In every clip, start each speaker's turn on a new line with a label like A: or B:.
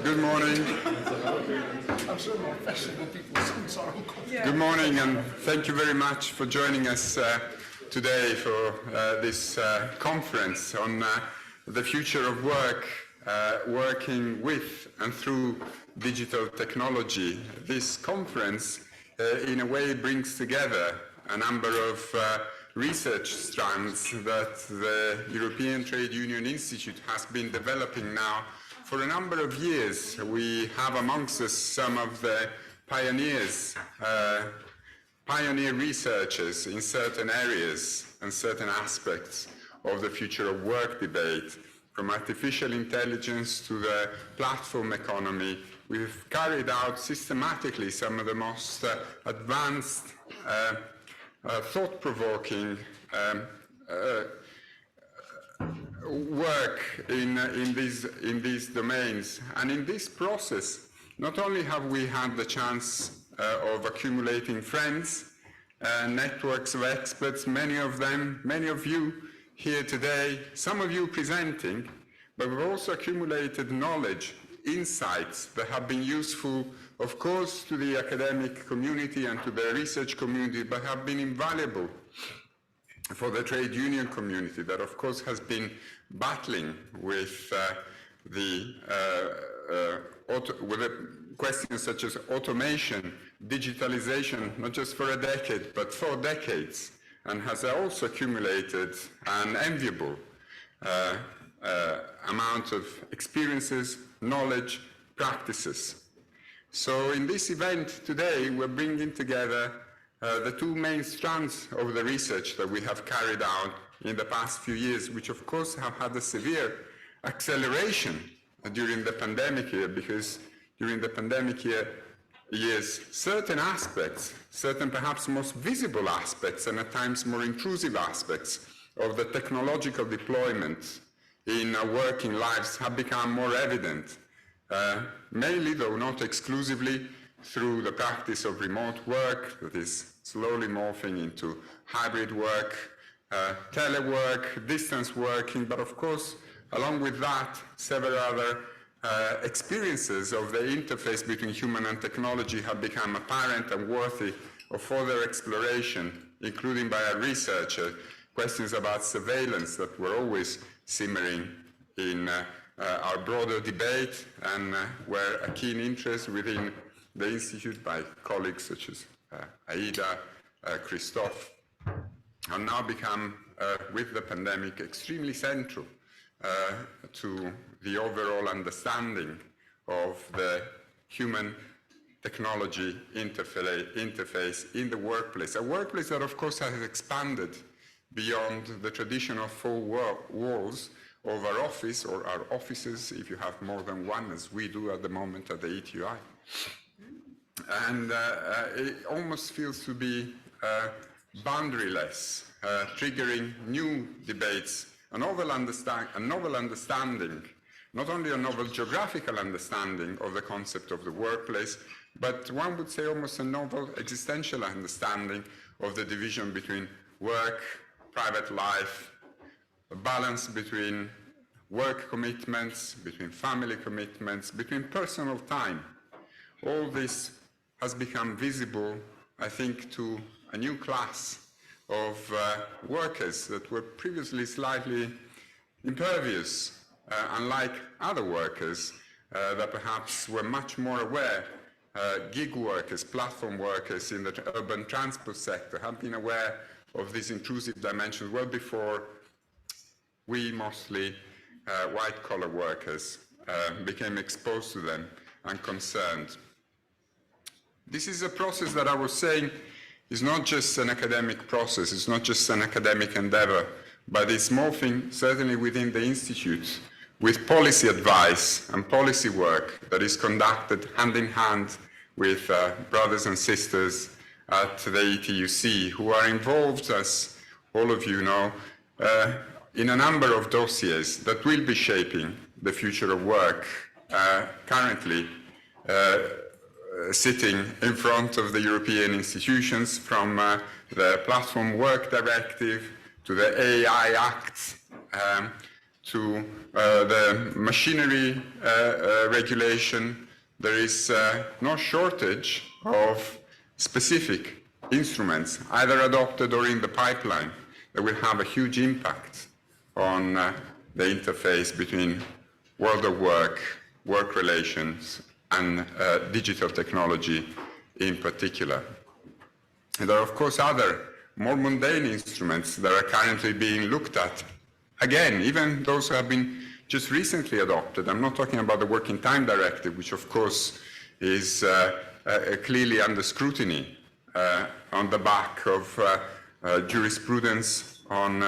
A: Good morning. Good morning, and thank you very much for joining us today for this conference on the future of work, working with and through digital technology. This conference, in a way, brings together a number of research strands that the European Trade Union Institute has been developing now for a number of years. We have amongst us some of the pioneers, pioneer researchers in certain areas and certain aspects of the future of work debate, from artificial intelligence to the platform economy. We've carried out systematically some of the most advanced, thought-provoking work in these domains. And in this process, not only have we had the chance of accumulating friends, networks of experts, many of you here today, some of you presenting, but we've also accumulated knowledge, insights that have been useful, of course, to the academic community and to the research community, but have been invaluable for the trade union community that, of course, has been battling with the questions such as automation, digitalization, not just for a decade, but for decades, and has also accumulated an enviable amount of experiences, knowledge, practices. So in this event today, we're bringing together the two main strands of the research that we have carried out in the past few years, which of course have had a severe acceleration during the pandemic year, because during the pandemic years, certain aspects, certain perhaps most visible aspects and at times more intrusive aspects of the technological deployment in our working lives have become more evident, mainly, though not exclusively, through the practice of remote work that is slowly morphing into hybrid work, telework, distance working, but of course, along with that, several other experiences of the interface between human and technology have become apparent and worthy of further exploration, including by our researchers. Questions about surveillance that were always simmering in our broader debate and were a keen interest within the Institute by colleagues such as Aida, Christophe, have now become, with the pandemic, extremely central to the overall understanding of the human-technology interface in the workplace. A workplace that, of course, has expanded beyond the traditional four walls of our office or our offices, if you have more than one, as we do at the moment at the ETUI. And it almost feels to be boundaryless, triggering new debates, a novel understanding, not only a novel geographical understanding of the concept of the workplace, but one would say almost a novel existential understanding of the division between work, private life, a balance between work commitments, between family commitments, between personal time. All this has become visible, I think, to a new class of workers that were previously slightly impervious, unlike other workers that perhaps were much more aware. Gig workers, platform workers in the urban transport sector have been aware of these intrusive dimensions well before we, mostly white-collar workers, became exposed to them and concerned. This is a process that I was saying is not just an academic process, it's not just an academic endeavor, but it's morphing, certainly within the Institute, with policy advice and policy work that is conducted hand in hand with brothers and sisters at the ETUI, who are involved, as all of you know, in a number of dossiers that will be shaping the future of work. Currently, sitting in front of the European institutions, from the Platform Work Directive to the AI Act, to the machinery regulation, there is no shortage of specific instruments, either adopted or in the pipeline, that will have a huge impact on the interface between world of work, work relations, and digital technology in particular. And there are, of course, other more mundane instruments that are currently being looked at. Again, even those who have been just recently adopted. I'm not talking about the Working Time Directive, which of course is clearly under scrutiny on the back of jurisprudence on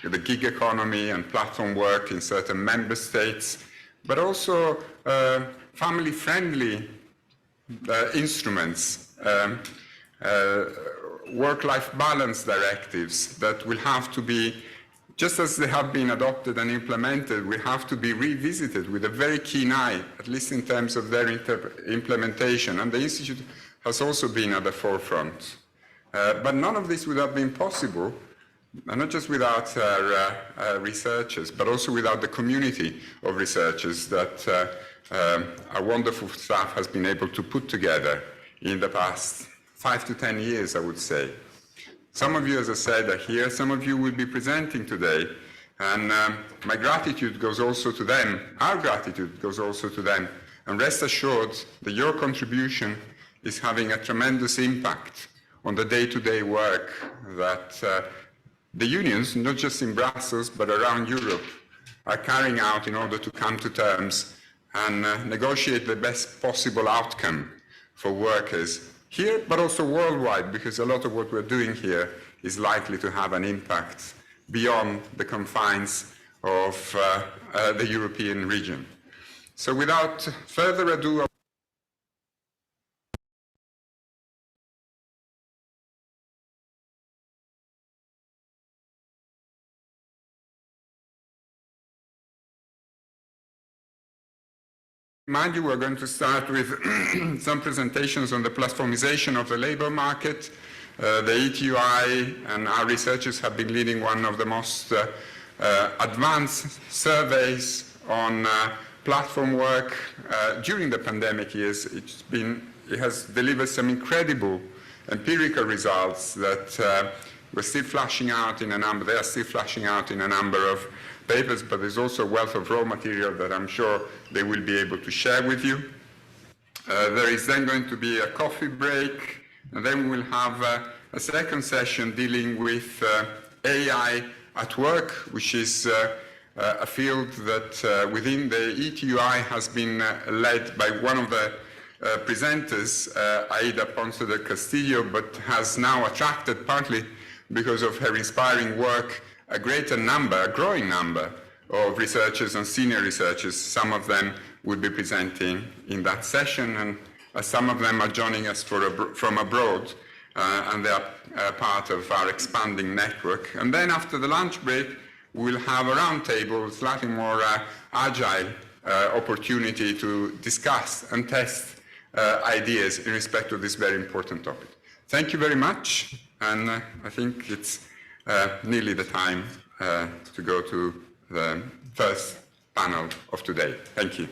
A: the gig economy and platform work in certain member states, but also family-friendly instruments, work-life balance directives that will have to be, just as they have been adopted and implemented, will have to be revisited with a very keen eye, at least in terms of their implementation. And the Institute has also been at the forefront. But none of this would have been possible, not just without our researchers, but also without the community of researchers that our wonderful staff has been able to put together in the past 5 to 10 years, I would say. Some of you, as I said, are here. Some of you will be presenting today. And my gratitude goes also to them. Our gratitude goes also to them. And rest assured that your contribution is having a tremendous impact on the day-to-day work that the unions, not just in Brussels, but around Europe, are carrying out in order to come to terms and negotiate the best possible outcome for workers here, but also worldwide, because a lot of what we're doing here is likely to have an impact beyond the confines of the European region. So without further ado, remind you, we're going to start with some presentations on the platformization of the labor market. The ETUI and our researchers have been leading one of the most advanced surveys on platform work during the pandemic years. It has delivered some incredible empirical results that we're still flashing out in a number. They are still flashing out in a number of papers, but there's also a wealth of raw material that I'm sure they will be able to share with you. There is then going to be a coffee break, and then we'll have a second session dealing with AI at work, which is a field that within the ETUI has been led by one of the presenters, Aida Ponce del Castillo, but has now attracted, partly because of her inspiring work, a growing number of researchers and senior researchers. Some of them will be presenting in that session, and some of them are joining us from abroad, and they are part of our expanding network. And then after the lunch break, we'll have a roundtable, slightly more agile opportunity to discuss and test ideas in respect to this very important topic. Thank you very much, and I think it's nearly the time to go to the first panel of today. Thank you.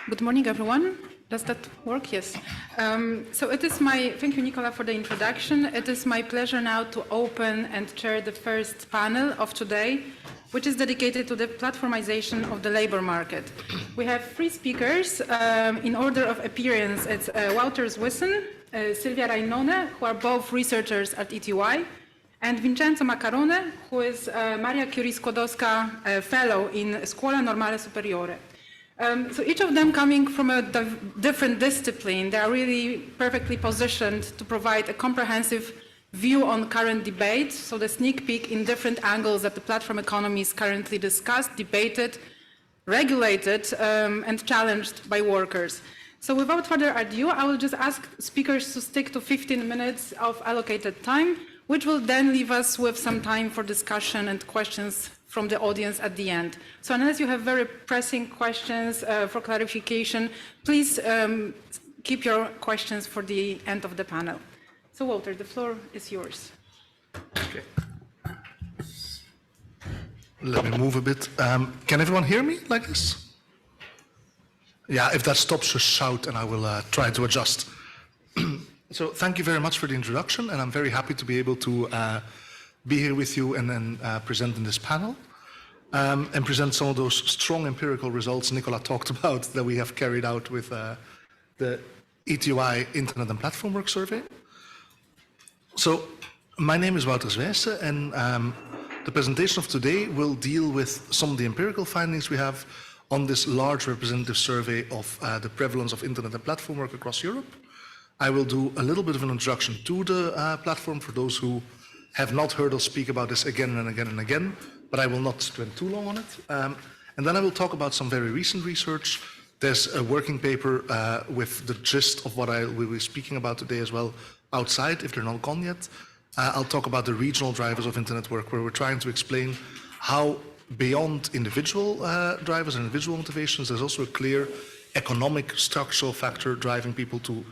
B: Good morning, everyone. Does that work? Yes. So it is thank you, Nicola, for the introduction. It is my pleasure now to open and chair the first panel of today, which is dedicated to the platformization of the labor market. We have 3 speakers in order of appearance. It's Wouters Wissen, Silvia Rainone, who are both researchers at ETUI, and Vincenzo Maccarone, who is Maria Curie Skłodowska Fellow in Scuola Normale Superiore. So each of them coming from a different discipline, they are really perfectly positioned to provide a comprehensive view on current debate, so the sneak peek in different angles that the platform economy is currently discussed, debated, regulated, and challenged by workers. So without further ado, I will just ask speakers to stick to 15 minutes of allocated time, which will then leave us with some time for discussion and questions from the audience at the end. So unless you have very pressing questions for clarification, please keep your questions for the end of the panel. So Walter, the floor is yours.
C: Okay. Let me move a bit. Can everyone hear me like this? Yeah, if that stops, just shout and I will try to adjust. So thank you very much for the introduction, and I'm very happy to be able to be here with you and then present in this panel and present some of those strong empirical results Nicola talked about that we have carried out with the ETUI Internet and Platform Work Survey. So my name is Wouter Zwijsse, and the presentation of today will deal with some of the empirical findings we have on this large representative survey of the prevalence of internet and platform work across Europe. I will do a little bit of an introduction to the platform for those who have not heard us speak about this again and again and again, but I will not spend too long on it. And then I will talk about some very recent research. There's a working paper with the gist of what I will be speaking about today as well outside, if they're not gone yet. I'll talk about the regional drivers of internet work, where we're trying to explain how beyond individual drivers and individual motivations, there's also a clear economic structural factor driving people to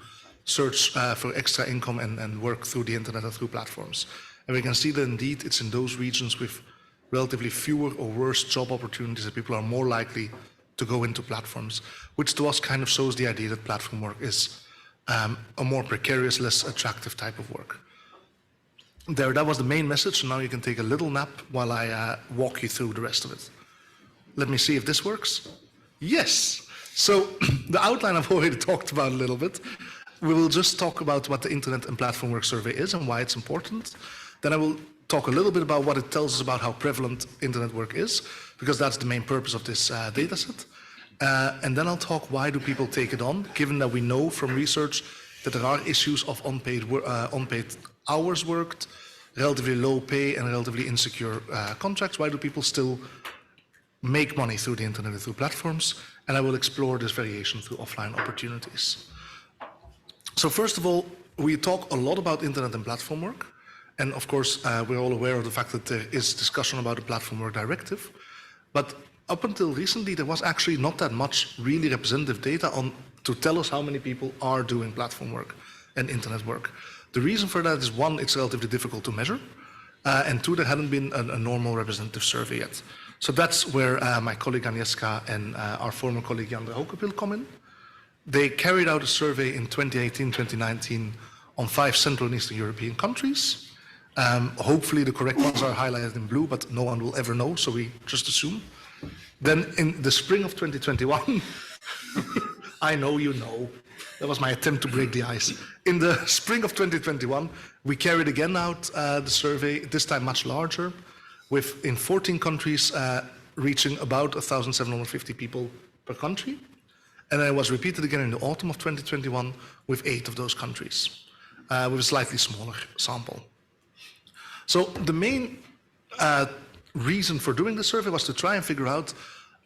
C: search for extra income and work through the internet and through platforms. And we can see that indeed it's in those regions with relatively fewer or worse job opportunities that people are more likely to go into platforms, which to us kind of shows the idea that platform work is a more precarious, less attractive type of work. That was the main message, and now you can take a little nap while I walk you through the rest of it. Let me see if this works. Yes! So the outline I've already talked about a little bit. We will just talk about what the Internet and Platform Work Survey is and why it's important. Then I will talk a little bit about what it tells us about how prevalent internet work is, because that's the main purpose of this data set. And then I'll talk why do people take it on, given that we know from research that there are issues of unpaid hours worked, relatively low pay and relatively insecure contracts. Why do people still make money through the internet and through platforms? And I will explore this variation through offline opportunities. So first of all, we talk a lot about internet and platform work. And of course, we're all aware of the fact that there is discussion about the Platform Work Directive. But up until recently, there was actually not that much really representative data to tell us how many people are doing platform work and internet work. The reason for that is, one, it's relatively difficult to measure, and two, there hadn't been a normal representative survey yet. So that's where my colleague Agnieszka and our former colleague Jan de Hokepil come in. They carried out a survey in 2018, 2019 on 5 Central and Eastern European countries. Hopefully the correct ones are highlighted in blue, but no one will ever know, so we just assume. Then in the spring of 2021, I know you know, that was my attempt to break the ice. In the spring of 2021, we carried again out the survey, this time much larger, with in 14 countries reaching about 1,750 people per country. And then it was repeated again in the autumn of 2021 with 8 of those countries, with a slightly smaller sample. So the main reason for doing the survey was to try and figure out,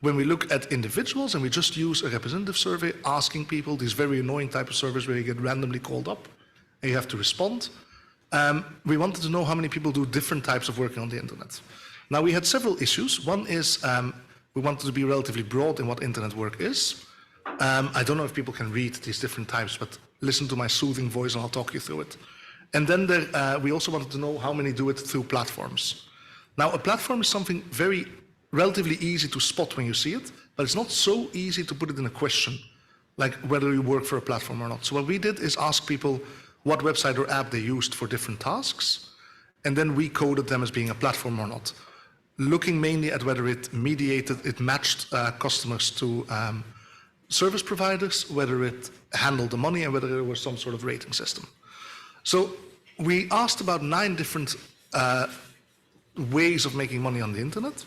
C: when we look at individuals and we just use a representative survey asking people, these very annoying type of surveys where you get randomly called up and you have to respond, we wanted to know how many people do different types of working on the internet. Now we had several issues. One is we wanted to be relatively broad in what internet work is. I don't know if people can read these different types, but listen to my soothing voice and I'll talk you through it. And then we also wanted to know how many do it through platforms. Now, a platform is something relatively easy to spot when you see it, but it's not so easy to put it in a question, like whether you work for a platform or not. So what we did is ask people what website or app they used for different tasks, and then we coded them as being a platform or not, looking mainly at whether it matched customers to service providers, whether it handled the money, and whether there was some sort of rating system. So we asked about 9 different ways of making money on the internet.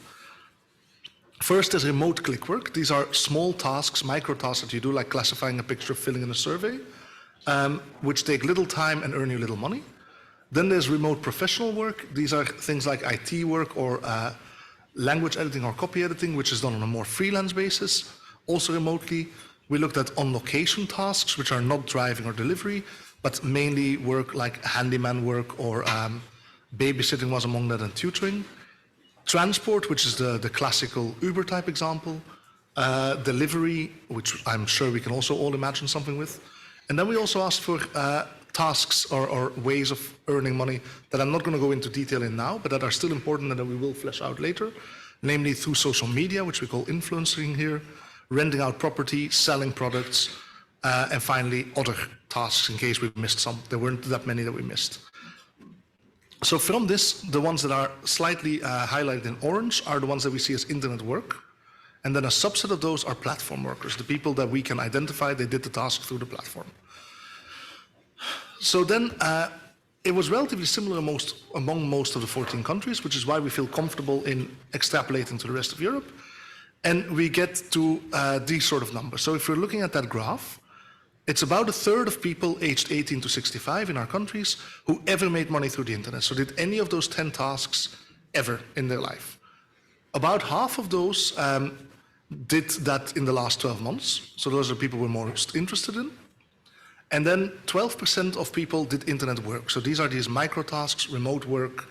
C: First is remote click work. These are small tasks, micro tasks that you do, like classifying a picture, filling in a survey, which take little time and earn you little money. Then there's remote professional work. These are things like IT work or language editing or copy editing, which is done on a more freelance basis, also remotely. We looked at on-location tasks, which are not driving or delivery, but mainly work like handyman work or babysitting was among that, and tutoring. Transport, which is the classical Uber type example. Delivery, which I'm sure we can also all imagine something with. And then we also asked for tasks or ways of earning money that I'm not going to go into detail in now, but that are still important and that we will flesh out later, namely through social media, which we call influencing here, renting out property, selling products, and finally other tasks in case we missed some. There weren't that many that we missed. So from this, the ones that are slightly highlighted in orange are the ones that we see as internet work. And then a subset of those are platform workers, the people that we can identify, they did the task through the platform. So then it was relatively similar among most of the 14 countries, which is why we feel comfortable in extrapolating to the rest of Europe. And we get to these sort of numbers. So if you're looking at that graph, it's about a third of people aged 18 to 65 in our countries who ever made money through the internet. So did any of those 10 tasks ever in their life. About half of those did that in the last 12 months. So those are people we're most interested in. And then 12% of people did internet work. So these are these micro tasks, remote work,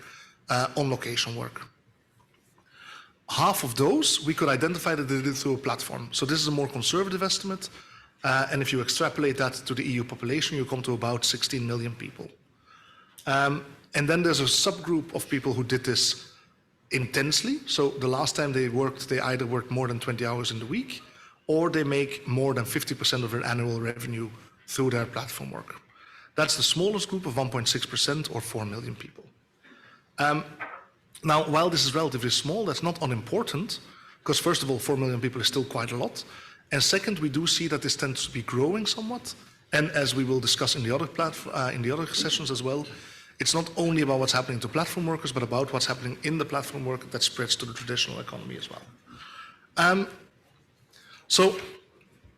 C: on location work. Half of those, we could identify that they did it through a platform. So this is a more conservative estimate. And if you extrapolate that to the EU population, you come to about 16 million people. And then there's a subgroup of people who did this intensely. So the last time they worked, they either worked more than 20 hours in the week, or they make more than 50% of their annual revenue through their platform work. That's the smallest group of 1.6% or 4 million people. Now, while this is relatively small, that's not unimportant, because first of all, 4 million people is still quite a lot. And second, we do see that this tends to be growing somewhat. And as we will discuss in the other sessions as well, it's not only about what's happening to platform workers, but about what's happening in the platform work that spreads to the traditional economy as well. So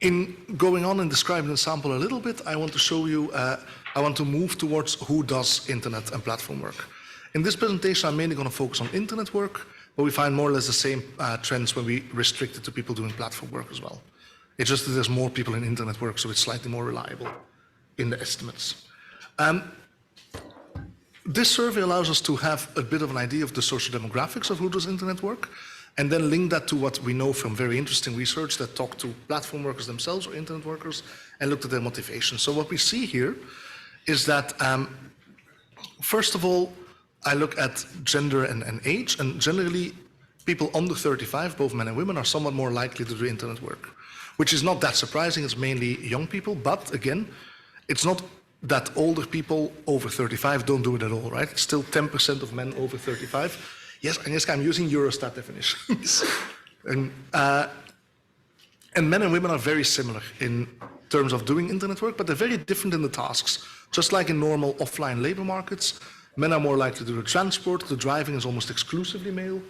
C: in going on and describing the sample a little bit, I want to show you, I want to move towards who does internet and platform work. In this presentation, I'm mainly going to focus on internet work, but we find more or less the same trends when we restrict it to people doing platform work as well. It's just that there's more people in internet work, so it's slightly more reliable in the estimates. This survey allows us to have a bit of an idea of the social demographics of who does internet work, and then link that to what we know from very interesting research that talked to platform workers themselves or internet workers and looked at their motivation. So what we see here is that, first of all, I look at gender and age, and generally people under 35, both men and women, are somewhat more likely to do internet work, which is not that surprising. It's mainly young people, but again, it's not that older people over 35 don't do it at all, right? It's still 10% of men over 35. Yes, Agnieszka, I'm using Eurostat definitions. and men and women are very similar in terms of doing internet work, but they're very different in the tasks. Just like in normal offline labor markets, men are more likely to do the transport, the driving is almost exclusively male.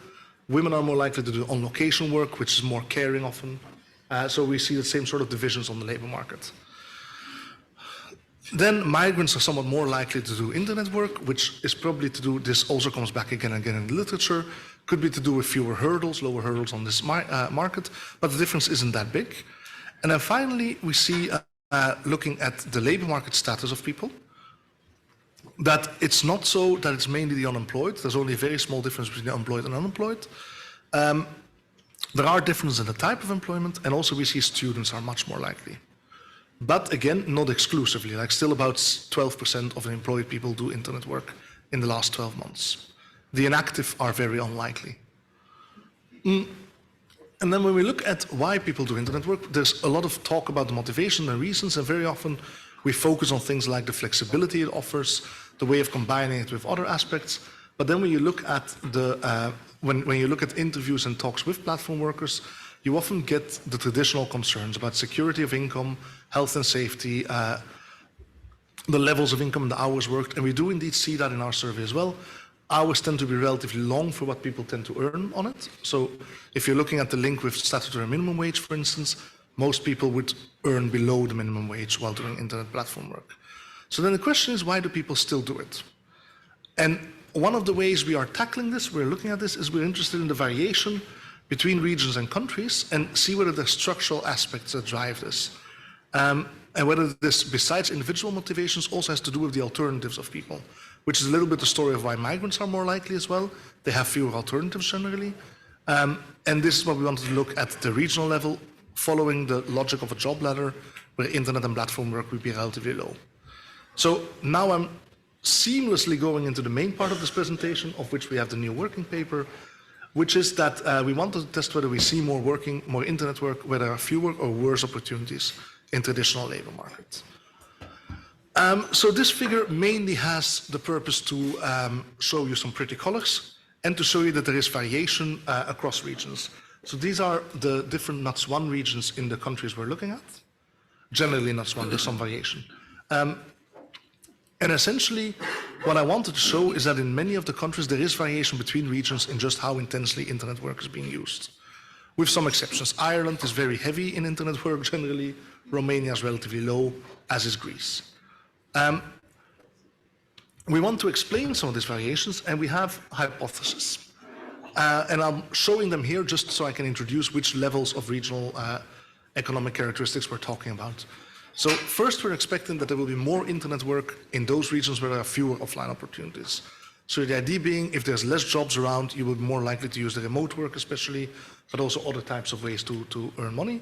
C: Women are more likely to do on-location work, which is more caring often. So we see the same sort of divisions on the labor market. Then migrants are somewhat more likely to do internet work, which is probably to do, this also comes back again and again in the literature, could be to do with fewer hurdles, lower hurdles on this market, but the difference isn't that big. And then finally, we see, looking at the labor market status of people, that it's not so that it's mainly the unemployed. There's only a very small difference between the employed and unemployed. There are differences in the type of employment, and also we see students are much more likely. But again, not exclusively, like still about 12% of the employed people do internet work in the last 12 months. The inactive are very unlikely. And then when we look at why people do internet work, there's a lot of talk about the motivation and reasons, and very often we focus on things like the flexibility it offers, the way of combining it with other aspects. But then when you look at the, when you look at interviews and talks with platform workers, you often get the traditional concerns about security of income, health and safety, the levels of income, the hours worked, and we do indeed see that in our survey as well. Hours tend to be relatively long for what people tend to earn on it. So if you're looking at the link with statutory minimum wage, for instance, most people would earn below the minimum wage while doing internet platform work. So then the question is, why do people still do it? And one of the ways we are tackling this, we're looking at this, is we're interested in the variation between regions and countries and see whether there's structural aspects that drive this. And whether this, besides individual motivations, also has to do with the alternatives of people, which is a little bit the story of why migrants are more likely as well. They have fewer alternatives generally. And this is what we wanted to look at the regional level, following the logic of a job ladder, where internet and platform work would be relatively low. So now I'm seamlessly going into the main part of this presentation, of which we have the new working paper, which is that we wanted to test whether we see more internet work, where there are fewer or worse opportunities in traditional labor markets. So this figure mainly has the purpose to show you some pretty colors and to show you that there is variation across regions. So these are the different NUTS 1 regions in the countries we're looking at. Generally NUTS 1, there's some variation. And essentially, what I wanted to show is that in many of the countries there is variation between regions in just how intensely internet work is being used. With some exceptions. Ireland is very heavy in internet work generally, Romania is relatively low, as is Greece. We want to explain some of these variations, and we have hypotheses. And I'm showing them here just so I can introduce which levels of regional economic characteristics we're talking about. So first, we're expecting that there will be more internet work in those regions where there are fewer offline opportunities. So the idea being, if there's less jobs around, you will be more likely to use the remote work especially, but also other types of ways to earn money.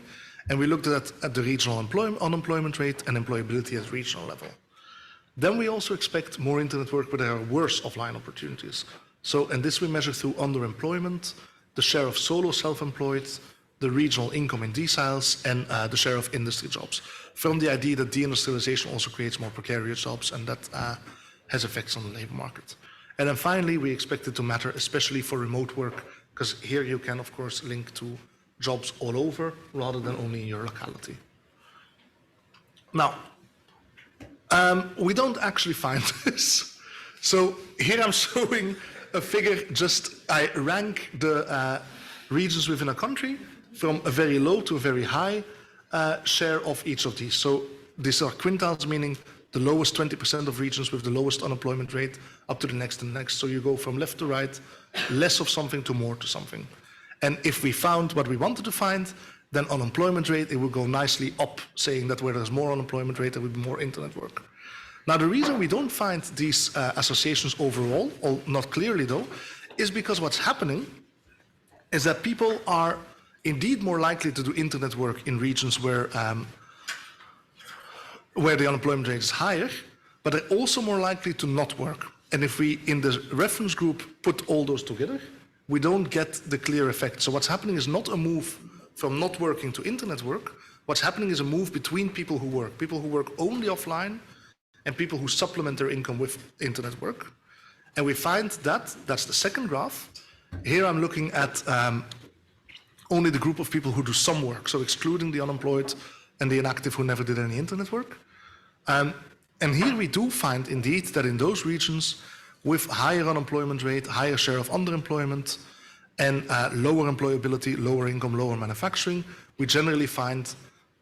C: And we looked at the regional unemployment rate and employability at regional level. Then we also expect more internet work where there are worse offline opportunities. So, and this we measure through underemployment, the share of solo self-employed, the regional income in deciles, and the share of industry jobs, from the idea that deindustrialization also creates more precarious jobs, and that has effects on the labor market. And then finally, we expect it to matter, especially for remote work, because here you can, of course, link to jobs all over, rather than only in your locality. Now, we don't actually find this. So here I'm showing a figure, I rank the regions within a country from a very low to a very high share of each of these. So these are quintiles, meaning the lowest 20% of regions with the lowest unemployment rate up to the next and next. So you go from left to right, less of something to more to something. And if we found what we wanted to find, then unemployment rate, it will go nicely up, saying that where there's more unemployment rate, there will be more internet work. Now, the reason we don't find these associations overall, or not clearly though, is because what's happening is that people are indeed more likely to do internet work in regions where the unemployment rate is higher, but they're also more likely to not work. And if we, in the reference group, put all those together, we don't get the clear effect. So what's happening is not a move from not working to internet work. What's happening is a move between people who work only offline, and people who supplement their income with internet work. And we find that, that's the second graph. Here I'm looking at only the group of people who do some work, so excluding the unemployed and the inactive who never did any internet work. And here we do find indeed that in those regions with higher unemployment rate, higher share of underemployment, and lower employability, lower income, lower manufacturing, we generally find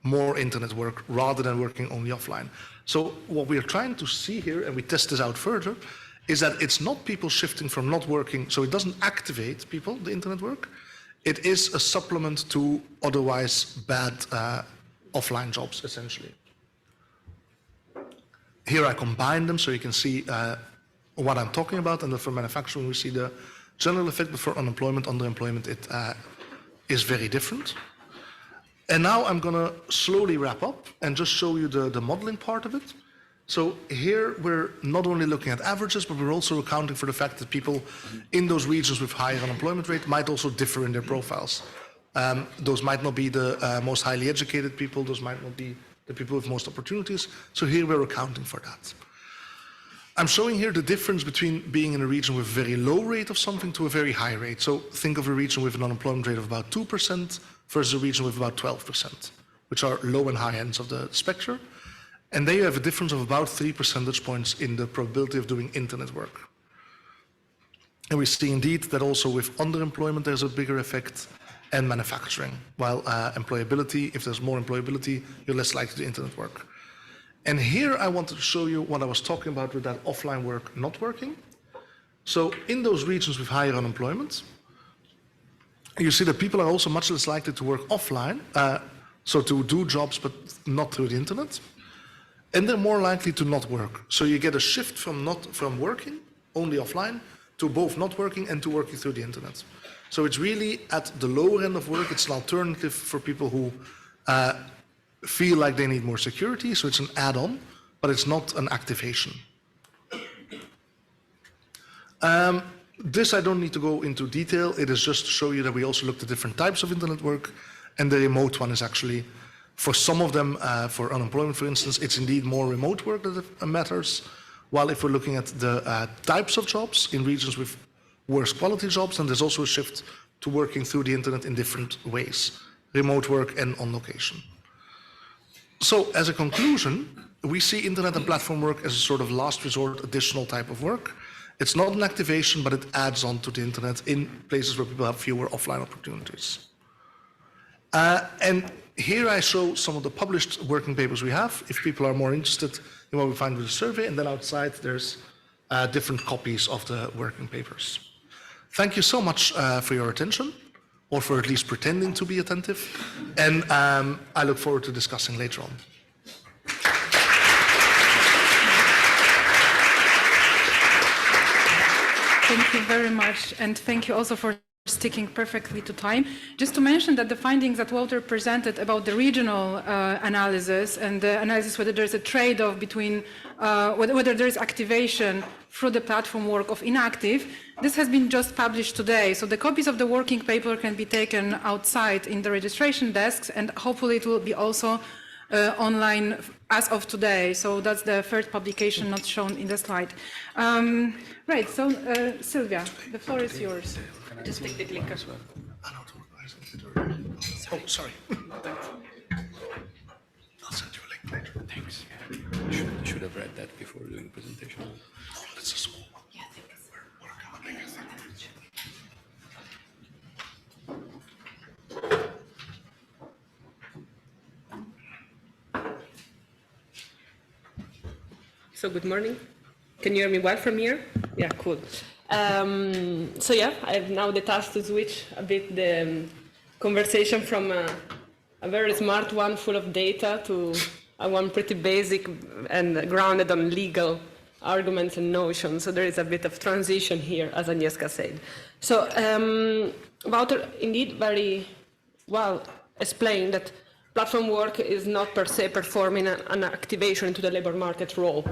C: more internet work rather than working only offline. So what we are trying to see here, and we test this out further, is that it's not people shifting from not working, so it doesn't activate people, the internet work. It is a supplement to otherwise bad offline jobs, essentially. Here I combine them so you can see what I'm talking about, and for manufacturing we see the general effect, but for unemployment, underemployment, it is very different. And now I'm going to slowly wrap up and just show you the modeling part of it. So here we're not only looking at averages, but we're also accounting for the fact that people in those regions with higher unemployment rate might also differ in their profiles. Those might not be the most highly educated people, those might not be the people with most opportunities. So here we're accounting for that. I'm showing here the difference between being in a region with a very low rate of something to a very high rate. So think of a region with an unemployment rate of about 2% versus a region with about 12%, which are low and high ends of the spectrum. And there you have a difference of about 3 percentage points in the probability of doing internet work. And we see indeed that also with underemployment there's a bigger effect, and manufacturing. While employability, if there's more employability, you're less likely to do internet work. And here I wanted to show you what I was talking about with that offline work not working. So in those regions with higher unemployment, you see that people are also much less likely to work offline, so to do jobs but not through the internet. And they're more likely to not work. So you get a shift from working only offline to both not working and to working through the internet. So it's really at the lower end of work, it's an alternative for people who feel like they need more security, so it's an add-on but it's not an activation. This I don't need to go into detail. It is just to show you that we also looked at different types of internet work, and the remote one is actually, for some of them, for unemployment, for instance, it's indeed more remote work that matters, while if we're looking at the types of jobs in regions with worse quality jobs, then there's also a shift to working through the internet in different ways, remote work and on location. So as a conclusion, we see internet and platform work as a sort of last resort additional type of work. It's not an activation, but it adds on to the internet in places where people have fewer offline opportunities. And here I show some of the published working papers we have, if people are more interested in what we find with the survey, and then outside there's different copies of the working papers. Thank you so much for your attention, or for at least pretending to be attentive, and I look forward to discussing later on.
B: Thank you very much, and thank you also for sticking perfectly to time. Just to mention that the findings that Walter presented about the regional analysis and the analysis whether there's a trade-off between whether there's activation through the platform work of inactive, this has been just published today. So the copies of the working paper can be taken outside in the registration desks, and hopefully it will be also online as of today. So that's the first publication not shown in the slide. Right, so Sylvia, the floor is yours.
D: Just take the clicker.
C: Oh, sorry. I'll send you a link later.
D: Thanks. You should have read that before doing the presentation.
C: Oh, it's a small one.
D: Yeah, I think it's
C: We're coming, I think.
D: So good morning. Can you hear me well from here? Yeah, cool. So yeah, I have now the task to switch a bit the conversation from a very smart one full of data to a one pretty basic and grounded on legal arguments and notions. So there is a bit of transition here, as Agnieszka said. So Wouter indeed very well explained that platform work is not per se performing an activation into the labor market role.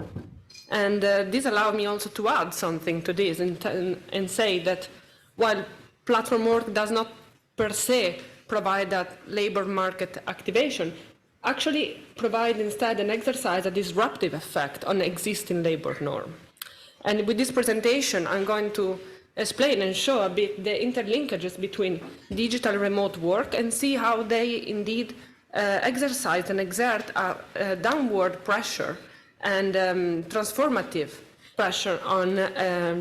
D: And this allowed me also to add something to this and say that while platform work does not per se provide that labor market activation, actually provide instead an exercise, a disruptive effect on existing labor norm. And with this presentation, I'm going to explain and show a bit the interlinkages between digital remote work and see how they indeed exercise and exert a downward pressure and transformative pressure on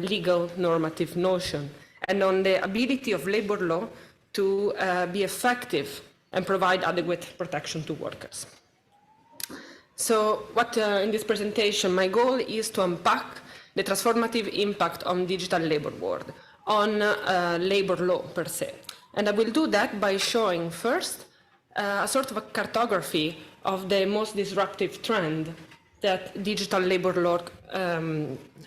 D: legal normative notion and on the ability of labor law to be effective and provide adequate protection to workers. So what in this presentation, my goal is to unpack the transformative impact on digital labor world, on labor law per se. And I will do that by showing first a sort of a cartography of the most disruptive trend that digital labor law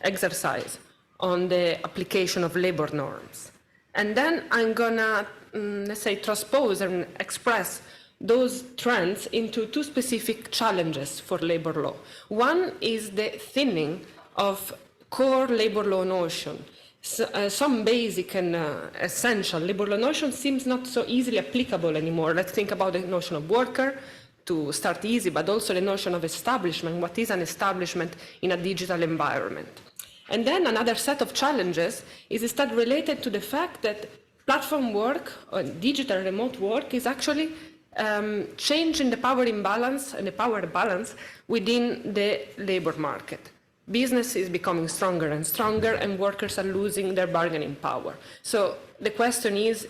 D: exercise on the application of labor norms. And then I'm gonna, let's say, transpose and express those trends into two specific challenges for labor law. One is the thinning of core labor law notion. So, some basic and essential labor law notion seems not so easily applicable anymore. Let's think about the notion of worker, to start easy, but also the notion of establishment. What is an establishment in a digital environment? And then another set of challenges is instead related to the fact that platform work or digital remote work is actually changing the power imbalance and the power balance within the labor market. Business is becoming stronger and stronger, and workers are losing their bargaining power. So the question is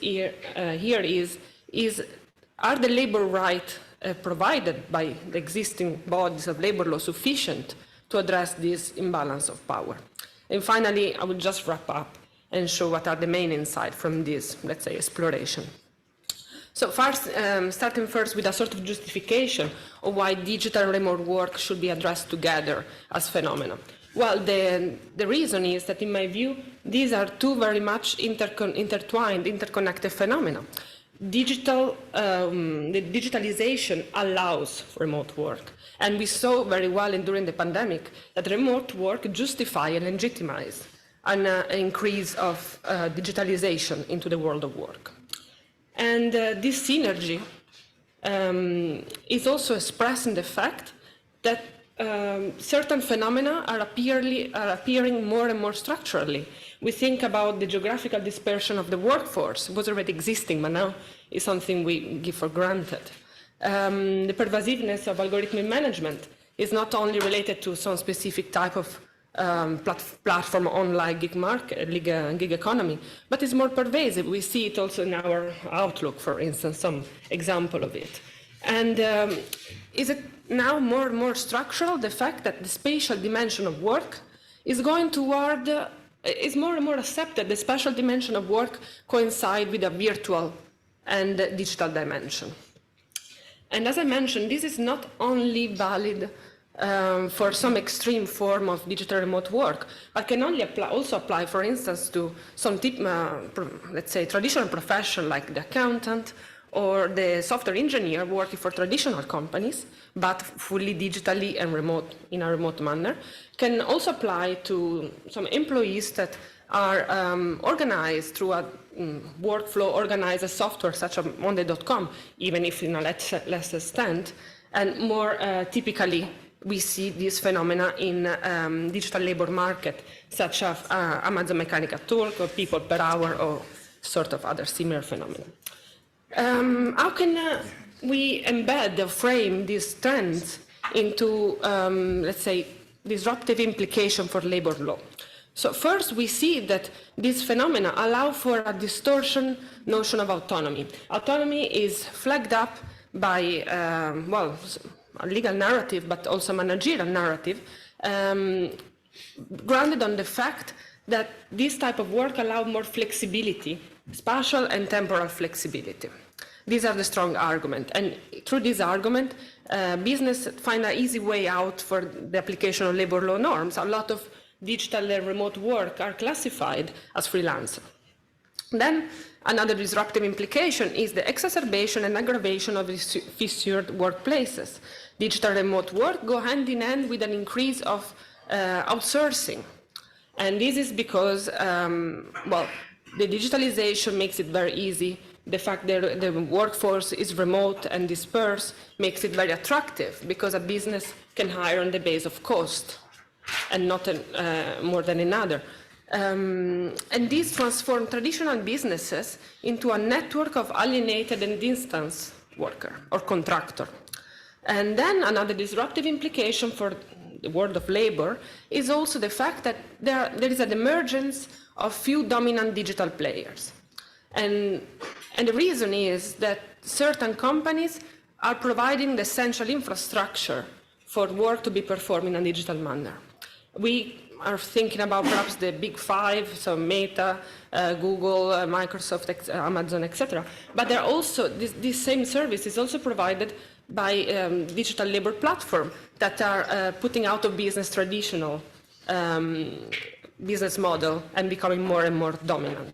D: are the labor rights provided by the existing bodies of labor law sufficient to address this imbalance of power? And finally, I will just wrap up and show what are the main insights from this, let's say, exploration. So first, starting first with a sort of justification of why digital remote work should be addressed together as phenomena. Well, the reason is that, in my view, these are two very much intertwined, interconnected phenomena. the digitalization allows remote work. And we saw very well during the pandemic that remote work justify and legitimize an increase of digitalization into the world of work. And this synergy is also expressed in the fact that certain phenomena are appearing more and more structurally. We think about the geographical dispersion of the workforce. It was already existing, but now is something we give for granted. The pervasiveness of algorithmic management is not only related to some specific type of platform online gig economy, but it's more pervasive. We see it also in our Outlook, for instance, some example of it. And is it now more and more structural, the fact that the spatial dimension of work is going toward, is more and more accepted, the spatial dimension of work coincide with a virtual and digital dimension. And as I mentioned, this is not only valid for some extreme form of digital remote work, but can only also apply, for instance, to some let's say, traditional profession like the accountant or the software engineer working for traditional companies, but fully digitally and in a remote manner, can also apply to some employees that are organized through a workflow organized as software such as Monday.com, even if in a less extent. And more typically, we see this phenomena in digital labor market, such as Amazon Mechanical Turk or people per hour or sort of other similar phenomena. How can we embed or frame these trends into, let's say, disruptive implication for labor law? So first, we see that these phenomena allow for a distortion notion of autonomy. Autonomy is flagged up by, well, a legal narrative, but also managerial narrative, grounded on the fact that this type of work allows more flexibility, spatial and temporal flexibility. These are the strong argument. And through this argument, business find an easy way out for the application of labor law norms. A lot of digital and remote work are classified as freelancer. Then another disruptive implication is the exacerbation and aggravation of fissured workplaces. Digital remote work go hand in hand with an increase of outsourcing. And this is because, well, the digitalization makes it very easy. The fact that the workforce is remote and dispersed makes it very attractive because a business can hire on the base of cost and not more than another. And these transform traditional businesses into a network of alienated and distance worker or contractor. And then another disruptive implication for the world of labor is also the fact that there is an emergence of few dominant digital players. And the reason is that certain companies are providing the essential infrastructure for work to be performed in a digital manner. We are thinking about perhaps the big five, so Meta, Google, Microsoft, Amazon, etc. But there are also, this same service is also provided by digital labor platforms that are putting out of business traditional business model and becoming more and more dominant.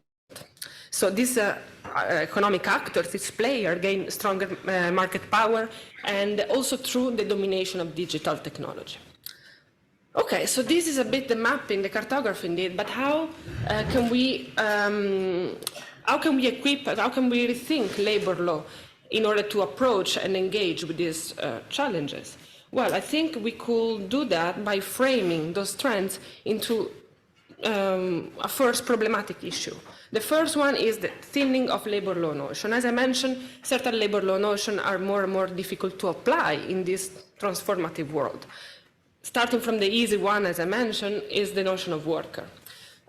D: So these economic actors, this player, gain stronger market power and also through the domination of digital technology. Okay, so this is a bit the mapping, the cartography indeed, but how can we equip, how can we rethink labor law in order to approach and engage with these challenges? Well, I think we could do that by framing those trends into a first problematic issue. The first one is the thinning of labor law notion. As I mentioned, certain labor law notions are more and more difficult to apply in this transformative world. Starting from the easy one, as I mentioned, is the notion of worker.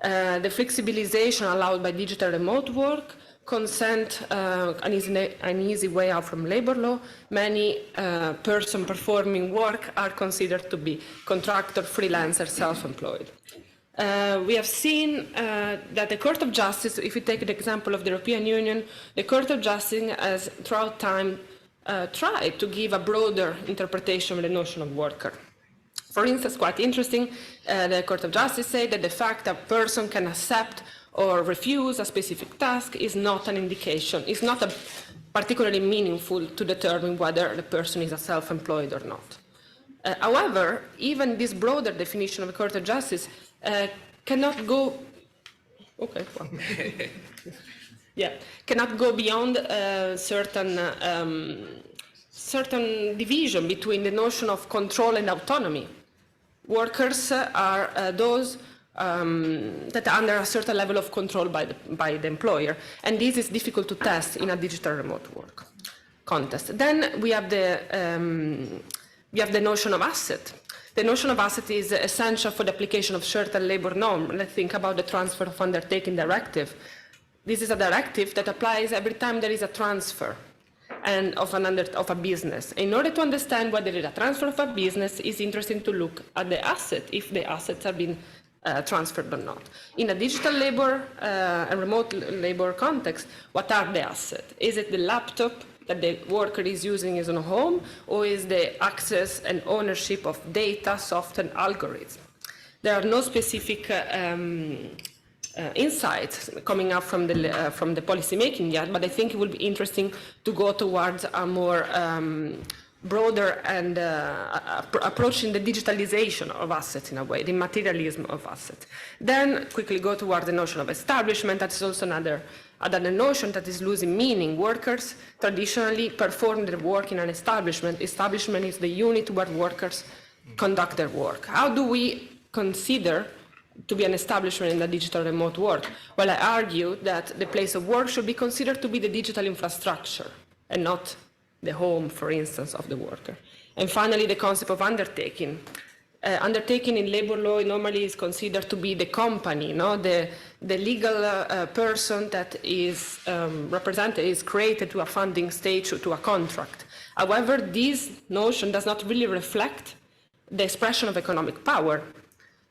D: The flexibilization allowed by digital remote work, consent, an easy way out from labor law. Many persons performing work are considered to be contractor, freelancer, self-employed. We have seen that the Court of Justice, if we take the example of the European Union, the Court of Justice has throughout time tried to give a broader interpretation of the notion of worker. For instance, quite interesting, the Court of Justice said that the fact that a person can accept or refuse a specific task is not an indication, is not particularly meaningful to determine whether the person is a self-employed or not. However, even this broader definition of a court of justice cannot go, cannot go beyond certain division between the notion of control and autonomy. Workers are those that are under a certain level of control by the employer, and this is difficult to test in a digital remote work context. Then we have the notion of asset. The notion of asset is essential for the application of certain labor norm. Let's think about the transfer of undertaking directive. This is a directive that applies every time there is a transfer and of a business. In order to understand whether there is a transfer of a business, it's interesting to look at the asset, if the assets have been transferred or not. In a digital labor and remote labor context, what are the assets? Is it the laptop that the worker is using in his own home, or is the access and ownership of data, software, and algorithms? There are no specific insights coming up from the policy making yet, but I think it will be interesting to go towards a more broader and approaching the digitalization of assets in a way, the materialism of assets. Then quickly go towards the notion of establishment. That is also another notion that is losing meaning. Workers traditionally perform their work in an establishment. Establishment is the unit where workers conduct their work. How do we consider to be an establishment in the digital remote world? Well, I argue that the place of work should be considered to be the digital infrastructure and not the home, for instance, of the worker. And finally, the concept of undertaking. Undertaking in labor law normally is considered to be the company, the legal person that is represented, is created to a funding stage or to a contract. However, this notion does not really reflect the expression of economic power.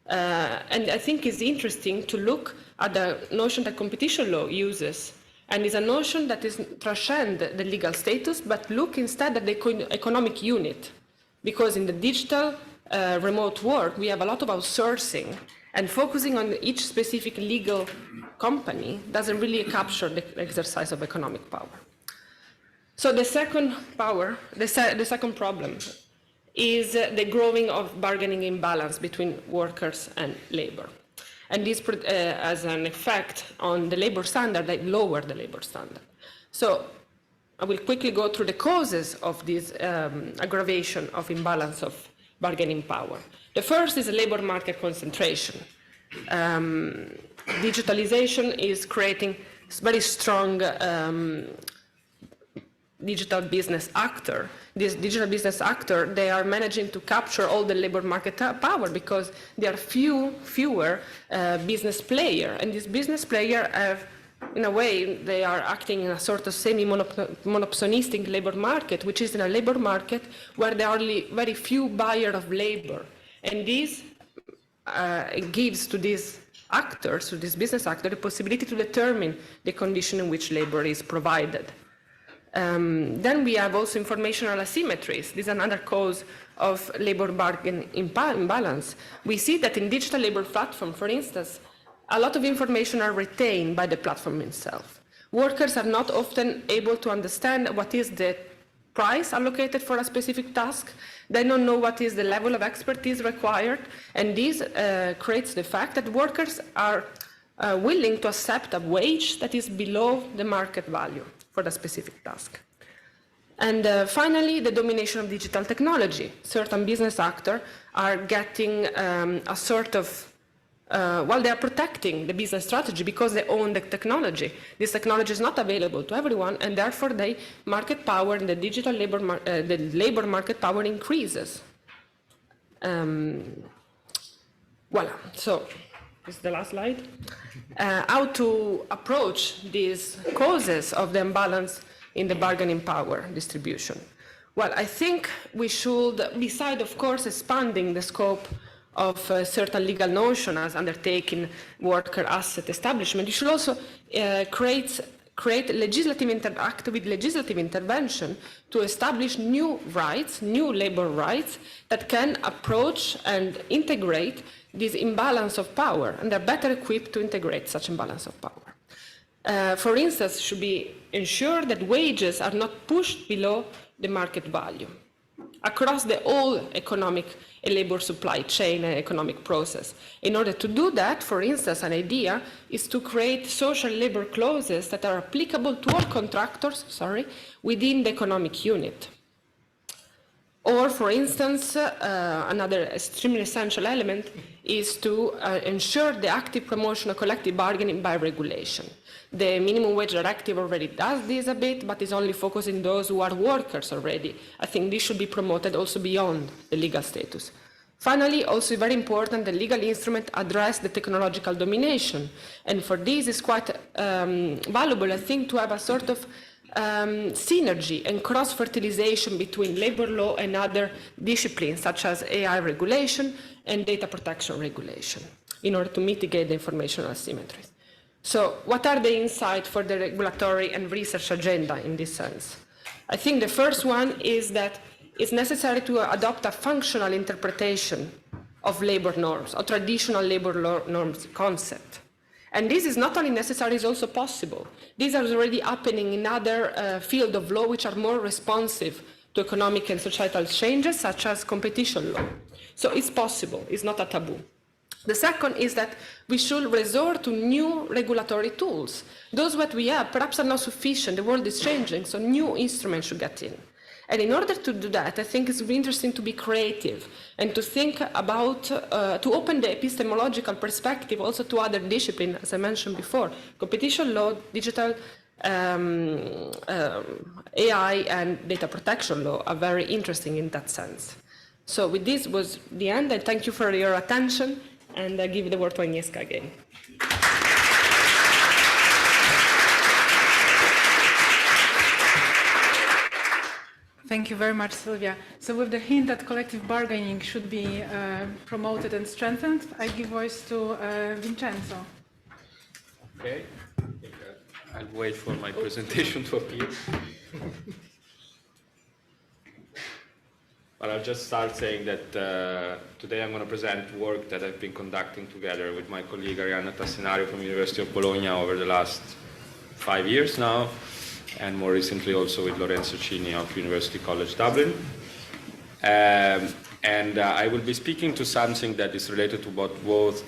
D: And I think it's interesting to look at the notion that competition law uses, and is a notion that is transcend the legal status, but look instead at the economic unit. Because in the digital remote work, we have a lot of outsourcing, and focusing on each specific legal company doesn't really capture the exercise of economic power. So the second problem is the growing of bargaining imbalance between workers and labor. And this has an effect on the labor standard, that lower the labor standard. So I will quickly go through the causes of this aggravation of imbalance of bargaining power. The first is labor market concentration. Digitalization is creating very strong digital business actor. This digital business actor, they are managing to capture all the labor market power because there are fewer business players. And these business players have, in a way, they are acting in a sort of semi-monopolistic labor market, which is in a labor market where there are only very few buyers of labor. And this gives to these actors, to this business actor, the possibility to determine the condition in which labor is provided. Then we have also informational asymmetries. This is another cause of labor bargain imbalance. We see that in digital labor platform, for instance, a lot of information are retained by the platform itself. Workers are not often able to understand what is the price allocated for a specific task. They don't know what is the level of expertise required, and this creates the fact that workers are willing to accept a wage that is below the market value for the specific task. And finally, the domination of digital technology. Certain business actors are getting a sort of, they are protecting the business strategy because they own the technology. This technology is not available to everyone, and therefore the market power in the digital labor, the labor market power increases. Voila, so this is the last slide. How to approach these causes of the imbalance in the bargaining power distribution? Well, I think we should, beside, of course, expanding the scope of certain legal notion as undertaking, worker, asset, establishment, you should also create act with legislative intervention to establish new rights, new labor rights that can approach and integrate this imbalance of power, and they're better equipped to integrate such imbalance of power. For instance, should be ensured that wages are not pushed below the market value across the whole economic and labor supply chain and economic process. In order to do that, for instance, an idea is to create social labor clauses that are applicable to all contractors, within the economic unit. Or, for instance, another extremely essential element is to ensure the active promotion of collective bargaining by regulation. The minimum wage directive already does this a bit, but is only focusing those who are workers already. I think this should be promoted also beyond the legal status. Finally, also very important, the legal instrument address the technological domination. And for this, it's quite valuable, I think, to have a sort of synergy and cross-fertilization between labor law and other disciplines, such as AI regulation and data protection regulation, in order to mitigate the informational asymmetries. So what are the insights for the regulatory and research agenda in this sense? I think the first one is that it's necessary to adopt a functional interpretation of labor norms, or traditional labor norms concept. And this is not only necessary, it's also possible. These are already happening in other fields of law which are more responsive to economic and societal changes, such as competition law. So it's possible, it's not a taboo. The second is that we should resort to new regulatory tools. Those that we have perhaps are not sufficient, the world is changing, so new instruments should get in. And in order to do that, I think it's really interesting to be creative and to think about, to open the epistemological perspective also to other disciplines, as I mentioned before. Competition law, digital AI, and data protection law are very interesting in that sense. So with this was the end, and thank you for your attention, and I give the word to Agnieszka again.
B: Thank you very much, Sylvia. So with the hint that collective bargaining should be promoted and strengthened, I give voice to Vincenzo.
E: Okay, I'll wait for my presentation to appear. But I'll just start saying that today I'm going to present work that I've been conducting together with my colleague Arianna Tassenario from the University of Bologna over the last 5 years now, and more recently also with Lorenzo Cini of University College Dublin. And I will be speaking to something that is related to what both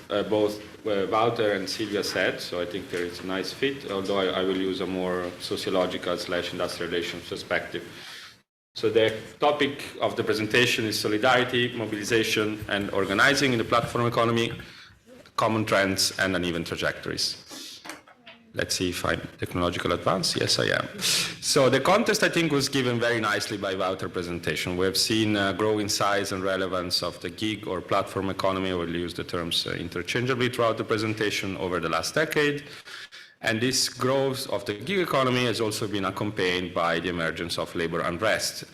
E: Wouter and Silvia said, so I think there is a nice fit, although I will use a more sociological/industrial relations perspective. So the topic of the presentation is solidarity, mobilization, and organizing in the platform economy, common trends, and uneven trajectories. Let's see if I'm technological advanced. Yes, I am. So the context, I think, was given very nicely by Wouter's presentation. We have seen growing size and relevance of the gig or platform economy. We'll use the terms interchangeably throughout the presentation over the last decade. And this growth of the gig economy has also been accompanied by the emergence of labor unrest,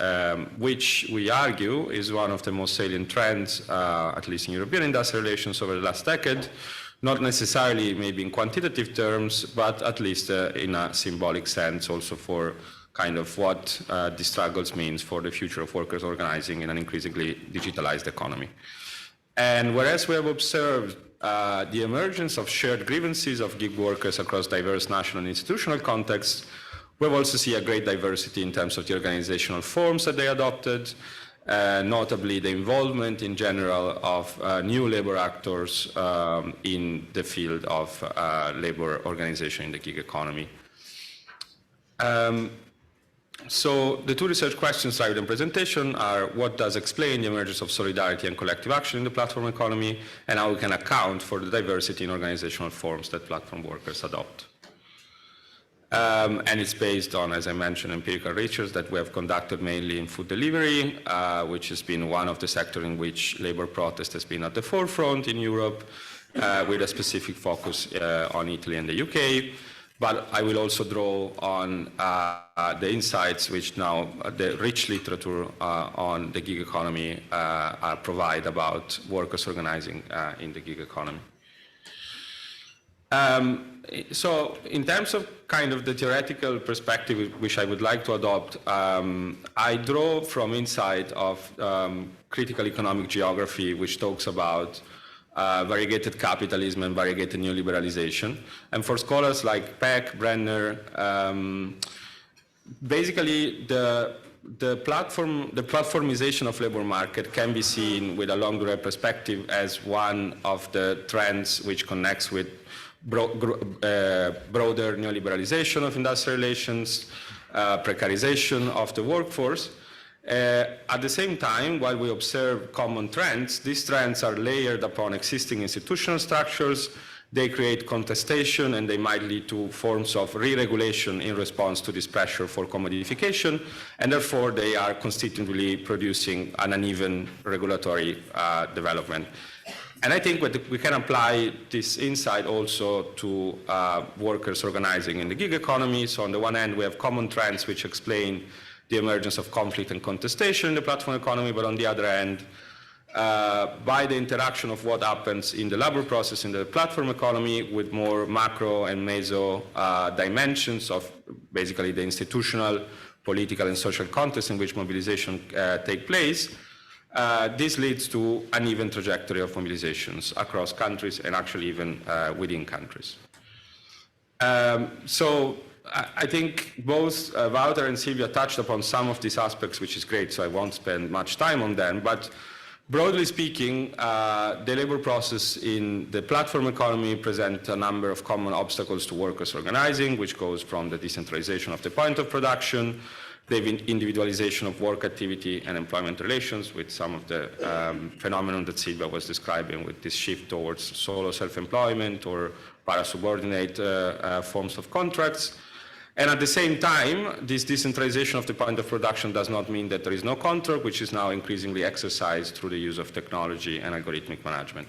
E: which we argue is one of the most salient trends, at least in European industrial relations over the last decade, not necessarily maybe in quantitative terms, but at least in a symbolic sense also for kind of what the struggles means for the future of workers organizing in an increasingly digitalized economy. And whereas we have observed the emergence of shared grievances of gig workers across diverse national and institutional contexts, we've also seen a great diversity in terms of the organizational forms that they adopted, notably the involvement in general of new labor actors in the field of labor organization in the gig economy. So the two research questions cited in the presentation are what does explain the emergence of solidarity and collective action in the platform economy, and how we can account for the diversity in organizational forms that platform workers adopt. And it's based on, as I mentioned, empirical research that we have conducted mainly in food delivery, which has been one of the sectors in which labor protest has been at the forefront in Europe, with a specific focus on Italy and the UK. But I will also draw on the insights which now the rich literature on the gig economy provide about workers organizing in the gig economy. So in terms of kind of the theoretical perspective which I would like to adopt, I draw from insight of critical economic geography, which talks about variegated capitalism and variegated neoliberalization. And for scholars like Peck, Brenner, basically the platformization of labor market can be seen with a longer perspective as one of the trends which connects with broader neoliberalization of industrial relations, precarization of the workforce. At the same time, while we observe common trends, these trends are layered upon existing institutional structures. They create contestation, and they might lead to forms of re-regulation in response to this pressure for commodification, and therefore they are constitutively producing an uneven regulatory development. And I think we can apply this insight also to workers organizing in the gig economy. So on the one hand, we have common trends which explain the emergence of conflict and contestation in the platform economy, but on the other hand, by the interaction of what happens in the labor process in the platform economy with more macro and meso dimensions of basically the institutional, political, and social context in which mobilization take place, this leads to uneven trajectory of mobilizations across countries and actually even within countries. So I think both Wouter and Silvia touched upon some of these aspects, which is great, so I won't spend much time on them. But broadly speaking, the labor process in the platform economy presents a number of common obstacles to workers organizing, which goes from the decentralization of the point of production, the individualization of work activity and employment relations, with some of the phenomenon that Silvia was describing, with this shift towards solo self-employment or para-subordinate forms of contracts. And at the same time, this decentralization of the point of production does not mean that there is no contract, which is now increasingly exercised through the use of technology and algorithmic management.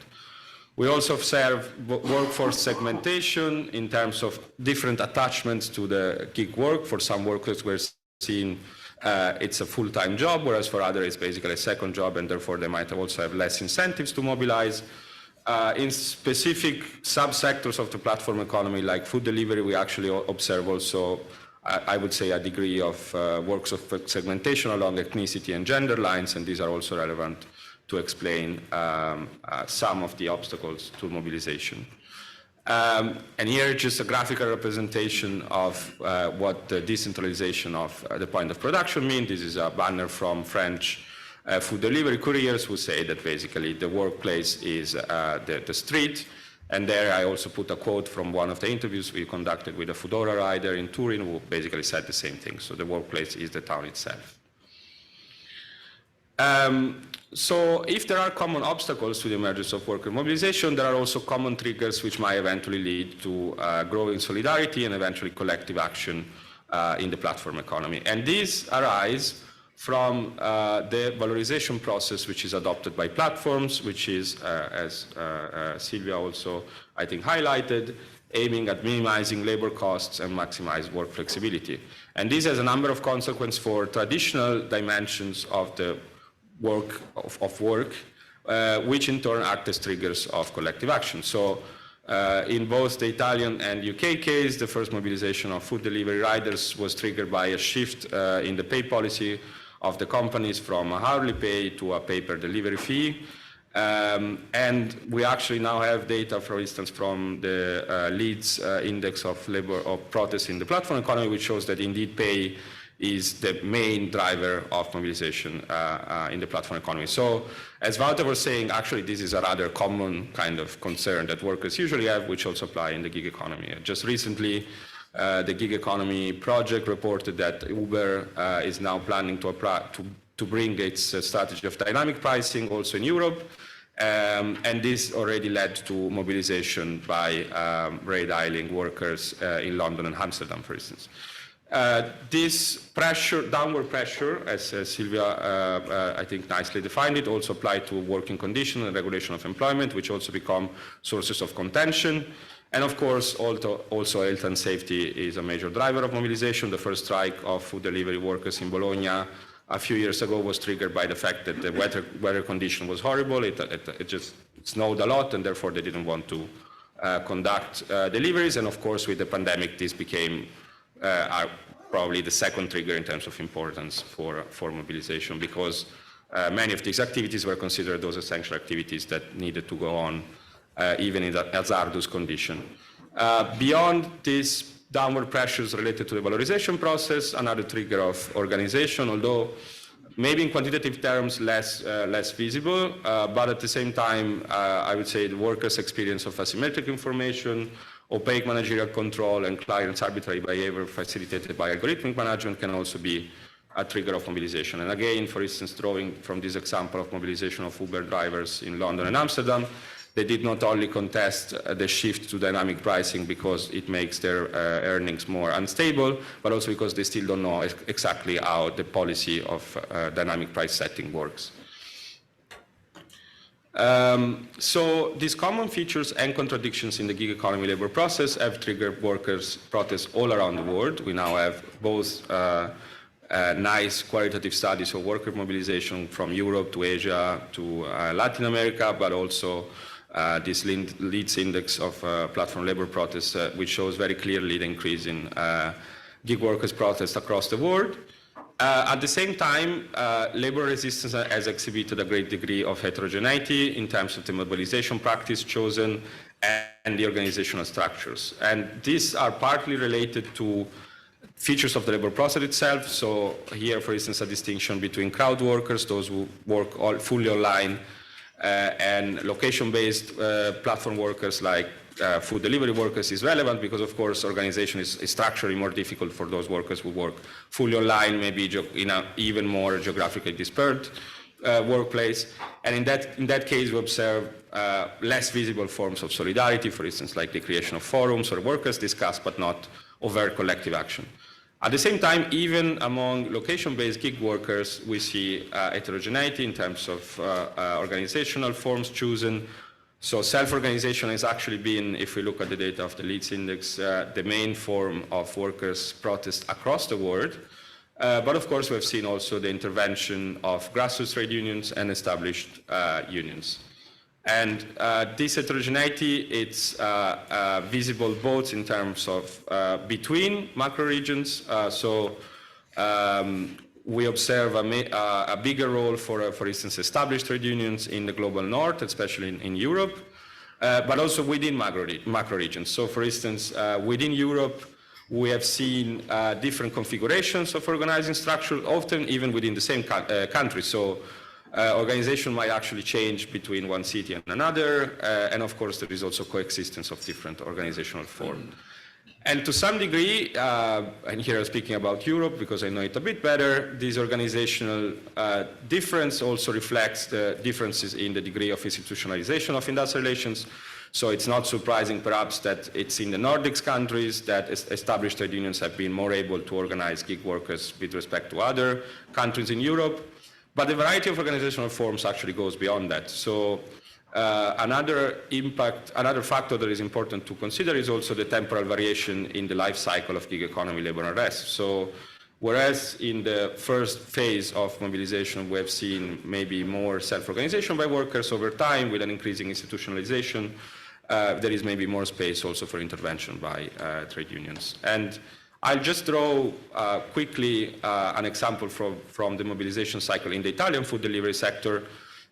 E: We also observe workforce segmentation in terms of different attachments to the gig work. For some workers, we're seeing it's a full-time job, whereas for others, it's basically a second job, and therefore they might also have less incentives to mobilize. In specific subsectors of the platform economy, like food delivery, we actually observe also, I would say, a degree of works of segmentation along ethnicity and gender lines, and these are also relevant to explain some of the obstacles to mobilization. And here, just a graphical representation of what the decentralization of the point of production means. This is a banner from French food delivery couriers who say that basically the workplace is the street. And there I also put a quote from one of the interviews we conducted with a Foodora rider in Turin who basically said the same thing. So the workplace is the town itself. So if there are common obstacles to the emergence of worker mobilization, there are also common triggers which might eventually lead to growing solidarity and eventually collective action in the platform economy. And these arise from the valorization process which is adopted by platforms, which is, as Silvia also, I think, highlighted, aiming at minimizing labor costs and maximize work flexibility. And this has a number of consequences for traditional dimensions of the work, which in turn act as triggers of collective action. So in both the Italian and UK case, the first mobilization of food delivery riders was triggered by a shift in the pay policy of the companies from a hourly pay to a pay-per-delivery fee. And we actually now have data, for instance, from the Leeds Index of Labor of Protest in the platform economy, which shows that indeed pay is the main driver of mobilization in the platform economy. So, as Wouter was saying, actually this is a rather common kind of concern that workers usually have, which also apply in the gig economy. Just recently, the Gig Economy Project reported that Uber is now planning to bring its strategy of dynamic pricing also in Europe. And this already led to mobilization by rail-dialing workers in London and Amsterdam, for instance. This pressure, downward pressure, as Silvia, I think, nicely defined it, also applied to working conditions and regulation of employment, which also become sources of contention. And of course, also health and safety is a major driver of mobilization. The first strike of food delivery workers in Bologna a few years ago was triggered by the fact that the weather condition was horrible. It just snowed a lot, and therefore they didn't want to conduct deliveries. And of course, with the pandemic, this became probably the second trigger in terms of importance for mobilization, because many of these activities were considered those essential activities that needed to go on even in a hazardous condition. Beyond these downward pressures related to the valorization process, another trigger of organization, although maybe in quantitative terms less visible, but at the same time, I would say the workers' experience of asymmetric information, opaque managerial control, and clients' arbitrary behavior facilitated by algorithmic management can also be a trigger of mobilization. And again, for instance, drawing from this example of mobilization of Uber drivers in London and Amsterdam, they did not only contest the shift to dynamic pricing because it makes their earnings more unstable, but also because they still don't know exactly how the policy of dynamic price setting works. So these common features and contradictions in the gig economy labor process have triggered workers' protests all around the world. We now have both nice qualitative studies of worker mobilization from Europe to Asia to Latin America, but also this leads index of platform labor protests, which shows very clearly the increase in gig workers' protests across the world. At the same time, labor resistance has exhibited a great degree of heterogeneity in terms of the mobilization practice chosen and the organizational structures. And these are partly related to features of the labor process itself. So here, for instance, a distinction between crowd workers, those who work fully online, and location-based platform workers like food delivery workers is relevant because, of course, organization is structurally more difficult for those workers who work fully online, maybe in an even more geographically dispersed workplace. And in that case, we observe less visible forms of solidarity, for instance, like the creation of forums or workers discuss, but not overt collective action. At the same time, even among location-based gig workers, we see heterogeneity in terms of organizational forms chosen. So self-organization has actually been, if we look at the data of the Leeds Index, the main form of workers' protest across the world. But of course, we've seen also the intervention of grassroots trade unions and established unions. And this heterogeneity, it's visible both in terms of between macro regions. We observe a bigger role for instance, established trade unions in the global north, especially in Europe, but also within macro regions. So for instance, within Europe, we have seen different configurations of organizing structure, often even within the same country. So organization might actually change between one city and another, and of course there is also coexistence of different organizational forms. And to some degree, and here I'm speaking about Europe because I know it a bit better, this organizational difference also reflects the differences in the degree of institutionalization of industrial relations. So it's not surprising perhaps that it's in the Nordics countries that established trade unions have been more able to organize gig workers with respect to other countries in Europe. But the variety of organizational forms actually goes beyond that. So another factor that is important to consider is also the temporal variation in the life cycle of gig economy labor unrest. So whereas in the first phase of mobilization, we have seen maybe more self-organization by workers over time with an increasing institutionalization, there is maybe more space also for intervention by trade unions. And I'll just draw quickly an example from the mobilization cycle in the Italian food delivery sector.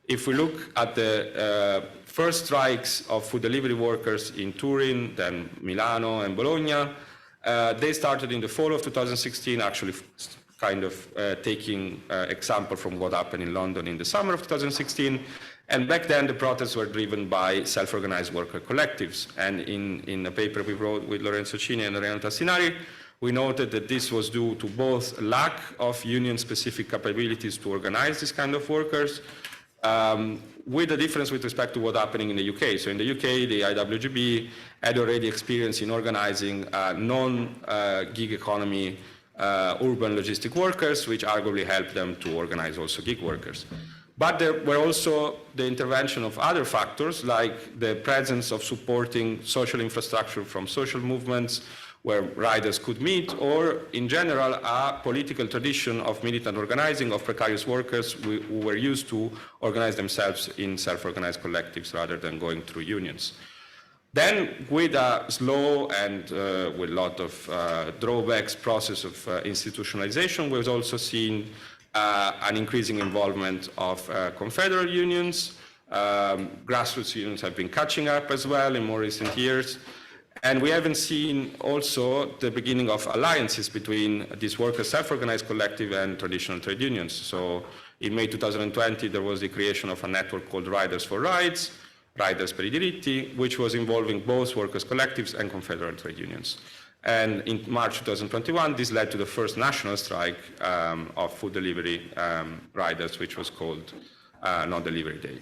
E: If we look at the first strikes of food delivery workers in Turin, then Milano and Bologna, they started in the fall of 2016, actually kind of taking example from what happened in London in the summer of 2016. And back then, the protests were driven by self-organized worker collectives. And in a paper we wrote with Lorenzo Cini and Oriana Tassinari, we noted that this was due to both lack of union-specific capabilities to organize this kind of workers, with a difference with respect to what's happening in the UK. So in the UK, the IWGB had already experience in organizing non-gig economy urban logistic workers, which arguably helped them to organize also gig workers. But there were also the intervention of other factors, like the presence of supporting social infrastructure from social movements, where riders could meet, or in general, a political tradition of militant organizing of precarious workers who were used to organize themselves in self-organized collectives rather than going through unions. Then, with a slow and with a lot of drawbacks process of institutionalization, we've also seen an increasing involvement of confederal unions. Grassroots unions have been catching up as well in more recent years. And we haven't seen also the beginning of alliances between these workers' self-organized collective and traditional trade unions. So in May 2020, there was the creation of a network called Riders for Rights, Riders per i diritti, which was involving both workers' collectives and confederal trade unions. And in March 2021, this led to the first national strike of food delivery riders, which was called Non-Delivery Day.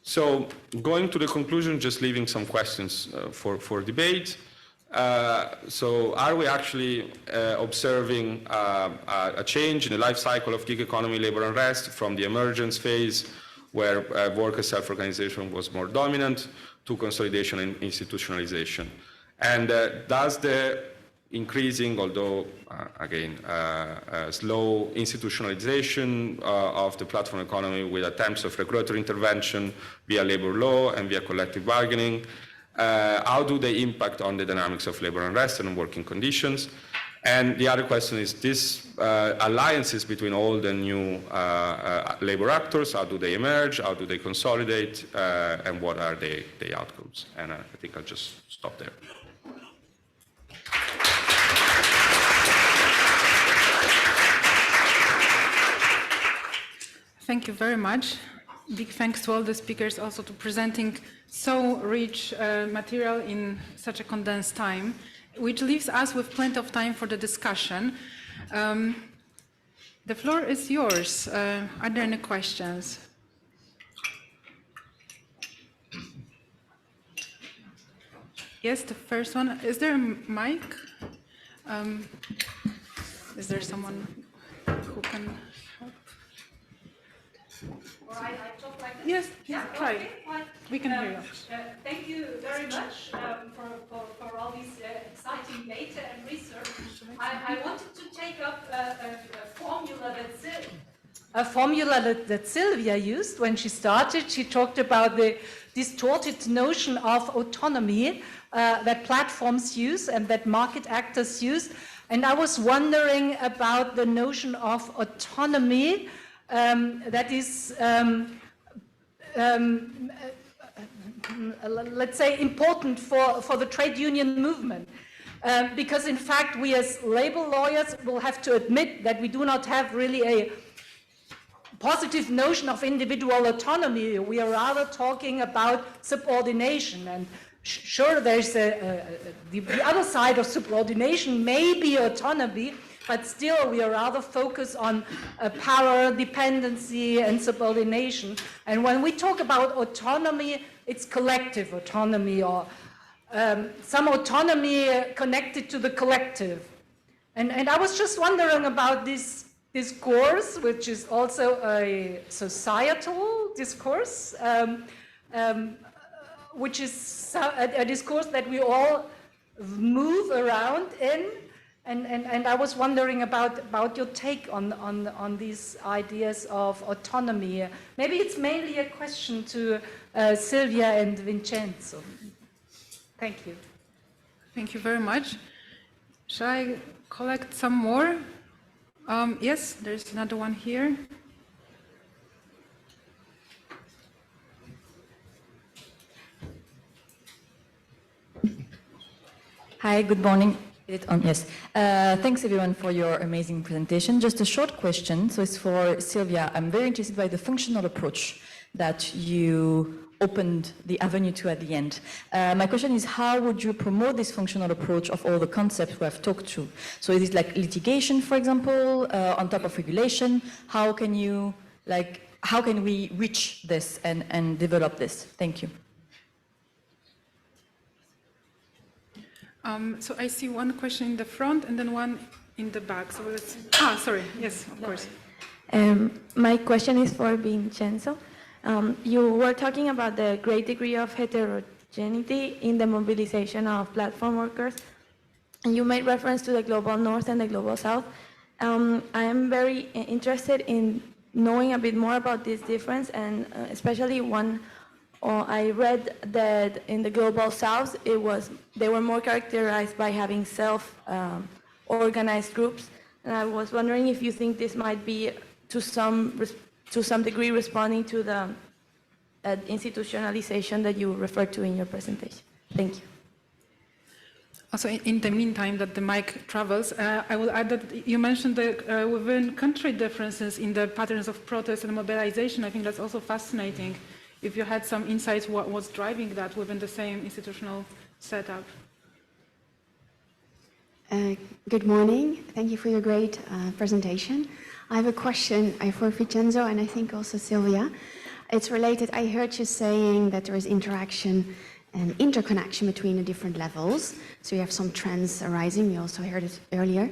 E: So going to the conclusion, just leaving some questions for debate. So are we actually observing a change in the life cycle of gig economy labor unrest from the emergence phase, where worker self-organization was more dominant, to consolidation and institutionalization? And does the increasing, although again slow institutionalization of the platform economy with attempts of regulatory intervention via labor law and via collective bargaining, how do they impact on the dynamics of labor unrest and working conditions? And the other question is this alliances between old and new labor actors, how do they emerge, how do they consolidate, and what are the outcomes? And I think I'll just stop there.
B: Thank you very much. Big thanks to all the speakers also to presenting so rich material in such a condensed time, which leaves us with plenty of time for the discussion. The floor is yours. Are there any questions? Yes, the first one. Is there a mic? Is there someone who can help?
F: Or I talk like this?
B: Yes,
F: Yeah,
B: try.
F: okay, fine.
B: We can hear you.
F: Thank you very much for all this exciting data and research. I wanted to take up a formula that Sylvia used when she started. She talked about the distorted notion of autonomy that platforms use and that market actors use. And I was wondering about the notion of autonomy that is, let's say, important for the trade union movement. Because in fact, we as labor lawyers will have to admit that we do not have really a positive notion of individual autonomy. We are rather talking about subordination. And sure, there's the other side of subordination may be autonomy, but still we are rather focused on power, dependency, and subordination. And when we talk about autonomy, it's collective autonomy or some autonomy connected to the collective. And I was just wondering about this discourse, which is also a societal discourse, which is a discourse that we all move around in. And I was wondering about your take on these ideas of autonomy. Maybe it's mainly a question to Silvia and Vincenzo. Thank you.
B: Thank you very much. Shall I collect some more? Yes, there's another one here.
G: Hi, good morning. Yes. Thanks everyone for your amazing presentation. Just a short question. So it's for Sylvia. I'm very interested by the functional approach that you opened the avenue to at the end. My question is, how would you promote this functional approach of all the concepts we have talked to? So is it like litigation, for example, on top of regulation? How can we reach this and develop this? Thank you.
B: So I see one question in the front and then one in the back. So let's. Sorry. Yes, of course.
H: My question is for Vincenzo. You were talking about the great degree of heterogeneity in the mobilization of platform workers, and you made reference to the global north and the global south. I am very interested in knowing a bit more about this difference, and especially one I read that in the Global South, they were more characterized by having self-organized groups. And I was wondering if you think this might be to some degree responding to the institutionalization that you referred to in your presentation. Thank you.
B: Also, in the meantime that the mic travels, I will add that you mentioned the within country differences in the patterns of protest and mobilization. I think that's also fascinating. If you had some insights, what was driving that within the same institutional setup?
I: Good morning. Thank you for your great presentation. I have a question for Vincenzo and I think also Sylvia. It's related, I heard you saying that there is interaction and interconnection between the different levels. So you have some trends arising, we also heard it earlier.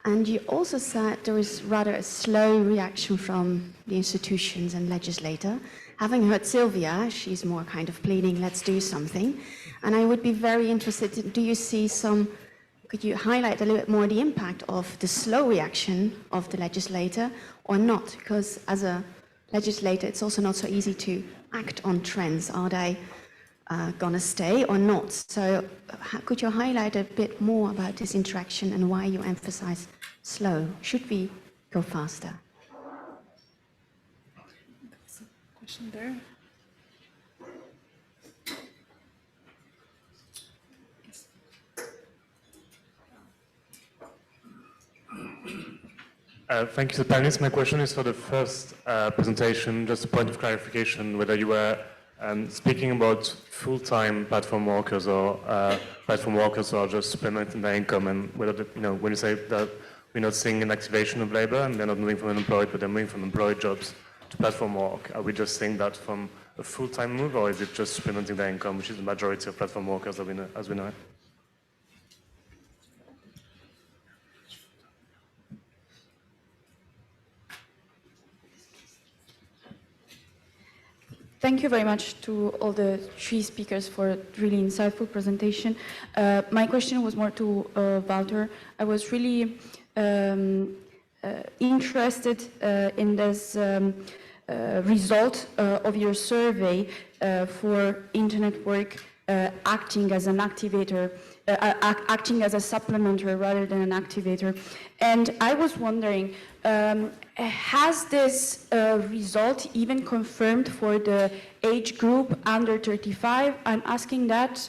I: And you also said there is rather a slow reaction from the institutions and legislator. Having heard Sylvia, she's more kind of pleading, let's do something. And I would be very interested, do you see could you highlight a little bit more the impact of the slow reaction of the legislator or not? Because as a legislator, it's also not so easy to act on trends. Are they going to stay or not? So could you highlight a bit more about this interaction and why you emphasize slow? Should we go faster?
B: There's a question there. Yes.
J: Thank you to the panelists. My question is for the first presentation, just a point of clarification, whether you were speaking about full-time platform workers or platform workers who are just supplementing their income, and whether, when you say that we're not seeing an activation of labor and they're not moving from unemployed, but they're moving from employed jobs to platform work, are we just seeing that from a full-time move, or is it just supplementing their income, which is the majority of platform workers as we know it?
K: Thank you very much to all the three speakers for a really insightful presentation. My question was more to Wouter. I was really interested in this result of your survey for internet work acting as an activator, acting as a supplementer rather than an activator. And I was wondering, has this result even confirmed for the age group under 35? I'm asking that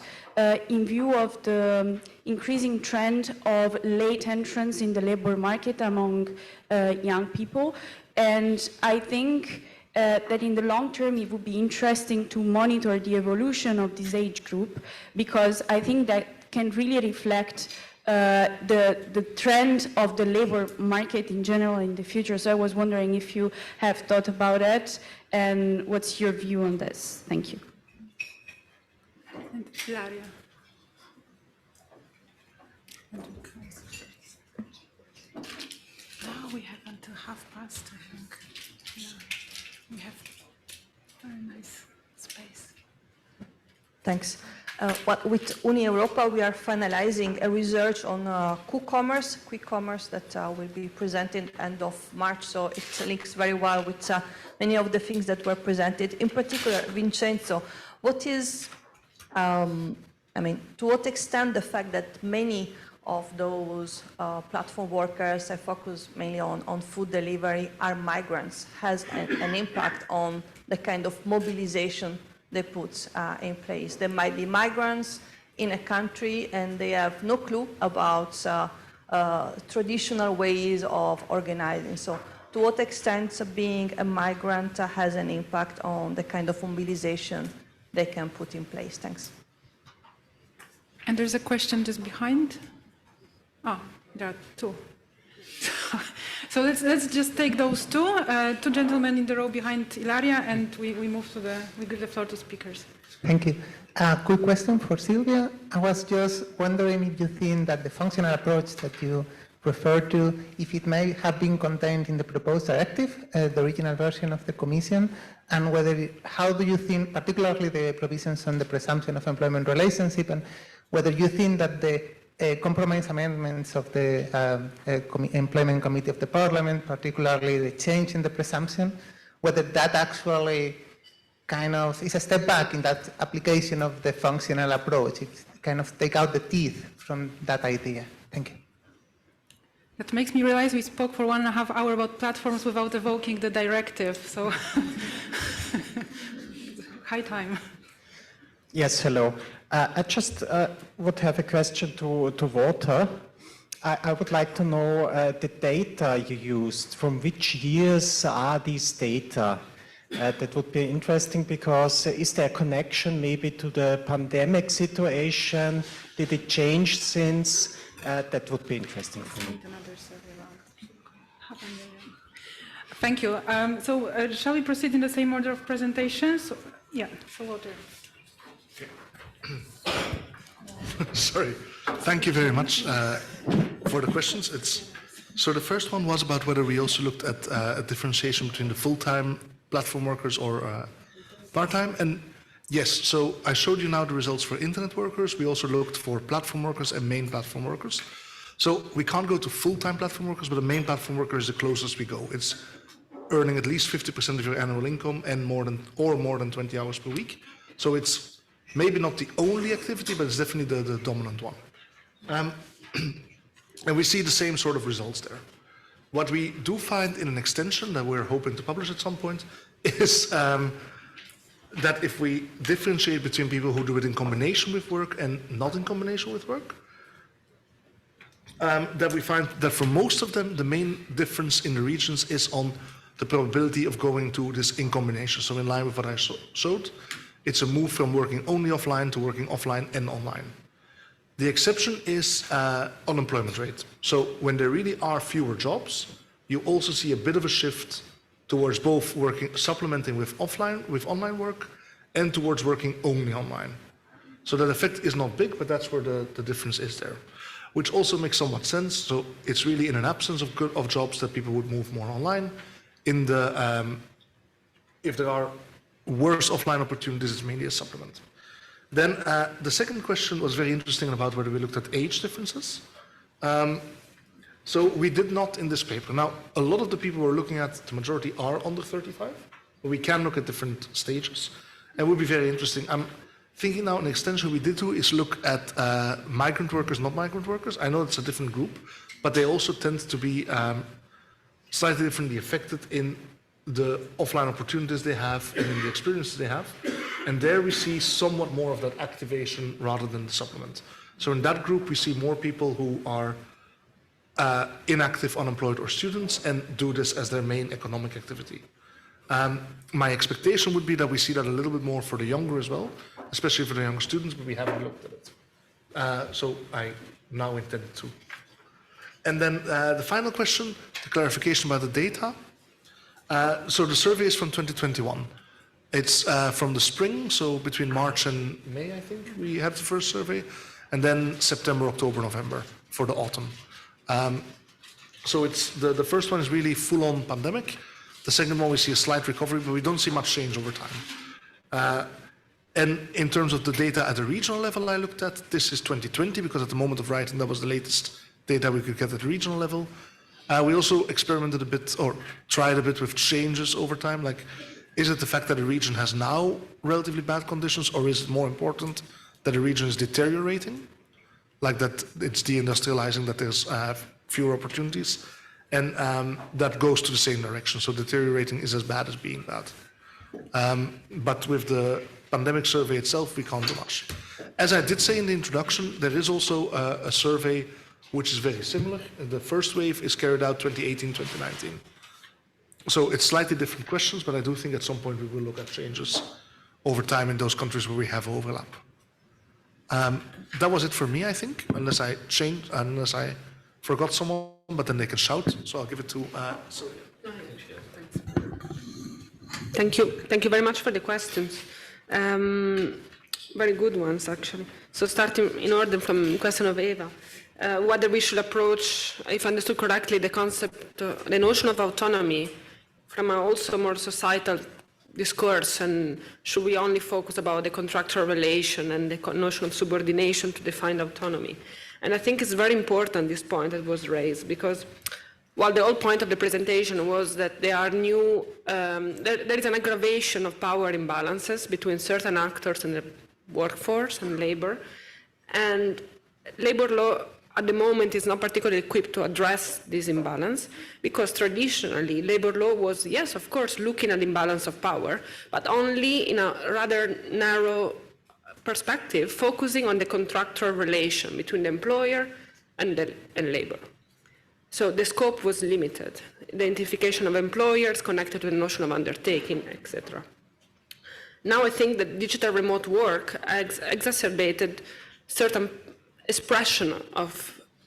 K: in view of the increasing trend of late entrance in the labor market among young people. And I think that in the long term it would be interesting to monitor the evolution of this age group, because I think that can really reflect the trend of the labor market in general in the future. So I was wondering if you have thought about it and what's your view on this. Thank you.
B: And Ilaria. Now we have until p:30, I think. Yeah. We have very nice space.
L: Thanks. With Uni Europa, we are finalizing a research on quick commerce that will be presented end of March. So it links very well with many of the things that were presented. In particular, Vincenzo, what is, to what extent the fact that many of those platform workers, I focus mainly on food delivery, are migrants, has an impact on the kind of mobilization they put in place. There might be migrants in a country and they have no clue about traditional ways of organizing. So to what extent being a migrant has an impact on the kind of mobilization they can put in place? Thanks.
B: And there's a question just behind. Oh, there are two. So let's just take those two gentlemen in the row behind Ilaria, and we give the floor to speakers.
M: Thank you. Quick question for Sylvia. I was just wondering if you think that the functional approach that you referred to, if it may have been contained in the proposed directive, the original version of the Commission, and how do you think, particularly the provisions on the presumption of employment relationship, and whether you think that the compromise amendments of the Employment Committee of the Parliament, particularly the change in the presumption, whether that actually kind of is a step back in that application of the functional approach. It's kind of take out the teeth from that idea. Thank you.
B: That makes me realize we spoke for 1.5 hours about platforms without evoking the directive, so high time.
N: Yes, hello. I just would have a question to Walter. I would like to know the data you used. From which years are these data? That would be interesting because is there a connection maybe to the pandemic situation? Did it change since? That would be interesting for me.
B: Thank you. Shall we proceed in the same order of presentations? Yeah, so Walter.
C: Sorry. Thank you very much for the questions. So the first one was about whether we also looked at a differentiation between the full-time platform workers or part-time. And yes, so I showed you now the results for internet workers. We also looked for platform workers and main platform workers. So we can't go to full-time platform workers, but a main platform worker is the closest we go. It's earning at least 50% of your annual income and more than 20 hours per week. So it's maybe not the only activity, but it's definitely the dominant one. And we see the same sort of results there. What we do find in an extension that we're hoping to publish at some point is that if we differentiate between people who do it in combination with work and not in combination with work, that we find that for most of them, the main difference in the regions is on the probability of going to this in combination. So in line with what I showed, it's a move from working only offline to working offline and online. The exception is unemployment rate. So when there really are fewer jobs, you also see a bit of a shift towards both supplementing with online work, and towards working only online. So that effect is not big, but that's where the difference is there, which also makes somewhat sense. So it's really in an absence of jobs that people would move more online. If there are worse offline opportunities, it's mainly a supplement. Then the second question was very interesting about whether we looked at age differences. So we did not in this paper. Now, a lot of the people we're looking at, the majority are under 35, but we can look at different stages. And it would be very interesting. I'm thinking now an extension we did do is look at migrant workers, not migrant workers. I know it's a different group, but they also tend to be slightly differently affected in the offline opportunities they have and in the experiences they have. And there we see somewhat more of that activation rather than the supplement. So in that group, we see more people who are inactive, unemployed, or students and do this as their main economic activity. My expectation would be that we see that a little bit more for the younger as well, especially for the younger students, but we haven't looked at it. So I now intend to. And then the final question, the clarification about the data. So the survey is from 2021. It's from the spring, so between March and May, I think, we have the first survey, and then September, October, November for the autumn. So it's the first one is really full-on pandemic. The second one, we see a slight recovery, but we don't see much change over time. And in terms of the data at the regional level I looked at, this is 2020, because at the moment of writing, that was the latest data we could get at the regional level. We also experimented a bit, or tried a bit with changes over time, like, is it the fact that a region has now relatively bad conditions, or is it more important that a region is deteriorating? Like that it's deindustrializing, that there's fewer opportunities, and that goes to the same direction. So deteriorating is as bad as being bad. But with the pandemic survey itself, we can't do much. As I did say in the introduction, there is also a survey which is very similar. The first wave is carried out 2018, 2019. So it's slightly different questions, but I do think at some point we will look at changes over time in those countries where we have overlap. That was it for me, I think, unless I forgot someone, but then they can shout. So I'll give it to Sylvia.
D: Thank you. Thank you very much for the questions. Very good ones, actually. So starting in order from the question of Eva, whether we should approach, if I understood correctly, the concept, the notion of autonomy from a also more societal discourse, and should we only focus about the contractual relation and the notion of subordination to define autonomy? And I think it's very important, this point that was raised, because while the whole point of the presentation was that there are new, there is an aggravation of power imbalances between certain actors in the workforce and labor, and labor law at the moment is not particularly equipped to address this imbalance, because traditionally labor law was, yes, of course, looking at imbalance of power, but only in a rather narrow perspective, focusing on the contractual relation between the employer and labor. So the scope was limited, the identification of employers connected to the notion of undertaking, etc. Now I think that digital remote work has exacerbated certain expression of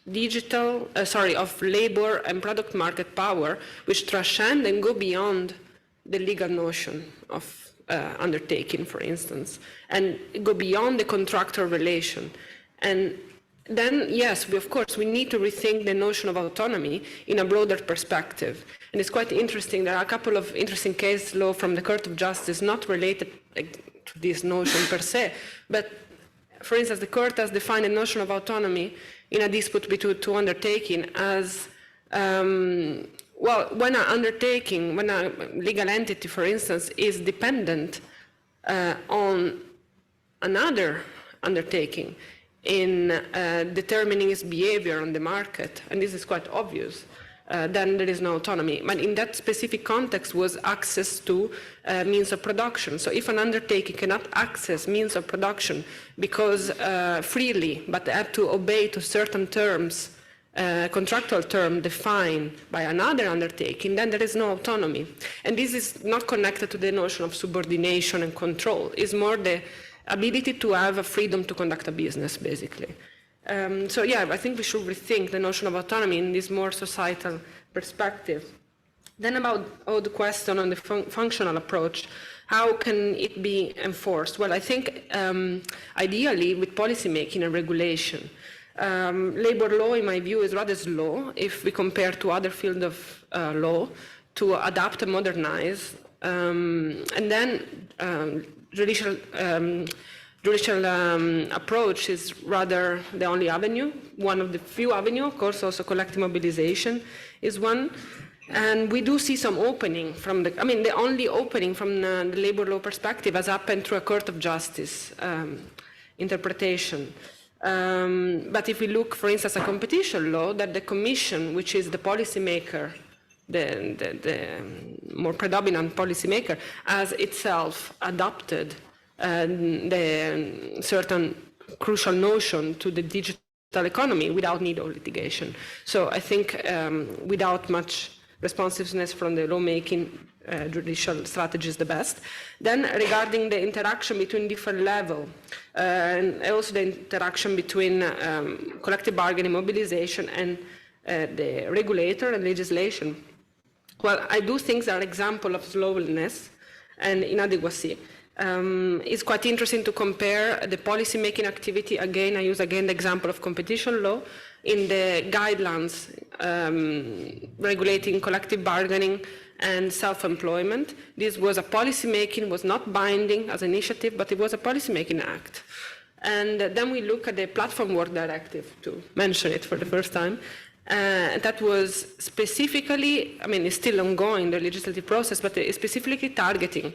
D: of labor and product market power, which transcend and go beyond the legal notion of undertaking, for instance, and go beyond the contractual relation. And then, yes, of course, we need to rethink the notion of autonomy in a broader perspective. And it's quite interesting. There are a couple of interesting case law from the Court of Justice not related to this notion per se, but for instance, the court has defined the notion of autonomy in a dispute between two undertaking as, well, when an undertaking, when a legal entity, for instance, is dependent on another undertaking in determining its behavior on the market, and this is quite obvious, then there is no autonomy. But in that specific context was access to means of production. So if an undertaking cannot access means of production because freely, but have to obey to certain terms, contractual term defined by another undertaking, then there is no autonomy. And this is not connected to the notion of subordination and control. It's more the ability to have a freedom to conduct a business, basically. So yeah, I think we should rethink the notion of autonomy in this more societal perspective. Then about the question on the functional approach, how can it be enforced? Well, I think ideally with policy making and regulation. Labor law, in my view, is rather slow if we compare to other fields of law to adapt and modernize. And then judicial approach is rather the only avenue, one of the few avenues. Of course, also collective mobilization is one. And we do see some opening from the only opening from the labor law perspective has happened through a Court of Justice interpretation. But if we look, for instance, at competition law, that the Commission, which is the policymaker, the more predominant policymaker, has itself adopted the certain crucial notion to the digital economy without need of litigation. So I think without much responsiveness from the lawmaking, judicial strategy is the best. Then regarding the interaction between different levels, and also the interaction between collective bargaining, mobilization, and the regulator and legislation. Well, I do think there are examples of slowness and inadequacy. It's quite interesting to compare the policy-making activity. Again, I use again the example of competition law in the guidelines regulating collective bargaining and self-employment. This was a policy-making, was not binding as an initiative, but it was a policy-making act. And then we look at the platform work directive, to mention it for the first time. That was specifically, it's still ongoing, the legislative process, but specifically targeting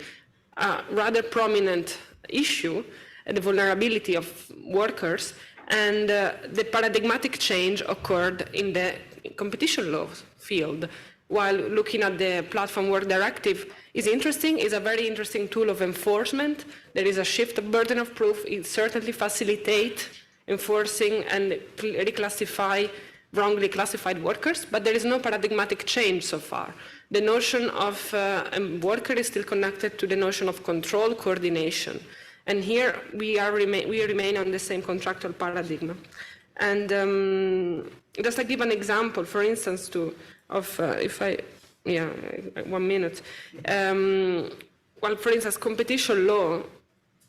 D: a rather prominent issue, the vulnerability of workers, and the paradigmatic change occurred in the competition law field. While looking at the platform work directive is interesting, is a very interesting tool of enforcement. There is a shift of burden of proof. It certainly facilitates enforcing and reclassify wrongly classified workers, but there is no paradigmatic change so far. The notion of a worker is still connected to the notion of control, coordination. And here we remain on the same contractual paradigm. And just to give an example, for instance, of 1 minute. Well, for instance, competition law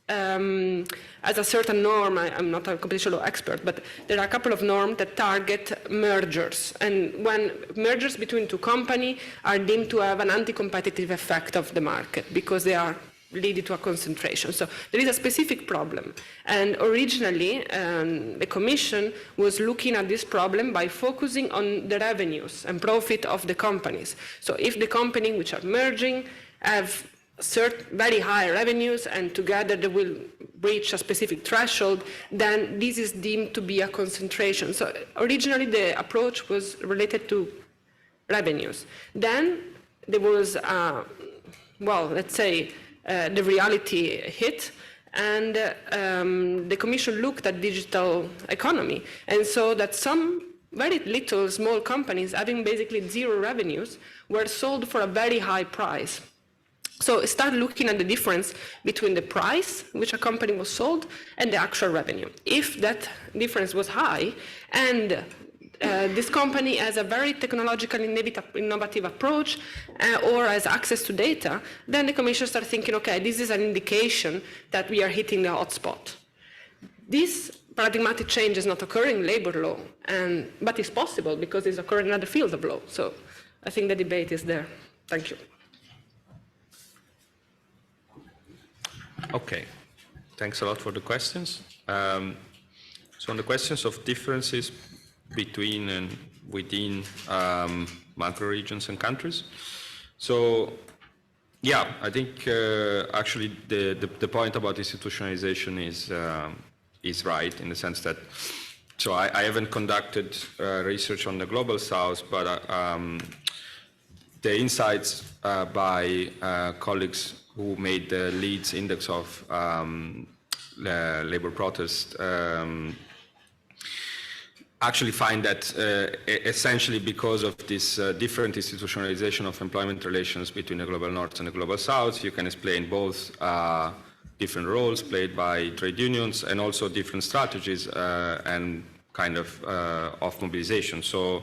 D: as a certain norm, I'm not a competition law expert, but there are a couple of norms that target mergers. And when mergers between two companies are deemed to have an anti-competitive effect of the market because they are lead to a concentration. So there is a specific problem. And originally, the Commission was looking at this problem by focusing on the revenues and profit of the companies. So if the companies which are merging have very high revenues and together they will reach a specific threshold, then this is deemed to be a concentration. So originally the approach was related to revenues. Then there was, let's say, the reality hit, and the Commission looked at digital economy and saw that some very little small companies having basically zero revenues were sold for a very high price. So it started looking at the difference between the price which a company was sold and the actual revenue. If that difference was high and this company has a very technologically innovative approach or has access to data, then the Commission started thinking, okay, this is an indication that we are hitting the hotspot. This paradigmatic change is not occurring in labor law, but it's possible because it's occurring in other fields of law. So I think the debate is there. Thank you.
E: Okay, thanks a lot for the questions. So on the questions of differences between and within macro regions and countries. So yeah, I think actually the point about institutionalization is right in the sense that, so I haven't conducted research on the global south, but the insights by colleagues who made the Leeds Index of labor protest actually find that essentially because of this different institutionalization of employment relations between the global north and the global south, you can explain both different roles played by trade unions and also different strategies and kind of mobilization. So,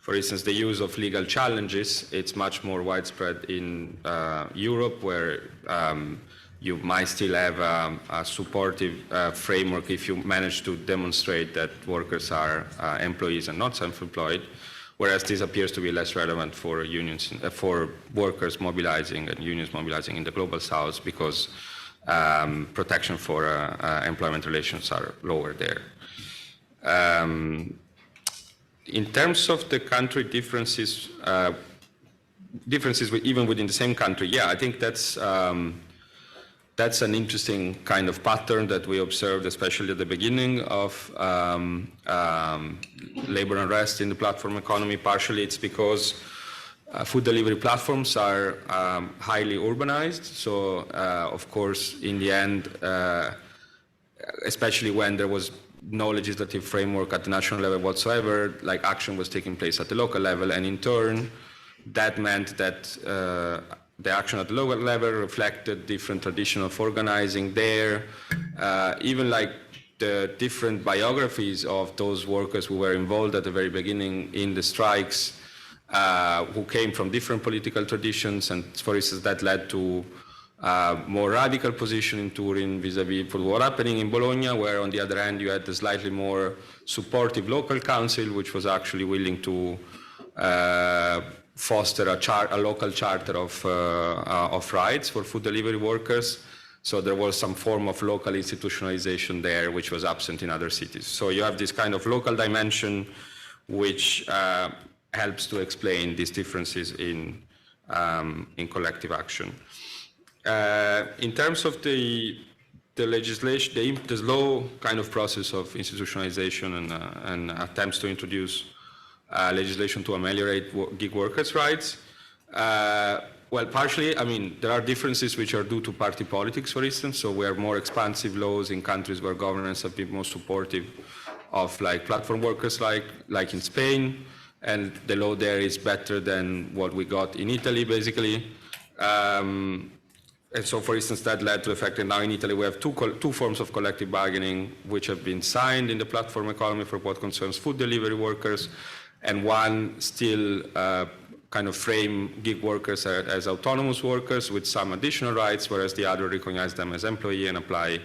E: for instance, the use of legal challenges, it's much more widespread in Europe, where you might still have a supportive framework if you manage to demonstrate that workers are employees and not self-employed, whereas this appears to be less relevant for unions, for workers mobilizing and unions mobilizing in the global south because protection for employment relations are lower there. In terms of the country differences, even within the same country, yeah, I think that's an interesting kind of pattern that we observed, especially at the beginning of labor unrest in the platform economy. Partially it's because food delivery platforms are highly urbanized. So, of course, in the end, especially when there was no legislative framework at the national level whatsoever, like action was taking place at the local level, and in turn, that meant that the action at the local level reflected different tradition of organizing there, even like the different biographies of those workers who were involved at the very beginning in the strikes, who came from different political traditions, and for instance, that led to more radical position in Turin vis-a-vis for what happening in Bologna, where on the other hand you had the slightly more supportive local council, which was actually willing to foster a local charter of rights for food delivery workers. So there was some form of local institutionalization there, which was absent in other cities. So you have this kind of local dimension, which helps to explain these differences in collective action. In terms of the legislation, the slow kind of process of institutionalization and attempts to introduce legislation to ameliorate gig workers' rights, well, partially, I mean, there are differences which are due to party politics, for instance. So we have more expansive laws in countries where governments have been more supportive of like platform workers, like in Spain, and the law there is better than what we got in Italy, basically. And so, for instance, that led to the fact that now in Italy we have two forms of collective bargaining which have been signed in the platform economy for what concerns food delivery workers, and one still kind of frame gig workers as autonomous workers with some additional rights, whereas the other recognize them as employee and apply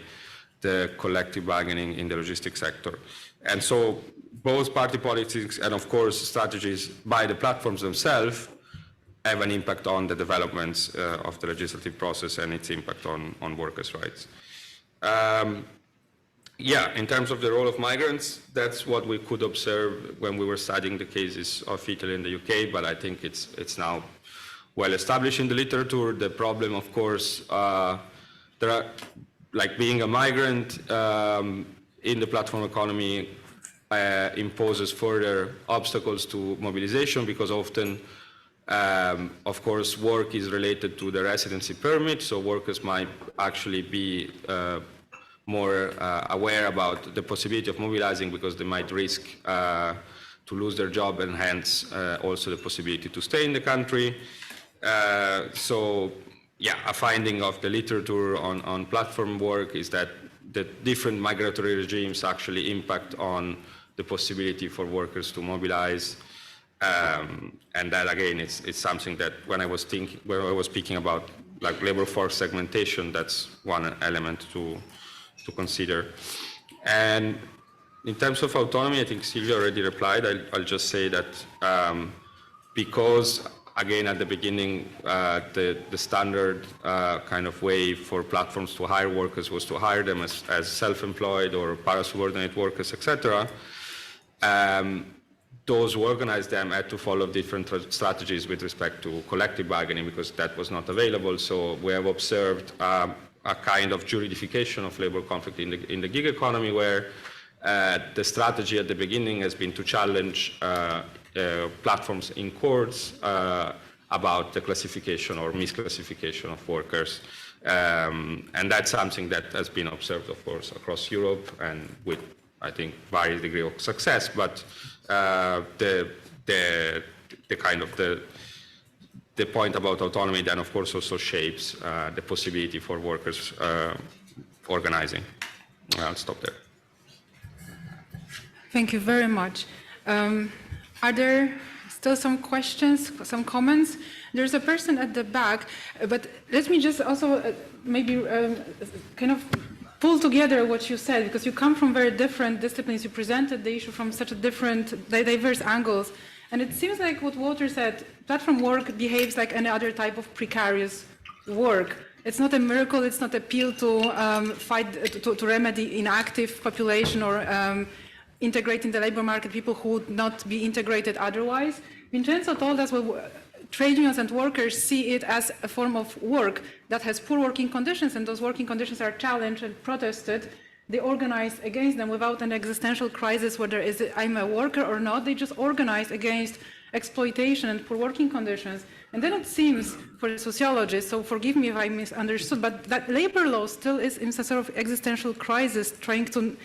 E: the collective bargaining in the logistics sector. And so both party politics and, of course, strategies by the platforms themselves have an impact on the developments of the legislative process and its impact on workers' rights. Yeah, in terms of the role of migrants, that's what we could observe when we were studying the cases of Italy and the UK, but I think it's now well established in the literature. The problem, of course, there are, like being a migrant in the platform economy imposes further obstacles to mobilization because often, of course, work is related to the residency permit, so workers might actually be more aware about the possibility of mobilizing because they might risk to lose their job and hence also the possibility to stay in the country. So yeah, a finding of the literature on platform work is that the different migratory regimes actually impact on the possibility for workers to mobilize. And that again, it's something that when I was speaking about like labor force segmentation, that's one element to consider. And in terms of autonomy, I think Silvia already replied. I'll just say that because, again, at the beginning, the standard kind of way for platforms to hire workers was to hire them as self-employed or para-subordinate workers, etc. Those who organized them had to follow different strategies with respect to collective bargaining because that was not available. So we have observed a kind of juridification of labor conflict in the gig economy where the strategy at the beginning has been to challenge platforms in courts about the classification or misclassification of workers. And that's something that has been observed, of course, across Europe and with, I think, various degree of success, but the kind of the point about autonomy then, of course, also shapes the possibility for workers organizing. I'll stop there.
B: Thank you very much. Are there still some questions, some comments? There's a person at the back, but let me just also maybe kind of pull together what you said, because you come from very different disciplines. You presented the issue from such a different, diverse angles. And it seems like what Walter said, platform work behaves like any other type of precarious work. It's not a miracle, it's not a pill to to remedy inactive population or integrate in the labor market people who would not be integrated otherwise. Vincenzo told us, well, trade unions and workers see it as a form of work that has poor working conditions, and those working conditions are challenged and protested. They organize against them without an existential crisis whether I'm a worker or not. They just organize against exploitation and poor working conditions. And then it seems, for the sociologists, so forgive me if I misunderstood, but that labor law still is in some sort of existential crisis, trying to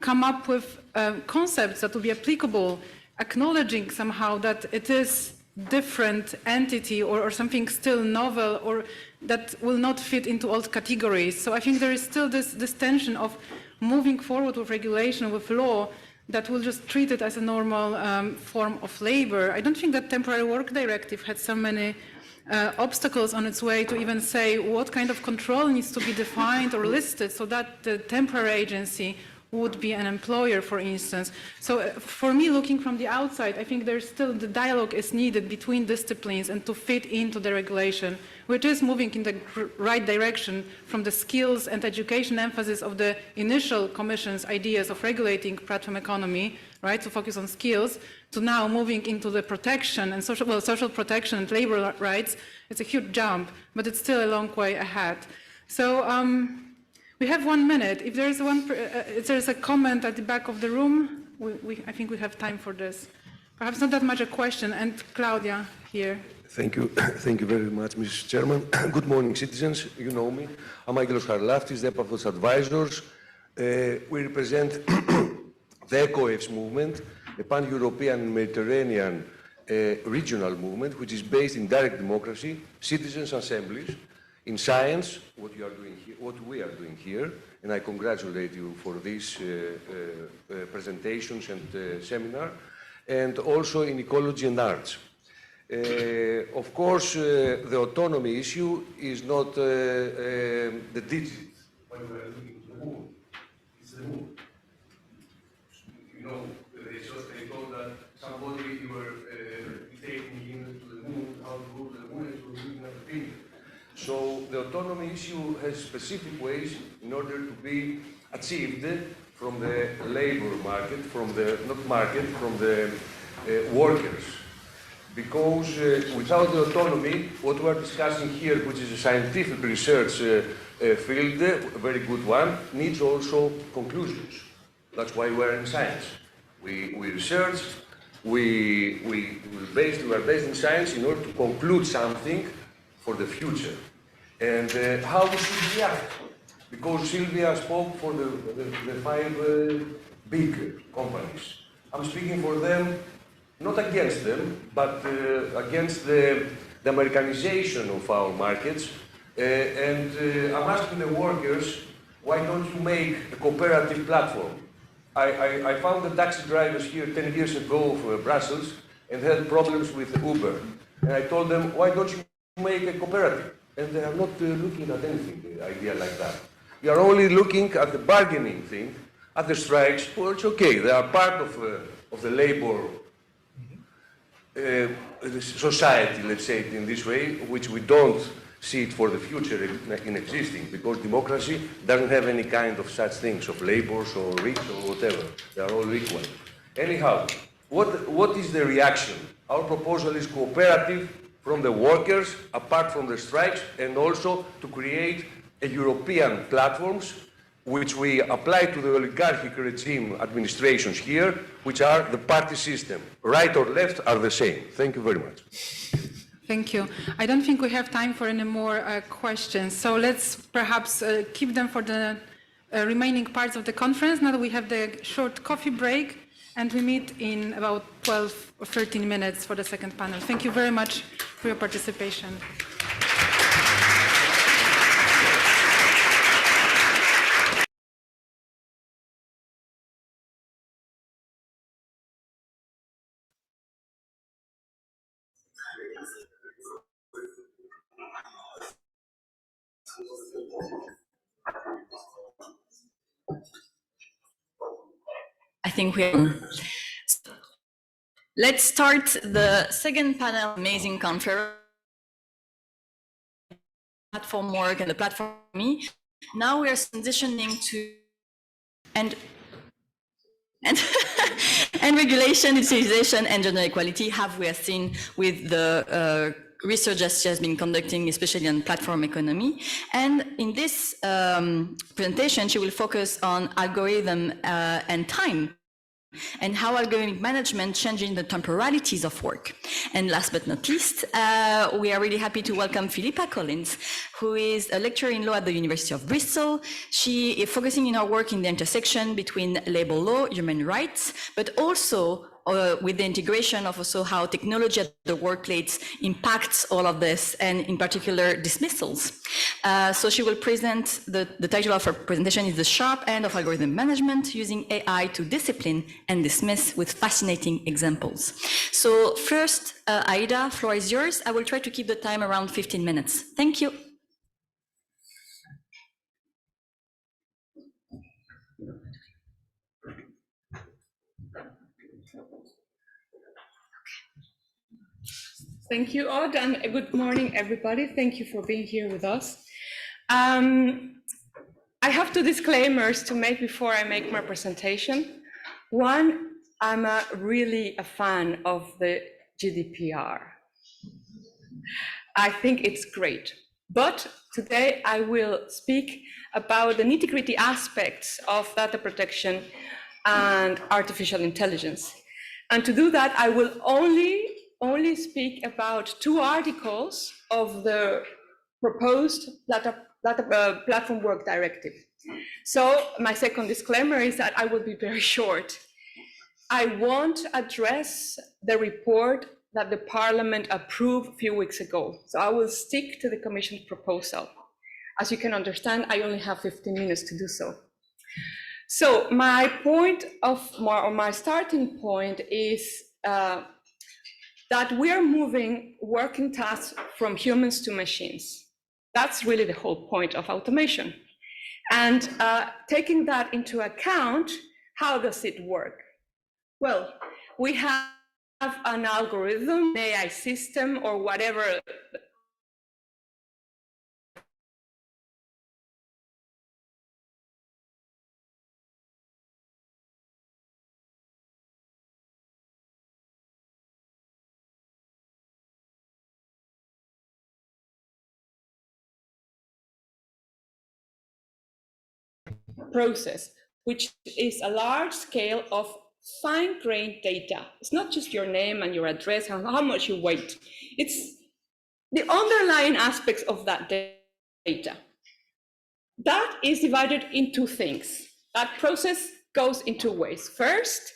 B: come up with concepts that will be applicable, acknowledging somehow that it is different entity or something still novel or that will not fit into old categories. So I think there is still this tension of moving forward with regulation, with law, that will just treat it as a normal form of labor. I don't think that temporary work directive had so many obstacles on its way to even say what kind of control needs to be defined or listed so that the temporary agency would be an employer, for instance. So for me, looking from the outside, I think there's still the dialogue is needed between disciplines and to fit into the regulation, which is moving in the right direction from the skills and education emphasis of the initial Commission's ideas of regulating platform economy, right, to focus on skills, to now moving into the protection and social protection and labor rights. It's a huge jump, but it's still a long way ahead. So we have 1 minute. If there's a comment at the back of the room, I think we have time for this. Perhaps not that much a question. And Claudia here.
O: Thank you. Thank you very much, Mrs. Chairman. Good morning, citizens. You know me. I'm Angelos Harlaftis, the Epafos Advisors. We represent the ECOEFS movement, a pan-European Mediterranean regional movement, which is based in direct democracy, citizens' assemblies, in science, what we are doing here, and I congratulate you for these presentations and seminar, and also in ecology and arts. Of course, the autonomy issue is not the digit when we are looking to the moon. It's the moon. You know, they thought that somebody you were taking him to the moon, how to go to the moon. So the autonomy issue has specific ways in order to be achieved from the labor market, from the, not market, from the workers. Because without the autonomy, what we are discussing here, which is a scientific research field, a very good one, needs also conclusions. That's why we are in science. We research, we are based in science in order to conclude something for the future. And how we should react. Because Sylvia spoke for the five big companies. I'm speaking for them, not against them, but against the Americanization of our markets. And I'm asking the workers, why don't you make a cooperative platform? I found the taxi drivers here 10 years ago from Brussels and had problems with Uber. And I told them, why don't you make a cooperative? And they are not looking at anything, the idea like that. We are only looking at the bargaining thing, at the strikes. Well, it's okay, they are part of the labor society, let's say it in this way, which we don't see it for the future in existing, because democracy doesn't have any kind of such things, of labors or rich or whatever. They are all equal. Anyhow, what is the reaction? Our proposal is cooperative from the workers, apart from the strikes, and also to create a European platforms which we apply to the oligarchic regime administrations here, which are the party system. Right or left are the same. Thank you very much.
B: Thank you. I don't think we have time for any more questions, so let's perhaps keep them for the remaining parts of the conference. Now that we have the short coffee break, and we meet in about 12 or 13 minutes for the second panel. Thank you very much for your participation.
G: I think let's start the second panel, amazing conference, platform work and the platform me. Now we are transitioning to and regulation, utilization, and gender equality. Have we seen with the research that she has been conducting, especially on platform economy. And in this presentation, she will focus on algorithm and time, and how algorithmic management changing the temporalities of work. And last but not least, we are really happy to welcome Philippa Collins, who is a lecturer in law at the University of Bristol. She is focusing in her work in the intersection between labor law, human rights, but also with the integration of also how technology at the workplace impacts all of this, and in particular dismissals. So she will present, the title of her presentation is The Sharp End of Algorithm Management, Using AI to Discipline and Dismiss, with fascinating examples. So first, Aida, floor is yours. I will try to keep the time around 15 minutes. Thank you.
P: Thank you, Odd, and good morning, everybody. Thank you for being here with us. I have two disclaimers to make before I make my presentation. One, I'm really a fan of the GDPR. I think it's great. But today I will speak about the nitty-gritty aspects of data protection and artificial intelligence. And to do that, I will only speak about two articles of the proposed platform work directive. So my second disclaimer is that I will be very short. I won't address the report that the Parliament approved a few weeks ago. So I will stick to the Commission's proposal. As you can understand, I only have 15 minutes to do so. So my point or my starting point is that we are moving working tasks from humans to machines. That's really the whole point of automation. And taking that into account, how does it work? Well, we have an algorithm, an AI system, or whatever process, which is a large scale of fine-grained data. It's not just your name and your address and how much you weigh. It's the underlying aspects of that data. That is divided in two things. That process goes in two ways. First,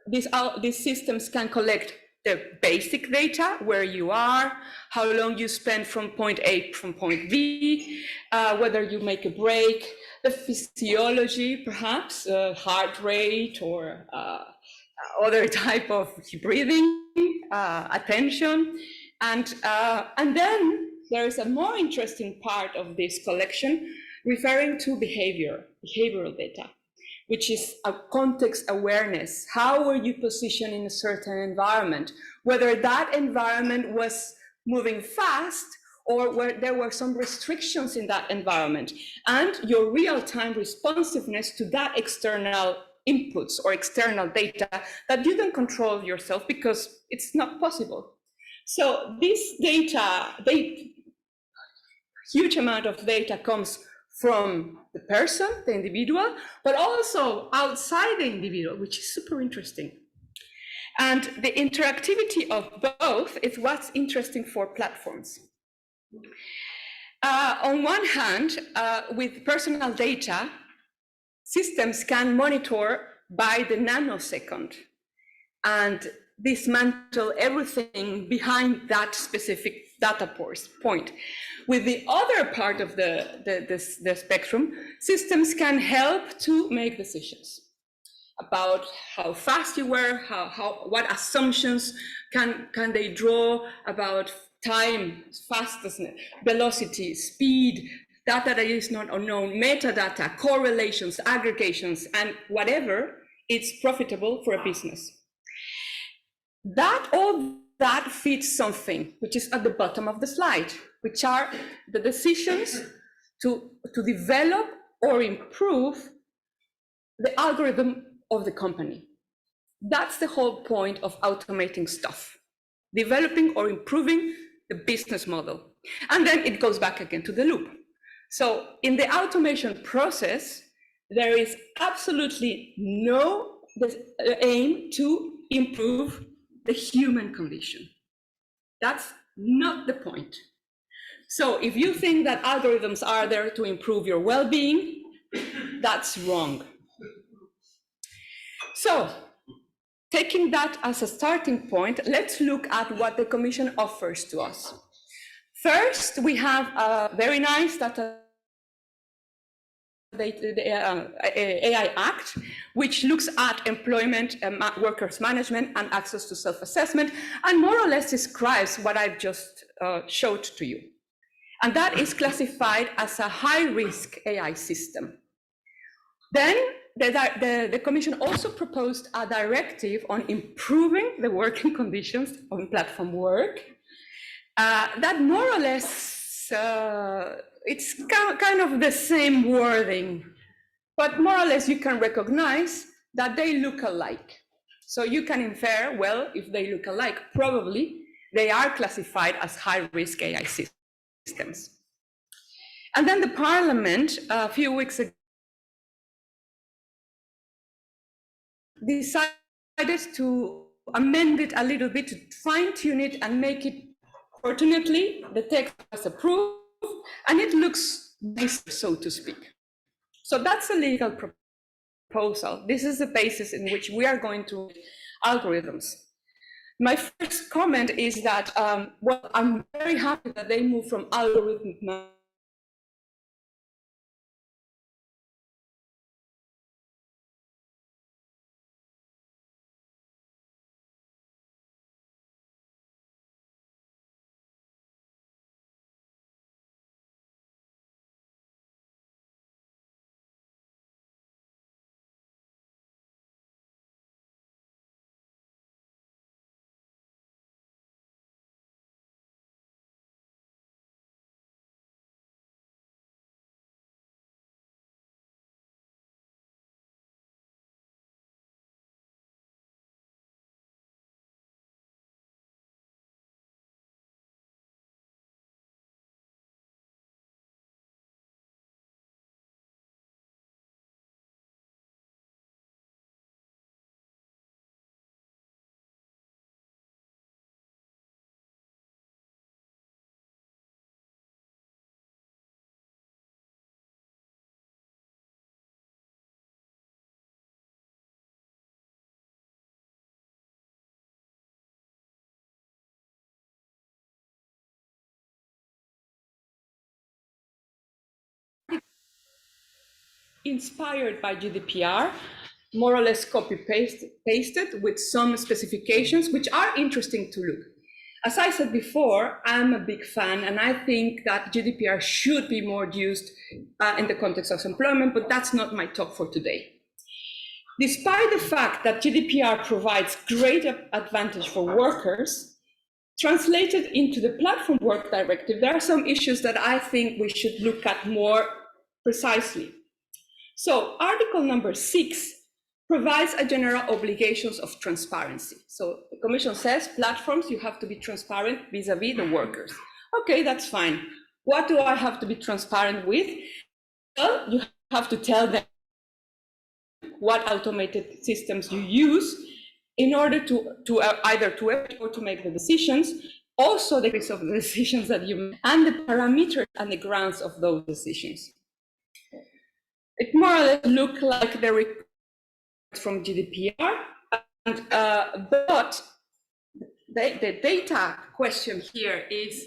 P: these systems can collect the basic data, where you are, how long you spend from point A from point B, whether you make a break, the physiology, perhaps, heart rate or other type of breathing, attention. And then there is a more interesting part of this collection referring to behavioral data, which is a context awareness. How were you positioned in a certain environment? Whether that environment was moving fast or where there were some restrictions in that environment, and your real-time responsiveness to that external inputs or external data that you don't control yourself because it's not possible. So this data, huge amount of data comes from the person, the individual, but also outside the individual, which is super interesting. And the interactivity of both is what's interesting for platforms. On one hand, with personal data, systems can monitor by the nanosecond and dismantle everything behind that specific data point. With the other part of the spectrum, systems can help to make decisions about how fast you were, what assumptions can they draw about time, fastness, velocity, speed, data that is not unknown, metadata, correlations, aggregations, and whatever it's profitable for a business. All that fits something which is at the bottom of the slide, which are the decisions to develop or improve the algorithm of the company. That's the whole point of automating stuff, developing or improving the business model. And then it goes back again to the loop. So in the automation process, there is absolutely no aim to improve the human condition. That's not the point. So if you think that algorithms are there to improve your well-being, that's wrong. So taking that as a starting point, let's look at what the Commission offers to us. First, we have a very nice data AI Act, which looks at employment, workers' management, and access to self-assessment, and more or less describes what I've just showed to you. And that is classified as a high-risk AI system. Then the Commission also proposed a directive on improving the working conditions on platform work. That more or less, it's kind of the same wording, but more or less you can recognize that they look alike. So you can infer, well, if they look alike, probably they are classified as high-risk AI systems. And then the Parliament, a few weeks ago, decided to amend it a little bit, to fine-tune it and make it, fortunately, the text was approved, and it looks nice, so to speak. So that's a legal proposal. This is the basis in which we are going to algorithms. My first comment is that, well, I'm very happy that they move from algorithmic inspired by GDPR, more or less copy-pasted with some specifications, which are interesting to look. As I said before, I'm a big fan, and I think that GDPR should be more used in the context of employment, but that's not my talk for today. Despite the fact that GDPR provides great advantage for workers, translated into the Platform Work Directive, there are some issues that I think we should look at more precisely. So Article number 6 provides a general obligations of transparency. So the Commission says platforms, you have to be transparent vis-a-vis the workers. Okay, that's fine. What do I have to be transparent with? Well, you have to tell them what automated systems you use in order to either to edit or to make the decisions, also the case of the decisions that you make, and the parameters and the grounds of those decisions. It more or less look like the requirements from GDPR, and, but the data question here is,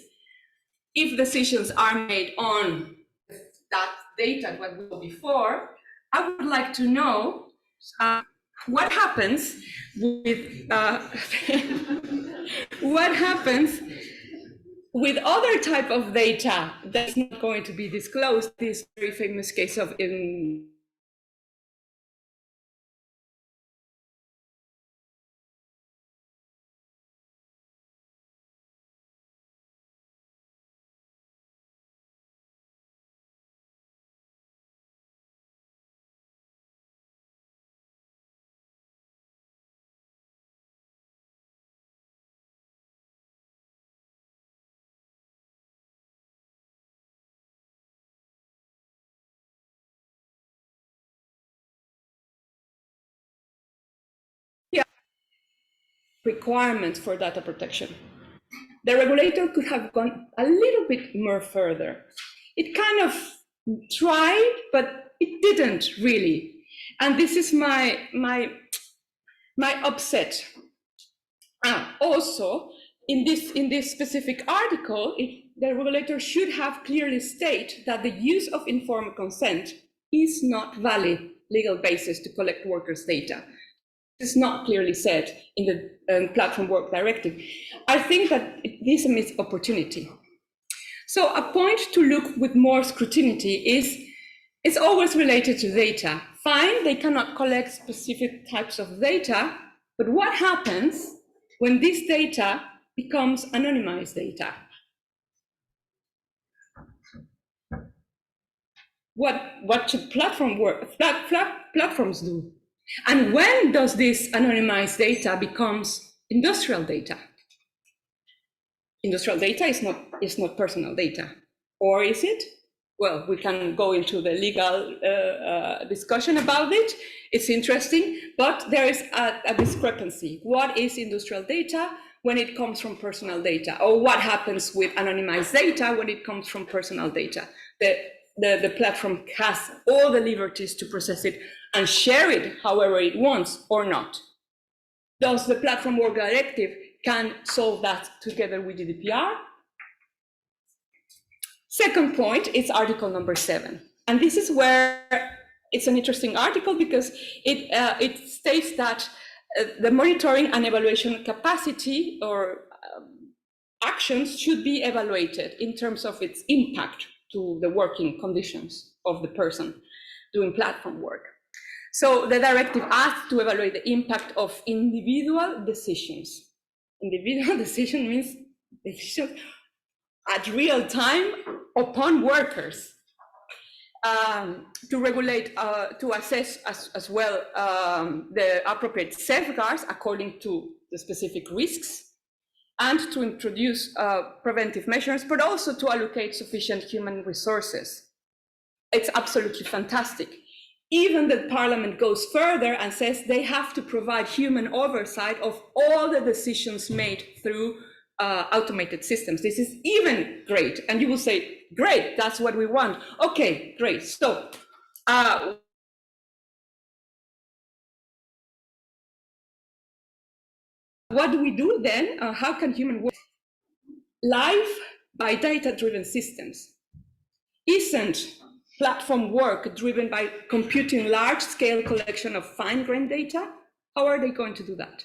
P: if decisions are made on that data, what we saw before, I would like to know what happens with what happens with other type of data that's not going to be disclosed. This very famous case of requirements for data protection. The regulator could have gone a little bit more further. It kind of tried, but it didn't really. And this is my upset. Also, in this specific article, the regulator should have clearly stated that the use of informed consent is not valid legal basis to collect workers' data. It's not clearly said in the Platform Work Directive. I think that it is a missed opportunity. So a point to look with more scrutiny is, it's always related to data. Fine, they cannot collect specific types of data, but what happens when this data becomes anonymized data? What should platforms do? And when does this anonymized data becomes industrial data? Industrial data is not personal data, or is it? Well, we can go into the legal discussion about it. It's interesting, but there is a discrepancy. What is industrial data when it comes from personal data? Or what happens with anonymized data when it comes from personal data? The platform has all the liberties to process it and share it however it wants or not. Does the Platform Work Directive can solve that together with GDPR? Second point is article number 7. And this is where it's an interesting article because it states that the monitoring and evaluation capacity or actions should be evaluated in terms of its impact to the working conditions of the person doing platform work. So the directive asks to evaluate the impact of individual decisions. Individual decision means decisions at real time upon workers, to regulate, to assess as well the appropriate safeguards according to the specific risks, and to introduce preventive measures, but also to allocate sufficient human resources. It's absolutely fantastic. Even the Parliament goes further and says they have to provide human oversight of all the decisions made through automated systems. This is even great. And you will say, great, that's what we want. Okay, great. So, what do we do then? How can human work? Life by data-driven systems isn't platform work driven by computing large-scale collection of fine-grained data, how are they going to do that?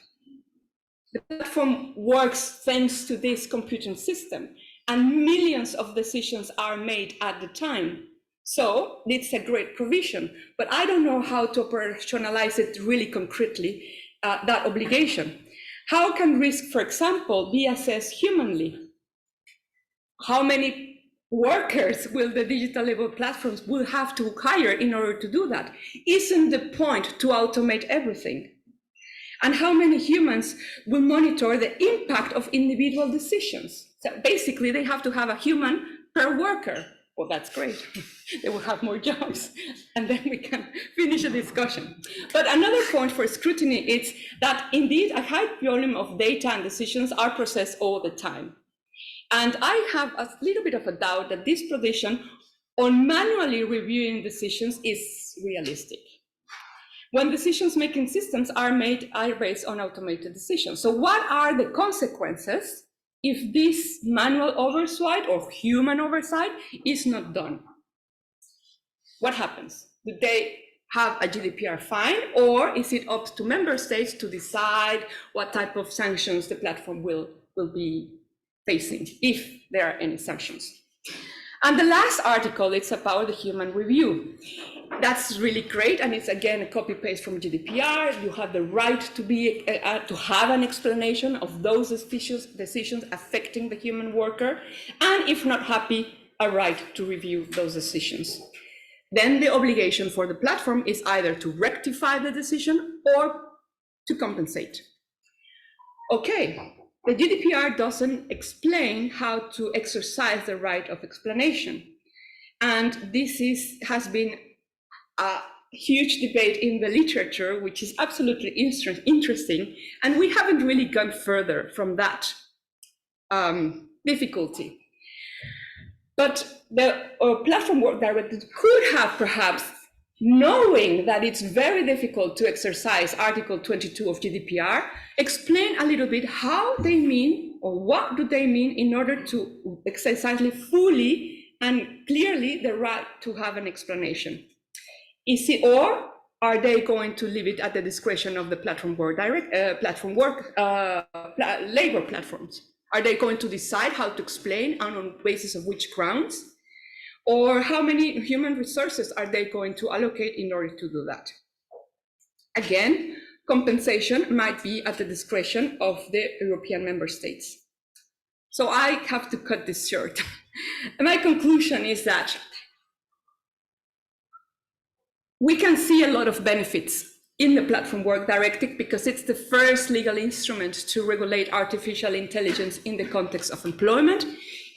P: The platform works thanks to this computing system, and millions of decisions are made at the time. So it's a great provision, but I don't know how to operationalize it really concretely, that obligation. How can risk, for example, be assessed humanly? How many workers will the digital label platforms will have to hire in order to do that? Isn't the point to automate everything? And how many humans will monitor the impact of individual decisions? So basically, they have to have a human per worker. Well, that's great. They will have more jobs, and then we can finish a discussion. But another point for scrutiny is that indeed a high volume of data and decisions are processed all the time. And I have a little bit of a doubt that this provision on manually reviewing decisions is realistic. When decisions-making systems are based on automated decisions. So what are the consequences if this manual oversight or human oversight is not done? What happens? Do they have a GDPR fine, or is it up to member states to decide what type of sanctions the platform will be facing, if there are any sanctions? And the last article, it's about the human review. That's really great, and it's again a copy-paste from GDPR. You have the right to have an explanation of those decisions affecting the human worker, and if not happy, a right to review those decisions. Then the obligation for the platform is either to rectify the decision or to compensate. Okay, the GDPR doesn't explain how to exercise the right of explanation, and this has been a huge debate in the literature, which is absolutely interesting, and we haven't really gone further from that difficulty. But the platform work directive could have perhaps, knowing that it's very difficult to exercise Article 22 of GDPR, explain a little bit how they mean, or what do they mean in order to exercise fully and clearly the right to have an explanation. Is it, or are they going to leave it at the discretion of the labor platforms? Are they going to decide how to explain and on the basis of which grounds? Or how many human resources are they going to allocate in order to do that? Again, compensation might be at the discretion of the European member states. So I have to cut this short. And my conclusion is that we can see a lot of benefits in the Platform Work Directive because it's the first legal instrument to regulate artificial intelligence in the context of employment.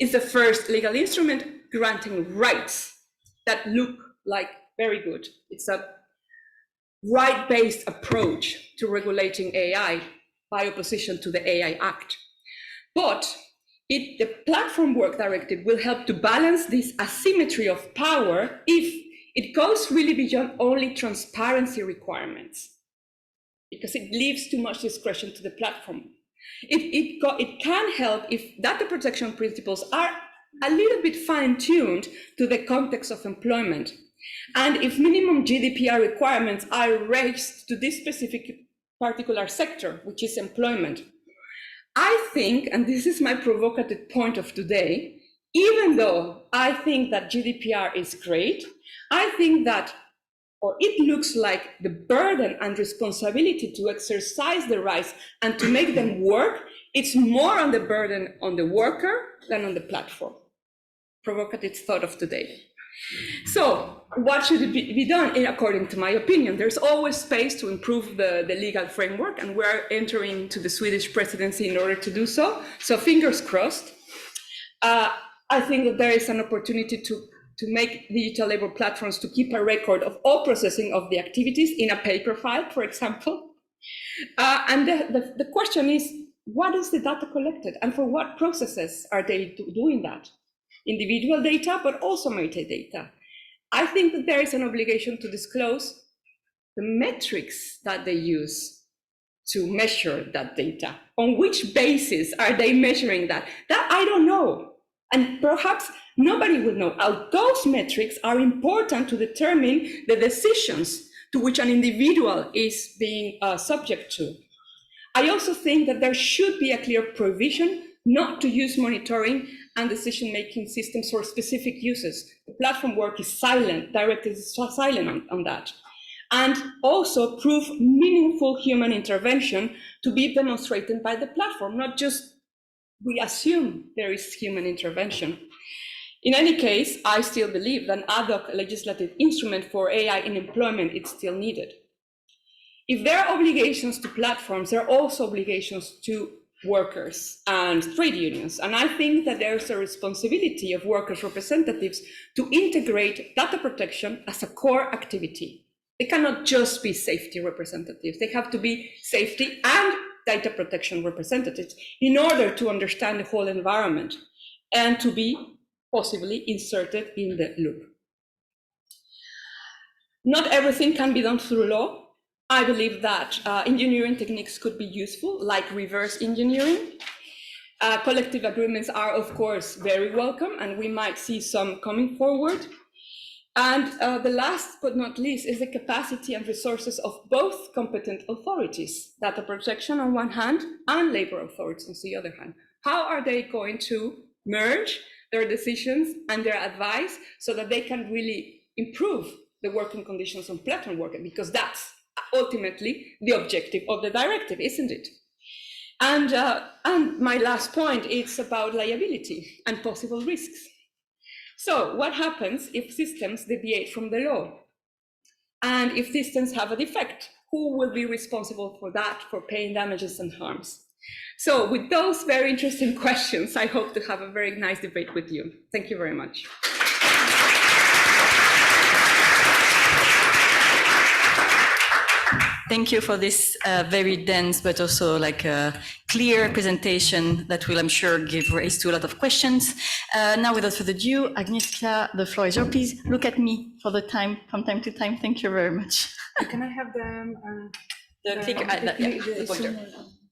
P: It's the first legal instrument granting rights that look like very good. It's a right-based approach to regulating AI by opposition to the AI Act. But the Platform Work Directive will help to balance this asymmetry of power if it goes really beyond only transparency requirements, because it leaves too much discretion to the platform. It can help if data protection principles are a little bit fine-tuned to the context of employment, and if minimum GDPR requirements are raised to this specific particular sector, which is employment. I think, and this is my provocative point of today, even though I think that GDPR is great, I think that, or it looks like the burden and responsibility to exercise the rights and to make them work, it's more on the burden on the worker than on the platform. Provocative thought of today. So what should be done according to my opinion? There's always space to improve the legal framework, and we're entering into the Swedish presidency in order to do so. So fingers crossed. I think that there is an opportunity to make digital labor platforms to keep a record of all processing of the activities in a paper file, for example. And the question is, what is the data collected and for what processes are they doing that? Individual data, but also metadata. I think that there is an obligation to disclose the metrics that they use to measure that data. On which basis are they measuring that? That I don't know. And perhaps Nobody will know. Those metrics are important to determine the decisions to which an individual is being subject to. I also think that there should be a clear provision not to use monitoring and decision-making systems for specific uses. The platform work is silent, directed is silent on that. And also prove meaningful human intervention to be demonstrated by the platform, not just we assume there is human intervention. In any case, I still believe that an ad hoc legislative instrument for AI in employment is still needed. If there are obligations to platforms, there are also obligations to workers and trade unions. And I think that there's a responsibility of workers' representatives to integrate data protection as a core activity. They cannot just be safety representatives. They have to be safety and data protection representatives in order to understand the whole environment and to be possibly inserted in the loop. Not everything can be done through law. I believe that engineering techniques could be useful, like reverse engineering. Collective agreements are, of course, very welcome, and we might see some coming forward. And the last but not least is the capacity and resources of both competent authorities, data protection on one hand and labor authorities on the other hand. How are they going to merge their decisions and their advice so that they can really improve the working conditions on platform work? Because that's ultimately the objective of the directive, isn't it? And my last point is about liability and possible risks. So what happens if systems deviate from the law? And if systems have a defect, who will be responsible for that, for paying damages and harms? So with those very interesting questions, I hope to have a very nice debate with you. Thank you very much.
G: Thank you for this very dense but also clear presentation that will, I'm sure, give rise to a lot of questions. Now, without further ado, Agnieszka, the floor is yours. Please look at me for the time, from time to time. Thank you very much.
B: Can I have the
G: clicker? The pointer.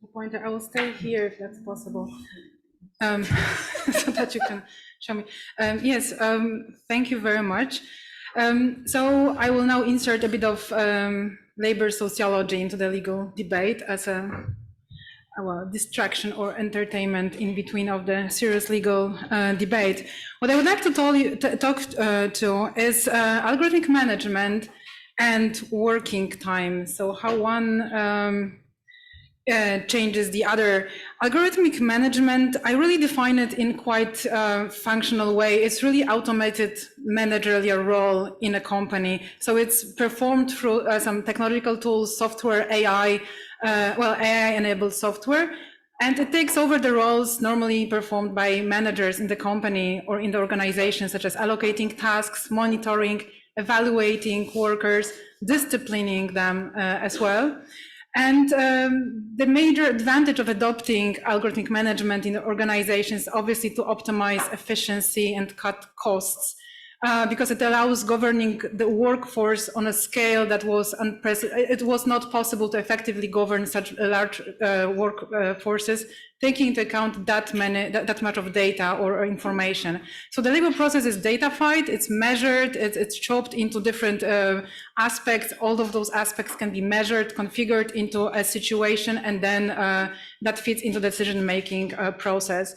B: The pointer. I will stay here if that's possible, so that you can show me. Yes, thank you very much. So I will now insert a bit of labor sociology into the legal debate as a distraction or entertainment in between of the serious legal debate. What I would like to talk to is algorithmic management and working time. So how one changes the other. Algorithmic management, I really define it in quite functional way. It's really automated managerial role in a company. So it's performed through some technological tools, software, AI, AI-enabled software, and it takes over the roles normally performed by managers in the company or in the organization, such as allocating tasks, monitoring, evaluating workers, disciplining them as well. And the major advantage of adopting algorithmic management in organizations, obviously, to optimize efficiency and cut costs, because it allows governing the workforce on a scale that was unprecedented. It was not possible to effectively govern such large workforces, taking into account that much of data or information. So the labor process is datafied, it's measured, it's chopped into different aspects. All of those aspects can be measured, configured into a situation, and then that fits into the decision-making process.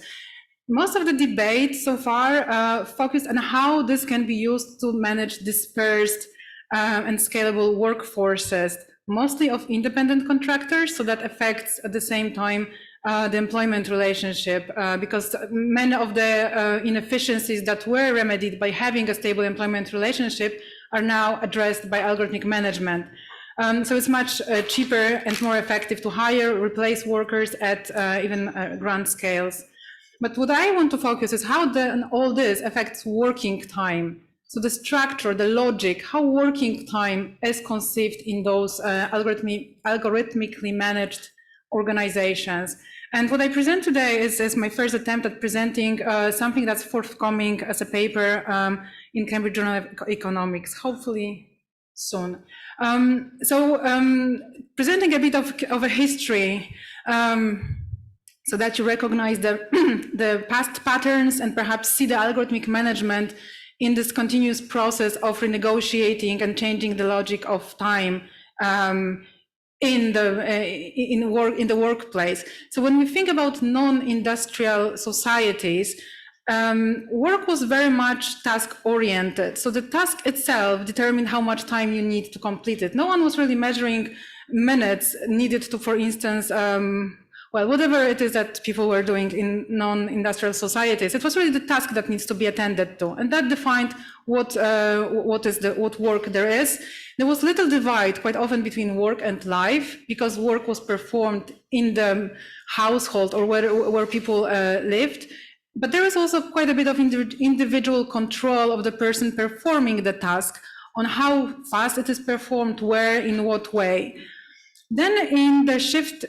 B: Most of the debate so far focused on how this can be used to manage dispersed and scalable workforces, mostly of independent contractors, so that affects at the same time the employment relationship, because many of the inefficiencies that were remedied by having a stable employment relationship are now addressed by algorithmic management. So it's much cheaper and more effective to hire, replace workers at even grand scales. But what I want to focus is how all this affects working time. So the structure, the logic, how working time is conceived in those algorithmically managed organizations. And what I present today is my first attempt at presenting something that's forthcoming as a paper in Cambridge Journal of Economics, hopefully soon. Presenting a bit of a history. so that you recognize the past patterns and perhaps see the algorithmic management in this continuous process of renegotiating and changing the logic of time in the workplace. So when we think about non-industrial societies, work was very much task-oriented. So the task itself determined how much time you need to complete it. No one was really measuring minutes needed to, for instance, well, whatever it is that people were doing in non-industrial societies, it was really the task that needs to be attended to, and that defined what work there is. There was little divide quite often between work and life, because work was performed in the household or where people lived. But there is also quite a bit of individual control of the person performing the task on how fast it is performed, where, in what way. Then in the shift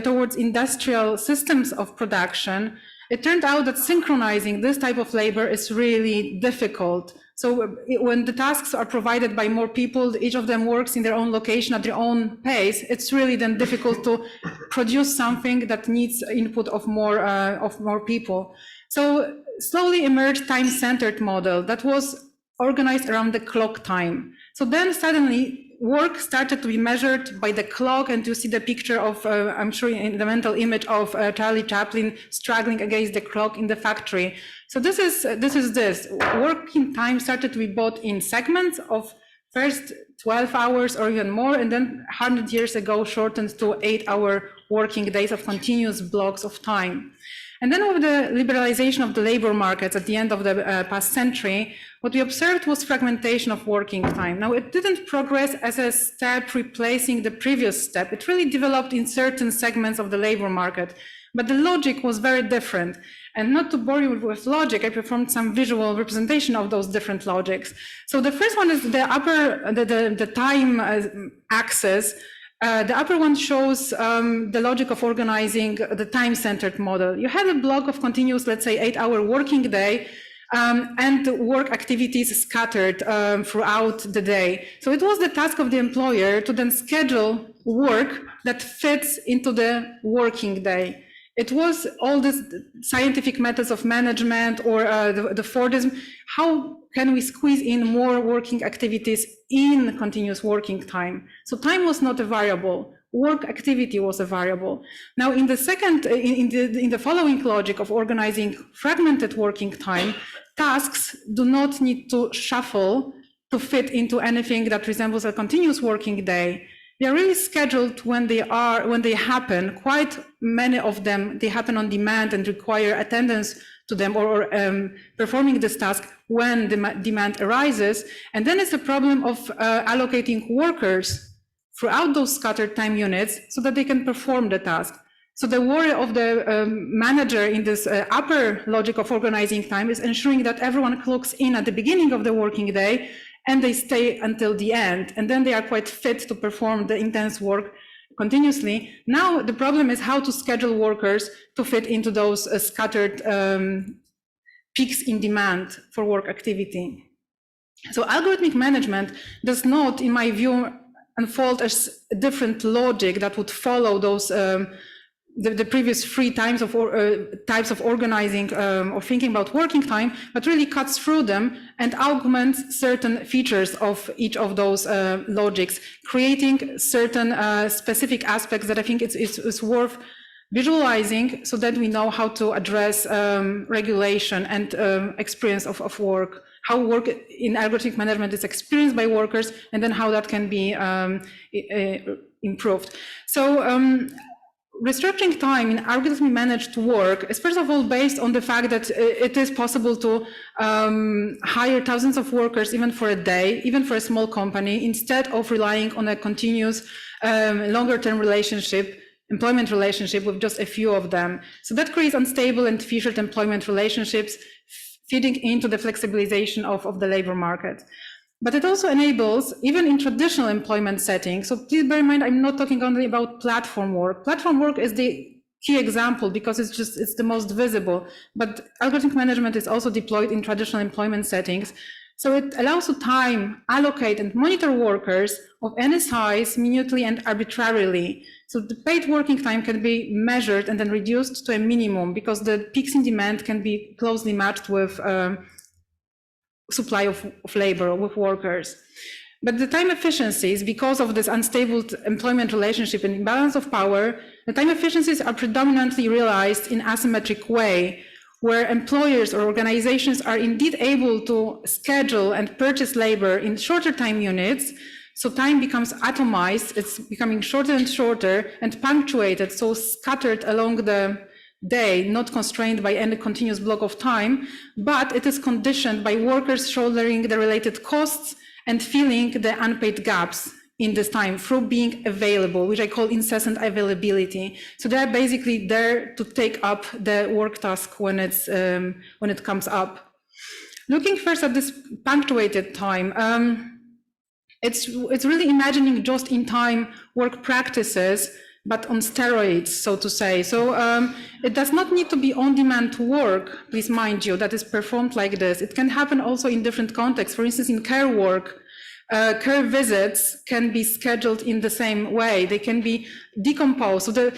B: towards industrial systems of production, it turned out that synchronizing this type of labor is really difficult. So when the tasks are provided by more people, each of them works in their own location at their own pace, it's really then difficult to produce something that needs input of more people. So slowly emerged time-centered model that was organized around the clock time. So then suddenly work started to be measured by the clock, and you see the picture of, I'm sure in the mental image of Charlie Chaplin struggling against the clock in the factory. So this is this. Working time started to be bought in segments of first 12 hours or even more, and then 100 years ago shortened to 8-hour working days of continuous blocks of time. And then with the liberalization of the labor markets at the end of the past century, what we observed was fragmentation of working time. Now, it didn't progress as a step replacing the previous step. It really developed in certain segments of the labor market, but the logic was very different. And not to bore you with logic, I performed some visual representation of those different logics. So the first one is the time axis. The upper one shows the logic of organizing the time-centered model. You had a block of continuous, let's say, 8-hour working day, and work activities scattered throughout the day. So it was the task of the employer to then schedule work that fits into the working day. It was all these scientific methods of management or the Fordism. How can we squeeze in more working activities in continuous working time? So time was not a variable. Work activity was a variable. Now, in the second, in the following logic of organizing fragmented working time, tasks do not need to shuffle to fit into anything that resembles a continuous working day. They are really scheduled when they happen. Quite many of them, they happen on demand and require attendance to them or performing this task when the demand arises. And then it's a problem of allocating workers throughout those scattered time units so that they can perform the task. So the worry of the manager in this upper logic of organizing time is ensuring that everyone clocks in at the beginning of the working day and they stay until the end. And then they are quite fit to perform the intense work continuously. Now, the problem is how to schedule workers to fit into those scattered peaks in demand for work activity. So algorithmic management does not, in my view, unfold as a different logic that would follow those the previous three types of organizing or thinking about working time, but really cuts through them and augments certain features of each of those logics, creating certain specific aspects that I think it's worth visualizing so that we know how to address regulation and experience of work, how work in algorithmic management is experienced by workers, and then how that can be improved. So restructuring time in algorithmically managed work is first of all based on the fact that it is possible to hire thousands of workers even for a day, even for a small company, instead of relying on a continuous longer-term employment relationship with just a few of them. So that creates unstable and featured employment relationships, feeding into the flexibilization of the labor market. But it also enables, even in traditional employment settings, so please bear in mind, I'm not talking only about platform work. Platform work is the key example because it's the most visible, but algorithmic management is also deployed in traditional employment settings. So it allows to time, allocate, and monitor workers of any size minutely and arbitrarily. So the paid working time can be measured and then reduced to a minimum because the peaks in demand can be closely matched with supply of labor, with workers. But the time efficiencies, because of this unstable employment relationship and imbalance of power, the time efficiencies are predominantly realized in asymmetric way, where employers or organizations are indeed able to schedule and purchase labor in shorter time units, so time becomes atomized, it's becoming shorter and shorter and punctuated, so scattered along the day, not constrained by any continuous block of time, but it is conditioned by workers shouldering the related costs and filling the unpaid gaps in this time through being available, which I call incessant availability. So they're basically there to take up the work task when it comes up. Looking first at this punctuated time, it's really imagining just-in-time work practices, but on steroids, so to say. So it does not need to be on-demand work, please mind you, that is performed like this. It can happen also in different contexts. For instance, in care work, care visits can be scheduled in the same way. They can be decomposed. So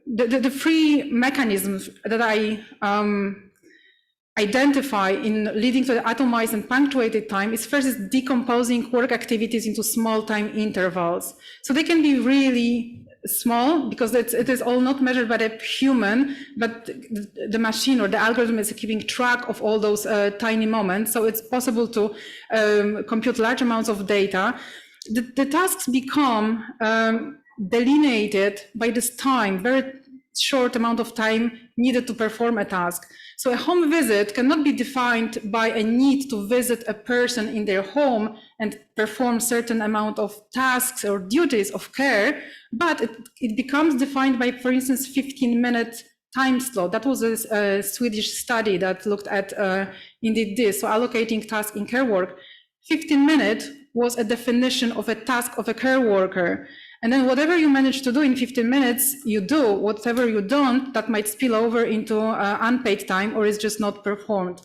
B: the three mechanisms that I identify in leading to the atomized and punctuated time is first is decomposing work activities into small time intervals. So they can be really small because it is all not measured by the human, but the machine or the algorithm is keeping track of all those tiny moments. So it's possible to compute large amounts of data. The tasks become delineated by this time, very short amount of time needed to perform a task. So a home visit cannot be defined by a need to visit a person in their home and perform certain amount of tasks or duties of care, but it becomes defined by, for instance, 15-minute time slot. That was a Swedish study that looked at indeed this. So allocating tasks in care work, 15 minutes was a definition of a task of a care worker. And then whatever you manage to do in 15 minutes, you do. Whatever you don't, that might spill over into unpaid time or is just not performed.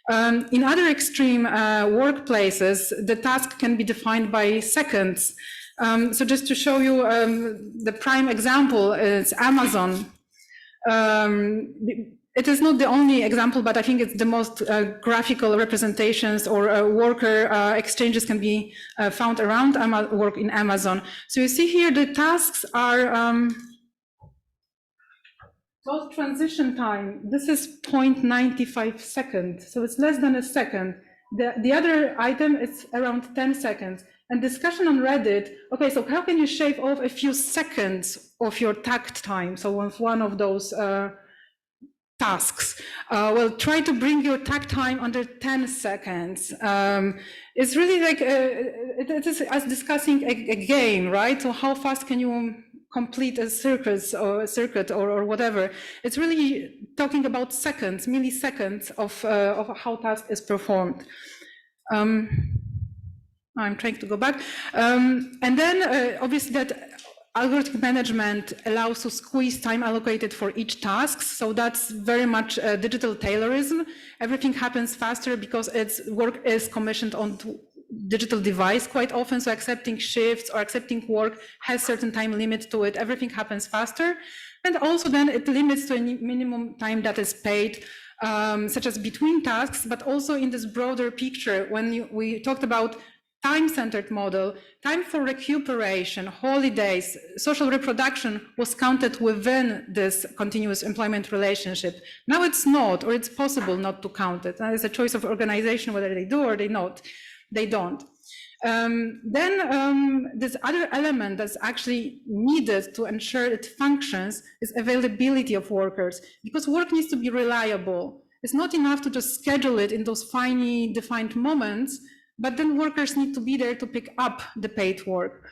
B: In other extreme workplaces, the task can be defined by seconds. So just to show you the prime example is Amazon. It is not the only example, but I think it's the most graphical representations or worker exchanges can be found around work in Amazon. So you see here the tasks are post transition time. This is 0.95 seconds, so it's less than a second. The other item is around 10 seconds. And discussion on Reddit, okay, so how can you shave off a few seconds of your tact time? So with one of those tasks. Well, try to bring your tact time under 10 seconds. It's really like, it is as discussing a game, right? So how fast can you complete a circuit or whatever? It's really talking about seconds, milliseconds of how task is performed. I'm trying to go back. And then obviously that algorithmic management allows to squeeze time allocated for each task. So that's very much digital Taylorism. Everything happens faster because its work is commissioned on digital device quite often. So accepting shifts or accepting work has certain time limit to it. Everything happens faster. And also then it limits to a minimum time that is paid, such as between tasks, but also in this broader picture, when we talked about time-centered model, time for recuperation, holidays, social reproduction was counted within this continuous employment relationship. Now it's not, or it's possible not to count it. It's a choice of organization whether they do or they don't. This other element that's actually needed to ensure it functions is availability of workers, because work needs to be reliable. It's not enough to just schedule it in those finely defined moments, but then workers need to be there to pick up the paid work.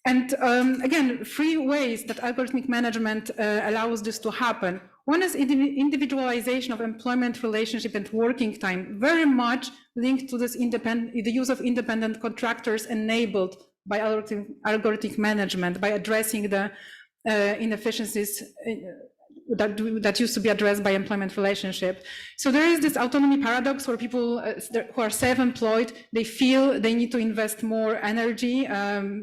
B: And again, three ways that algorithmic management allows this to happen. One is individualization of employment relationship and working time, very much linked to this the use of independent contractors enabled by algorithmic management, by addressing the inefficiencies that used to be addressed by employment relationship. So there is this autonomy paradox where people who are self-employed, they feel they need to invest more energy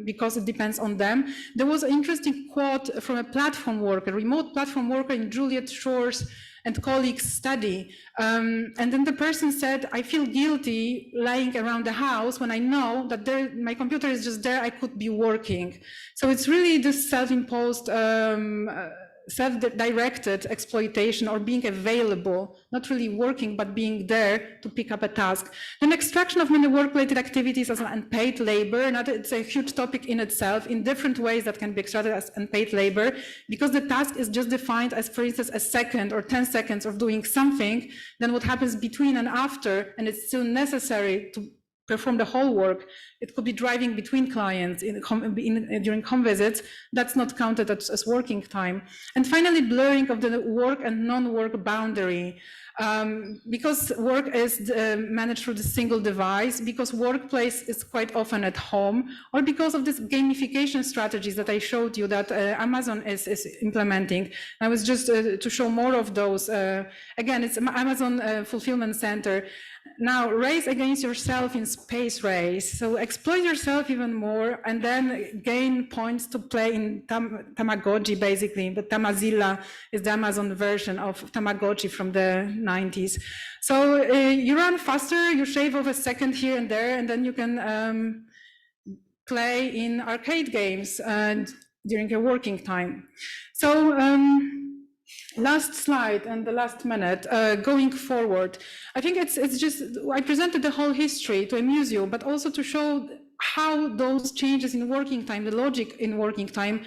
B: because it depends on them. There was an interesting quote from a platform worker, remote platform worker in Juliet Shore's and colleagues' study. And then the person said, I feel guilty lying around the house when I know that my computer is just there, I could be working. So it's really this self-imposed, self-directed exploitation or being available, not really working, but being there to pick up a task. Then extraction of many work-related activities as unpaid labor, and it's a huge topic in itself, in different ways that can be extracted as unpaid labor, because the task is just defined as, for instance, a second or 10 seconds of doing something, then what happens between and after, and it's still necessary to perform the whole work. It could be driving between clients during home visits. That's not counted as working time. And finally, blurring of the work and non-work boundary. Because work is managed through the single device, because workplace is quite often at home, or because of these gamification strategies that I showed you that Amazon is implementing. I was just to show more of those. Again, it's Amazon Fulfillment Center. Now, race against yourself in space race. So exploit yourself even more and then gain points to play in Tamagotchi, basically. But Tamazilla is the Amazon version of Tamagotchi from the 90s. So you run faster, you shave off a second here and there, and then you can play in arcade games during your working time. So, last slide and the last minute, going forward. I think it's just, I presented the whole history to amuse you, but also to show how those changes in working time, the logic in working time,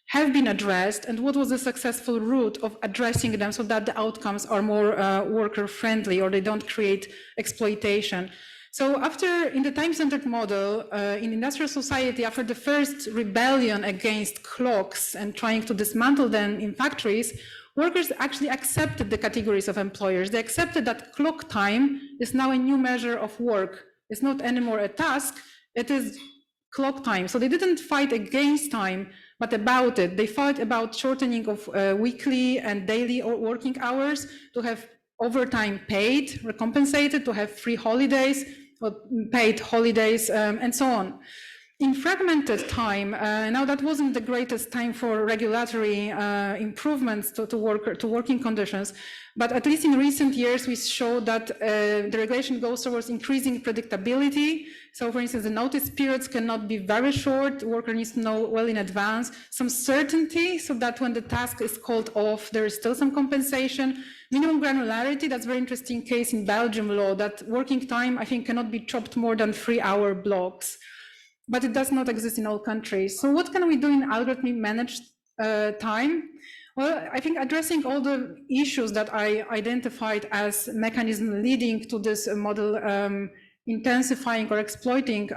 B: have been addressed and what was the successful route of addressing them so that the outcomes are more worker friendly or they don't create exploitation. So after, in the time-centered model, in industrial society, after the first rebellion against clocks and trying to dismantle them in factories, workers actually accepted the categories of employers. They accepted that clock time is now a new measure of work. It's not anymore a task, it is clock time. So they didn't fight against time, but about it. They fought about shortening of weekly and daily working hours, to have overtime paid, recompensated, to have free holidays, or paid holidays, and so on. In fragmented time, now that wasn't the greatest time for regulatory improvements to working conditions, but at least in recent years, we showed that the regulation goes towards increasing predictability. So for instance, the notice periods cannot be very short, the worker needs to know well in advance, some certainty so that when the task is called off, there is still some compensation. Minimum granularity, that's a very interesting case in Belgium law, that working time, I think, cannot be chopped more than 3-hour blocks. But it does not exist in all countries. So what can we do in algorithmically managed time? Well, I think addressing all the issues that I identified as mechanism leading to this model intensifying or exploiting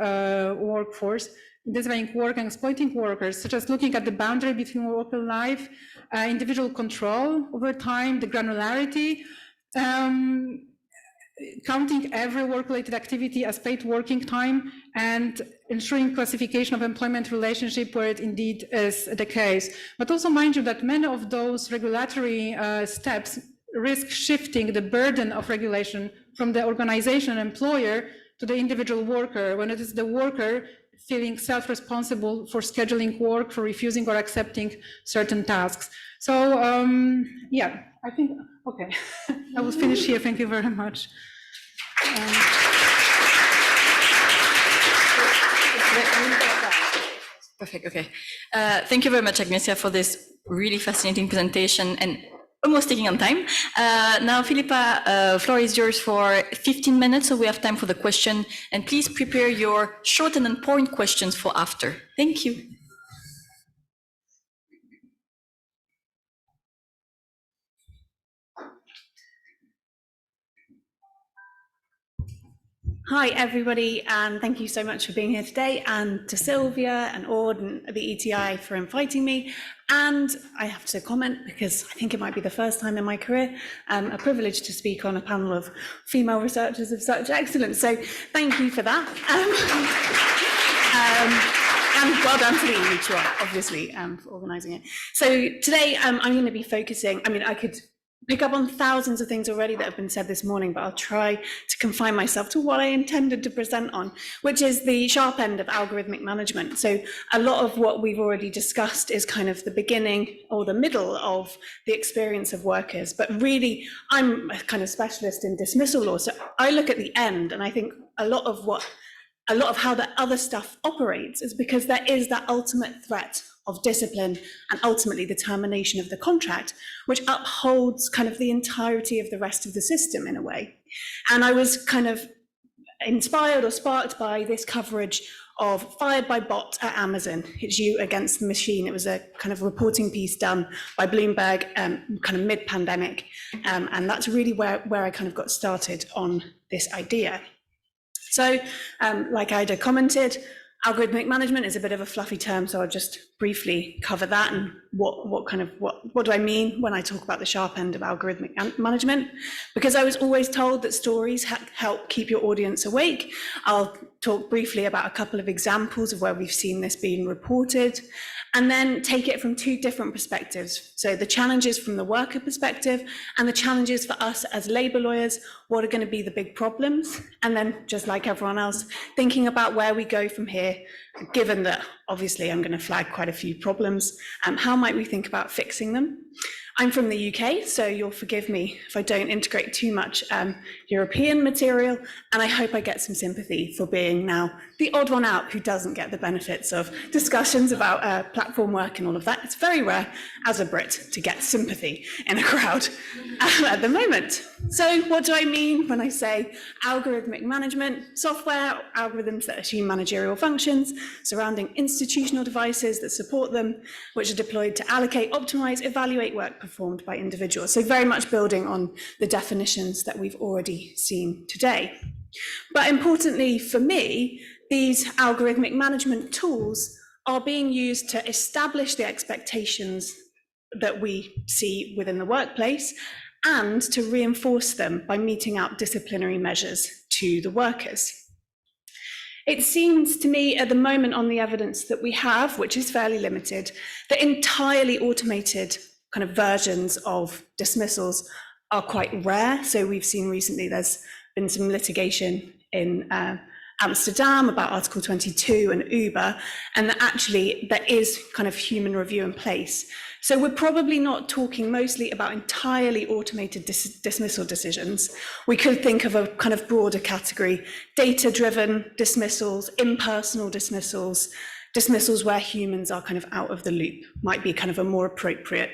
B: workforce, intensifying work and exploiting workers, such as looking at the boundary between work and life, individual control over time, the granularity, counting every work-related activity as paid working time, and ensuring classification of employment relationship where it indeed is the case. But also mind you that many of those regulatory steps risk shifting the burden of regulation from the organization and employer to the individual worker, when it is the worker feeling self-responsible for scheduling work, for refusing or accepting certain tasks. So yeah, I think, okay, I will finish here. Thank you very much.
G: Perfect, okay. Thank you very much, Agnesia, for this really fascinating presentation and almost taking on time. Now, Philippa, floor is yours for 15 minutes, so we have time for the question. And please prepare your short and important questions for after. Thank you.
Q: Hi, everybody, and thank you so much for being here today, and to Sylvia and Ord and the ETI for inviting me. And I have to comment, because I think it might be the first time in my career, a privilege to speak on a panel of female researchers of such excellence. So thank you for that. and well done to the ETUI, obviously, for organising it. So today I'm going to be focusing, I mean, I could pick up on thousands of things already that have been said this morning, but I'll try to confine myself to what I intended to present on, which is the sharp end of algorithmic management. So a lot of what we've already discussed is kind of the beginning or the middle of the experience of workers. But really, I'm a kind of specialist in dismissal law. So I look at the end, and I think a lot of how the other stuff operates is because there is that ultimate threat of discipline and ultimately the termination of the contract, which upholds kind of the entirety of the rest of the system in a way. And I was kind of inspired or sparked by this coverage of Fired by Bot at Amazon. It's you against the machine. It was a kind of reporting piece done by Bloomberg kind of mid-pandemic. And that's really where I kind of got started on this idea. So, like Ida commented, algorithmic management is a bit of a fluffy term, so I'll just briefly cover that and what do I mean when I talk about the sharp end of algorithmic management? Because I was always told that stories help keep your audience awake. I'll talk briefly about a couple of examples of where we've seen this being reported, and then take it from two different perspectives. So the challenges from the worker perspective and the challenges for us as labour lawyers, what are going to be the big problems? And then, just like everyone else, thinking about where we go from here, given that obviously I'm going to flag quite a few problems, how might we think about fixing them? I'm from the UK, so you'll forgive me if I don't integrate too much European material, and I hope I get some sympathy for being now the odd one out who doesn't get the benefits of discussions about platform work and all of that. It's very rare as a Brit to get sympathy in a crowd at the moment. So what do I mean when I say algorithmic management? Software, algorithms that assume managerial functions surrounding institutional devices that support them, which are deployed to allocate, optimize, evaluate work performed by individuals. So very much building on the definitions that we've already seen today. But importantly for me, these algorithmic management tools are being used to establish the expectations that we see within the workplace and to reinforce them by meting out disciplinary measures to the workers. It seems to me at the moment on the evidence that we have, which is fairly limited, that entirely automated kind of versions of dismissals are quite rare. So we've seen recently there's been some litigation in Amsterdam about Article 22 and Uber, and that actually there is kind of human review in place. So we're probably not talking mostly about entirely automated dismissal decisions. We could think of a kind of broader category: data-driven dismissals, impersonal dismissals, dismissals where humans are kind of out of the loop might be kind of a more appropriate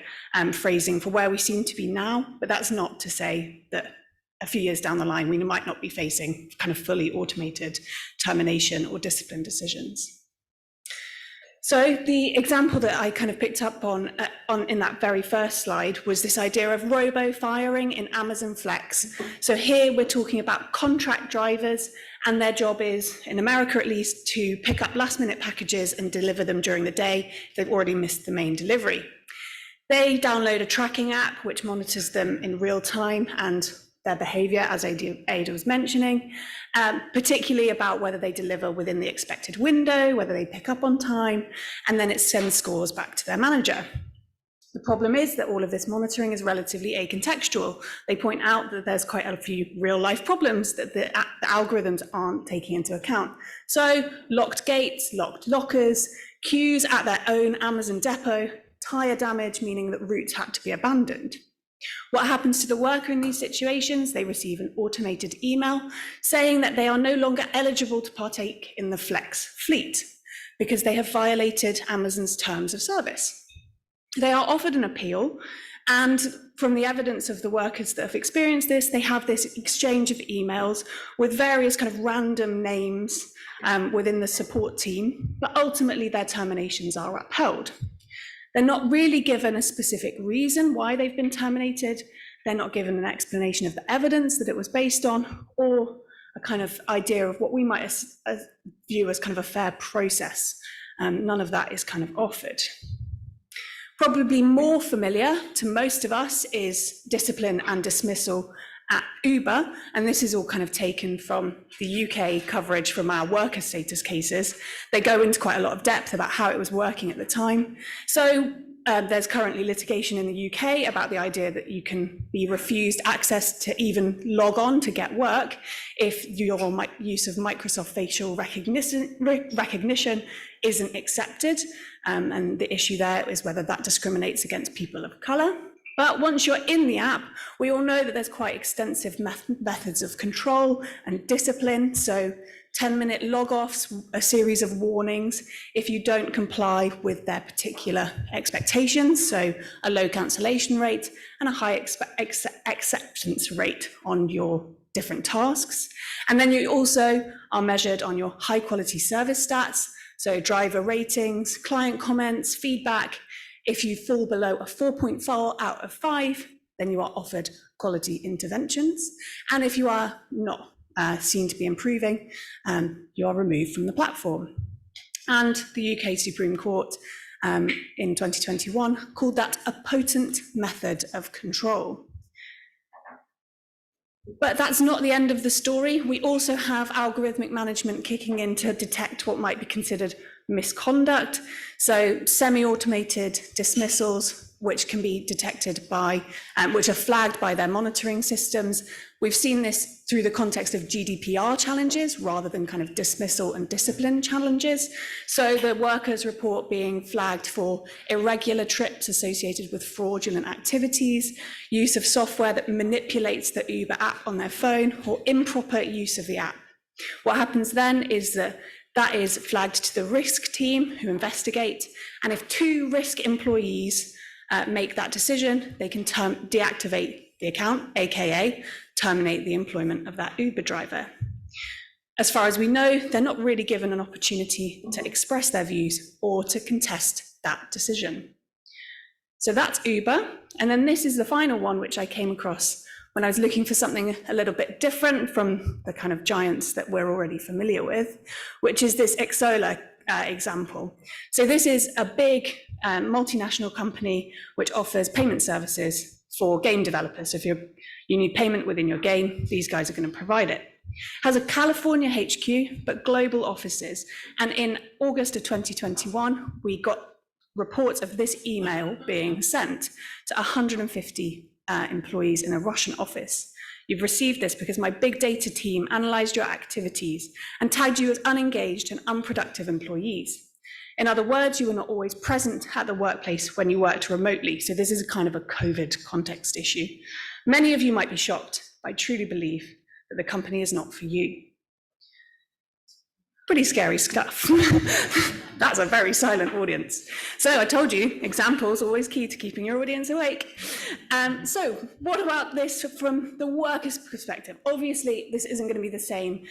Q: phrasing for where we seem to be now. But that's not to say that a few years down the line, we might not be facing kind of fully automated termination or discipline decisions. So the example that I kind of picked up on in that very first slide was this idea of robo-firing in Amazon Flex. So here we're talking about contract drivers, and their job is, in America at least, to pick up last-minute packages and deliver them during the day if they've already missed the main delivery. They download a tracking app which monitors them in real time and their behaviour, as Ada was mentioning, particularly about whether they deliver within the expected window, whether they pick up on time, and then it sends scores back to their manager. The problem is that all of this monitoring is relatively acontextual. They point out that there's quite a few real-life problems that the algorithms aren't taking into account. So locked gates, locked lockers, queues at their own Amazon depot, tyre damage, meaning that routes had to be abandoned. What happens to the worker in these situations? They receive an automated email saying that they are no longer eligible to partake in the Flex fleet because they have violated Amazon's terms of service. They are offered an appeal, and from the evidence of the workers that have experienced this, they have this exchange of emails with various kind of random names within the support team, but ultimately their terminations are upheld. They're not really given a specific reason why they've been terminated. They're not given an explanation of the evidence that it was based on, or a kind of idea of what we might view as kind of a fair process. None of that is kind of offered. Probably more familiar to most of us is discipline and dismissal at Uber, and this is all kind of taken from the UK coverage from our worker status cases. They go into quite a lot of depth about how it was working at the time. So there's currently litigation in the UK about the idea that you can be refused access to even log on to get work if your use of Microsoft facial recognition isn't accepted. And the issue there is whether that discriminates against people of colour. But once you're in the app, we all know that there's quite extensive methods of control and discipline. So 10-minute log-offs, a series of warnings if you don't comply with their particular expectations, so a low cancellation rate and a high acceptance rate on your different tasks. And then you also are measured on your high-quality service stats, so driver ratings, client comments, feedback. If you fall below a 4.4 out of 5, then you are offered quality interventions. And if you are not seen to be improving, you are removed from the platform. And the UK Supreme Court in 2021 called that a potent method of control. But that's not the end of the story. We also have algorithmic management kicking in to detect what might be considered misconduct. So semi-automated dismissals, which can be detected by, which are flagged by their monitoring systems. We've seen this through the context of GDPR challenges rather than kind of dismissal and discipline challenges. So the workers report being flagged for irregular trips associated with fraudulent activities, use of software that manipulates the Uber app on their phone, or improper use of the app. What happens then is that is flagged to the risk team who investigate, and if 2 risk employees make that decision, they can deactivate the account, aka terminate the employment of that Uber driver. As far as we know, they're not really given an opportunity to express their views or to contest that decision. So that's Uber. And then this is the final one, which I came across when I was looking for something a little bit different from the kind of giants that we're already familiar with, which is this Xsolla example. So this is a big multinational company which offers payment services for game developers. So if you need payment within your game, these guys are going to provide it. Has a California HQ, but global offices. And in August of 2021, we got reports of this email being sent to 150 employees in a Russian office. You've received this because my big data team analyzed your activities and tagged you as unengaged and unproductive employees. In other words, you were not always present at the workplace when you worked remotely. So this is a kind of a COVID context issue. Many of you might be shocked, but I truly believe that the company is not for you. Pretty scary stuff. That's a very silent audience. So I told you, examples always key to keeping your audience awake. So what about this from the worker's perspective? Obviously, this isn't going to be the same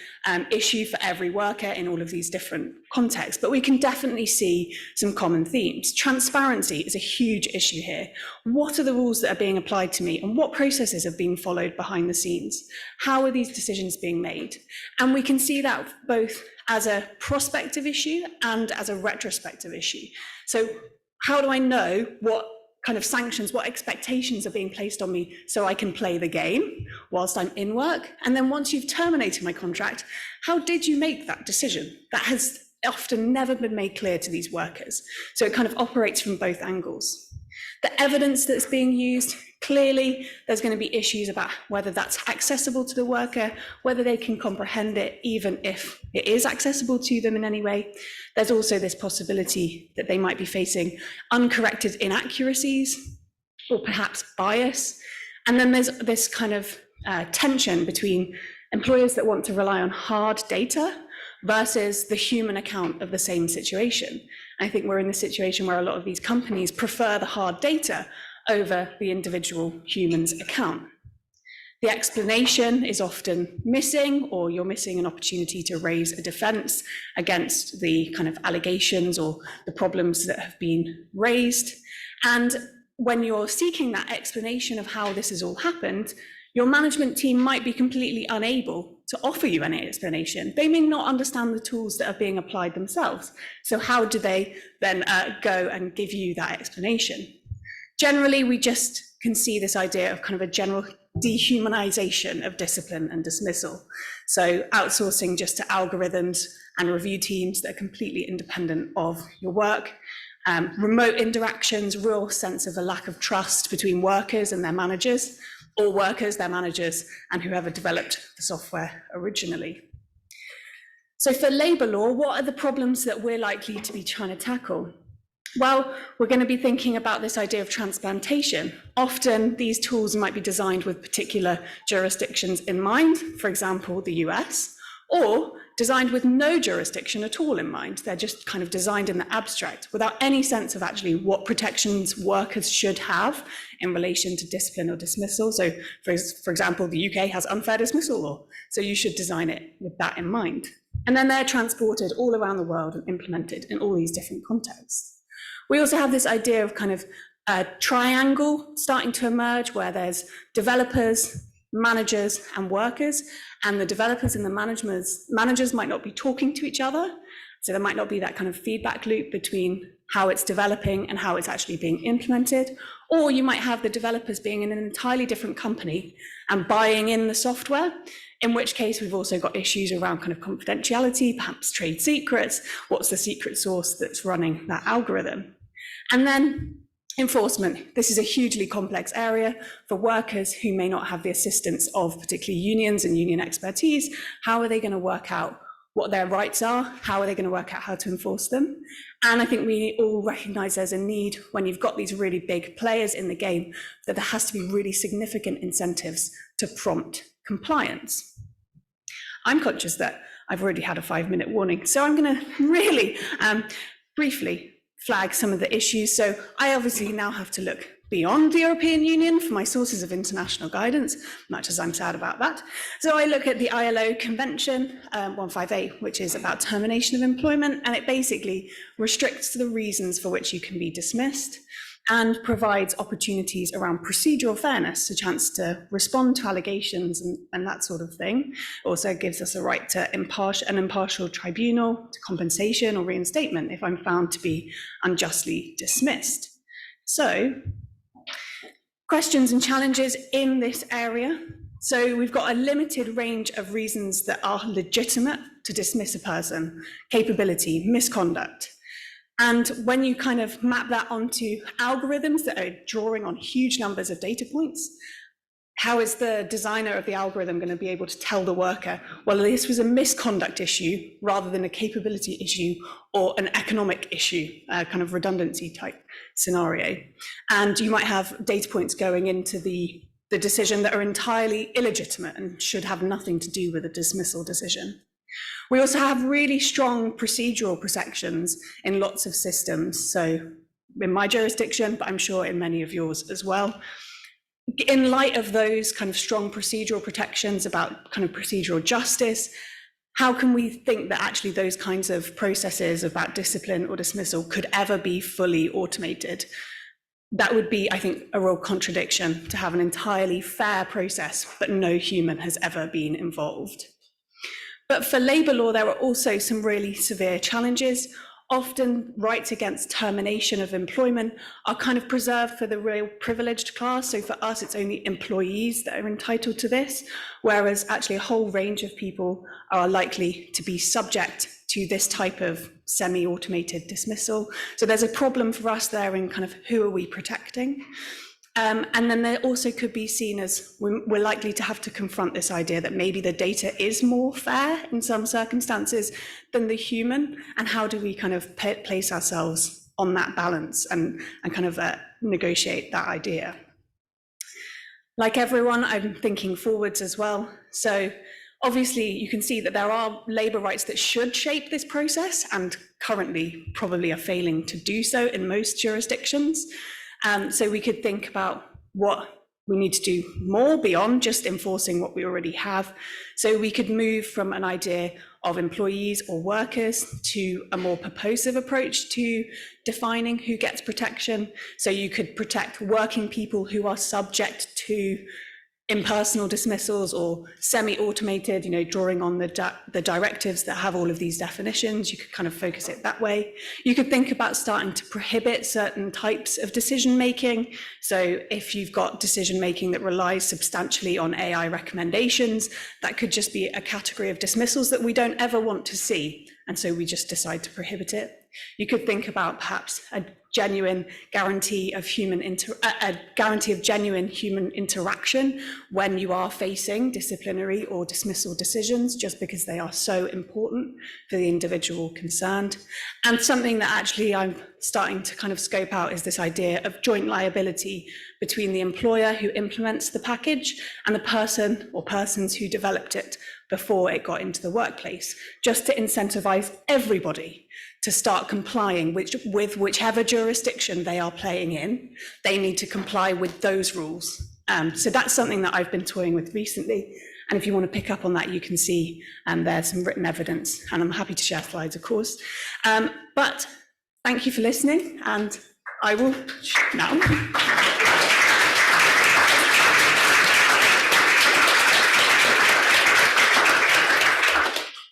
Q: issue for every worker in all of these different contexts, but we can definitely see some common themes. Transparency is a huge issue here. What are the rules that are being applied to me, and what processes are being followed behind the scenes? How are these decisions being made? And we can see that both as a prospective issue and as a retrospective issue. So how do I know what kind of sanctions, what expectations are being placed on me so I can play the game whilst I'm in work? And then once you've terminated my contract, how did you make that decision? That has often never been made clear to these workers. So it kind of operates from both angles. The evidence that's being used, clearly there's going to be issues about whether that's accessible to the worker, whether they can comprehend it, even if it is accessible to them in any way. There's also this possibility that they might be facing uncorrected inaccuracies or perhaps bias. And then there's this kind of tension between employers that want to rely on hard data versus the human account of the same situation. I think we're in the situation where a lot of these companies prefer the hard data over the individual human's account. The explanation is often missing, or you're missing an opportunity to raise a defense against the kind of allegations or the problems that have been raised. And when you're seeking that explanation of how this has all happened, your management team might be completely unable to offer you any explanation. They may not understand the tools that are being applied themselves. So how do they then go and give you that explanation? Generally, we just can see this idea of kind of a general dehumanization of discipline and dismissal. So outsourcing just to algorithms and review teams that are completely independent of your work. Remote interactions, real sense of a lack of trust between workers and their managers, or workers, their managers, and whoever developed the software originally. So for labour law, what are the problems that we're likely to be trying to tackle? Well, we're going to be thinking about this idea of transplantation. Often these tools might be designed with particular jurisdictions in mind, for example, the US, or designed with no jurisdiction at all in mind. They're just kind of designed in the abstract without any sense of actually what protections workers should have in relation to discipline or dismissal. So for example, the UK has unfair dismissal law, so you should design it with that in mind. And then they're transported all around the world and implemented in all these different contexts. We also have this idea of kind of a triangle starting to emerge where there's developers, managers and workers, and the developers and the managers might not be talking to each other. So there might not be that kind of feedback loop between how it's developing and how it's actually being implemented. Or you might have the developers being in an entirely different company and buying in the software, in which case we've also got issues around kind of confidentiality, perhaps trade secrets, what's the secret source that's running that algorithm. And then enforcement. This is a hugely complex area for workers who may not have the assistance of particularly unions and union expertise. How are they going to work out what their rights are? How are they going to work out how to enforce them? And I think we all recognize there's a need when you've got these really big players in the game that there has to be really significant incentives to prompt compliance. I'm conscious that I've already had a 5-minute warning, so I'm going to really briefly flag some of the issues. So I obviously now have to look beyond the European Union for my sources of international guidance, much as I'm sad about that. So I look at the ILO Convention 158, which is about termination of employment, and it basically restricts the reasons for which you can be dismissed and provides opportunities around procedural fairness, a chance to respond to allegations and that sort of thing. Also gives us a right to an impartial tribunal, to compensation or reinstatement if I'm found to be unjustly dismissed. So, questions and challenges in this area. So we've got a limited range of reasons that are legitimate to dismiss a person: capability, misconduct. And when you kind of map that onto algorithms that are drawing on huge numbers of data points, how is the designer of the algorithm going to be able to tell the worker, well, this was a misconduct issue rather than a capability issue or an economic issue, kind of redundancy type scenario? And you might have data points going into the decision that are entirely illegitimate and should have nothing to do with a dismissal decision. We also have really strong procedural protections in lots of systems. So in my jurisdiction, but I'm sure in many of yours as well. In light of those kind of strong procedural protections about kind of procedural justice, how can we think that actually those kinds of processes about discipline or dismissal could ever be fully automated? That would be, I think, a real contradiction to have an entirely fair process, but no human has ever been involved. But for labour law, there are also some really severe challenges. Often rights against termination of employment are kind of preserved for the real privileged class. So for us, it's only employees that are entitled to this, whereas actually a whole range of people are likely to be subject to this type of semi-automated dismissal. So there's a problem for us there in kind of who are we protecting? And then there also could be seen as we're likely to have to confront this idea that maybe the data is more fair in some circumstances than the human, and how do we kind of place ourselves on that balance and kind of negotiate that idea? Like everyone, I'm thinking forwards as well. So obviously you can see that there are labour rights that should shape this process and currently probably are failing to do so in most jurisdictions. So we could think about what we need to do more beyond just enforcing what we already have. So we could move from an idea of employees or workers to a more purposive approach to defining who gets protection. So you could protect working people who are subject to impersonal dismissals or semi-automated, drawing on the directives that have all of these definitions. You could kind of focus it that way. You could think about starting to prohibit certain types of decision-making. So if you've got decision-making that relies substantially on AI recommendations, that could just be a category of dismissals that we don't ever want to see. And so we just decide to prohibit it. You could think about perhaps a genuine guarantee of genuine human interaction when you are facing disciplinary or dismissal decisions, just because they are so important for the individual concerned. And something that actually I'm starting to kind of scope out is this idea of joint liability between the employer who implements the package and the person or persons who developed it before it got into the workplace, just to incentivize everybody to start complying with whichever jurisdiction they are playing in. They need to comply with those rules. So that's something that I've been toying with recently. And if you want to pick up on that, you can see there's some written evidence, and I'm happy to share slides, of course. But thank you for listening, and I will now.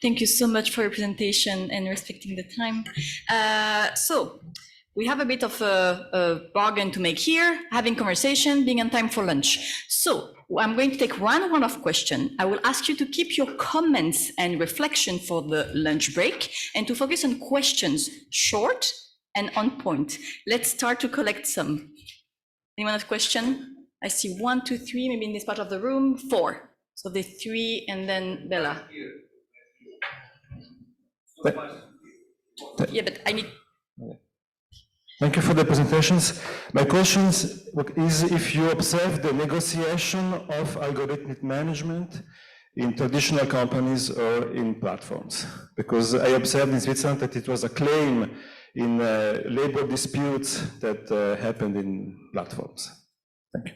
G: Thank you so much for your presentation and respecting the time. So we have a bit of a bargain to make here, having conversation, being on time for lunch. So I'm going to take one of question. I will ask you to keep your comments and reflection for the lunch break and to focus on questions, short and on point. Let's start to collect some. Anyone have a question? I see 1, 2, 3, maybe in this part of the room, 4. So the 3 and then Bella. Yeah, but I need.
R: Thank you for the presentations. My question is if you observe the negotiation of algorithmic management in traditional companies or in platforms, because I observed in Switzerland that it was a claim in labor disputes that happened in platforms. Thank you.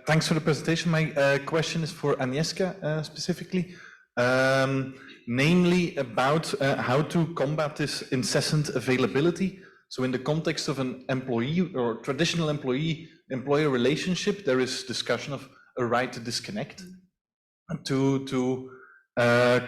S: Thanks for the presentation. My question is for Agnieszka specifically, namely about how to combat this incessant availability. So in the context of an employee or traditional employee-employer relationship, there is discussion of a right to disconnect to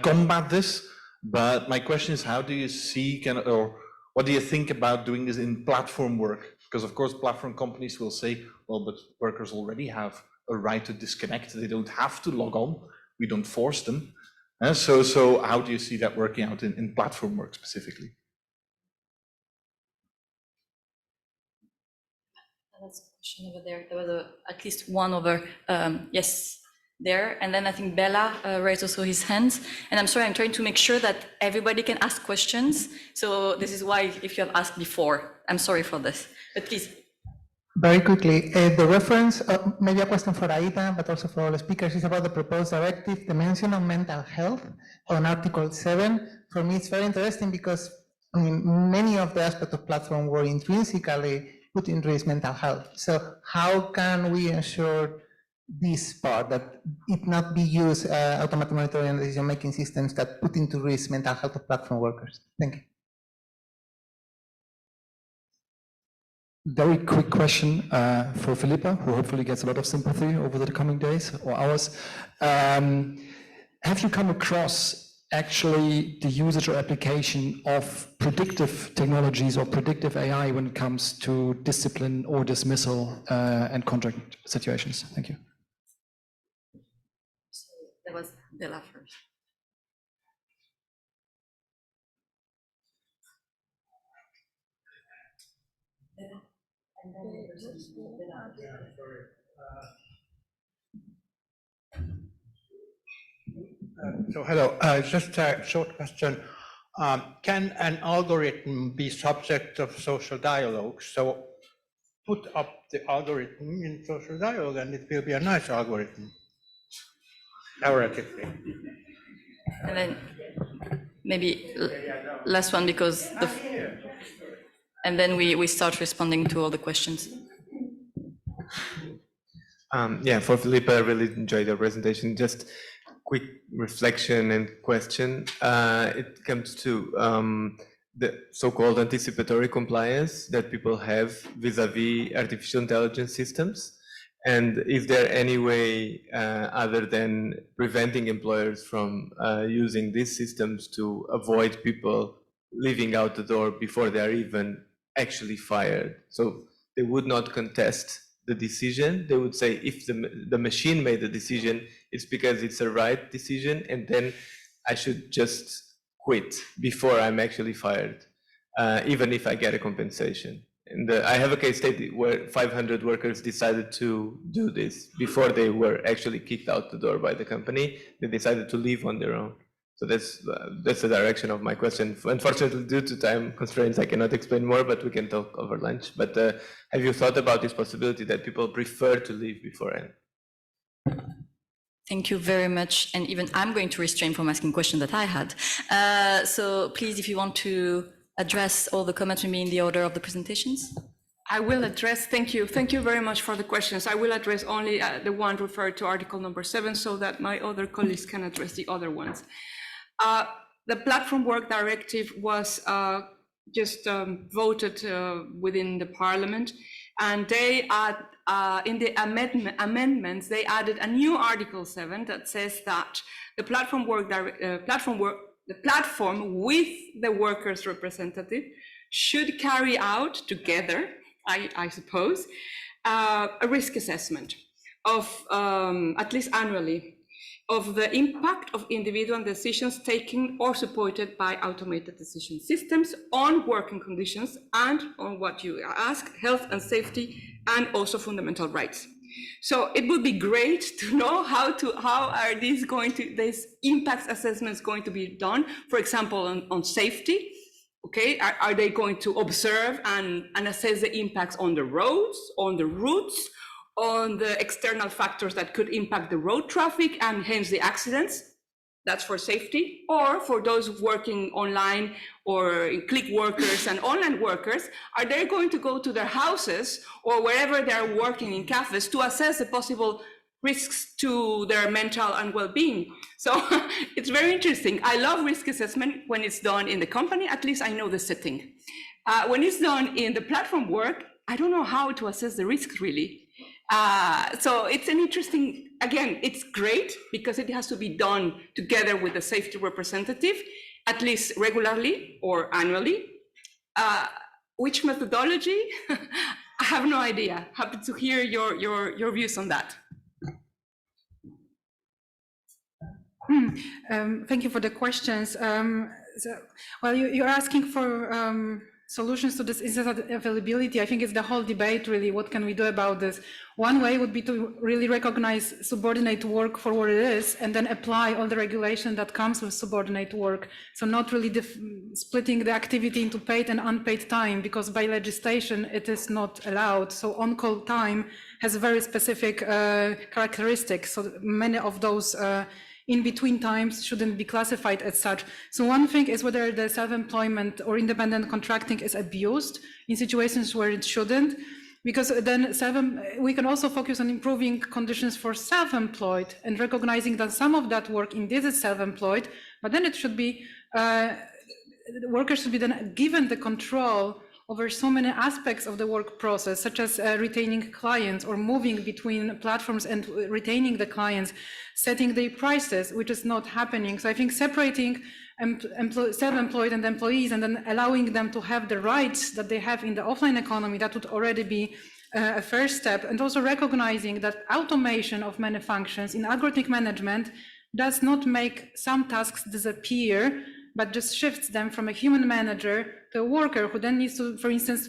S: combat this. But my question is, how do you see, or what do you think about doing this in platform work? Because of course, platform companies will say, well, but workers already have a right to disconnect. They don't have to log on. We don't force them. So how do you see that working out in platform work specifically?
G: That's a question over there. There was at least one over, yes, there. And then I think Bella raised also his hands. And I'm sorry, I'm trying to make sure that everybody can ask questions. So this is why, if you have asked before, I'm sorry for this, but please.
M: Very quickly, the reference, maybe a question for Aida, but also for all the speakers, is about the proposed directive, the mention of mental health on Article 7. For me, it's very interesting because many of the aspects of platform were intrinsically put in risk mental health. So how can we ensure this part, that it not be used automatic monitoring and decision-making systems that put into risk mental health of platform workers? Thank you.
R: Very quick question for Philippa, who hopefully gets a lot of sympathy over the coming days or hours. Have you come across actually the usage or application of predictive technologies or predictive AI when it comes to discipline or dismissal and contract situations? Thank you.
G: So that was Bella first.
T: So hello, just a short question. Can an algorithm be subject of social dialogue? So put up the algorithm in social dialogue and it will be a nice algorithm, theoretically.
G: And then maybe last one, because and then we start responding to all the questions.
U: Yeah, for Philippa, I really enjoyed your presentation. Just quick reflection and question. It comes to the so-called anticipatory compliance that people have vis-a-vis artificial intelligence systems? And is there any way other than preventing employers from using these systems to avoid people leaving out the door before they are even actually fired? So they would not contest the decision. They would say if the machine made the decision, it's because it's a right decision, and then I should just quit before I'm actually fired, even if I get a compensation. And I have a case study where 500 workers decided to do this before they were actually kicked out the door by the company. They decided to leave on their own. So that's the direction of my question. Unfortunately, due to time constraints, I cannot explain more, but we can talk over lunch. But have you thought about this possibility that people prefer to leave beforehand?
G: Thank you very much. And even I'm going to restrain from asking questions that I had. So please, if you want to address all the comments maybe in the order of the presentations.
P: I will address, thank you very much for the questions. I will address only the one referred to Article number 7 so that my other colleagues can address the other ones. The Platform Work Directive was just voted within the Parliament, and they in the amendments, they added a new Article 7 that says that the platform with the workers' representative should carry out together, I suppose, a risk assessment of at least annually of the impact of individual decisions taken or supported by automated decision systems on working conditions and on what you ask, health and safety, and also fundamental rights. So it would be great to know how are these impact assessments going to be done, for example, on safety. Okay, are they going to observe and assess the impacts on the roads, on the routes, on the external factors that could impact the road traffic and hence the accidents? That's for safety. Or for those working online or click workers and online workers, are they going to go to their houses or wherever they're working in cafes to assess the possible risks to their mental and well-being? So it's very interesting. I love risk assessment when it's done in the company. At least I know the setting. When it's done in the platform work, I don't know how to assess the risks really. So it's an interesting, again, it's great because it has to be done together with the safety representative, at least regularly or annually. Which methodology? I have no idea. Happy to hear your views on that.
B: Thank you for the questions. Well, you're asking for solutions to this instant availability. I think it's the whole debate, really. What can we do about this? One way would be to really recognize subordinate work for what it is and then apply all the regulation that comes with subordinate work. So not really splitting the activity into paid and unpaid time, because by legislation it is not allowed. So on-call time has very specific characteristics. So many of those in-between times shouldn't be classified as such. So one thing is whether the self-employment or independent contracting is abused in situations where it shouldn't, because then we can also focus on improving conditions for self-employed and recognizing that some of that work indeed is self-employed, but then it should be, workers should be then given the control over so many aspects of the work process, such as retaining clients or moving between platforms and retaining the clients, setting the prices, which is not happening. So I think separating self-employed and employees and then allowing them to have the rights that they have in the offline economy, that would already be a first step. And also recognizing that automation of many functions in algorithmic management does not make some tasks disappear, but just shifts them from a human manager to a worker who then needs to, for instance,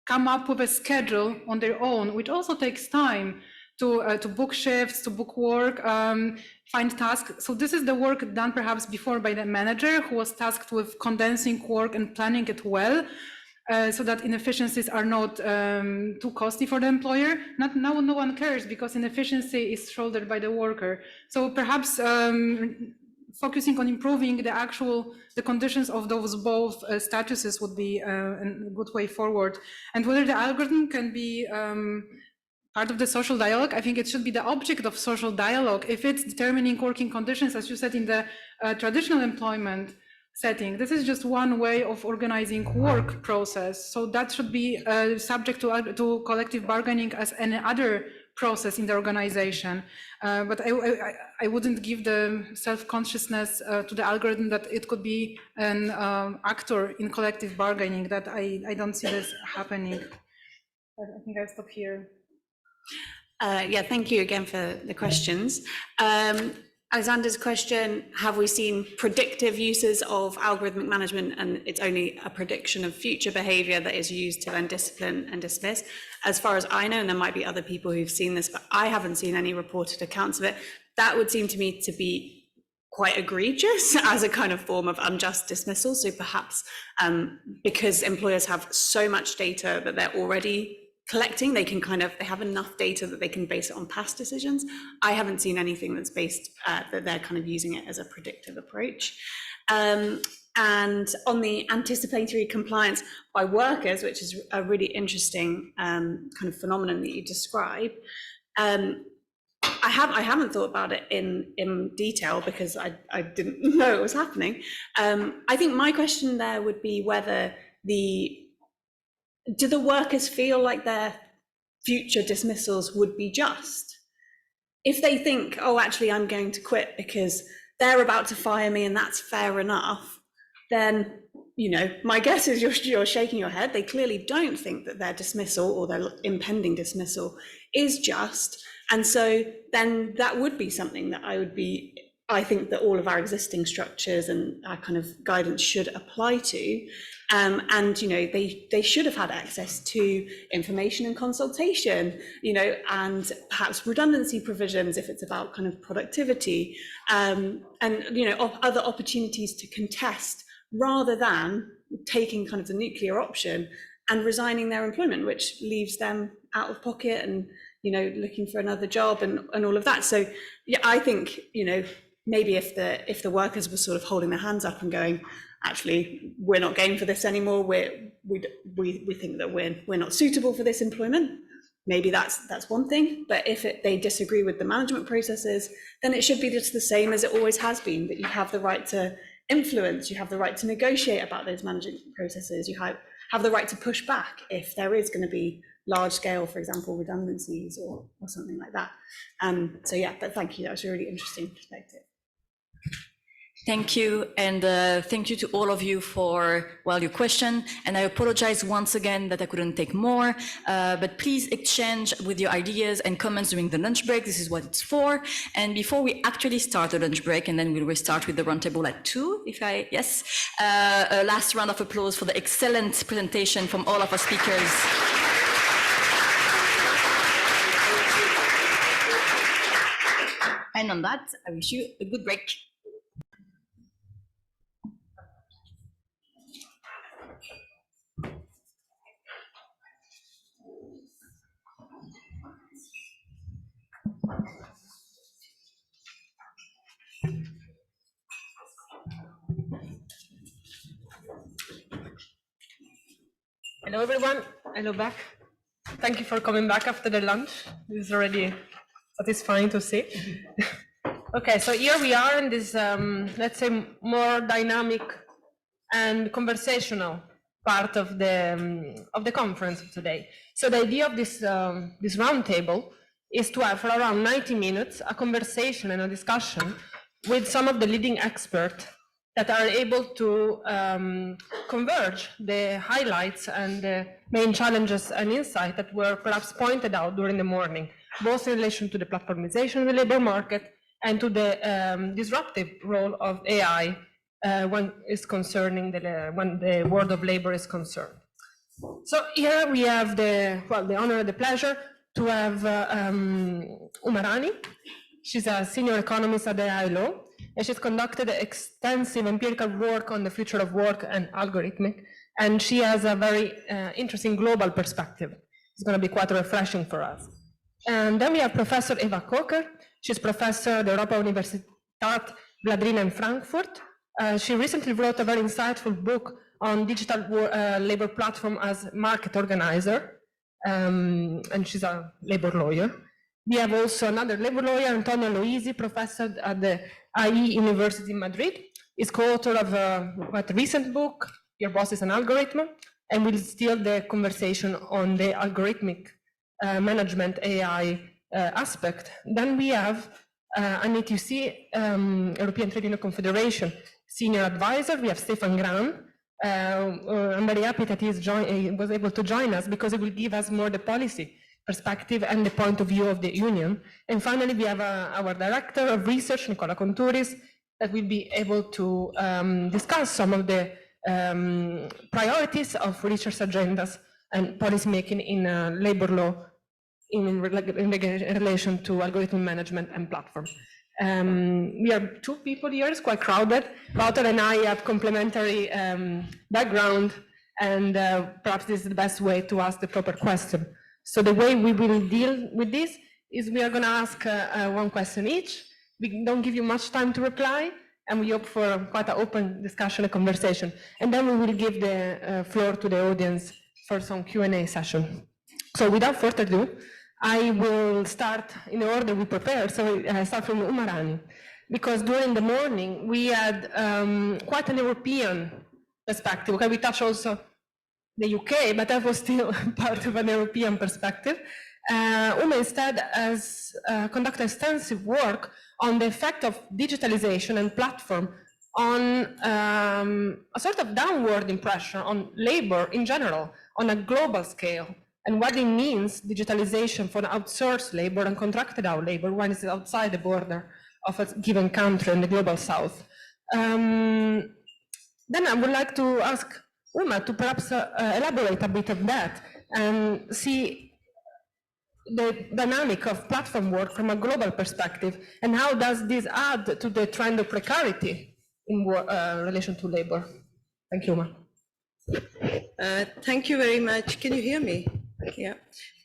B: come up with a schedule on their own, which also takes time to book shifts, to book work, find tasks. So this is the work done perhaps before by the manager who was tasked with condensing work and planning it well, so that inefficiencies are not too costly for the employer. Now no one cares because inefficiency is shouldered by the worker. So perhaps focusing on improving the conditions of those both statuses would be a good way forward. And whether the algorithm can be part of the social dialogue, I think it should be the object of social dialogue. If it's determining working conditions, as you said, in the traditional employment setting. This is just one way of organizing work process. So that should be subject to collective bargaining as any other process in the organization. But I wouldn't give the self-consciousness to the algorithm that it could be an actor in collective bargaining. That I don't see this happening. I think I'll stop here.
Q: Yeah, thank you again for the questions. Alexander's question, have we seen predictive uses of algorithmic management and it's only a prediction of future behavior that is used to then discipline and dismiss? As far as I know, and there might be other people who've seen this, but I haven't seen any reported accounts of it. That would seem to me to be quite egregious as a kind of form of unjust dismissal. So perhaps because employers have so much data that they're already collecting, they have enough data that they can base it on past decisions. I haven't seen anything that's based that they're kind of using it as a predictive approach. And on the anticipatory compliance by workers, which is a really interesting kind of phenomenon that you describe, I haven't thought about it in detail because I didn't know it was happening. I think my question there would be whether do the workers feel like their future dismissals would be just? If they think, oh, actually, I'm going to quit because they're about to fire me and that's fair enough, then, you know, my guess is you're shaking your head. They clearly don't think that their dismissal or their impending dismissal is just. And so then that would be something that I think that all of our existing structures and our kind of guidance should apply to. And, you know, they should have had access to information and consultation, you know, and perhaps redundancy provisions if it's about kind of productivity, and, you know, other opportunities to contest rather than taking kind of the nuclear option and resigning their employment, which leaves them out of pocket and, you know, looking for another job and all of that. So, yeah, I think, you know, maybe if the workers were sort of holding their hands up and going, actually, we're not game for this anymore. We think that we're not suitable for this employment. Maybe that's one thing. But if they disagree with the management processes, then it should be just the same as it always has been. That you have the right to influence, you have the right to negotiate about those management processes. You have the right to push back if there is going to be large scale, for example, redundancies or something like that. So yeah, but thank you. That was a really interesting perspective.
G: Thank you, and thank you to all of you for, well, your question. And I apologize once again that I couldn't take more, but please exchange with your ideas and comments during the lunch break. This is what it's for. And before we actually start the lunch break, and then we'll restart with the roundtable at 2, yes. A last round of applause for the excellent presentation from all of our speakers. And on that, I wish you a good break.
D: Hello, everyone. Hello back. Thank you for coming back after the lunch. This is already satisfying to see. Okay, so here we are in this, let's say, more dynamic and conversational part of the conference today. So the idea of this roundtable is to have for around 90 minutes a conversation and a discussion with some of the leading experts that are able to converge the highlights and the main challenges and insights that were perhaps pointed out during the morning, both in relation to the platformization of the labor market and to the disruptive role of AI when the world of labor is concerned. So here we have the honor and the pleasure to have Umarani. She's a senior economist at the ILO, and she's conducted extensive empirical work on the future of work and algorithmic, and she has a very interesting global perspective. It's going to be quite refreshing for us. And then we have Professor Eva Kocher. She's professor at the Europa Universitat Gladrina in Frankfurt. She recently wrote a very insightful book on digital labor platform as market organizer, and she's a labor lawyer. We have also another labor lawyer, Antonio Loisi, professor at the IE University in Madrid,
A: is co-author of a quite recent book, Your Boss is an Algorithm, and will steer the conversation on the algorithmic management AI aspect. Then we have an ETUI, European Trade Union Confederation senior advisor. We have Stefan Gran. I'm very happy that he was able to join us because it will give us more the policy perspective and the point of view of the union. And finally, we have our director of research, Nicola Contouris, that will be able to discuss some of the priorities of research agendas and policy making in labor law in relation to algorithm management and platform. We are 2 people here, it's quite crowded. Wouter and I have complementary background, and perhaps this is the best way to ask the proper question. So the way we will deal with this is we are going to ask one question each. We don't give you much time to reply, and we hope for quite an open discussion and conversation. And then we will give the floor to the audience for some Q&A session. So without further ado, I will start in the order we prepared. So I start from Umarani, because during the morning we had quite an European perspective. Okay, we touched also the UK, but that was still part of an European perspective. Uma instead has conducted extensive work on the effect of digitalization and platform on a sort of downward pressure on labor in general on a global scale, and what it means, digitalization for outsourced labor and contracted out labor when it's outside the border of a given country in the global south. Then I would like to ask Uma to perhaps elaborate a bit on that and see the dynamic of platform work from a global perspective, and how does this add to the trend of precarity in relation to labor? Thank you, Uma.
V: Thank you very much. Can you hear me? Yeah.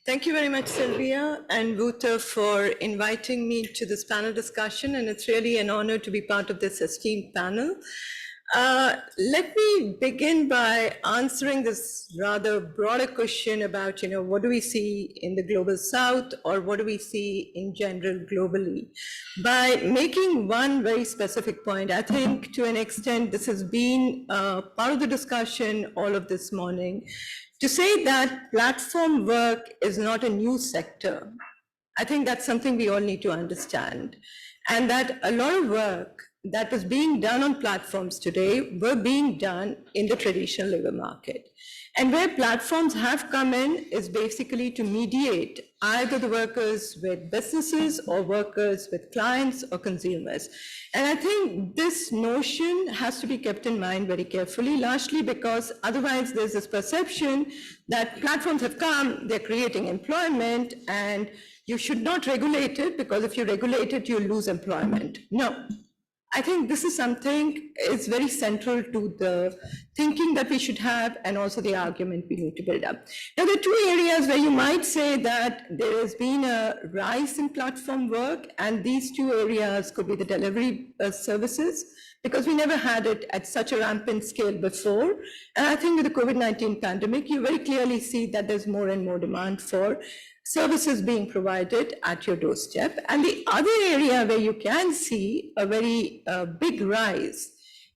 V: Thank you very much, Sylvia and Wouter, for inviting me to this panel discussion, and it's really an honor to be part of this esteemed panel. Let me begin by answering this rather broader question about, what do we see in the global south, or what do we see in general globally, by making one very specific point. I think to an extent this has been part of the discussion all of this morning, to say that platform work is not a new sector. I think that's something we all need to understand, and that a lot of work that was being done on platforms today were being done in the traditional labor market. And where platforms have come in is basically to mediate either the workers with businesses or workers with clients or consumers. And I think this notion has to be kept in mind very carefully, largely because otherwise there's this perception that platforms have come, they're creating employment, and you should not regulate it, because if you regulate it, you'll lose employment. No. I think this is something is very central to the thinking that we should have, and also the argument we need to build up. Now, there are 2 areas where you might say that there has been a rise in platform work, and these 2 areas could be the delivery services, because we never had it at such a rampant scale before. And I think with the COVID-19 pandemic, you very clearly see that there's more and more demand for services being provided at your doorstep. And the other area where you can see a very big rise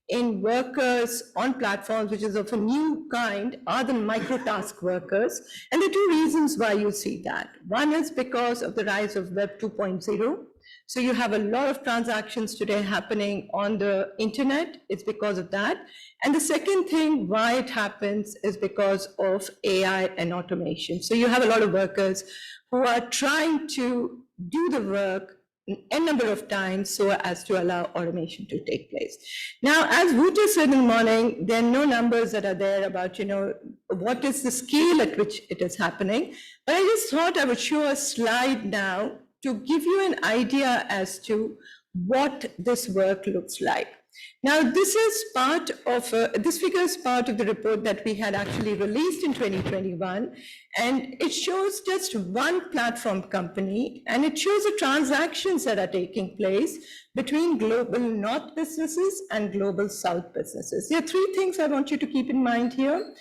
V: in workers on platforms, which is of a new kind, are the microtask workers. And there are 2 reasons why you see that. One is because of the rise of Web 2.0. So you have a lot of transactions today happening on the internet. It's because of that. And the second thing why it happens is because of AI and automation. So you have a lot of workers who are trying to do the work a number of times so as to allow automation to take place. Now, as Wouter said in the morning, there are no numbers that are there about, what is the scale at which it is happening. But I just thought I would show a slide now to give you an idea as to what this work looks like. Now, this is part of, this figure is part of the report that we had actually released in 2021, and it shows just one platform company, and it shows the transactions that are taking place between global North businesses and global South businesses. There are 3 things I want you to keep in mind here.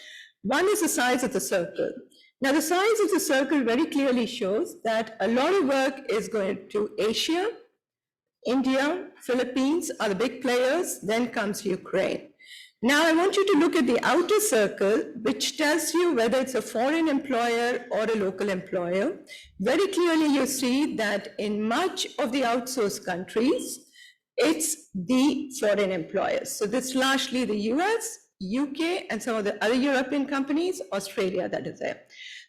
V: One is the size of the circle. Now, the size of the circle very clearly shows that a lot of work is going to Asia, India, Philippines are the big players, then comes Ukraine. Now I want you to look at the outer circle, which tells you whether it's a foreign employer or a local employer. Very clearly you see that in much of the outsourced countries, it's the foreign employers. So this is largely the US, UK, and some of the other European companies, Australia that is there.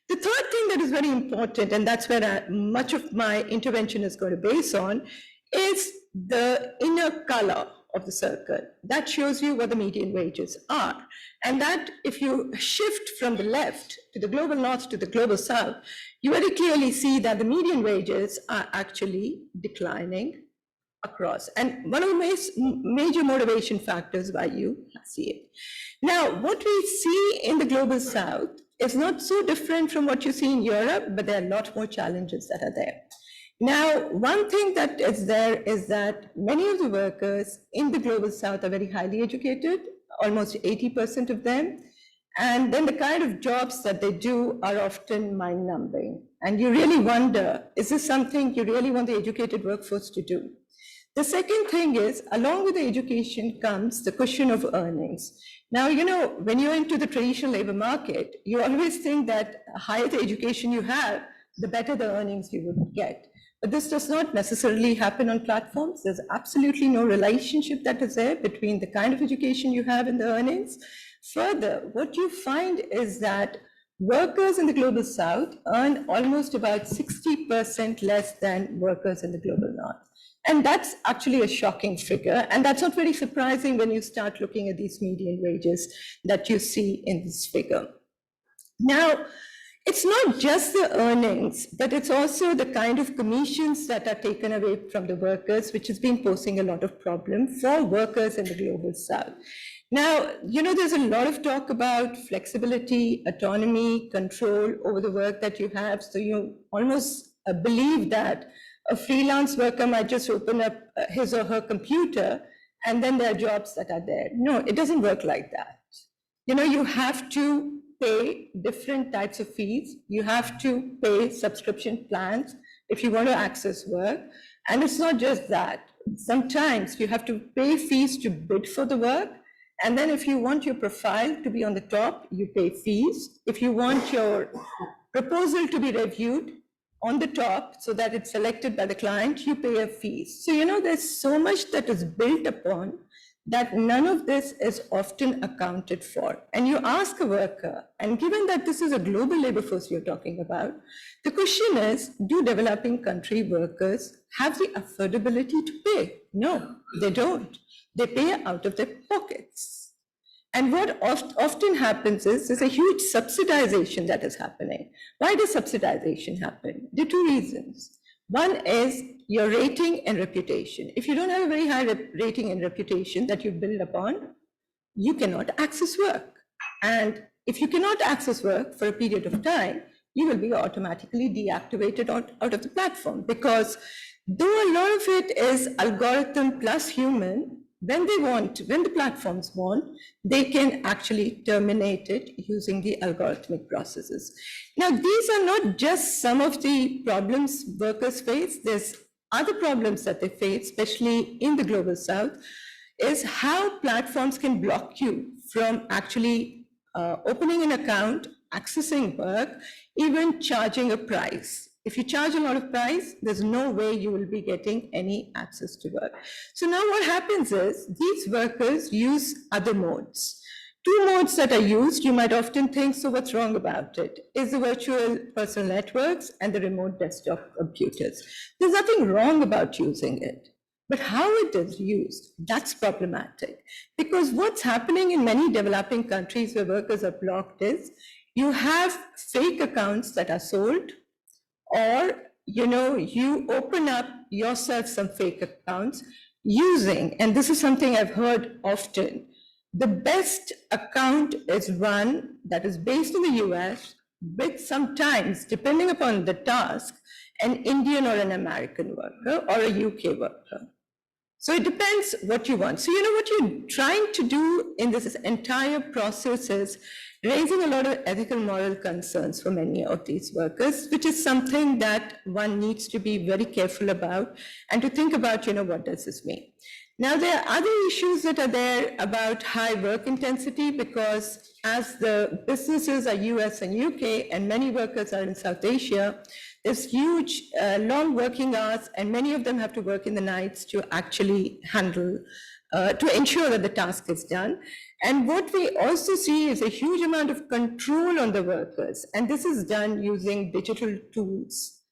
V: The third thing that is very important, and that's where much of my intervention is going to base on, is the inner color of the circle. That shows you what the median wages are. And that, if you shift from the left to the global north to the global south, you very clearly see that the median wages are actually declining across. And one of the major motivation factors why you see it. Now, what we see in the global south is not so different from what you see in Europe, but there are a lot more challenges that are there. Now, one thing that is there is that many of the workers in the global south are very highly educated, almost 80% of them. And then the kind of jobs that they do are often mind-numbing. And you really wonder, is this something you really want the educated workforce to do? The second thing is, along with the education comes the question of earnings. Now, you know, when you're into the traditional labor market, you always think that the higher the education you have, the better the earnings you would get. But this does not necessarily happen on platforms. There's absolutely no relationship that is there between the kind of education you have and the earnings. Further, what you find is that workers in the global south earn almost about 60% less than workers in the global north. And that's actually a shocking figure. And that's not very surprising when you start looking at these median wages that you see in this figure. Now, it's not just the earnings, but it's also the kind of commissions that are taken away from the workers, which has been posing a lot of problem for workers in the global south. Now, you know, there's a lot of talk about flexibility, autonomy, control over the work that you have. So you almost believe that a freelance worker might just open up his or her computer and then there are jobs that are there. No, it doesn't work like that. You know, you have to pay different types of fees. You have to pay subscription plans if you want to access work. And it's not just that. Sometimes you have to pay fees to bid for the work. And then if you want your profile to be on the top, you pay fees. If you want your proposal to be reviewed on the top so that it's selected by the client, you pay a fee. So, you know, there's so much that is built upon that none of this is often accounted for. And you ask a worker, and given that this is a global labor force you're talking about, the question is, do developing country workers have the affordability to pay? No, they don't. They pay out of their pockets. And what often happens is there's a huge subsidization that is happening. Why does subsidization happen? There are two reasons. One is your rating and reputation. If you don't have a very high rating and reputation that you build upon, you cannot access work. And if you cannot access work for a period of time, you will be automatically deactivated out of the platform, because though a lot of it is algorithm plus human, when the platforms want, they can actually terminate it using the algorithmic processes. Now, these are not just some of the problems workers face. There's other problems that they face, especially in the global south, is how platforms can block you from actually opening an account, accessing work, even charging a price. If you charge a lot of price, there's no way you will be getting any access to work. So now what happens is these workers use other modes. Two modes that are used, you might often think, so what's wrong about it? Is the virtual personal networks and the remote desktop computers. There's nothing wrong about using it. But how it is used, that's problematic. Because what's happening in many developing countries where workers are blocked is you have fake accounts that are sold, or, you know, you open up yourself some fake accounts using, and this is something I've heard often, the best account is one that is based in the US with sometimes, depending upon the task, an Indian or an American worker or a UK worker. So it depends what you want. So, you know, what you're trying to do in this entire process is raising a lot of ethical moral concerns for many of these workers, which is something that one needs to be very careful about and to think about, what does this mean? Now, there are other issues that are there about high work intensity, because as the businesses are US and UK and many workers are in South Asia, there's huge long working hours, and many of them have to work in the nights to actually handle, to ensure that the task is done. And what we also see is a huge amount of control on the workers, and this is done using digital tools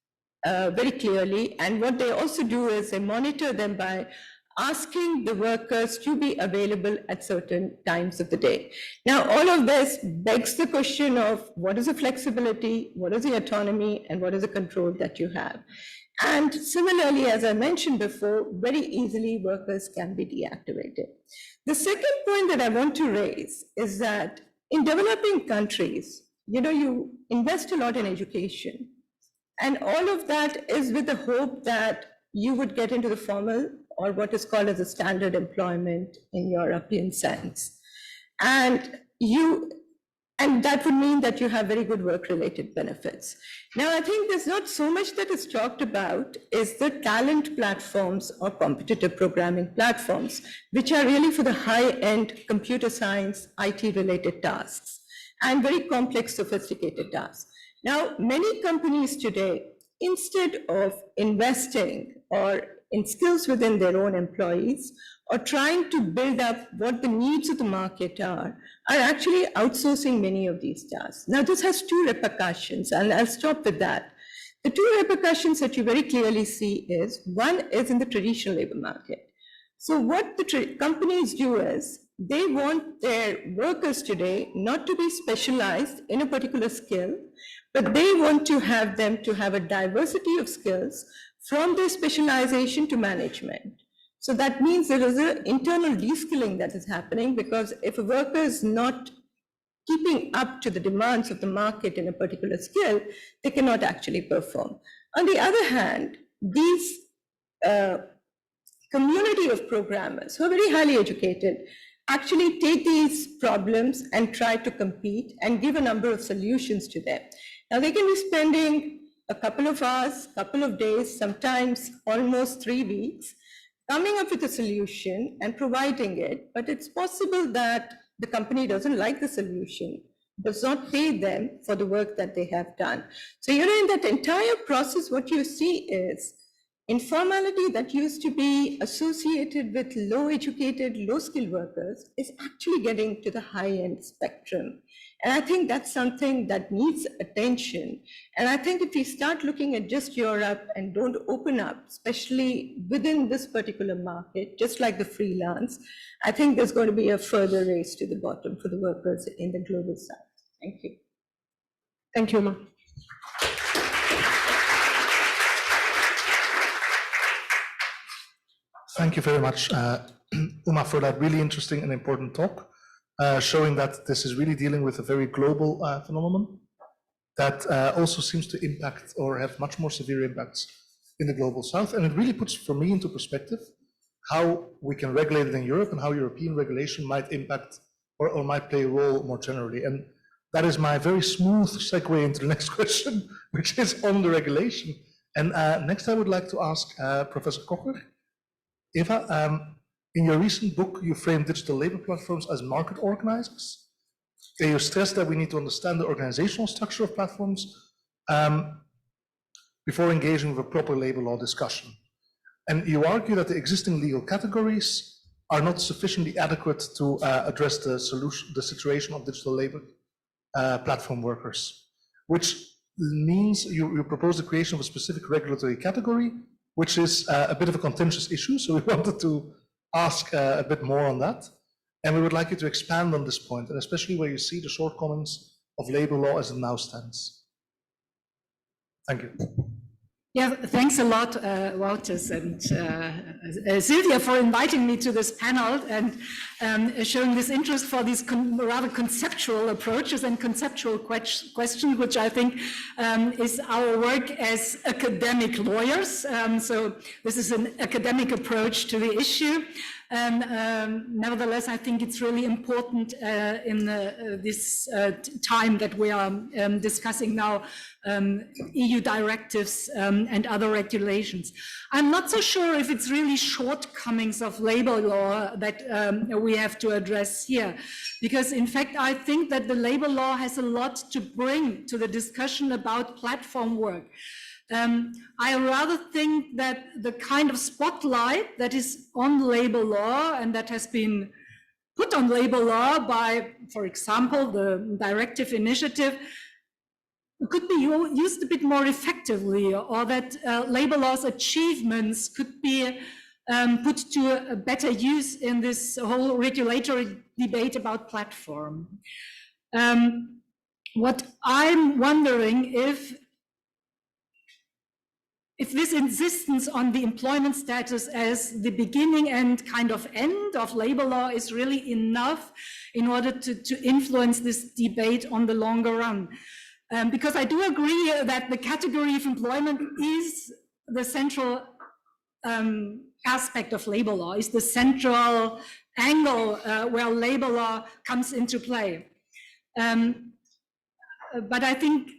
V: very clearly. And what they also do is they monitor them by asking the workers to be available at certain times of the day. Now, all of this begs the question of what is the flexibility, what is the autonomy, and what is the control that you have? And similarly, as I mentioned before, very easily workers can be deactivated. The second point that I want to raise is that in developing countries, you invest a lot in education, and all of that is with the hope that you would get into the formal or what is called as a standard employment in European sense. And that would mean that you have very good work-related benefits. Now, I think there's not so much that is talked about is the talent platforms or competitive programming platforms, which are really for the high-end computer science, IT-related tasks, and very complex, sophisticated tasks. Now, many companies today, instead of investing or in skills within their own employees or trying to build up what the needs of the market are actually outsourcing many of these tasks. Now, this has two repercussions, and I'll stop with that. The two repercussions that you very clearly see is, one is in the traditional labor market. So what the companies do is, they want their workers today not to be specialized in a particular skill, but they want to have them to have a diversity of skills from their specialization to management. So that means there is an internal de-skilling that is happening, because if a worker is not keeping up to the demands of the market in a particular skill, they cannot actually perform. On the other hand, these community of programmers who are very highly educated actually take these problems and try to compete and give a number of solutions to them. Now, they can be spending a couple of hours, couple of days, sometimes almost 3 weeks, coming up with a solution and providing it, but it's possible that the company doesn't like the solution, does not pay them for the work that they have done. So, in that entire process, what you see is informality that used to be associated with low-educated, low-skilled workers is actually getting to the high-end spectrum. And I think that's something that needs attention. And I think if we start looking at just Europe and don't open up, especially within this particular market, just like the freelance, I think there's going to be a further race to the bottom for the workers in the global south. Thank you.
A: Thank you, Uma.
C: Thank you very much, Uma, for that really interesting and important talk, showing that this is really dealing with a very global phenomenon that also seems to impact or have much more severe impacts in the global south. And it really puts, for me, into perspective how we can regulate it in Europe and how European regulation might impact or might play a role more generally. And that is my very smooth segue into the next question, which is on the regulation. And next I would like to ask Professor Kocher. Eva, in your recent book, you framed digital labor platforms as market organizers. You stress that we need to understand the organizational structure of platforms before engaging with a proper labor law discussion. And you argue that the existing legal categories are not sufficiently adequate to address the situation of digital labor platform workers, which means you propose the creation of a specific regulatory category, which is a bit of a contentious issue. So we wanted to ask a bit more on that. And we would like you to expand on this point, and especially where you see the shortcomings of labor law as it now stands. Thank you.
F: Yeah, thanks a lot, Wouters and Sylvia, for inviting me to this panel and showing this interest for these rather conceptual approaches and conceptual questions, which I think is our work as academic lawyers. So this is an academic approach to the issue. Nevertheless, I think it's really important in this time that we are discussing now EU directives and other regulations. I'm not so sure if it's really shortcomings of labor law that we have to address here, because in fact, I think that the labor law has a lot to bring to the discussion about platform work. I rather think that the kind of spotlight that is on labor law and that has been put on labor law by, for example, the directive initiative could be used a bit more effectively, or that labor law's achievements could be put to a better use in this whole regulatory debate about platform. What I'm wondering if this insistence on the employment status as the beginning and kind of end of labor law is really enough in order to influence this debate on the longer run. Because I do agree that the category of employment is the central aspect of labor law, is the central angle where labor law comes into play. But I think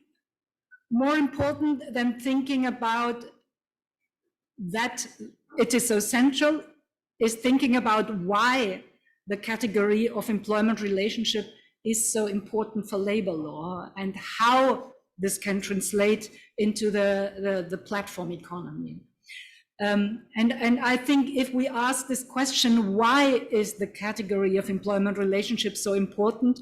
F: more important than thinking about that it is so central is thinking about why the category of employment relationship is so important for labor law and how this can translate into the platform economy. And I think if we ask this question, why is the category of employment relationship so important?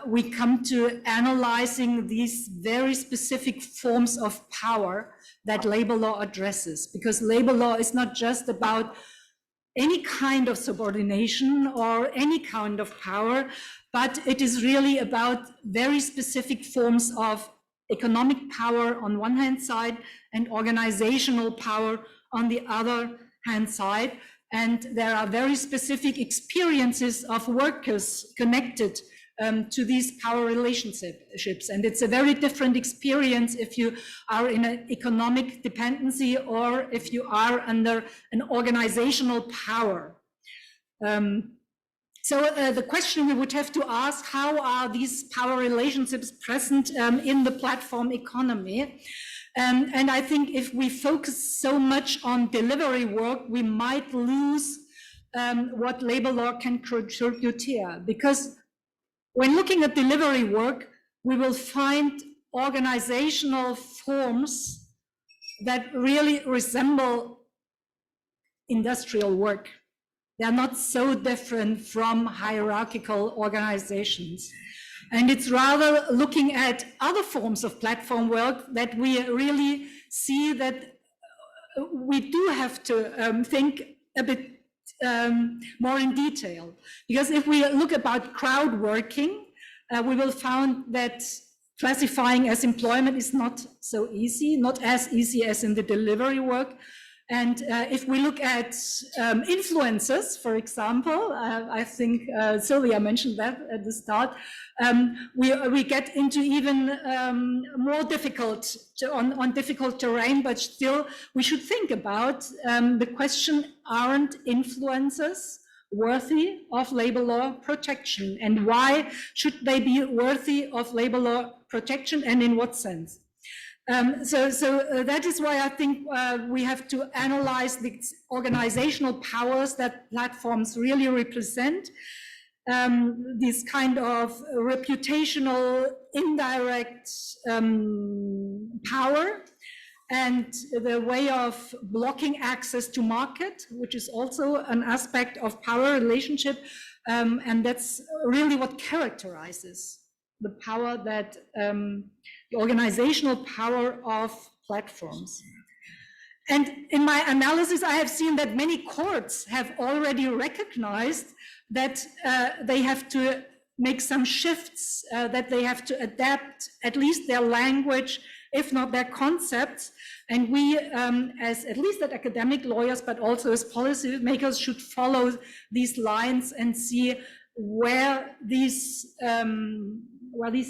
F: We come to analyzing these very specific forms of power that labor law addresses, because labor law is not just about any kind of subordination or any kind of power, but it is really about very specific forms of economic power on one hand side and organizational power on the other hand side. And there are very specific experiences of workers connected to these power relationships. And it's a very different experience if you are in an economic dependency or if you are under an organizational power. So the question we would have to ask, how are these power relationships present in the platform economy? And I think if we focus so much on delivery work, we might lose what labor law can contribute here. Because when looking at delivery work, we will find organizational forms that really resemble industrial work. They're not so different from hierarchical organizations. And it's rather looking at other forms of platform work that we really see that we do have to think a bit more in detail. Because if we look about crowd working, we will find that classifying as employment is not so easy, not as easy as in the delivery work. And if we look at influencers, for example, I think Sylvia mentioned that at the start, we get into even more difficult, on difficult terrain, but still we should think about the question, aren't influencers worthy of labor law protection? And why should they be worthy of labor law protection, and in what sense? So that is why I think we have to analyze the organizational powers that platforms really represent, this kind of reputational indirect power, and the way of blocking access to market, which is also an aspect of power relationship, and that's really what characterizes the power that the organizational power of platforms. And in my analysis, I have seen that many courts have already recognized that they have to make some shifts, that they have to adapt at least their language, if not their concepts. And we, as at least as academic lawyers, but also as policy makers, should follow these lines and see where these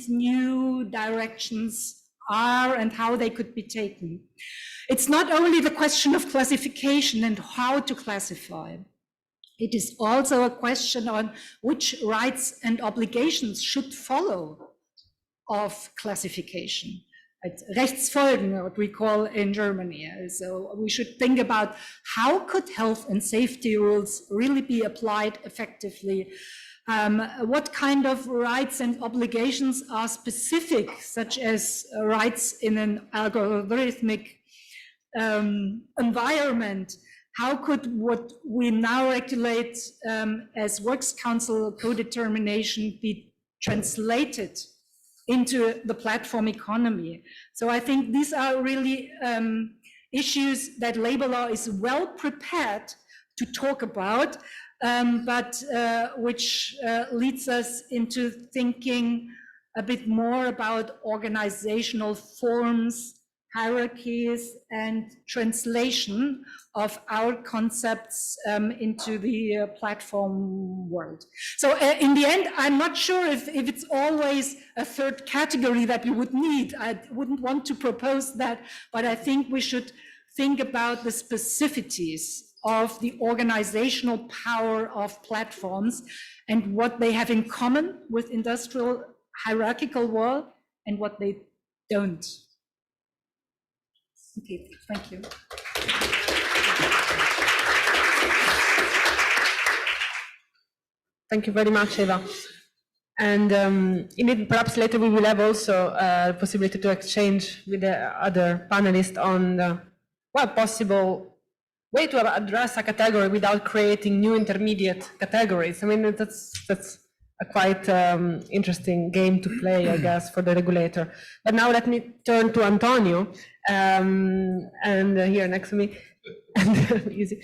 F: new directions are and how they could be taken. It's not only the question of classification and how to classify. It is also a question on which rights and obligations should follow of classification. Rechtsfolgen, what we call in Germany. So we should think about how could health and safety rules really be applied effectively. What kind of rights and obligations are specific, such as rights in an algorithmic environment? How could what we now regulate as Works Council co-determination be translated into the platform economy? So I think these are really issues that labor law is well prepared to talk about, but which leads us into thinking a bit more about organizational forms, hierarchies, and translation of our concepts into the platform world. So in the end, I'm not sure if it's always a third category that we would need. I wouldn't want to propose that, but I think we should think about the specificities of the organizational power of platforms and what they have in common with industrial hierarchical world and what they don't. Okay, thank you.
A: Thank you very much, Eva. And indeed, perhaps later we will have also a possibility to exchange with the other panelists on the possible way to address a category without creating new intermediate categories. I mean, that's a quite interesting game to play, I guess, for the regulator. But now let me turn to Antonio, and here next to me. Easy.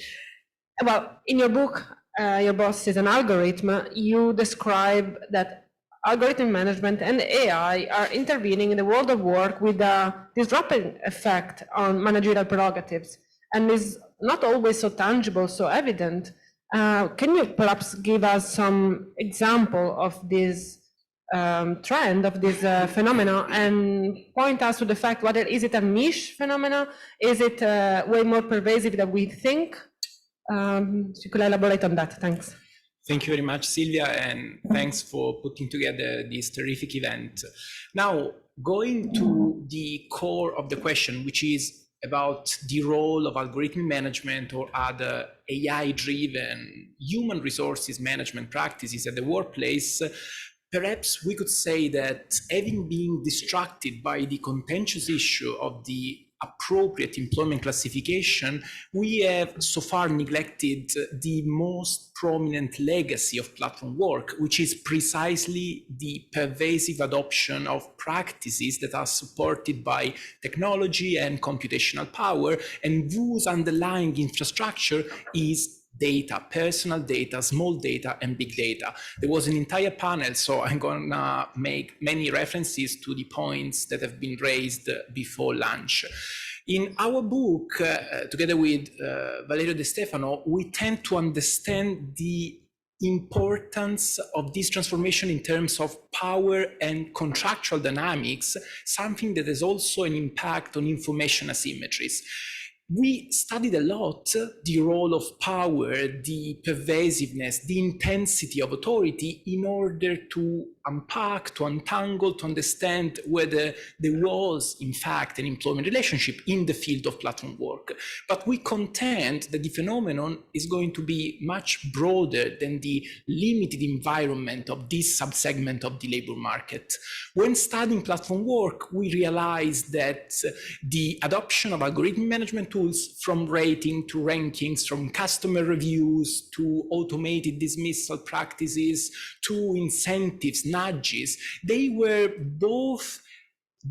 A: Well, in your book, Your Boss is an Algorithm, you describe that algorithm management and AI are intervening in the world of work with a disrupting effect on managerial prerogatives, and is not always so tangible, so evident. Can you perhaps give us some example of this trend, of this phenomena, and point us to the fact whether is it a niche phenomena, is it way more pervasive than we think? If you could elaborate on that, thanks.
H: Thank you very much, Silvia, and thanks for putting together this terrific event. Now, going to the core of the question, which is about the role of algorithm management or other AI-driven human resources management practices at the workplace, perhaps we could say that having been distracted by the contentious issue of the appropriate employment classification, we have so far neglected the most prominent legacy of platform work, which is precisely the pervasive adoption of practices that are supported by technology and computational power, and whose underlying infrastructure is data, personal data, small data, and big data. There was an entire panel, so I'm gonna make many references to the points that have been raised before lunch. In our book, together with Valerio De Stefano, we tend to understand the importance of this transformation in terms of power and contractual dynamics, something that has also an impact on information asymmetries. We studied a lot the role of power, the pervasiveness, the intensity of authority in order to unpack, to untangle, to understand whether there was, in fact, an employment relationship in the field of platform work. But we contend that the phenomenon is going to be much broader than the limited environment of this subsegment of the labor market. When studying platform work, we realized that the adoption of algorithm management tools, from rating to rankings, from customer reviews to automated dismissal practices to incentives, nudges, they were both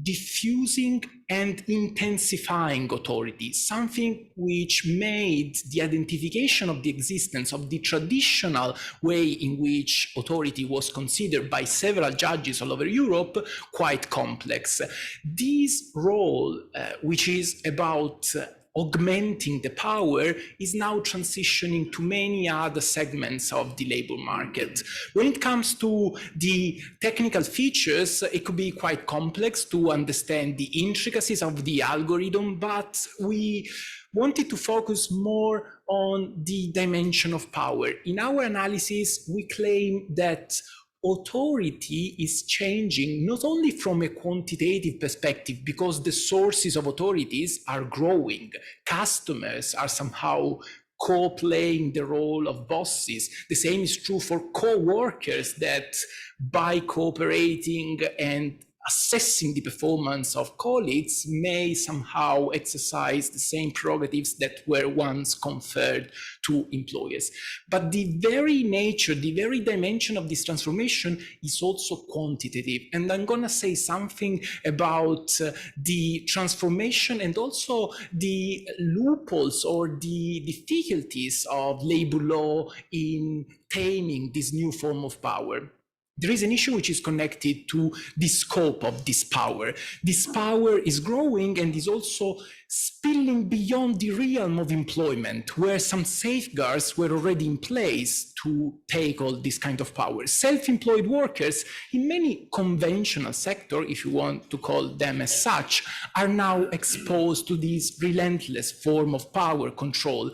H: diffusing and intensifying authority, something which made the identification of the existence of the traditional way in which authority was considered by several judges all over Europe quite complex. This role, which is about augmenting the power is now transitioning to many other segments of the labor market. When it comes to the technical features, it could be quite complex to understand the intricacies of the algorithm, but we wanted to focus more on the dimension of power. In our analysis, we claim that authority is changing not only from a quantitative perspective, because the sources of authorities are growing. Customers are somehow co-playing the role of bosses. The same is true for co-workers that by cooperating and assessing the performance of colleagues may somehow exercise the same prerogatives that were once conferred to employers. But the very nature, the very dimension of this transformation is also quantitative. And I'm going to say something about the transformation and also the loopholes or the difficulties of labor law in taming this new form of power. There is an issue which is connected to the scope of this power. This power is growing and is also spilling beyond the realm of employment, where some safeguards were already in place to take all this kind of power. Self-employed workers in many conventional sectors, if you want to call them as such, are now exposed to this relentless form of power control.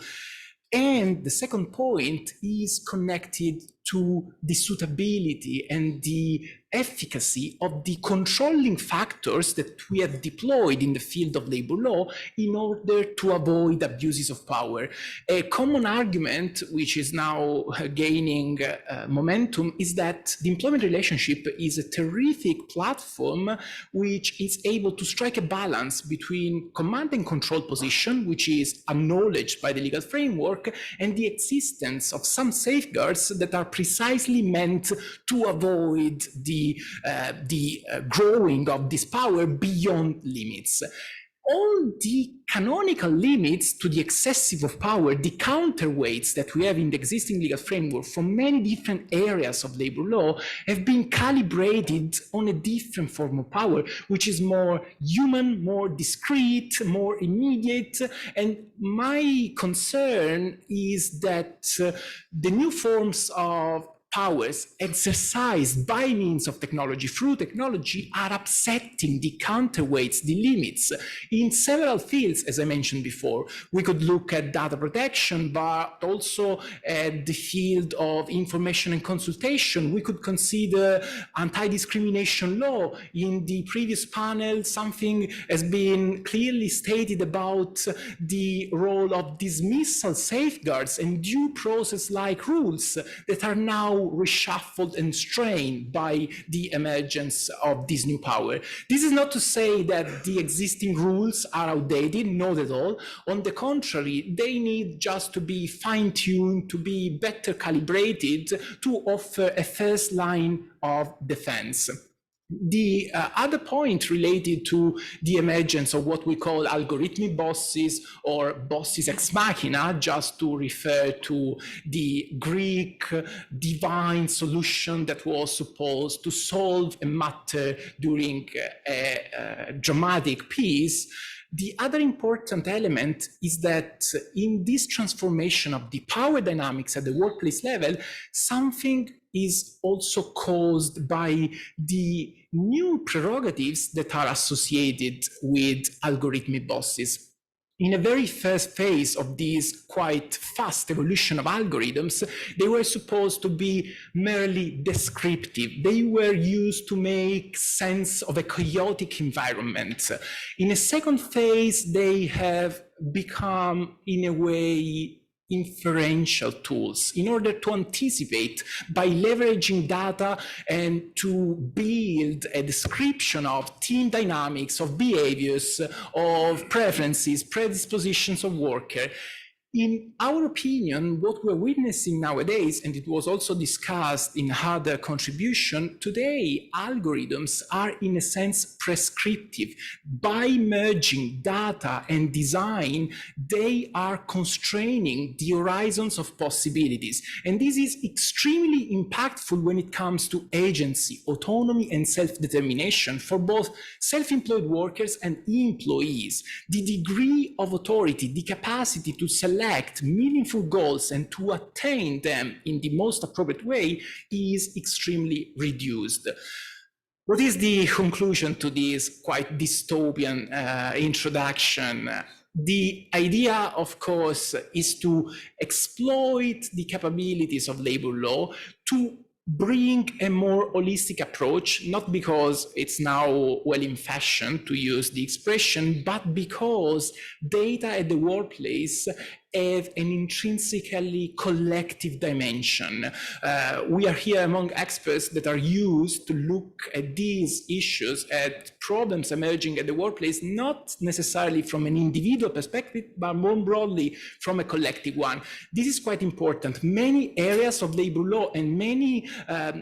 H: And the second point is connected to the suitability and the efficacy of the controlling factors that we have deployed in the field of labor law in order to avoid abuses of power. A common argument, which is now gaining momentum, is that the employment relationship is a terrific platform which is able to strike a balance between command and control position, which is acknowledged by the legal framework, and the existence of some safeguards that are precisely meant to avoid the growing of this power beyond limits. All the canonical limits to the excessive of power, the counterweights that we have in the existing legal framework from many different areas of labor law, have been calibrated on a different form of power, which is more human, more discrete, more immediate. And my concern is that the new forms of powers exercised by means of technology, through technology, are upsetting the counterweights, the limits in several fields, as I mentioned before. We could look at data protection, but also at the field of information and consultation. We could consider anti-discrimination law. In the previous panel, something has been clearly stated about the role of dismissal safeguards and due process-like rules that are now reshuffled and strained by the emergence of this new power. This is not to say that the existing rules are outdated, not at all. On the contrary, they need just to be fine-tuned, to be better calibrated, to offer a first line of defense. The other point related to the emergence of what we call algorithmic bosses or bosses ex machina, just to refer to the Greek divine solution that was supposed to solve a matter during a dramatic piece. The other important element is that in this transformation of the power dynamics at the workplace level, something is also caused by the new prerogatives that are associated with algorithmic bosses. In a very first phase of this quite fast evolution of algorithms, they were supposed to be merely descriptive. They were used to make sense of a chaotic environment. In a second phase, they have become, in a way, inferential tools in order to anticipate by leveraging data and to build a description of team dynamics, of behaviors, of preferences, predispositions of worker. In our opinion, what we're witnessing nowadays, and it was also discussed in other contribution, today algorithms are in a sense prescriptive. By merging data and design, they are constraining the horizons of possibilities. And this is extremely impactful when it comes to agency, autonomy, and self-determination for both self-employed workers and employees. The degree of authority, the capacity to select meaningful goals and to attain them in the most appropriate way is extremely reduced. What is the conclusion to this quite dystopian introduction? The idea, of course, is to exploit the capabilities of labor law to bring a more holistic approach, not because it's now well in fashion to use the expression, but because data at the workplace have an intrinsically collective dimension. We are here among experts that are used to look at these issues, at problems emerging at the workplace, not necessarily from an individual perspective, but more broadly from a collective one. This is quite important. Many areas of labor law and many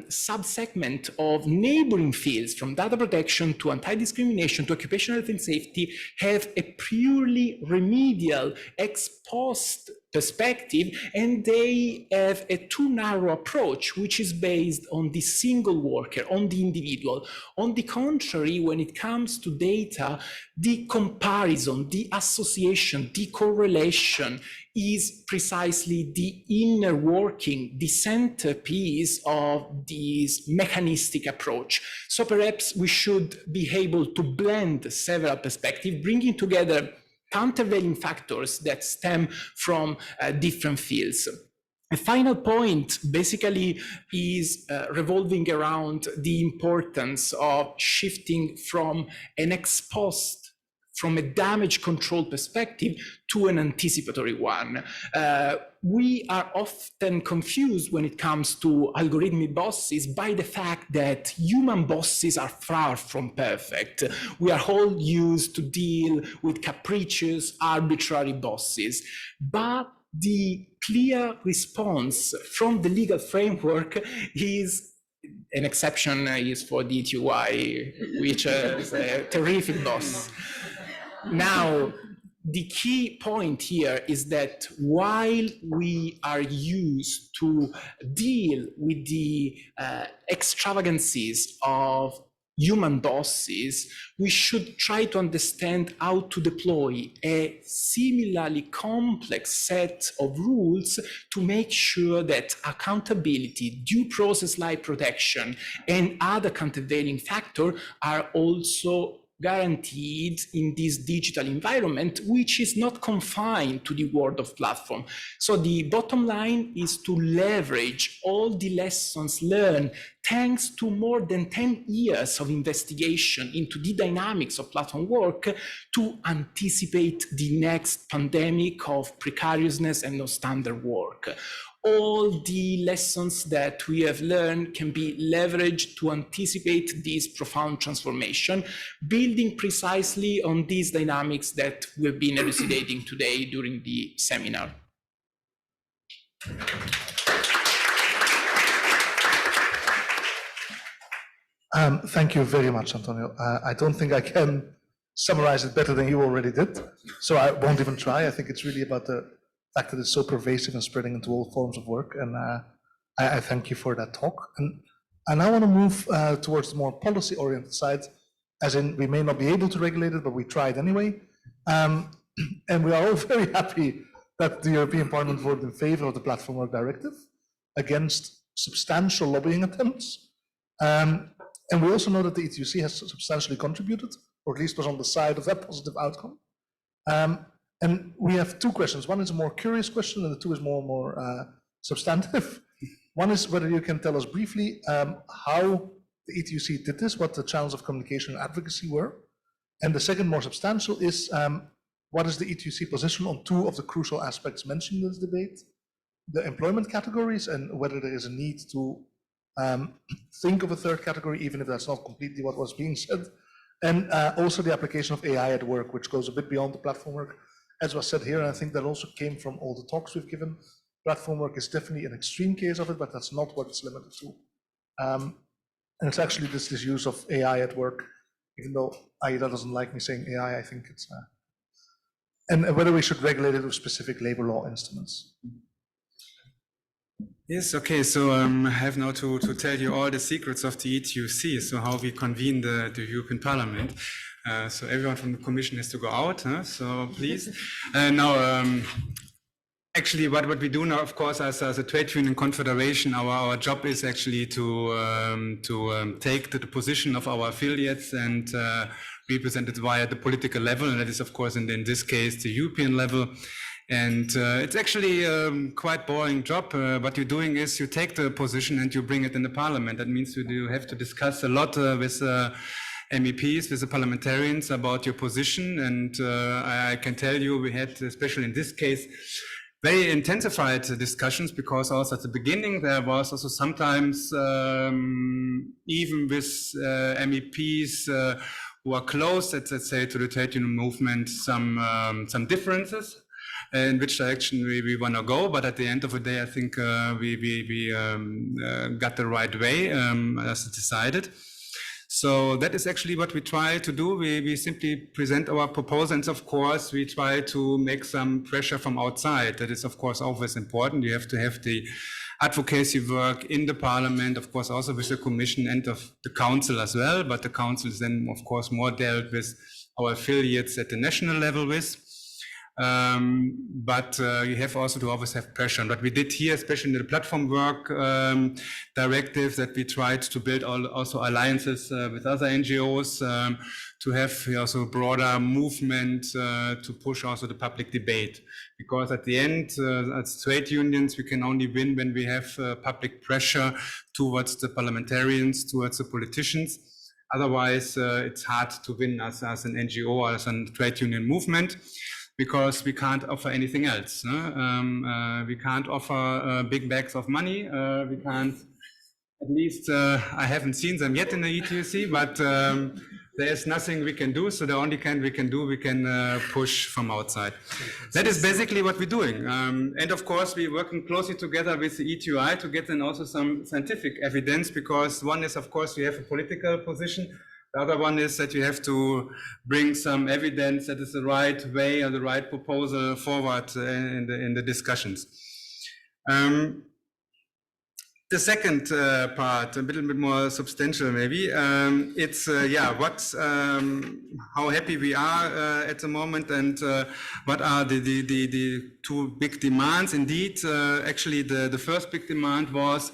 H: sub-segments of neighboring fields, from data protection to anti-discrimination to occupational health and safety, have a purely remedial ex post perspective, and they have a too narrow approach, which is based on the single worker, on the individual. On the contrary, when it comes to data, the comparison, the association, the correlation is precisely the inner working, the centerpiece of this mechanistic approach. So perhaps we should be able to blend several perspectives, bringing together countervailing factors that stem from different fields. A final point basically is revolving around the importance of shifting from an ex post, from a damage control perspective to an anticipatory one. We are often confused when it comes to algorithmic bosses by the fact that human bosses are far from perfect. We are all used to deal with capricious, arbitrary bosses, but the clear response from the legal framework is, an exception is for the ETUI, which is a terrific boss. Now, the key point here is that while we are used to deal with the extravagancies of human bosses, we should try to understand how to deploy a similarly complex set of rules to make sure that accountability, due process-like protection, and other countervailing factors are also guaranteed in this digital environment, which is not confined to the world of platform. So the bottom line is to leverage all the lessons learned thanks to more than 10 years of investigation into the dynamics of platform work to anticipate the next pandemic of precariousness and non-standard work. All the lessons that we have learned can be leveraged to anticipate this profound transformation, building precisely on these dynamics that we've been elucidating today during the seminar.
C: Thank you very much, Antonio. I don't think I can summarize it better than you already did, so I won't even try. I think it's really about the fact that it's so pervasive and spreading into all forms of work, and I thank you for that talk. And I now want to move towards the more policy-oriented side, as in we may not be able to regulate it, but we tried anyway. And we are all very happy that the European Parliament voted in favor of the Platform Work Directive against substantial lobbying attempts. And we also know that the ETUC has substantially contributed, or at least was on the side of that positive outcome. And we have two questions. One is a more curious question, and the two is more substantive. One is whether you can tell us briefly how the ETUC did this, what the channels of communication and advocacy were. And the second, more substantial, is what is the ETUC position on two of the crucial aspects mentioned in this debate, the employment categories, and whether there is a need to think of a third category, even if that's not completely what was being said, and also the application of AI at work, which goes a bit beyond the platform work as was said here, and I think that also came from all the talks we've given, platform work is definitely an extreme case of it, but that's not what it's limited to. And it's actually this use of AI at work, even though Aida doesn't like me saying AI, I think it's, and whether we should regulate it with specific labor law instruments.
I: Yes, okay, so I have now to tell you all the secrets of the ETUC, so how we convene the European Parliament. So everyone from the Commission has to go out, huh? So please. Now, actually, what we do now, of course, as a trade union confederation, our job is actually to take the position of our affiliates and represent it via the political level, and that is, of course, in this case, the European level. And it's actually a quite boring job. What you're doing is you take the position and you bring it in the parliament. That means you have to discuss a lot with MEPs, with the parliamentarians about your position. And I can tell you we had, especially in this case, very intensified discussions, because also at the beginning there was also sometimes even with MEPs who are close, let's say, to the trade union movement, some differences in which direction we want to go, but at the end of the day, I think we got the right way as decided. So that is actually what we try to do. We simply present our proposals, and of course we try to make some pressure from outside. That is of course always important. You have to have the advocacy work in the parliament, of course also with the commission and of the council as well, but the council is then of course more dealt with our affiliates at the national level with. But you have also to always have pressure. And what we did here, especially in the platform work directive, that we tried to build also alliances with other NGOs to have also a broader movement to push also the public debate. Because at the end, as trade unions, we can only win when we have public pressure towards the parliamentarians, towards the politicians. Otherwise, it's hard to win as an NGO or as a trade union movement, because we can't offer anything else. We can't offer big bags of money. We can't, at least I haven't seen them yet in the ETUC, but there's nothing we can do. So the only we can push from outside. That is basically what we're doing. And of course, we're working closely together with the ETUI to get in also some scientific evidence, because one is, of course, we have a political position. The other one is that you have to bring some evidence that is the right way or the right proposal forward in the discussions. The second part, a little bit more substantial maybe, it's how happy we are at the moment, and what are the two big demands. Indeed, actually the first big demand was,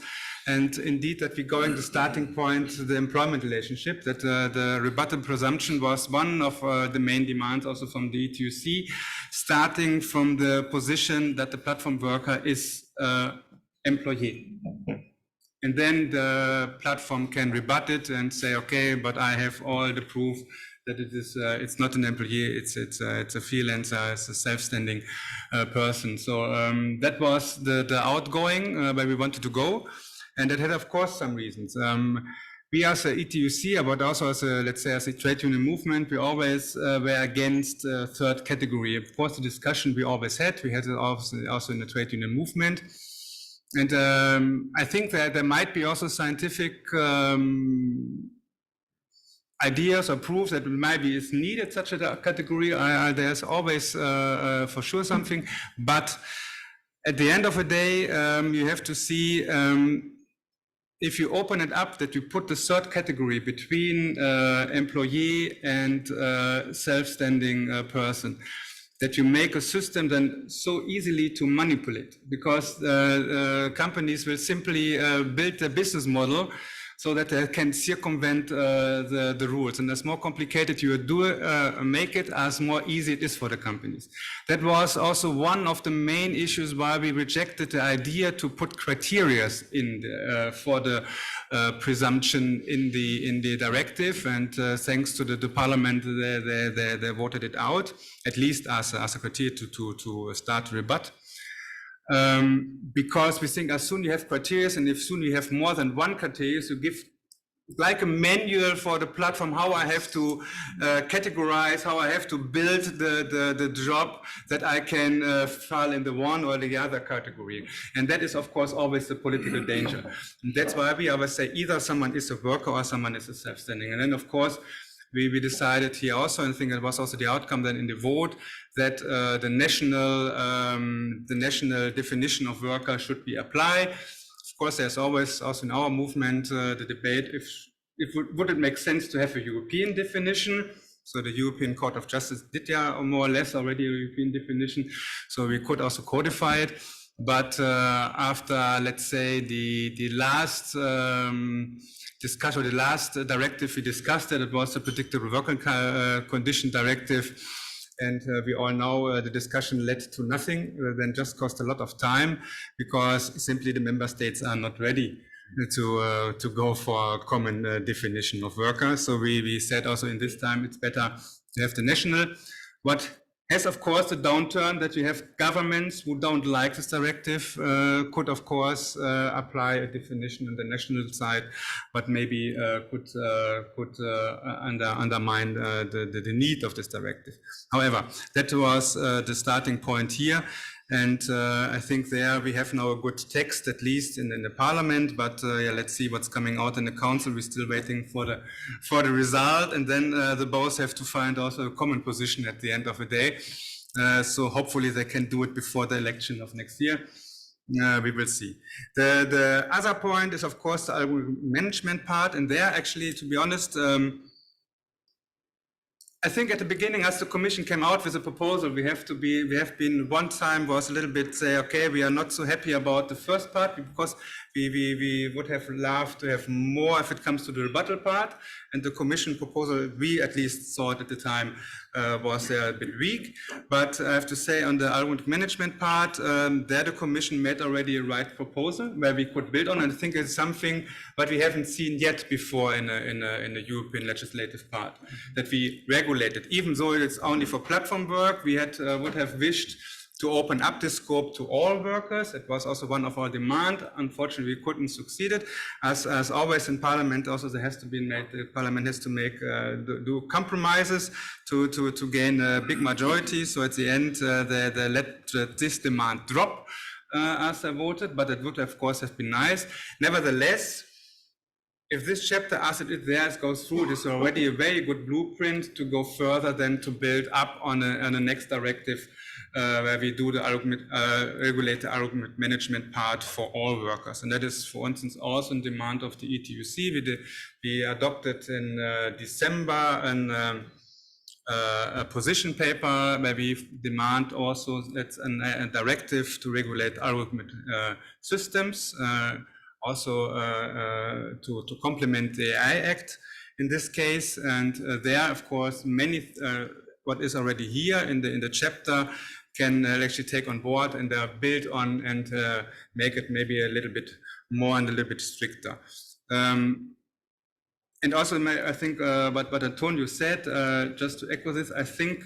I: and indeed that we're going the starting point, the employment relationship, that the rebuttal presumption was one of the main demands also from the ETUC, starting from the position that the platform worker is employee. And then the platform can rebut it and say, okay, but I have all the proof that it is, it's not an employee, it's a freelancer, it's a self-standing person. So that was the outgoing where we wanted to go. And that had, of course, some reasons. We as a ETUC, but also as a, let's say, as a trade union movement, we always were against third category. Of course, the discussion we always had, we had it also in the trade union movement. And I think that there might be also scientific ideas or proofs that maybe is needed such a category. There's always for sure something, but at the end of the day, you have to see if you open it up, that you put the third category between employee and self-standing person, that you make a system then so easily to manipulate, because companies will simply build their business model so that they can circumvent the rules. And as more complicated you do make it, as more easy it is for the companies. That was also one of the main issues why we rejected the idea to put criteria in for the presumption in the directive. And thanks to the parliament, they voted it out, at least as a criteria to start to rebut. Because we think as soon you have criteria, and if soon you have more than one criteria, you give like a manual for the platform, how I have to categorize, how I have to build the job that I can fall in the one or the other category. And that is, of course, always the political danger. And that's why we always say either someone is a worker or someone is a self-standing. And then, of course, we decided here also, and I think it was also the outcome then in the vote, that the national definition of worker should be applied. Of course, there's always also in our movement the debate would it make sense to have a European definition. So the European Court of Justice did more or less already a European definition, so we could also codify it. But after, let's say, the last discussion, or the last directive we discussed, that it was the predictable working condition directive. And we all know the discussion led to nothing, then just cost a lot of time, because simply the member states are not ready to go for a common definition of worker. So we said also in this time it's better to have the national. What has, of course, the downturn that you have governments who don't like this directive could, of course, apply a definition on the national side, but maybe could undermine the need of this directive. However, that was the starting point here. And I think there we have now a good text, at least in the parliament, but yeah, let's see what's coming out in the council. We're still waiting for the result, and then the both have to find also a common position at the end of the day. So hopefully they can do it before the election of next year. We will see. The other point is, of course, the management part, and there actually, to be honest, I think at the beginning, as the Commission came out with a proposal, we have been one time was a little bit say, okay, we are not so happy about the first part, because we would have loved to have more if it comes to the rebuttal part. And the Commission proposal, we at least thought at the time, was a bit weak. But I have to say, on the algorithmic management part, there the Commission made already a right proposal where we could build on. And I think it's something that we haven't seen yet before in a European legislative part, that we regulated. Even though it's only for platform work, we would have wished to open up this scope to all workers. It was also one of our demands. Unfortunately, we couldn't succeed it. As always in Parliament, also there has to be made. The Parliament has to make do compromises to gain a big majority. So at the end, they let this demand drop as I voted. But it would, of course, have been nice. Nevertheless, if this chapter, as it is there, goes through, it is already a very good blueprint to go further than to build up on the next directive, where we do the regulator algorithmic management part for all workers. And that is, for instance, also in demand of the ETUC. We adopted in December a position paper where we demand also that's a directive to regulate algorithmic systems, also to complement the AI Act in this case. And there, of course, many what is already here in the chapter can actually take on board and build on and make it maybe a little bit more and a little bit stricter. And also, I think what Antonio said, just to echo this, I think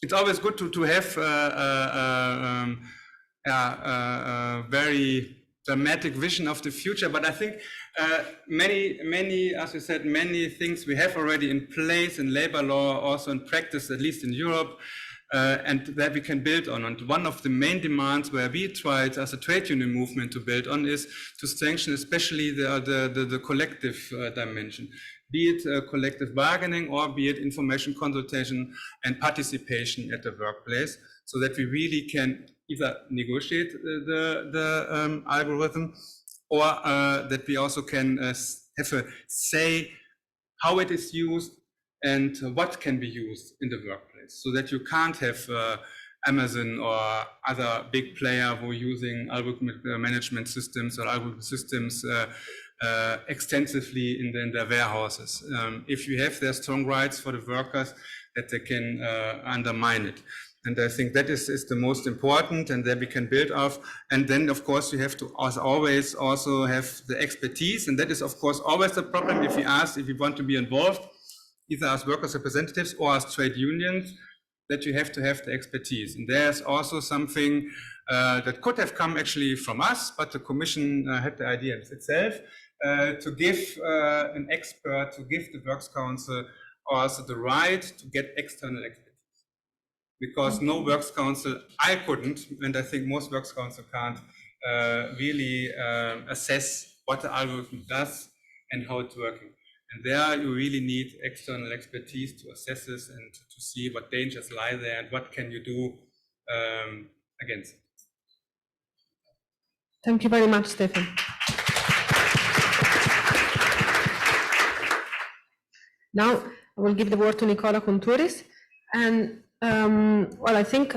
I: it's always good to have a very dramatic vision of the future, but I think many, as you said, many things we have already in place in labor law, also in practice, at least in Europe, and that we can build on. And one of the main demands where we tried as a trade union movement to build on is to strengthen especially the collective dimension, be it collective bargaining or be it information consultation and participation at the workplace, so that we really can either negotiate the algorithm or that we also can have a say how it is used and what can be used in the workplace, so that you can't have Amazon or other big player who are using algorithmic management systems or algorithm systems extensively in their warehouses. If you have their strong rights for the workers, that they can undermine it. And I think that is the most important, and that we can build off. And then, of course, you have to, as always, also have the expertise. And that is, of course, always the problem if we want to be involved, either as workers' representatives or as trade unions, that you have to have the expertise. And there's also something that could have come actually from us, but the Commission had the idea itself to give an expert, to give the Works Council also the right to get external expertise. Because no Works Council, I couldn't, and I think most Works Council can't, really assess what the algorithm does and how it's working. And there you really need external expertise to assess this and to see what dangers lie there and what can you do against it.
A: Thank you very much, Stefan. Now I will give the word to Nicola Contouris. And well, I think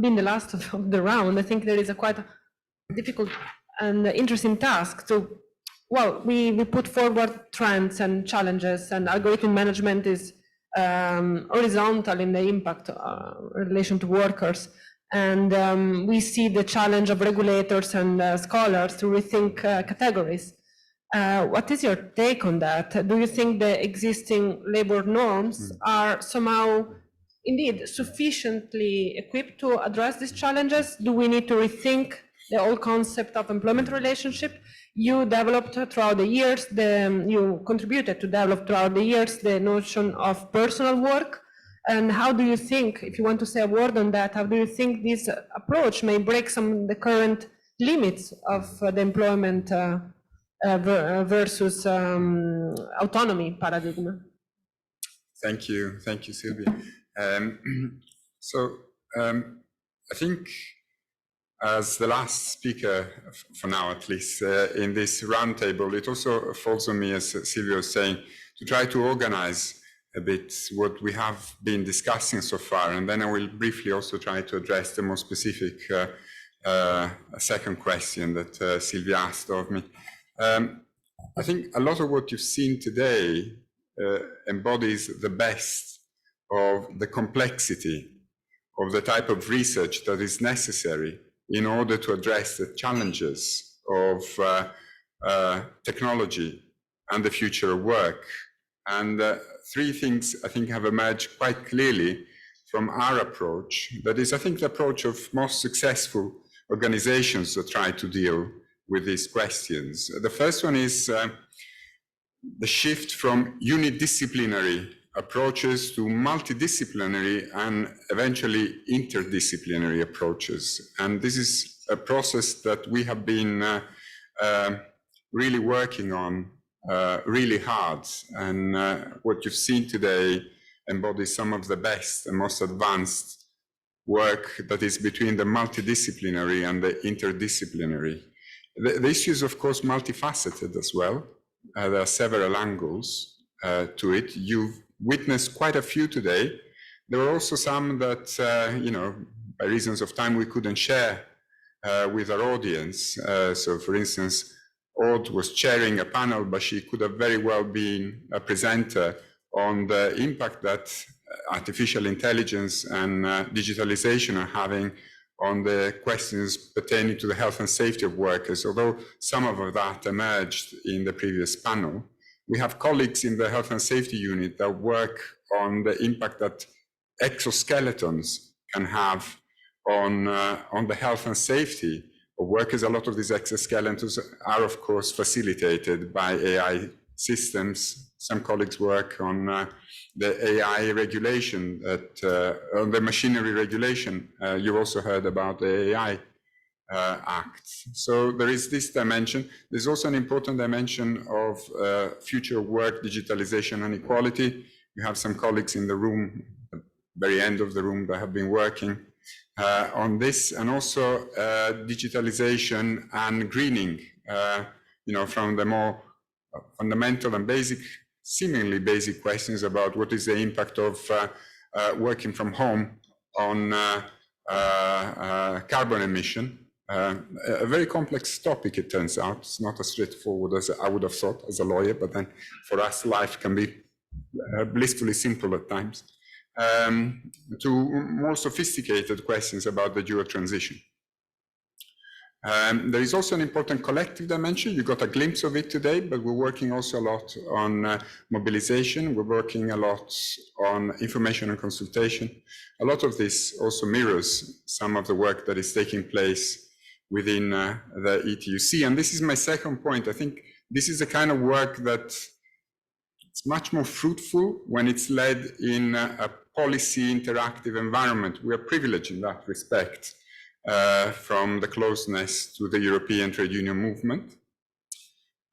A: being the last of the round, I think there is a quite difficult and interesting task to, well, we put forward trends and challenges, and algorithm management is horizontal in the impact in relation to workers. And we see the challenge of regulators and scholars to rethink categories. What is your take on that? Do you think the existing labor norms are somehow indeed sufficiently equipped to address these challenges? Do we need to rethink the whole concept of employment relationship? You developed throughout the years, you contributed to develop throughout the years the notion of personal work. And how do you think, if you want to say a word on that, how do you think this approach may break some of the current limits of the employment versus autonomy paradigm?
J: Thank you, Sylvia. I think as the last speaker, for now at least, in this roundtable, it also falls on me, as Sylvia was saying, to try to organize a bit what we have been discussing so far, and then I will briefly also try to address the more specific second question that Sylvia asked of me. I think a lot of what you've seen today embodies the best of the complexity of the type of research that is necessary in order to address the challenges of technology and the future of work. And three things I think have emerged quite clearly from our approach. That is, I think, the approach of most successful organizations that try to deal with these questions. The first one is the shift from unidisciplinary approaches to multidisciplinary and eventually interdisciplinary approaches. And this is a process that we have been really working on really hard. And what you've seen today embodies some of the best and most advanced work that is between the multidisciplinary and the interdisciplinary. The issue is, of course, multifaceted as well. There are several angles to it. You've witnessed quite a few today. There are also some that, you know, by reasons of time, we couldn't share with our audience. So, for instance, Aude was chairing a panel, but she could have very well been a presenter on the impact that artificial intelligence and digitalization are having on the questions pertaining to the health and safety of workers, although some of that emerged in the previous panel. We have colleagues in the health and safety unit that work on the impact that exoskeletons can have on the health and safety of workers. A lot of these exoskeletons are, of course, facilitated by AI systems. Some colleagues work on the AI regulation, on the machinery regulation. You've also heard about the AI Act. So there is this dimension. There's also an important dimension of future work, digitalization and equality. We have some colleagues in the room, at the very end of the room, that have been working on this, and also digitalization and greening, you know, from the more fundamental and basic, seemingly basic questions about what is the impact of working from home on carbon emission. A very complex topic, it turns out. It's not as straightforward as I would have thought as a lawyer, but then for us, life can be blissfully simple at times. To more sophisticated questions about the dual transition. There is also an important collective dimension. You got a glimpse of it today, but we're working also a lot on mobilization. We're working a lot on information and consultation. A lot of this also mirrors some of the work that is taking place within the ETUC. And this is my second point. I think this is the kind of work that it's much more fruitful when it's led in a policy interactive environment. We are privileged in that respect. From the closeness to the European trade union movement.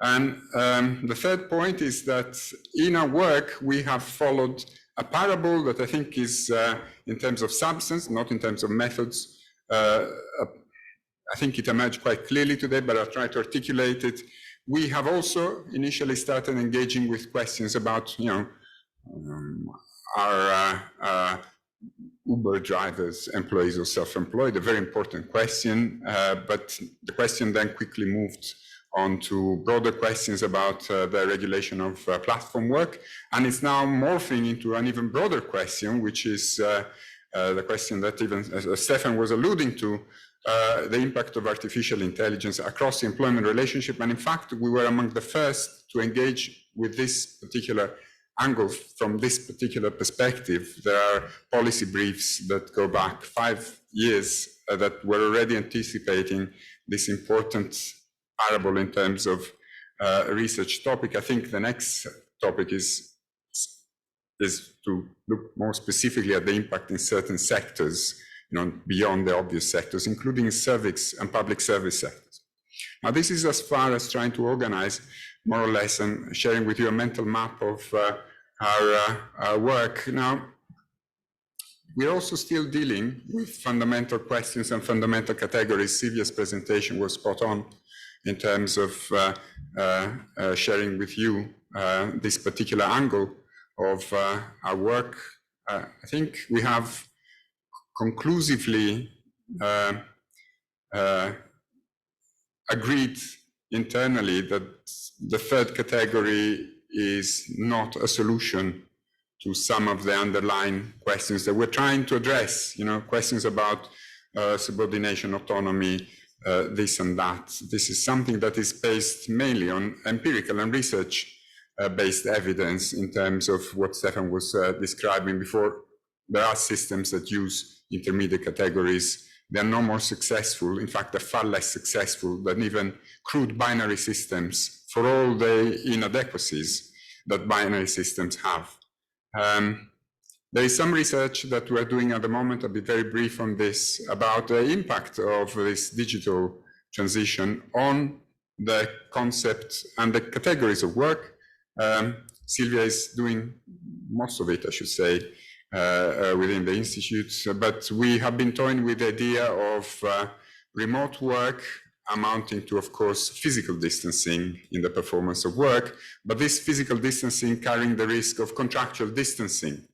J: And the third point is that in our work, we have followed a parable that I think is, in terms of substance, not in terms of methods, I think it emerged quite clearly today, but I'll try to articulate it. We have also initially started engaging with questions about, our Uber drivers, employees or self-employed, a very important question, but the question then quickly moved on to broader questions about the regulation of platform work, and it's now morphing into an even broader question, which is the question that even Stefan was alluding to, the impact of artificial intelligence across the employment relationship. And in fact, we were among the first to engage with this particular angle from this particular perspective. There are policy briefs that go back 5 years that were already anticipating this important parable in terms of a research topic. I think the next topic is to look more specifically at the impact in certain sectors, beyond the obvious sectors, including service and public service sectors. Now, this is as far as trying to organize more or less and sharing with you a mental map of our work. Now, we're also still dealing with fundamental questions and fundamental categories. Silvia's presentation was spot on in terms of sharing with you this particular angle of our work. I think we have conclusively agreed internally that the third category is not a solution to some of the underlying questions that we're trying to address, questions about subordination, autonomy, this and that. This is something that is based mainly on empirical and research-based evidence in terms of what Stefan was describing before. There are systems that use intermediate categories. They are no more successful. In fact, they're far less successful than even crude binary systems for all the inadequacies that binary systems have. There is some research that we're doing at the moment, I'll be very brief on this, about the impact of this digital transition on the concept and the categories of work. Silvia is doing most of it, I should say, within the Institute, but we have been toying with the idea of remote work amounting to, of course, physical distancing in the performance of work, but this physical distancing carrying the risk of contractual distancing.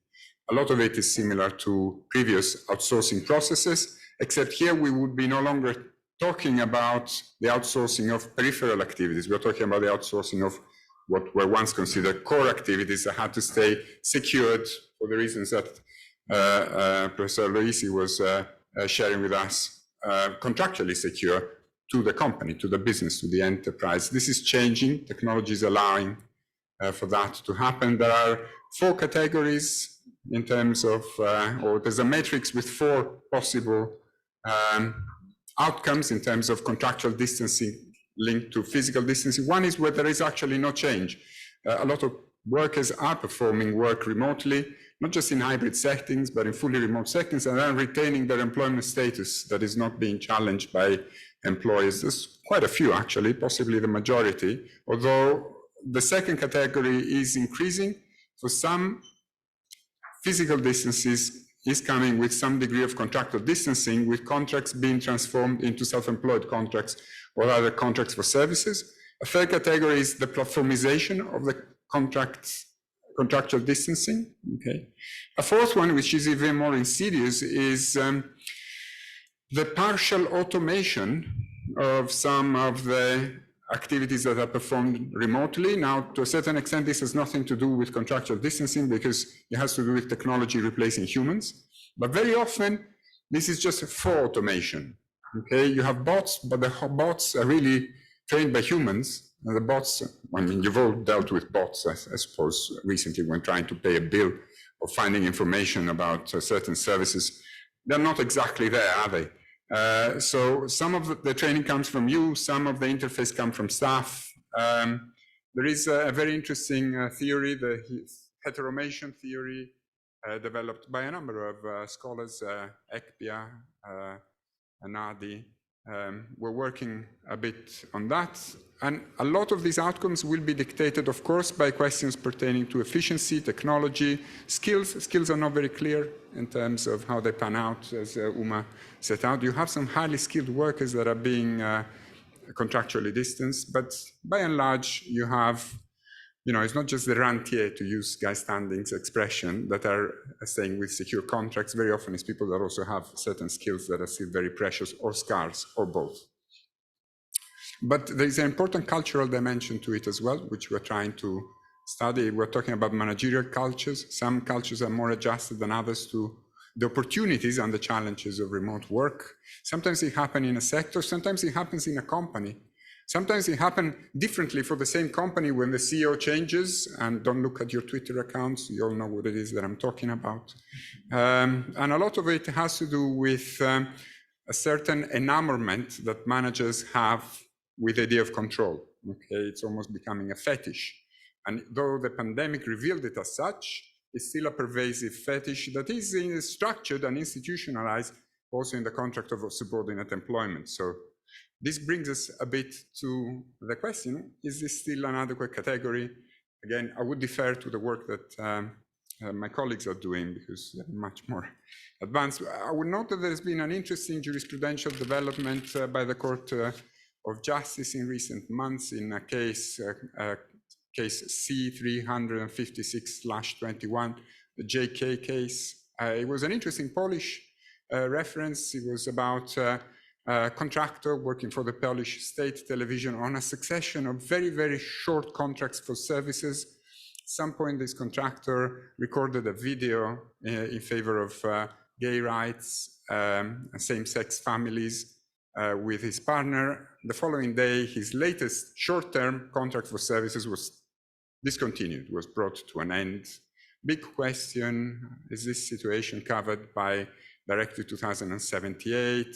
J: A lot of it is similar to previous outsourcing processes, except here we would be no longer talking about the outsourcing of peripheral activities. We're talking about the outsourcing of what were once considered core activities that had to stay secured for the reasons that Professor Loisi was sharing with us, contractually secure to the company, to the business, to the enterprise. This is changing. Technology is allowing for that to happen. There are 4 categories in terms of, or there's a matrix with 4 possible outcomes in terms of contractual distancing linked to physical distancing. One is where there is actually no change. A lot of workers are performing work remotely, not just in hybrid settings, but in fully remote settings, and are retaining their employment status that is not being challenged by employers. There's quite a few, actually, possibly the majority, although the second category is increasing. For some, physical distances is coming with some degree of contractual distancing, with contracts being transformed into self-employed contracts or other contracts for services. A third category is the platformization of the contractual distancing. Okay. A fourth one, which is even more insidious, is the partial automation of some of the activities that are performed remotely. Now, to a certain extent, this has nothing to do with contractual distancing because it has to do with technology replacing humans. But very often, this is just for automation. Okay, you have bots, but the bots are really trained by humans. And the bots, I mean, you've all dealt with bots, I suppose, recently when trying to pay a bill or finding information about certain services. They're not exactly there, are they? So some of the training comes from you, some of the interface come from staff. There is a very interesting theory, the heteromation theory, developed by a number of scholars, Ekpia, Nadi. We're working a bit on that. And a lot of these outcomes will be dictated, of course, by questions pertaining to efficiency, technology, skills. Skills are not very clear in terms of how they pan out, as Uma set out. You have some highly skilled workers that are being contractually distanced, but by and large, you have, you know, it's not just the rentier, to use Guy Standing's expression, that are staying with secure contracts. Very often it's people that also have certain skills that are still very precious, or scarce, or both. But there's an important cultural dimension to it as well, which we're trying to study. We're talking about managerial cultures. Some cultures are more adjusted than others to the opportunities and the challenges of remote work. Sometimes it happens in a sector, sometimes it happens in a company. Sometimes it happens differently for the same company when the CEO changes, and don't look at your Twitter accounts, you all know what it is that I'm talking about. And a lot of it has to do with a certain enamorment that managers have with the idea of control. Okay, it's almost becoming a fetish. And though the pandemic revealed it as such, it's still a pervasive fetish that is structured and institutionalized also in the contract of subordinate employment. So this brings us a bit to the question, is this still an adequate category? Again, I would defer to the work that my colleagues are doing because they're much more advanced. I would note that there's been an interesting jurisprudential development by the Court of Justice in recent months in a case C356/21, the JK case. It was an interesting Polish reference. It was about a contractor working for the Polish state television on a succession of very, very short contracts for services. At some point, this contractor recorded a video in favor of gay rights, same-sex families with his partner. The following day, his latest short-term contract for services was discontinued, was brought to an end. Big question, is this situation covered by Directive 2078?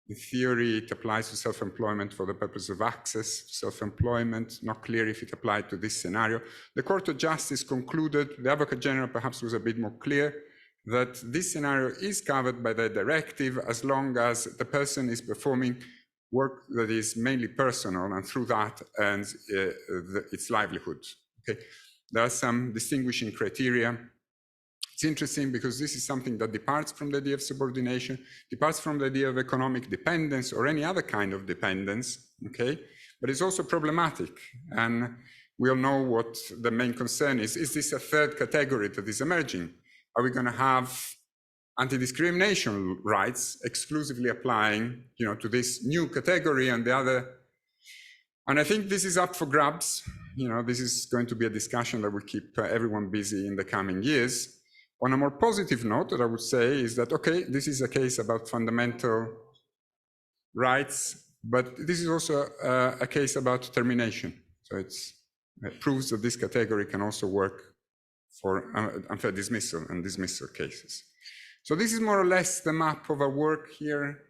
J: In theory, it applies to self-employment for the purpose of access to self-employment. Not clear if it applied to this scenario. The Court of Justice concluded, the Advocate General perhaps was a bit more clear, that this scenario is covered by the directive as long as the person is performing work that is mainly personal and through that earns its livelihood. Okay, there are some distinguishing criteria. It's interesting because this is something that departs from the idea of subordination, departs from the idea of economic dependence or any other kind of dependence, okay? But it's also problematic, and we all know what the main concern is. Is this a third category that is emerging? Are we going to have anti-discrimination rights exclusively applying, you know, to this new category and the other? And I think this is up for grabs. You know, this is going to be a discussion that will keep everyone busy in the coming years. On a more positive note, that I would say is that, okay, this is a case about fundamental rights, but this is also a case about termination. So it proves that this category can also work for unfair dismissal and dismissal cases. So this is more or less the map of our work here,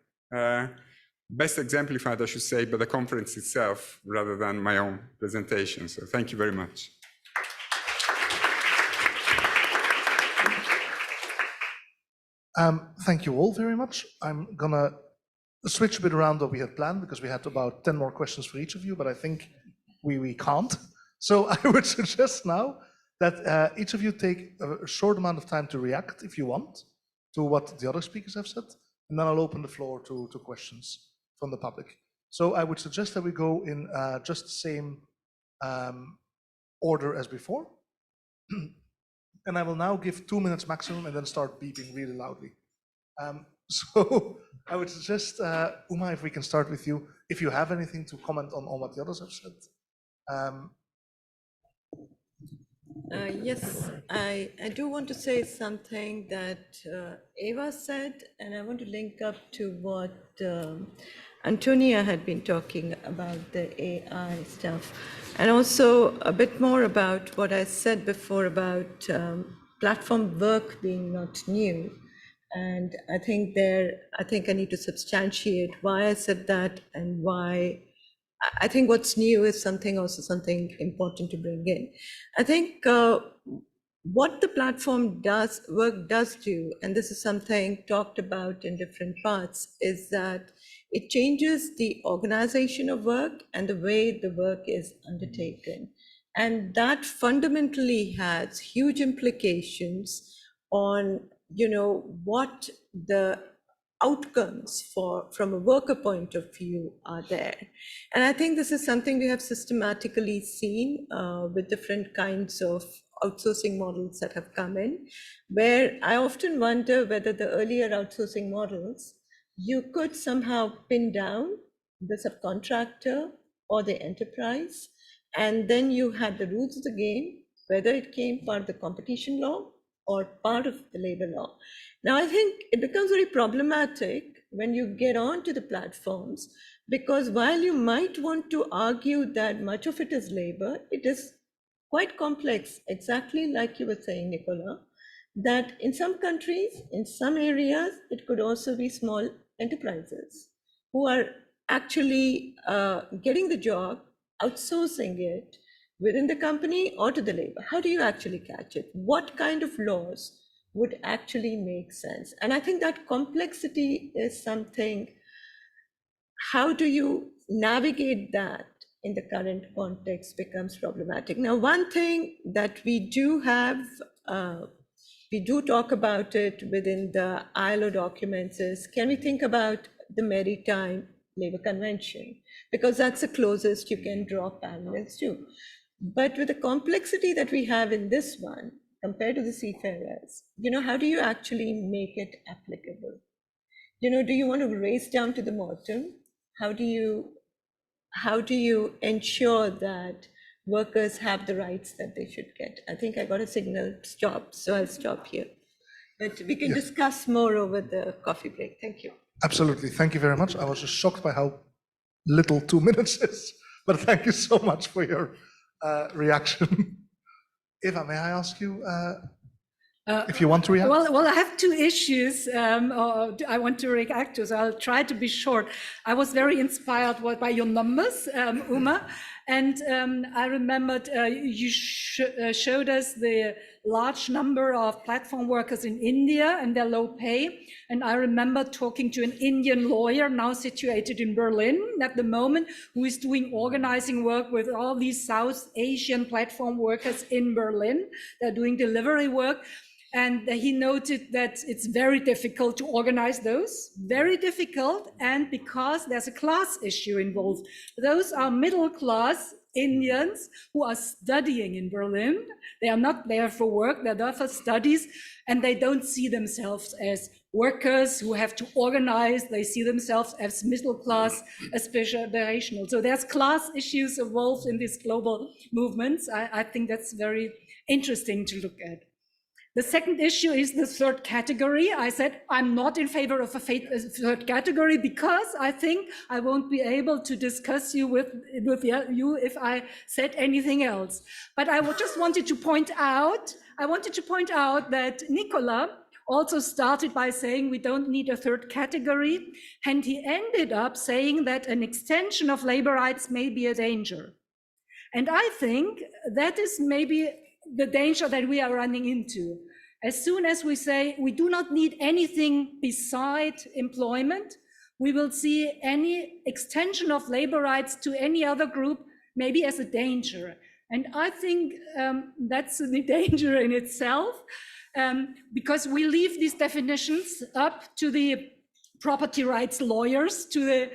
J: best exemplified, I should say, by the conference itself rather than my own presentation. So thank you very much.
K: Thank you all very much. I'm gonna switch a bit around what we had planned because we had about 10 more questions for each of you, but I think we can't. So I would suggest now that each of you take a short amount of time to react, if you want, to what the other speakers have said, and then I'll open the floor to questions from the public. So I would suggest that we go in just the same order as before. And I will now give 2 minutes maximum and then start beeping really loudly. So I would suggest, Uma, if we can start with you, if you have anything to comment on what the others have said.
V: Yes, I do want to say something that Eva said, and I want to link up to what Antonia had been talking about the AI stuff, and also a bit more about what I said before about platform work being not new. And I think I need to substantiate why I said that and why I think what's new is something important to bring in. I think what the platform work does do, and this is something talked about in different parts, is that it changes the organization of work and the way the work is undertaken. And that fundamentally has huge implications on, what the outcomes from a worker point of view are there. And I think this is something we have systematically seen with different kinds of outsourcing models that have come in, where I often wonder whether the earlier outsourcing models, you could somehow pin down the subcontractor or the enterprise, and then you had the rules of the game, whether it came part of the competition law or part of the labor law. Now, I think it becomes very problematic when you get onto the platforms, because while you might want to argue that much of it is labor, it is quite complex, exactly like you were saying, Nicola, that in some countries, in some areas, it could also be small enterprises who are actually getting the job, outsourcing it within the company or to the labor. How do you actually catch it? What kind of laws would actually make sense? And I think that complexity is something, how do you navigate that in the current context becomes problematic. Now, one thing that we do have, we do talk about it within the ILO documents is, can we think about the Maritime Labor Convention? Because that's the closest you can draw parallels to. But with the complexity that we have in this one, compared to the seafarers, how do you actually make it applicable? Do you want to race down to the bottom? How do you ensure that workers have the rights that they should get? I think I got a signal stop, so I'll stop here. But we can discuss more over the coffee break. Thank you.
K: Absolutely. Thank you very much. I was just shocked by how little 2 minutes is, but thank you so much for your reaction. Eva, may I ask you if you want to react?
F: Well, I have two issues I want to react to, so I'll try to be short. I was very inspired by your numbers, Uma, and I remembered you showed us the large number of platform workers in India and their low pay. And I remember talking to an Indian lawyer now situated in Berlin at the moment, who is doing organizing work with all these South Asian platform workers in Berlin. They're doing delivery work. And he noted that it's very difficult to organize those, very difficult, and because there's a class issue involved. Those are middle class Indians who are studying in Berlin. They are not there for work, they're there for studies, and they don't see themselves as workers who have to organize. They see themselves as middle class, aspirational. So there's class issues involved in these global movements. I think that's very interesting to look at. The second issue is the third category. I said I'm not in favor of a third category because I think I won't be able to discuss with you if I said anything else. But I just wanted to point out, that Nicola also started by saying we don't need a third category, and he ended up saying that an extension of labor rights may be a danger. And I think that is maybe the danger that we are running into. As soon as we say we do not need anything beside employment, we will see any extension of labor rights to any other group maybe as a danger. And I think that's a danger in itself, because we leave these definitions up to the property rights lawyers, to the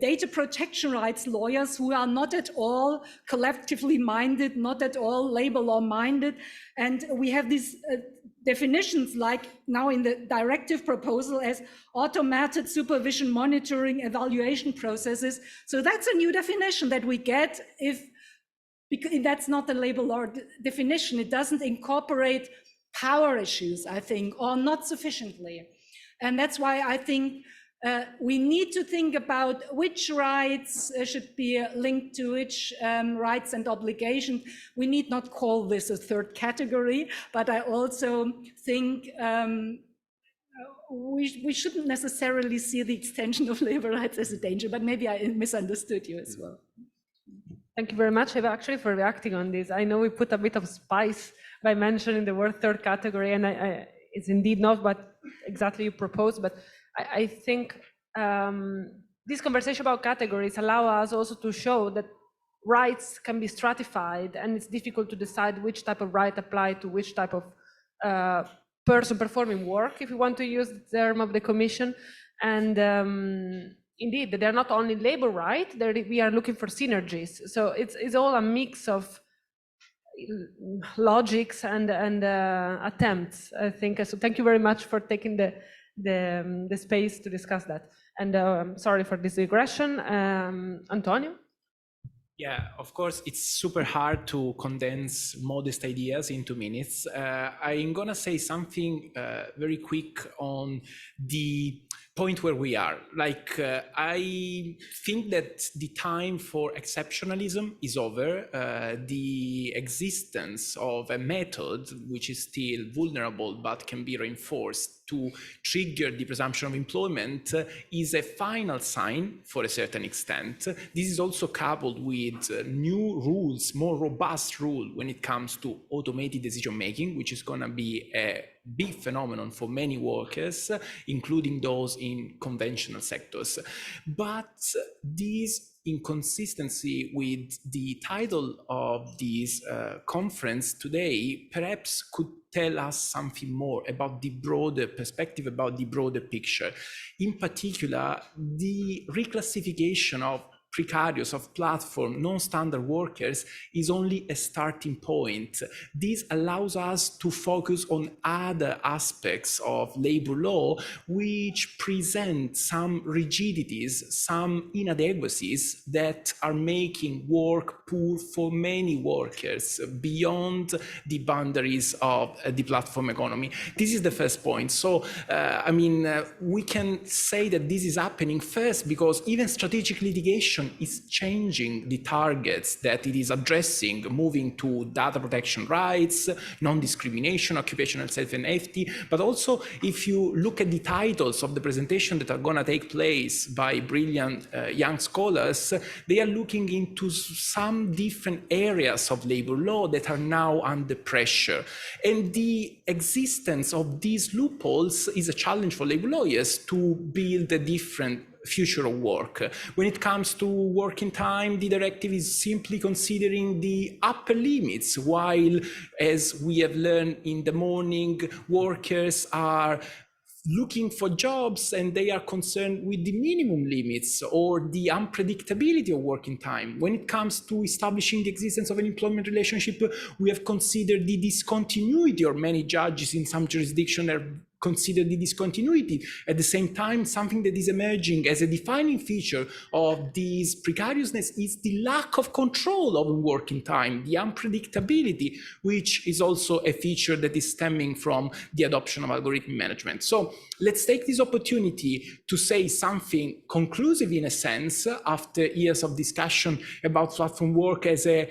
F: data protection rights lawyers, who are not at all collectively minded, not at all labor law minded. And we have these definitions like now in the directive proposal as automated supervision, monitoring, evaluation processes. So that's a new definition that we get if because that's not the labor law definition. It doesn't incorporate power issues, I think, or not sufficiently. And that's why I think we need to think about which rights should be linked to which rights and obligations. We need not call this a third category, but I also think we shouldn't necessarily see the extension of labor rights as a danger, but maybe I misunderstood you as well.
A: Thank you very much, Eva, actually, for reacting on this. I know we put a bit of spice by mentioning the word third category, and it's indeed not what exactly you proposed, but I think this conversation about categories allow us also to show that rights can be stratified, and it's difficult to decide which type of right apply to which type of person performing work, if you want to use the term of the Commission. And indeed, they're not only labor right, we are looking for synergies. So it's all a mix of logics and attempts, I think. So thank you very much for taking the space to discuss that. And sorry for this digression. Antonio?
H: Yeah, of course, it's super hard to condense modest ideas into minutes. I'm gonna say something very quick on the point where we are. Like, I think that the time for exceptionalism is over. The existence of a method which is still vulnerable but can be reinforced to trigger the presumption of employment is a final sign for a certain extent. This is also coupled with new rules, more robust rule when it comes to automated decision-making, which is gonna be a big phenomenon for many workers, including those in conventional sectors. But this inconsistency with the title of this conference today perhaps could tell us something more about the broader perspective, about the broader picture. In particular, the reclassification of precarious, of platform, non-standard workers is only a starting point. This allows us to focus on other aspects of labor law which present some rigidities, some inadequacies that are making work poor for many workers beyond the boundaries of the platform economy. This is the first point. So, we can say that this is happening first because even strategic litigation is changing the targets that it is addressing, moving to data protection rights, non-discrimination, occupational health and safety. But also, if you look at the titles of the presentation that are going to take place by brilliant young scholars, they are looking into some different areas of labor law that are now under pressure. And the existence of these loopholes is a challenge for labor lawyers to build a different future of work. When it comes to working time, the directive is simply considering the upper limits, while, as we have learned in the morning, workers are looking for jobs and they are concerned with the minimum limits or the unpredictability of working time. When it comes to establishing the existence of an employment relationship, we have considered the discontinuity, or many judges in some jurisdictions have consider the discontinuity. At the same time, something that is emerging as a defining feature of this precariousness is the lack of control of working time, the unpredictability, which is also a feature that is stemming from the adoption of algorithm management. So let's take this opportunity to say something conclusive in a sense, after years of discussion about platform work as an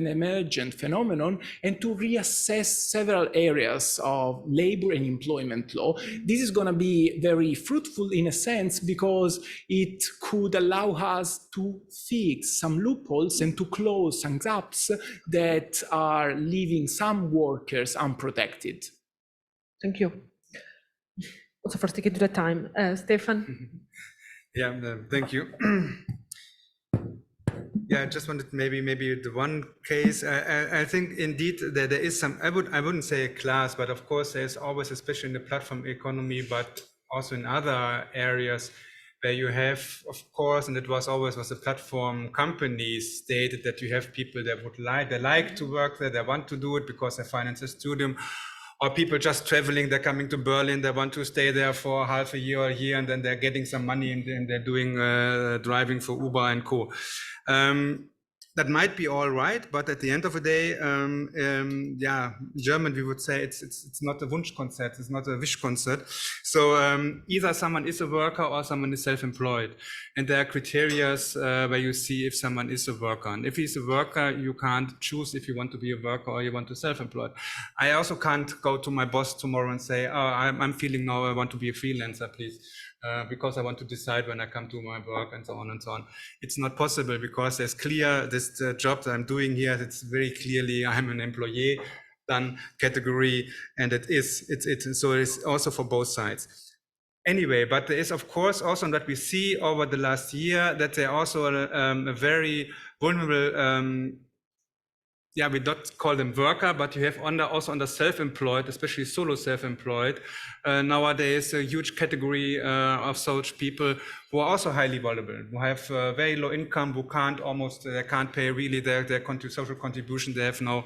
H: emergent phenomenon, and to reassess several areas of labor and employment law. This is going to be very fruitful in a sense because it could allow us to fix some loopholes and to close some gaps that are leaving some workers unprotected.
A: Thank you. Also for sticking to the time. Stefan?
I: Yeah, thank you. Yeah, I just wanted maybe the one case. I think indeed that there is some. I wouldn't say a class, but of course there's always, especially in the platform economy, but also in other areas, where you have, of course, and it was always the platform companies stated that you have people that they like to work there, they want to do it because their finances to them. Or people just traveling, they're coming to Berlin, they want to stay there for half a year or a year, and then they're getting some money and they're doing driving for Uber and co. that might be all right, but at the end of the day, yeah, in German we would say it's not a Wunschkonzert, it's not a wish concert. So either someone is a worker or someone is self-employed, and there are criteria where you see if someone is a worker. And if he's a worker, you can't choose if you want to be a worker or you want to self-employed. I also can't go to my boss tomorrow and say, oh, I'm feeling now I want to be a freelancer, please. Because I want to decide when I come to my work and so on and so on. It's not possible because there's clear, this job that I'm doing here, it's very clearly I'm an employee done category, and so it's also for both sides. Anyway, but there is of course also that we see over the last year that there are also a very vulnerable yeah, we don't call them worker, but you have also under self-employed, especially solo self-employed. Nowadays, a huge category of such people who are also highly vulnerable, who have very low income, who they can't pay really their social contribution. They have no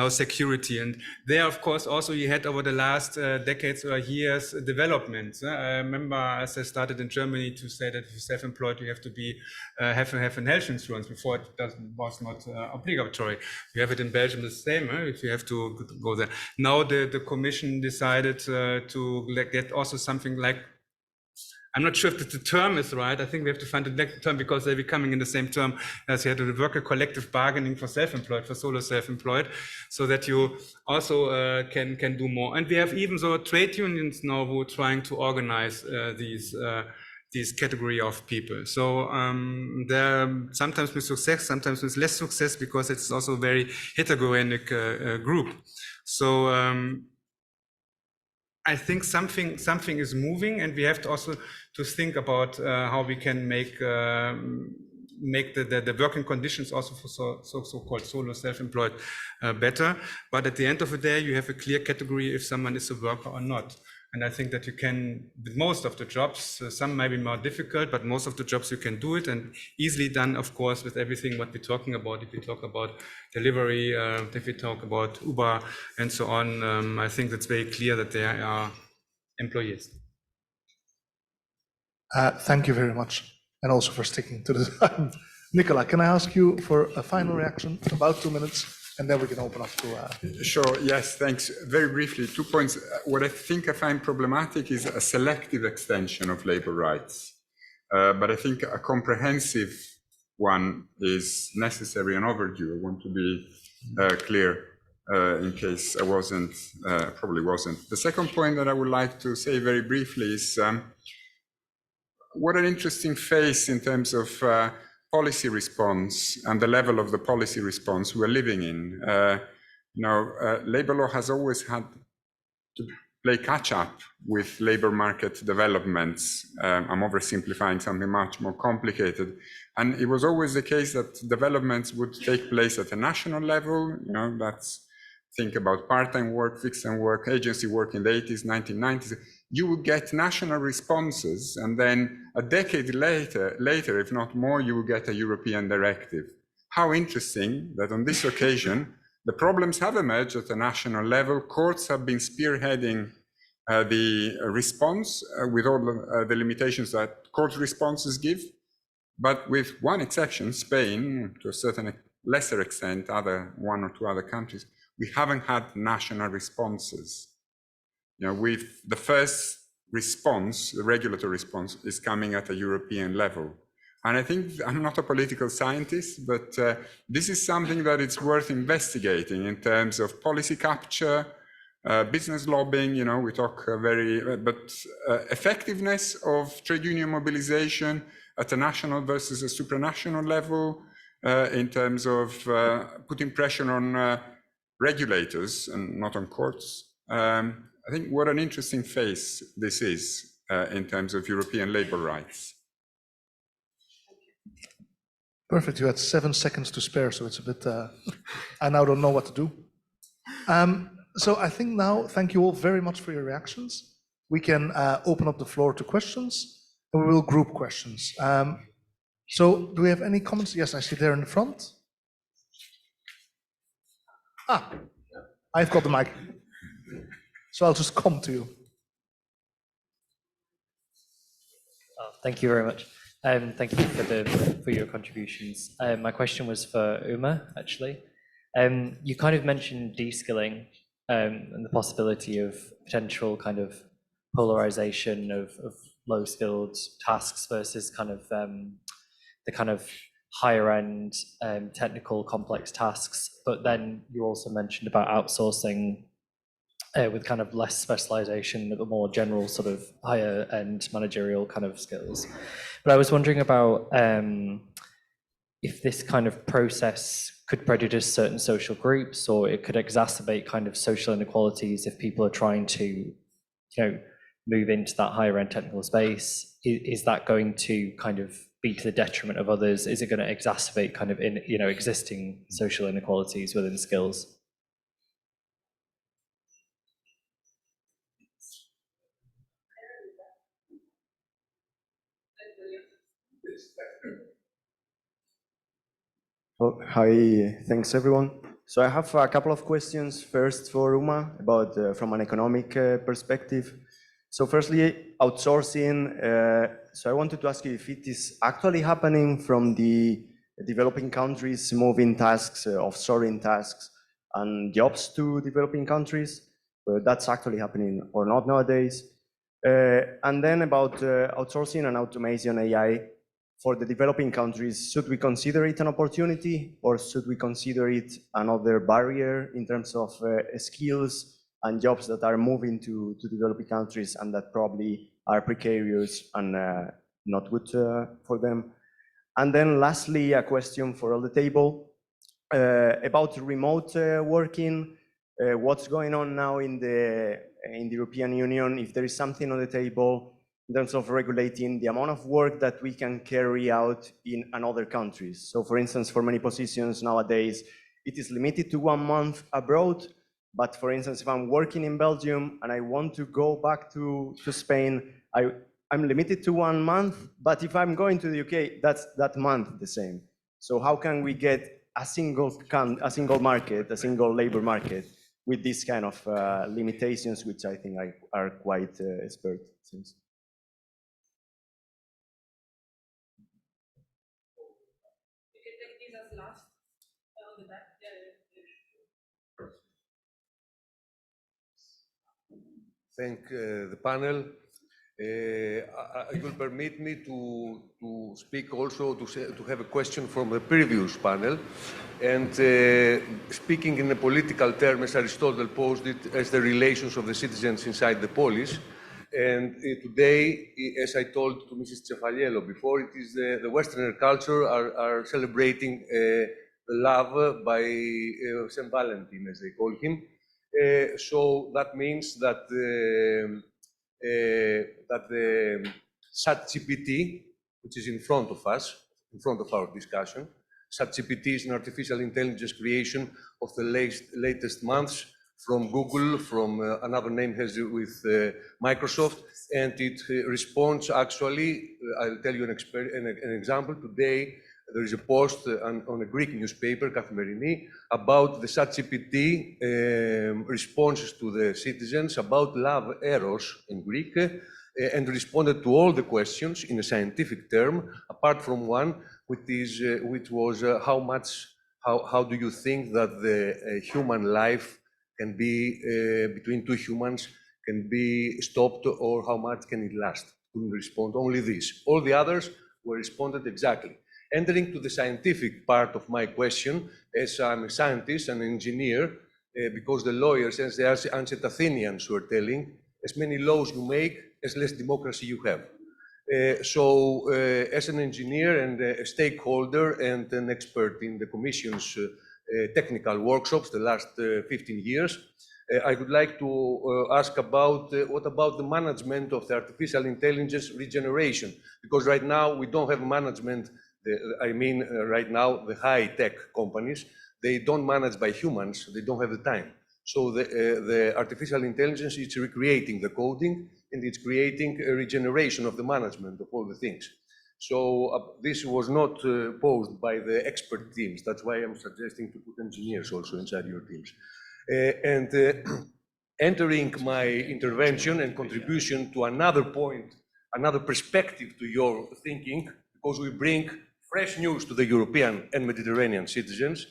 I: security. And there, of course, also you had over the last decades or years developments. I remember as I started in Germany to say that if you're self-employed, you have to be have an health insurance. Before it was not obligatory. You have it in Belgium the same. If you have to go there. Now the Commission decided to get also something like, I'm not sure if the term is right. I think we have to find the next term because they're becoming in the same term as you had the worker collective bargaining for self-employed, for solo self-employed, so that you also can do more. And we have even so trade unions now who are trying to organize these category of people. So they're sometimes with success, sometimes with less success, because it's also a very heterogenic group. So I think something is moving, and we have to also to think about how we can make the working conditions also for so-called solo self-employed better. But at the end of the day, you have a clear category if someone is a worker or not. And I think that you can, with most of the jobs, some may be more difficult, but most of the jobs you can do it, and easily done, of course, with everything what we're talking about. If we talk about delivery, if we talk about Uber and so on, I think it's very clear that they are employees.
K: Thank you very much, and also for sticking to the time. Nicola, can I ask you for a final reaction, about 2 minutes, and then we can open up to...
J: Sure, yes, thanks. Very briefly, 2 points. What I think I find problematic is a selective extension of labor rights. But I think a comprehensive one is necessary and overdue. I want to be clear in case I wasn't, probably wasn't. The second point that I would like to say very briefly is what an interesting phase in terms of policy response and the level of the policy response we're living in. Labor law has always had to play catch up with labor market developments. I'm oversimplifying something much more complicated. And it was always the case that developments would take place at a national level. Think about part-time work, fixed-time work, agency work in the 80s, 1990s. You would get national responses, and then a decade later, if not more, you will get a European directive. How interesting that on this occasion, the problems have emerged at a national level. Courts have been spearheading the response with all the limitations that court responses give, but with one exception, Spain, to a certain lesser extent, one or two other countries, we haven't had national responses. With the first response, the regulatory response, is coming at a European level. And I think, I'm not a political scientist, but this is something that it's worth investigating in terms of policy capture, business lobbying, we talk but effectiveness of trade union mobilization at a national versus a supranational level, in terms of putting pressure on regulators and not on courts. I think what an interesting phase this is in terms of European labor rights.
K: Perfect. You had 7 seconds to spare, so it's a bit, I now don't know what to do. So I think now, thank you all very much for your reactions. We can open up the floor to questions, and we will group questions. So do we have any comments? Yes, I see there in the front. I've got the mic. So I'll just come to you.
L: Thank you very much. Thank you for your contributions. My question was for Uma, actually. You kind of mentioned de-skilling and the possibility of potential kind of polarization of low-skilled tasks versus kind of the kind of higher-end technical complex tasks. But then you also mentioned about outsourcing with kind of less specialization, the more general sort of higher-end managerial kind of skills. But I was wondering about if this kind of process could prejudice certain social groups, or it could exacerbate kind of social inequalities if people are trying to, move into that higher end technical space. Is that going to kind of be to the detriment of others? Is it going to exacerbate kind of existing social inequalities within skills?
N: Oh, hi, thanks everyone. So I have a couple of questions. First for Uma about from an economic perspective. So firstly, outsourcing. So I wanted to ask you if it is actually happening from the developing countries moving tasks, offshoring tasks and jobs to developing countries. That's actually happening or not nowadays. And then about outsourcing and automation AI. For the developing countries, should we consider it an opportunity or should we consider it another barrier in terms of skills and jobs that are moving to developing countries and that probably are precarious and not good for them? And then lastly, a question for all the table about remote working. What's going on now in the European Union? If there is something on the table in terms of regulating the amount of work that we can carry out in another countries. So for instance, for many positions nowadays, it is limited to 1 month abroad. But for instance, if I'm working in Belgium and I want to go back to Spain, I'm limited to 1 month. But if I'm going to the UK, that's that month the same. So how can we get a single market, a single labor market with these kind of limitations, which I think are quite expert since.
O: Thank the panel. It will permit me to speak also, to have a question from the previous panel. And speaking in a political term, as Aristotle posed it, as the relations of the citizens inside the polis. And today, as I told to Mrs. Cefaliello before, it is the Westerner culture are celebrating love by Saint Valentine, as they call him. So that means that the ChatGPT, which is in front of us, in front of our discussion, ChatGPT is an artificial intelligence creation of the latest months from Google, from another name has with Microsoft, and it responds actually, I'll tell you an example. Today, there is a post on a Greek newspaper, Kathimerini, about the ChatGPT responses to the citizens about love eros in Greek, and responded to all the questions in a scientific term, apart from one, which was how do you think that the human life can be between two humans can be stopped, or how much can it last? Couldn't respond only this. All the others were responded exactly. Entering to the scientific part of my question, as I'm a scientist and an engineer, because the lawyers, as the ancient Athenians were telling, as many laws you make, as less democracy you have. So as an engineer and a stakeholder and an expert in the Commission's technical workshops the last 15 years, I would like to ask about what about the management of the artificial intelligence regeneration? Because right now we don't have management. Right now, the high-tech companies, they don't manage by humans, they don't have the time. So the artificial intelligence is recreating the coding, and it's creating a regeneration of the management of all the things. So this was not posed by the expert teams. That's why I'm suggesting to put engineers also inside your teams. Entering my intervention and contribution to another point, another perspective to your thinking, because we bring fresh news to the European and Mediterranean citizens.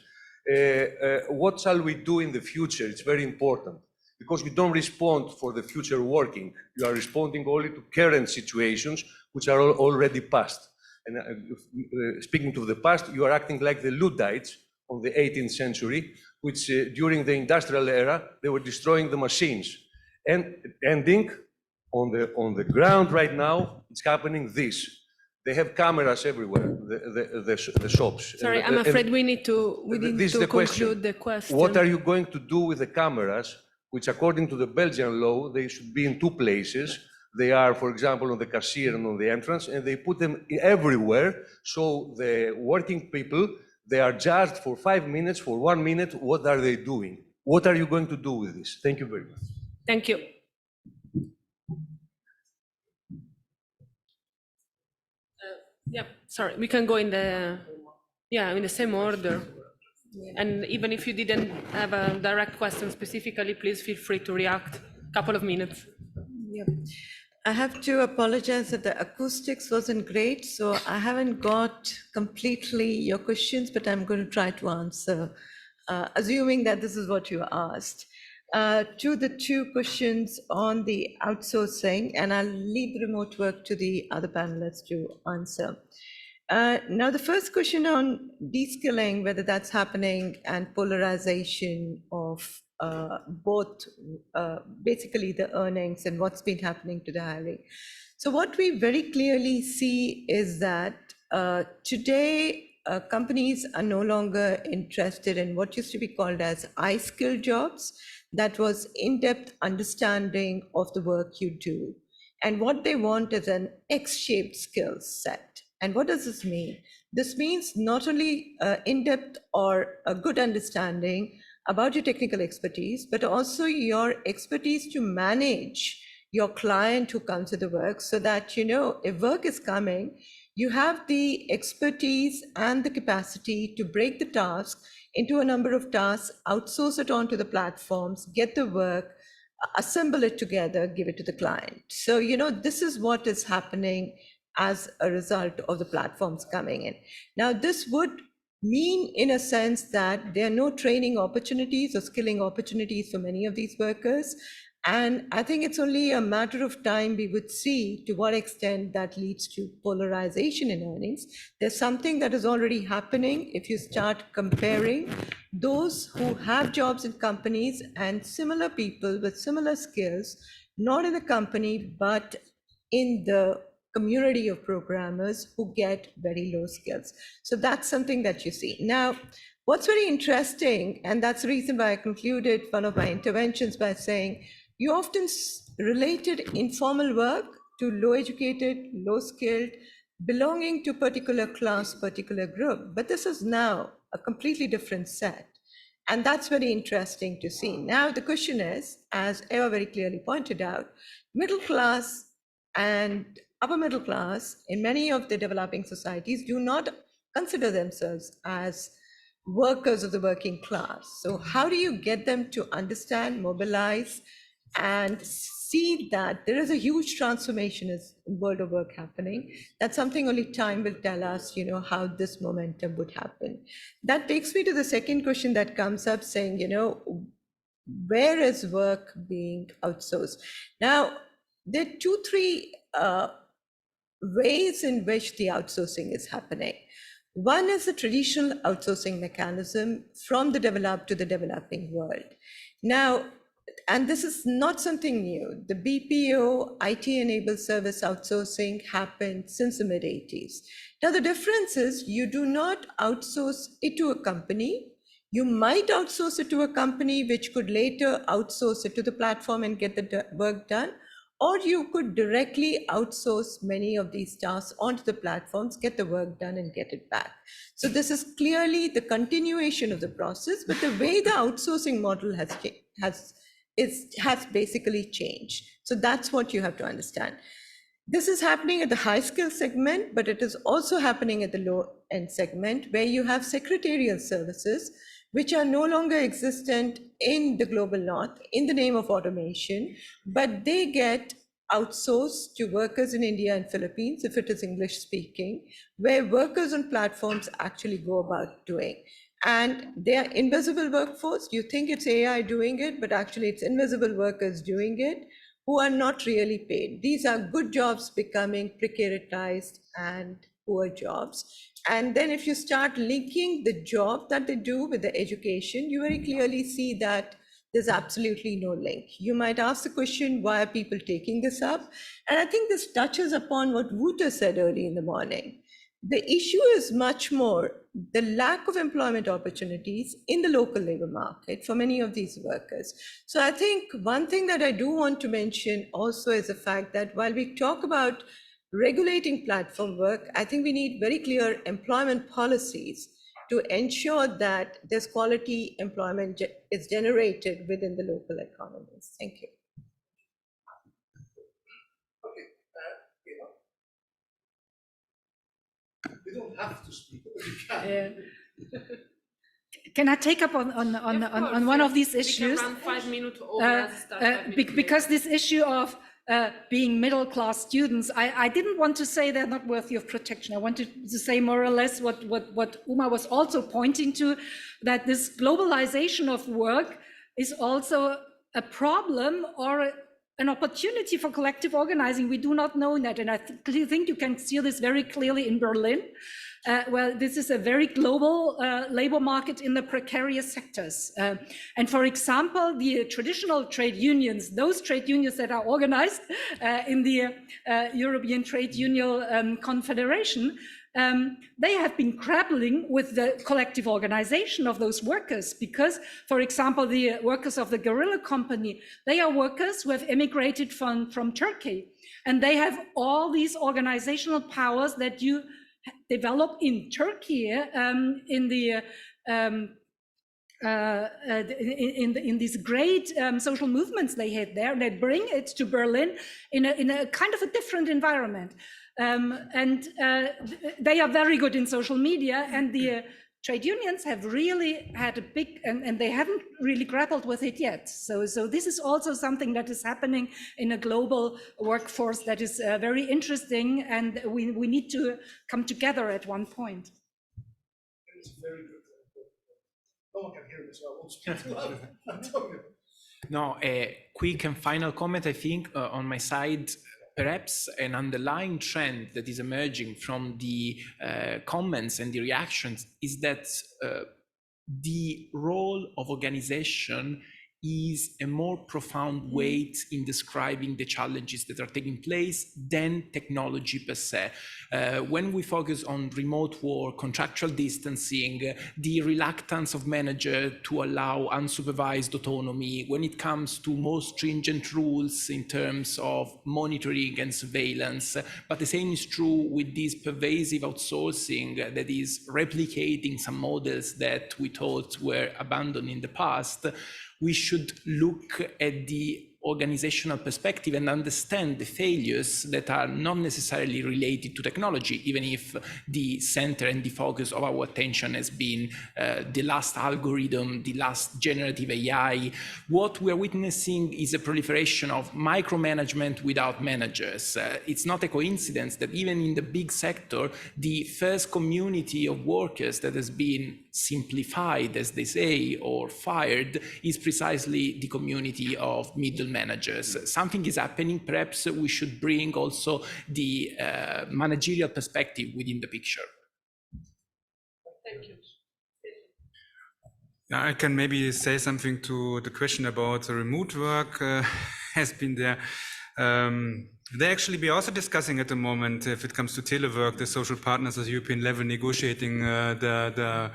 O: What shall we do in the future? It's very important, because you don't respond for the future working. You are responding only to current situations, which are already past. And speaking to the past, you are acting like the Luddites of the 18th century, which during the industrial era, they were destroying the machines. And ending on the ground right now, it's happening this. They have cameras everywhere, the shops.
D: Sorry, I'm afraid we need to conclude the question.
O: What are you going to do with the cameras, which according to the Belgian law, they should be in two places? They are, for example, on the cashier and on the entrance, and they put them everywhere. So the working people, they are judged for 5 minutes, for 1 minute. What are they doing? What are you going to do with this? Thank you very much.
D: Thank you. Yeah, sorry, we can go in the same order. And even if you didn't have a direct question specifically, please feel free to react. Couple of minutes.
V: Yep. I have to apologize that the acoustics wasn't great, so I haven't got completely your questions, but I'm going to try to answer, assuming that this is what you asked. To the two questions on the outsourcing, and I'll leave the remote work to the other panelists to answer. Now, the first question on de-skilling, whether that's happening, and polarization of both basically the earnings and what's been happening to the hiring. So what we very clearly see is that today companies are no longer interested in what used to be called as I-skill jobs. That was in-depth understanding of the work you do. And what they want is an X-shaped skill set. And what does this mean? This means not only in-depth or a good understanding about your technical expertise, but also your expertise to manage your client who comes to the work, so that, you know, if work is coming, you have the expertise and the capacity to break the task into a number of tasks, outsource it onto the platforms, get the work, assemble it together, give it to the client. So, you know, this is what is happening as a result of the platforms coming in. Now, this would mean, in a sense, that there are no training opportunities or skilling opportunities for many of these workers. And I think it's only a matter of time we would see to what extent that leads to polarization in earnings. There's something that is already happening if you start comparing those who have jobs in companies and similar people with similar skills, not in the company, but in the community of programmers who get very low skills. So that's something that you see. Now, what's very interesting, and that's the reason why I concluded one of my interventions by saying, you often related informal work to low educated, low skilled, belonging to particular class, particular group. But this is now a completely different set. And that's very interesting to see. Now, the question is, as Eva very clearly pointed out, middle class and upper middle class in many of the developing societies do not consider themselves as workers of the working class. So how do you get them to understand, mobilize, and see that there is a huge transformation in world of work happening? That's something only time will tell us, you know, how this momentum would happen. That takes me to the second question that comes up, saying, you know, where is work being outsourced? Now, there are three ways in which the outsourcing is happening. One is the traditional outsourcing mechanism from the developed to the developing world. Now, and this is not something new. The BPO, IT-enabled service outsourcing happened since the mid-80s. Now, the difference is you do not outsource it to a company. You might outsource it to a company, which could later outsource it to the platform and get the work done. Or you could directly outsource many of these tasks onto the platforms, get the work done and get it back. So this is clearly the continuation of the process, but the way the outsourcing model has basically changed. So that's what you have to understand. This is happening at the high skill segment, but it is also happening at the low end segment, where you have secretarial services, which are no longer existent in the global north in the name of automation, but they get outsourced to workers in India and Philippines, if it is English speaking, where workers on platforms actually go about doing. And they are invisible workforce. You think it's AI doing it, but actually it's invisible workers doing it who are not really paid. These are good jobs becoming precaritized and poor jobs. And then if you start linking the job that they do with the education, you very clearly see that there's absolutely no link. You might ask the question, why are people taking this up? And I think this touches upon what Wouter said early in the morning. The issue is much more the lack of employment opportunities in the local labor market for many of these workers. So I think one thing that I do want to mention also is the fact that while we talk about regulating platform work, I think we need very clear employment policies to ensure that this quality employment is generated within the local economies. Thank you.
K: You don't have to speak, but you can.
F: Can I take up on one of these issues?
D: We can run 5 minutes over.
F: Because this issue of being middle-class students, I didn't want to say they're not worthy of protection. I wanted to say more or less what Uma was also pointing to, that this globalization of work is also a problem or an opportunity for collective organizing. We do not know that, and I think you can see this very clearly in Berlin, where this is a very global labor market in the precarious sectors. And for example, the traditional trade unions, those trade unions that are organized in the European Trade Union Confederation, they have been grappling with the collective organization of those workers because, for example, the workers of the Guerrilla Company, they are workers who have emigrated from Turkey, and they have all these organizational powers that you develop in Turkey in these great social movements they had there. They bring it to Berlin in a kind of a different environment. They are very good in social media, and the trade unions have really had a big, and they haven't really grappled with it yet. So this is also something that is happening in a global workforce that is very interesting, and we need to come together at one point.
K: It's very good. No one can hear me, so I won't speak too loud.
H: No, a quick and final comment, I think, on my side. Perhaps an underlying trend that is emerging from the comments and the reactions is that the role of organization is a more profound weight in describing the challenges that are taking place than technology per se. When we focus on remote work, contractual distancing, the reluctance of managers to allow unsupervised autonomy, when it comes to more stringent rules in terms of monitoring and surveillance, but the same is true with this pervasive outsourcing that is replicating some models that we thought were abandoned in the past. We should look at the organizational perspective and understand the failures that are not necessarily related to technology, even if the center and the focus of our attention has been the last algorithm, the last generative AI. What we're witnessing is a proliferation of micromanagement without managers. It's not a coincidence that even in the big sector, the first community of workers that has been simplified, as they say, or fired, is precisely the community of middle managers. Something is happening. Perhaps we should bring also the managerial perspective within the picture.
D: Thank you.
I: I can maybe say something to the question about remote work has been there. They actually be also discussing at the moment, if it comes to telework, the social partners at European level negotiating the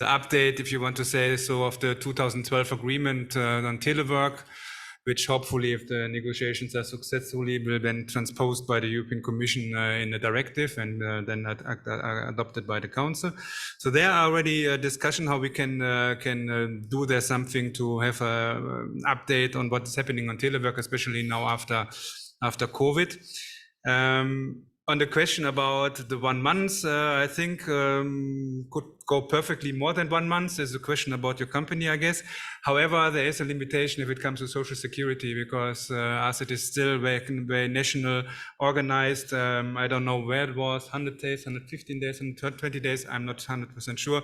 I: update, if you want to say so, of the 2012 agreement on telework, which hopefully, if the negotiations are successfully, will then transposed by the European Commission in a directive and then adopted by the Council. So there are already a discussion how we can do there something to have an update on what is happening on telework, especially now after COVID. on the question about the 1 month, I think could go perfectly more than 1 month. There's a question about your company, I guess. However, there is a limitation if it comes to social security, because as it is still very national organized, I don't know where it was, 100 days, 115 days, 120 days, I'm not 100% sure.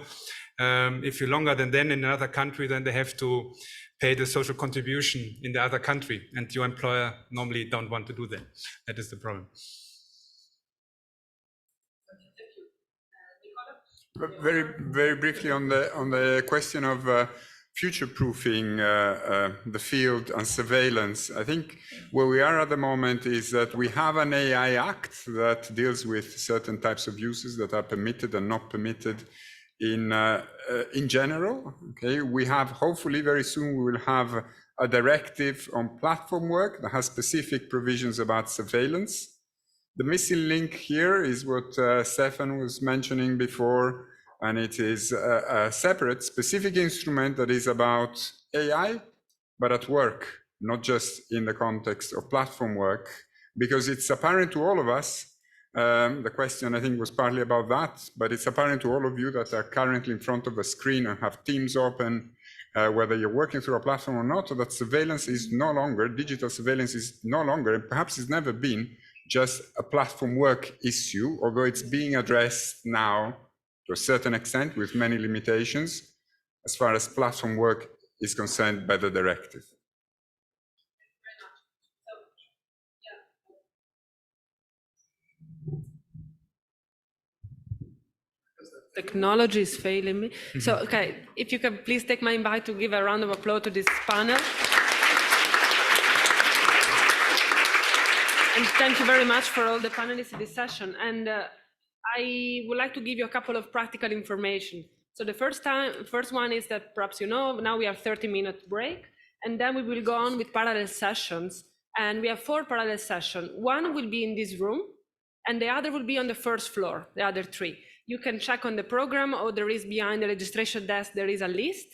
I: If you're longer than then in another country, then they have to pay the social contribution in the other country, and your employer normally don't want to do that. That is the problem.
J: Very briefly on the question of future-proofing the field and surveillance. I think where we are at the moment is that we have an AI Act that deals with certain types of uses that are permitted and not permitted in general. Okay, we have, hopefully very soon we will have a directive on platform work that has specific provisions about surveillance. The missing link here is what Stefan was mentioning before, and it is a separate specific instrument that is about AI, but at work, not just in the context of platform work, because it's apparent to all of us. The question, I think, was partly about that, but it's apparent to all of you that are currently in front of a screen and have Teams open, whether you're working through a platform or not, that surveillance is no longer, digital surveillance is no longer, and perhaps it's never been, just a platform work issue, although it's being addressed now to a certain extent with many limitations as far as platform work is concerned by the directive.
D: Technology is failing me. So, okay, if you can please take my invite to give a round of applause to this panel. And thank you very much for all the panelists in this session. And I would like to give you a couple of practical information. So the first one is that perhaps you know, now we have 30-minute break, and then we will go on with parallel sessions. And we have 4 parallel sessions. One will be in this room, and the other will be on the first floor, the other 3. You can check on the program, or there is behind the registration desk, there is a list.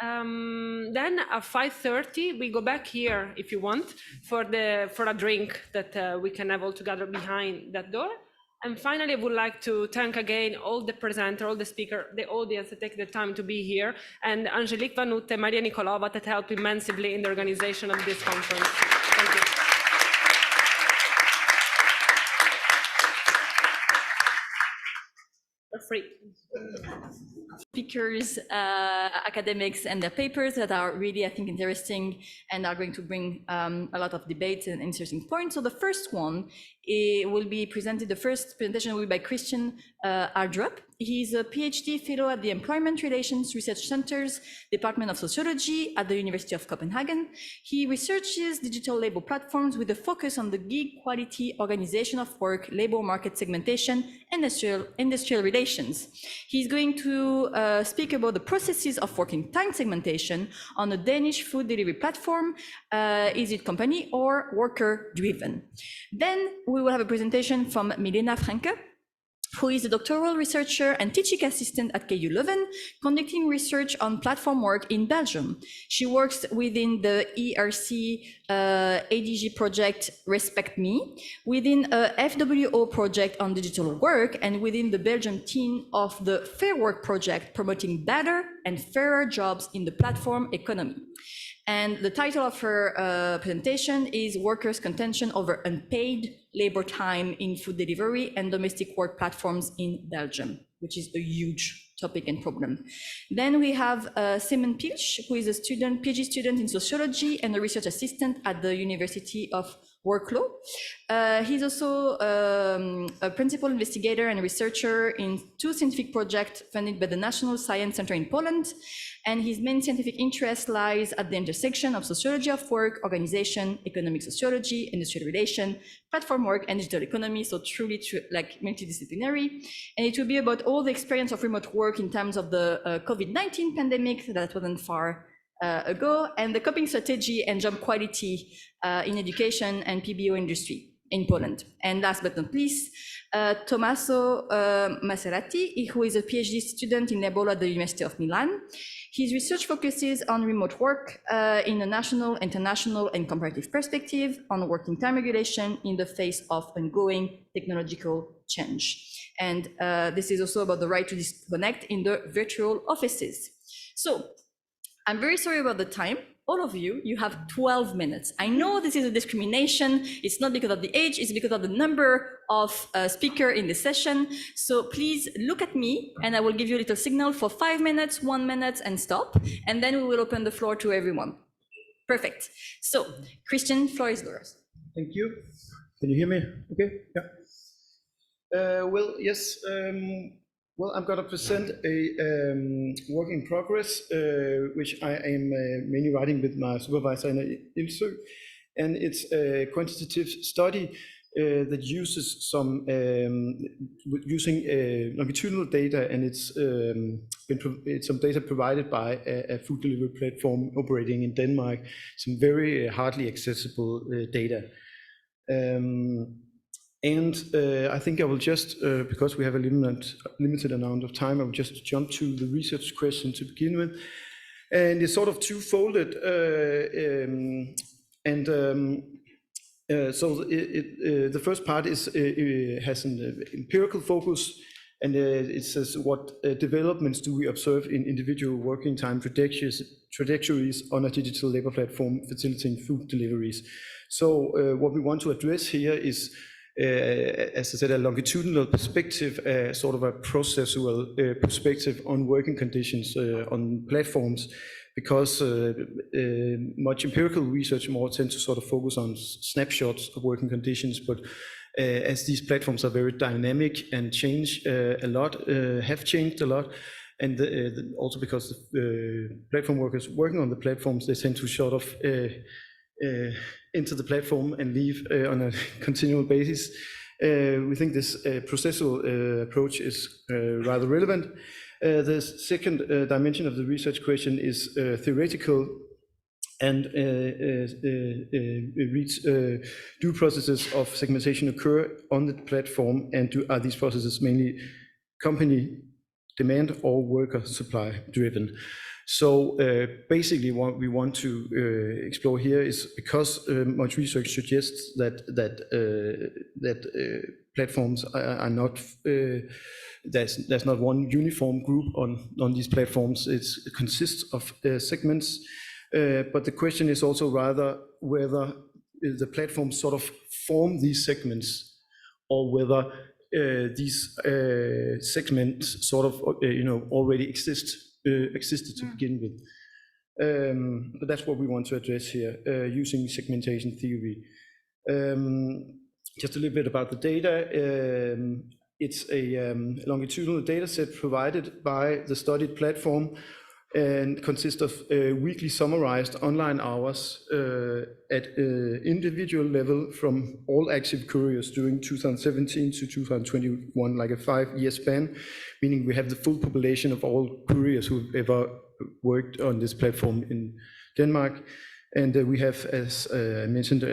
D: Then at 5:30, we go back here, if you want, for a drink that we can have all together behind that door. And finally, I would like to thank again all the presenters, all the speakers, the audience that take the time to be here, and Angelique Vanutte, Maria Nikolova, that helped immensely in the organization of this conference. Thank you. For free.
G: Speakers, academics, and their papers that are really, I think, interesting and are going to bring a lot of debate and interesting points. So the first one will be presented, the first presentation will be by Christian Ardrup. He's a PhD fellow at the Employment Relations Research Center's Department of Sociology at the University of Copenhagen. He researches digital labor platforms with a focus on the gig quality organization of work, labor market segmentation, and industrial relations. He's going to speak about the processes of working time segmentation on a Danish food delivery platform. Is it company or worker driven? Then we will have a presentation from Milena Franke, who is a doctoral researcher and teaching assistant at KU Leuven, conducting research on platform work in Belgium. She works within the ERC ADG project Respect Me, within a FWO project on digital work, and within the Belgian team of the Fair Work project, promoting better and fairer jobs in the platform economy. And the title of her presentation is Workers' Contention over Unpaid Labor Time in Food Delivery and Domestic Work Platforms in Belgium, which is a huge topic and problem. Then we have Simon Pilch, who is a PhD student in sociology and a research assistant at the University of Worklow. He's also a principal investigator and researcher in 2 scientific projects funded by the National Science Center in Poland. And his main scientific interest lies at the intersection of sociology of work, organization, economic sociology, industrial relation, platform work, and digital economy. So truly like multidisciplinary. And it will be about all the experience of remote work in terms of the COVID-19 pandemic that wasn't far ago, and the coping strategy and job quality in education and PBO industry. in Poland. And last but not least, Tommaso Maserati, who is a PhD student in Ebola at the University of Milan. His research focuses on remote work in a national, international, and comparative perspective on working time regulation in the face of ongoing technological change. And this is also about the right to disconnect in the virtual offices. So I'm very sorry about the time. All of you, you have 12 minutes. I know this is a discrimination. It's not because of the age, it's because of the number of speakers in the session. So please look at me and I will give you a little signal for 5 minutes, 1 minute and stop. And then we will open the floor to everyone. Perfect. So Christian, floor is yours.
E: Thank you. Can you hear me? Okay, yeah. Well, yes. Well, I'm going to present a work in progress, which I am mainly writing with my supervisor in ETUI, and it's a quantitative study that uses some using longitudinal data, and it's some data provided by a food delivery platform operating in Denmark. Some very hardly accessible data. I think I will just, because we have a limited amount of time, I will just jump to the research question to begin with. And it's sort of two-folded. So the first part is has an empirical focus, and it says what developments do we observe in individual working time trajectories on a digital labor platform facilitating food deliveries. So what we want to address here is, as I said, a longitudinal perspective, sort of a processual perspective on working conditions on platforms, because much empirical research more tends to sort of focus on snapshots of working conditions, but as these platforms are very dynamic and change a lot, have changed a lot, and also because the platform workers working on the platforms, they tend to sort of enter the platform and leave on a continual basis. We think this processual approach is rather relevant. The second dimension of the research question is theoretical, and reads do processes of segmentation occur on the platform, and are these processes mainly company demand or worker supply driven? So basically what we want to explore here is, because much research suggests that platforms are not, there's not one uniform group on these platforms. It consists of segments, but the question is also rather whether the platforms sort of form these segments, or whether these segments sort of already existed to begin with. But that's what we want to address here using segmentation theory. Just a little bit about the data. It's a longitudinal data set provided by the studied platform, and consists of weekly summarized online hours at individual level from all active couriers during 2017 to 2021, like a 5-year span, meaning we have the full population of all couriers who've ever worked on this platform in Denmark. And we have, as I mentioned,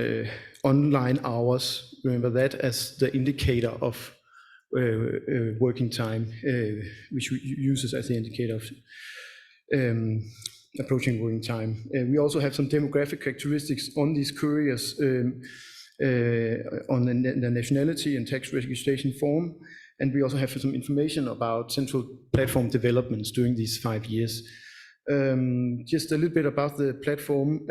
E: online hours, remember that as the indicator of working time, which uses as the indicator of approaching working time. We also have some demographic characteristics on these couriers on the nationality and tax registration form, and we also have some information about central platform developments during these 5 years. Just a little bit about the platform.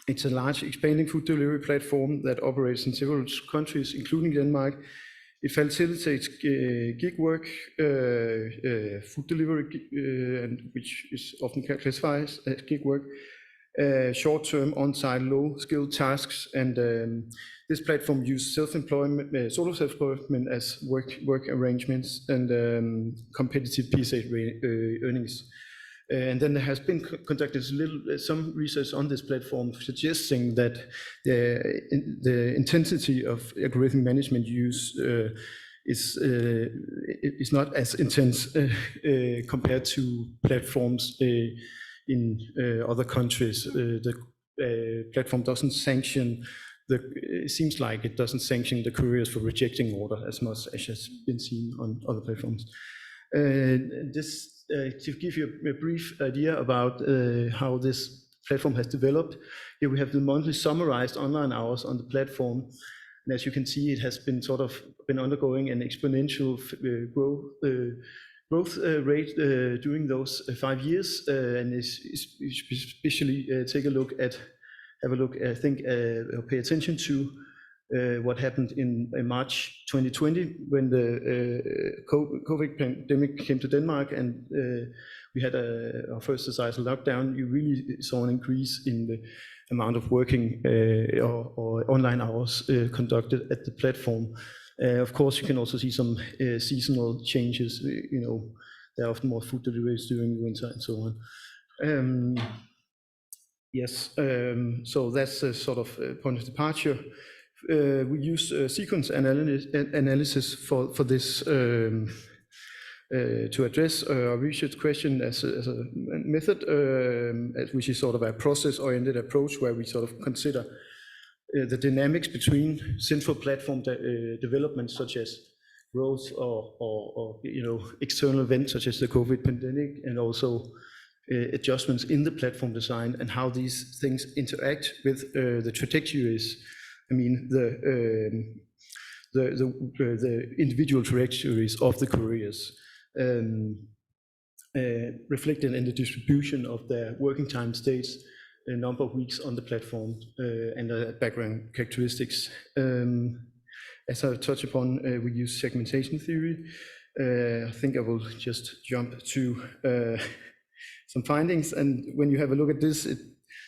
E: It's a large expanding food delivery platform that operates in several countries, including Denmark. It facilitates gig work, food delivery, and which is often classified as gig work, short-term, on-site, low-skilled tasks, and this platform uses self-employment, solo self-employment as work arrangements, and competitive PSA earnings. And then there has been conducted some research on this platform suggesting that the intensity of algorithm management use is not as intense compared to platforms in other countries. The platform doesn't sanction it seems like it doesn't sanction the couriers for rejecting order as much as has been seen on other platforms. To give you a brief idea about how this platform has developed, here we have the monthly summarized online hours on the platform. And as you can see, it has been been undergoing an exponential growth rate during those 5 years, and especially pay attention to what happened in March 2020 when the COVID pandemic came to Denmark, and we had our first societal lockdown. You really saw an increase in the amount of working or online hours conducted at the platform. Of course, you can also see some seasonal changes. There are often more food deliveries during the winter and so on. Yes, so that's a sort of point of departure. We use sequence analysis for this to address a research question as a method, which is sort of a process-oriented approach where we sort of consider the dynamics between central platform developments such as growth or external events such as the COVID pandemic, and also adjustments in the platform design and how these things interact with the trajectories. I mean the individual trajectories of the couriers, reflected in the distribution of their working time states, a number of weeks on the platform, and the background characteristics. As I touched upon, we use segmentation theory. I think I will just jump to some findings, and when you have a look at this,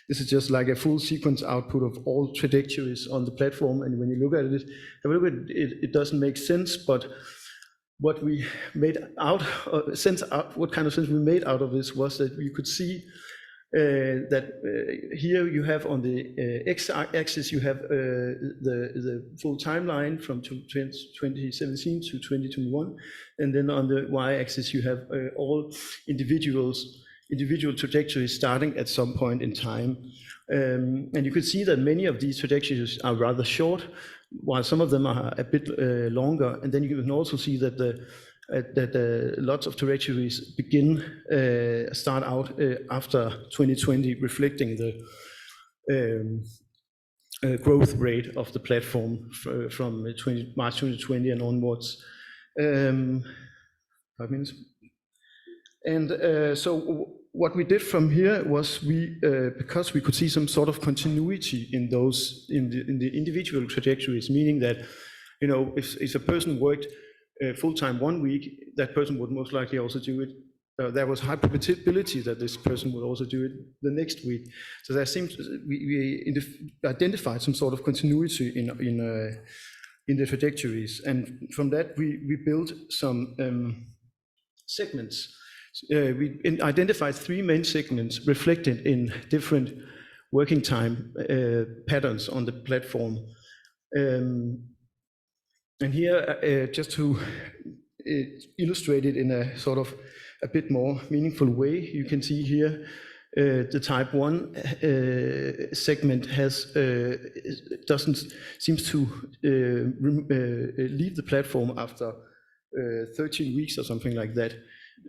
E: this is just like a full sequence output of all trajectories on the platform, and when you look at it, it doesn't make sense, but what we made out, what kind of sense we made out of this was that you could see that here you have on the x-axis you have the full timeline from 2017 to 2021, and then on the y-axis you have all individual trajectories starting at some point in time. And you can see that many of these trajectories are rather short, while some of them are a bit longer. And then you can also see that lots of trajectories start out after 2020, reflecting the growth rate of the platform from March 2020 and onwards. 5 minutes. And so what we did from here was because we could see some sort of continuity in the individual trajectories, meaning that if a person worked full-time 1 week, that person would most likely also do it. There was high probability that this person would also do it the next week. So there seems we identified some sort of continuity in the trajectories, and from that we built some segments. We identified 3 main segments reflected in different working time patterns on the platform. And here, just to illustrate it in a sort of a bit more meaningful way, you can see here the type 1 segment seems to leave the platform after 13 weeks or something like that.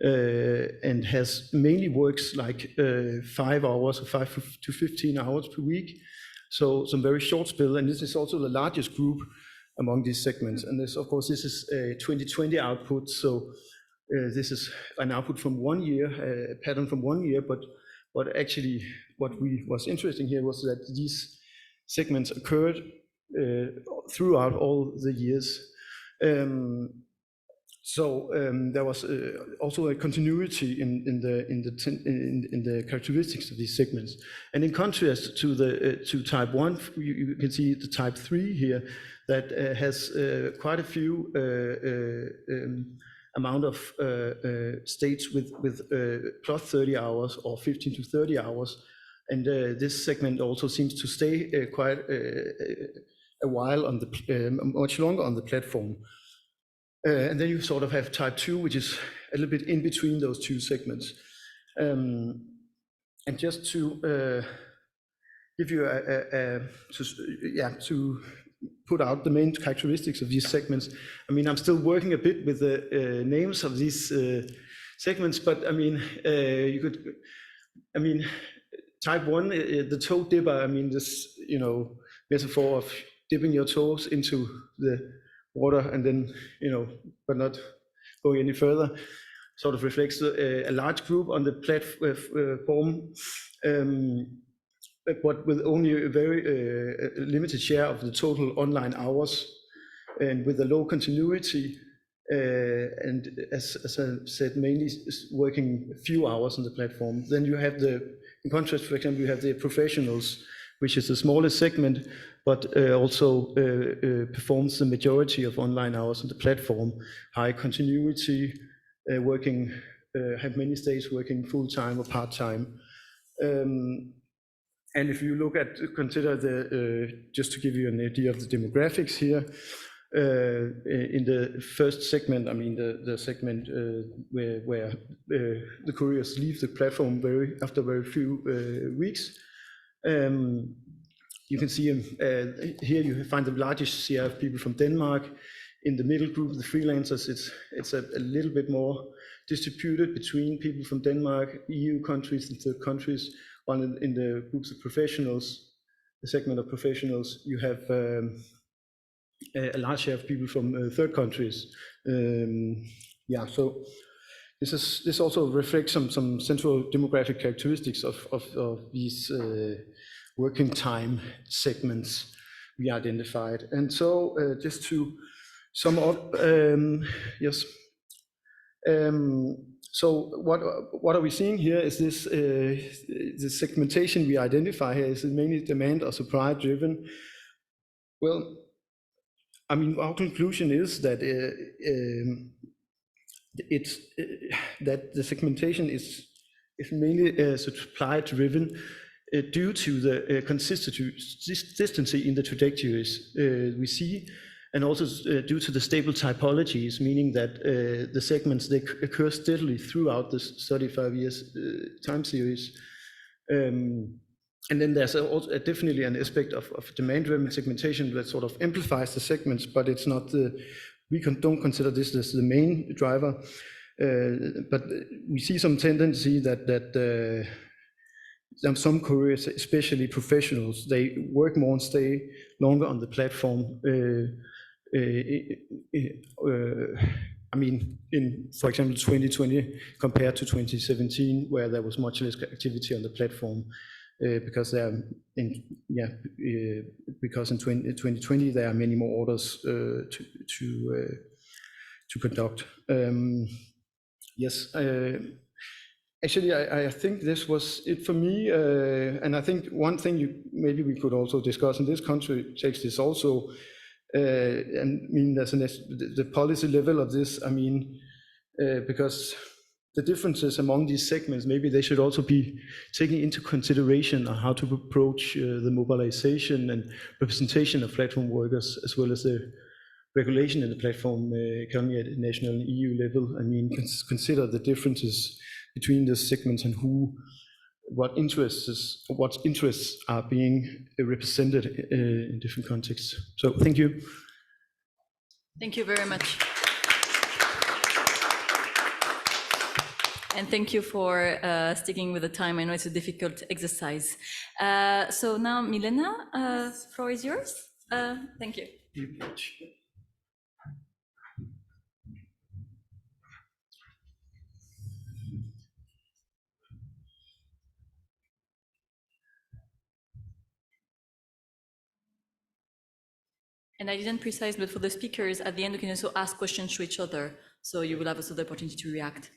E: And has mainly works like 5 hours or 5 to 15 hours per week. So some very short spell, and this is also the largest group among these segments. And this, of course, this is a 2020 output. So this is an output from 1 year, a pattern from 1 year. But actually, what was interesting here was that these segments occurred throughout all the years. So there was also a continuity in the characteristics of these segments. And in contrast to type 1, you can see the type 3 here that has quite a few amount of states with plus 30 hours or 15 to 30 hours. And this segment also seems to stay quite a while on much longer on the platform. And then you sort of have type 2, which is a little bit in between those 2 segments. And just to give you to put out the main characteristics of these segments. I mean, I'm still working a bit with the names of these segments, but I mean, you could, I mean, type 1, the toe dipper, I mean, this, you know, metaphor of dipping your toes into the water and then, you know, but not going any further, sort of reflects a large group on the platform, but with only a very limited share of the total online hours, and with a low continuity, and as I said, mainly working a few hours on the platform. Then you have in contrast, for example, you have the professionals, which is the smallest segment, but also performs the majority of online hours on the platform. High continuity, working, have many stays working full-time or part-time. And if you look at, consider just to give you an idea of the demographics here, in the first segment, I mean the segment where the couriers leave the platform after very few weeks, you can see here you find the largest share of people from Denmark. In the middle group, the freelancers, it's a little bit more distributed between people from Denmark, EU countries, and third countries. While in the groups of professionals, the segment of professionals, you have a large share of people from third countries. Yeah, so this also reflects some central demographic characteristics of these working time segments we identified. And so just to sum up, yes. So what are we seeing here is this, the segmentation we identify here is mainly demand or supply driven. Well, I mean, our conclusion is that that the segmentation is mainly supply driven due to the consistency in the trajectories we see, and also due to the stable typologies, meaning that the segments, they occur steadily throughout this 35 years time series. And then there's also definitely an aspect of demand-driven segmentation that sort of amplifies the segments, but it's not we don't consider this as the main driver. But we see some tendency that some couriers, especially professionals, they work more and stay longer on the platform. I mean, in, for example, 2020 compared to 2017, where there was much less activity on the platform, because because in 2020 there are many more orders to conduct. Yes, actually, I think this was it for me, and I think one thing maybe we could also discuss in this context is also. And I mean, there's the policy level of this. I mean, because the differences among these segments, maybe they should also be taken into consideration on how to approach the mobilization and representation of platform workers, as well as the regulation in the platform economy at national and EU level. I mean, consider the differences between the segments and what interests are being represented in different contexts. So thank you.
G: Thank you very much. And thank you for sticking with the time. I know it's a difficult exercise. So now, Milena, the floor is yours. Thank you. And I didn't precise, but for the speakers, at the end, you can also ask questions to each other. So you will have also the opportunity to react.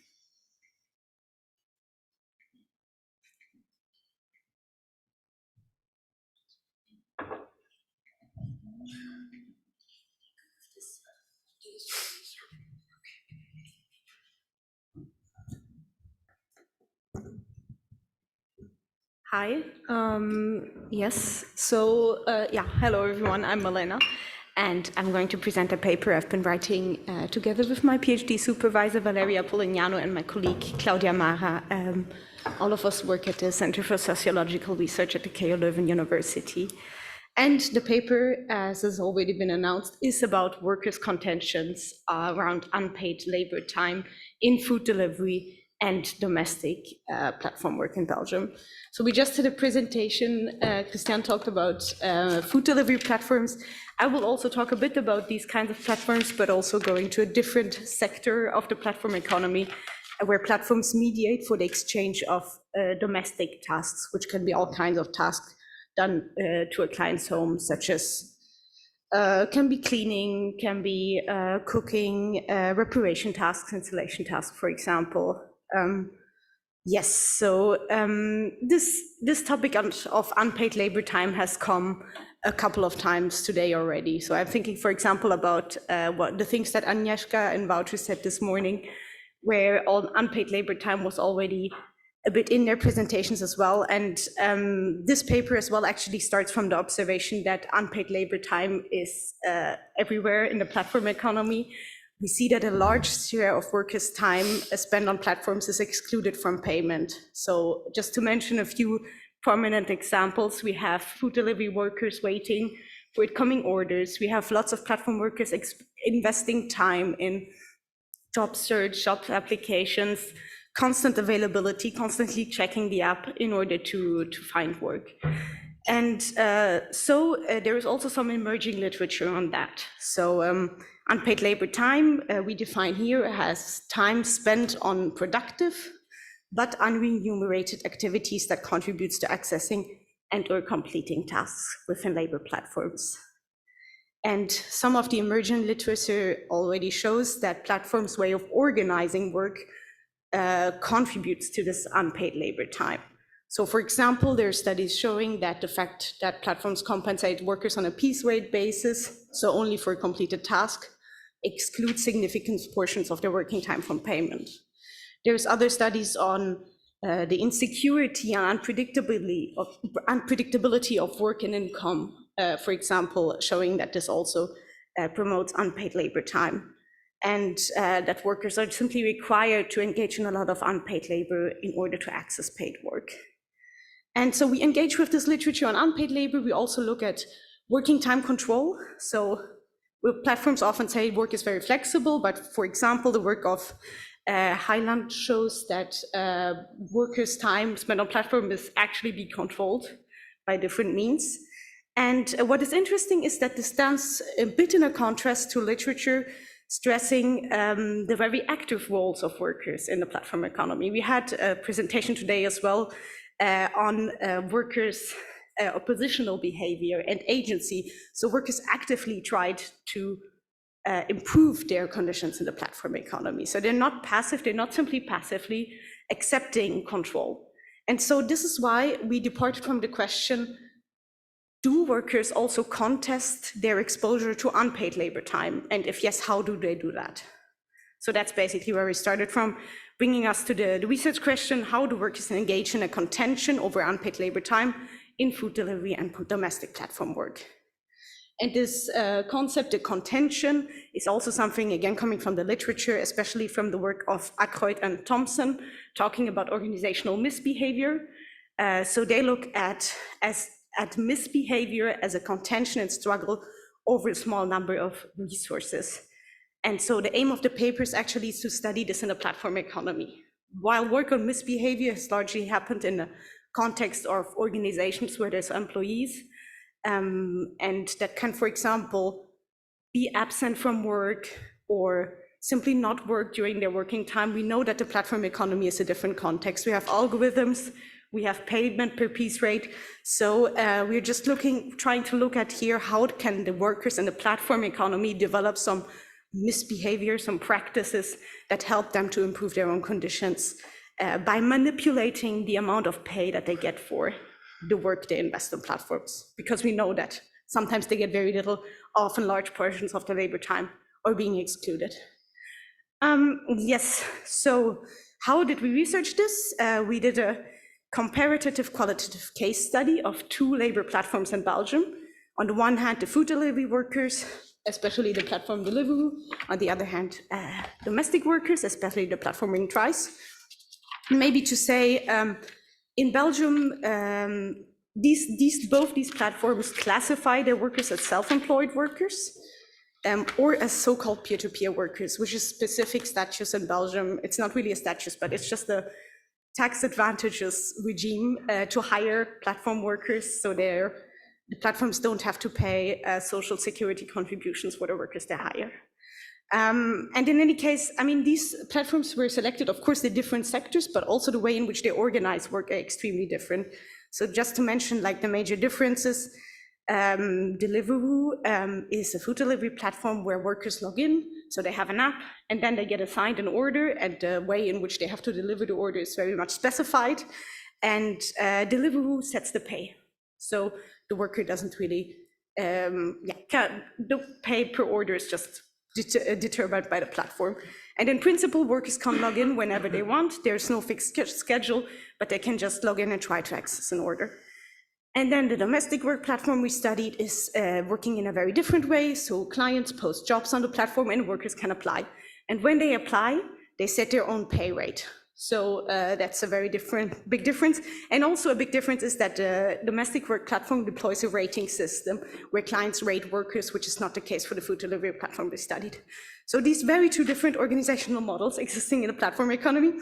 Q: Hi. Yes. So yeah. Hello, everyone. I'm Milena, and I'm going to present a paper I've been writing together with my PhD supervisor Valeria Polignano and my colleague Claudia Mara
M: All of us work at the Center for Sociological Research at the KU Leuven University. And the paper, as has already been announced, is about workers' contentions around unpaid labor time in food delivery and domestic platform work in Belgium. So we just did a presentation, Christian talked about food delivery platforms. I will also talk a bit about these kinds of platforms, but also going to a different sector of the platform economy, where platforms mediate for the exchange of domestic tasks, which can be all kinds of tasks done to a client's home, such as can be cleaning, can be cooking, reparation tasks, installation tasks, for example. Yes, so this topic of unpaid labor time has come a couple of times today already. So I'm thinking, for example, about what the things that Agnieszka and Wouter said this morning, where all unpaid labor time was already a bit in their presentations as well. And this paper as well actually starts from the observation that unpaid labor time is everywhere in the platform economy. We see that a large share of workers' time spent on platforms is excluded from payment. So just to mention a few prominent examples, we have food delivery workers waiting for incoming orders. We have lots of platform workers investing time in job search, job applications, constant availability, constantly checking the app in order to find work. And so there is also some emerging literature on that. So unpaid labor time, we define here as time spent on productive but unremunerated activities that contributes to accessing and or completing tasks within labor platforms. And some of the emerging literature already shows that platforms' way of organizing work contributes to this unpaid labor time. So for example, there are studies showing that the fact that platforms compensate workers on a piece rate basis, so only for a completed task, excludes significant portions of their working time from payment. There's other studies on the insecurity and unpredictability of work and income, for example, showing that this also promotes unpaid labor time, and that workers are simply required to engage in a lot of unpaid labor in order to access paid work. And so we engage with this literature on unpaid labor. We also look at working time control. So platforms often say work is very flexible, but for example, the work of Highland shows that workers' time spent on platform is actually be controlled by different means. And what is interesting is that this stands a bit in a contrast to literature stressing the very active roles of workers in the platform economy. We had a presentation today as well on workers' oppositional behavior and agency. So workers actively tried to improve their conditions in the platform economy. So they're not passive, they're not simply passively accepting control. And so this is why we departed from the question, do workers also contest their exposure to unpaid labor time? And if yes, how do they do that? So that's basically where we started from, bringing us to the research question, how do workers engage in a contention over unpaid labor time in food delivery and domestic platform work? And this concept, the contention, is also something, again, coming from the literature, especially from the work of Ackroyd and Thompson, talking about organizational misbehavior. So they look at misbehavior as a contention and struggle over a small number of resources. And so the aim of the paper is actually to study this in a platform economy. While work on misbehavior has largely happened in the context of organizations where there's employees, and that can, for example, be absent from work or simply not work during their working time. We know that the platform economy is a different context. We have algorithms, we have payment per piece rate. So we're just trying to look at here, how can the workers in the platform economy develop some misbehavior, some practices that help them to improve their own conditions by manipulating the amount of pay that they get for the work they invest in platforms, because we know that sometimes they get very little, often large portions of the labor time are being excluded. Yes, so how did we research this? We did a comparative qualitative case study of 2 labor platforms in Belgium. On the one hand, the food delivery workers, especially the platform Deliveroo. On the other hand, domestic workers, especially the platform Ring Trice. Maybe to say, in Belgium, both these platforms classify their workers as self-employed workers or as so-called peer-to-peer workers, which is specific status in Belgium. It's not really a status, but it's just a tax advantages regime to hire platform workers, so the platforms don't have to pay social security contributions for the workers they hire. And in any case, I mean, these platforms were selected, of course, the different sectors, but also the way in which they organize work are extremely different. So just to mention like the major differences, Deliveroo is a food delivery platform where workers log in, so they have an app, and then they get assigned an order, and the way in which they have to deliver the order is very much specified, and Deliveroo sets the pay. So the worker doesn't really, the pay per order is just determined by the platform. And in principle, workers can log in whenever they want. There's no fixed schedule, but they can just log in and try to access an order. And then the domestic work platform we studied is working in a very different way. So clients post jobs on the platform and workers can apply. And when they apply, they set their own pay rate. So that's a very big difference. And also a big difference is that the domestic work platform deploys a rating system where clients rate workers, which is not the case for the food delivery platform we studied. So these two different organizational models existing in the platform economy.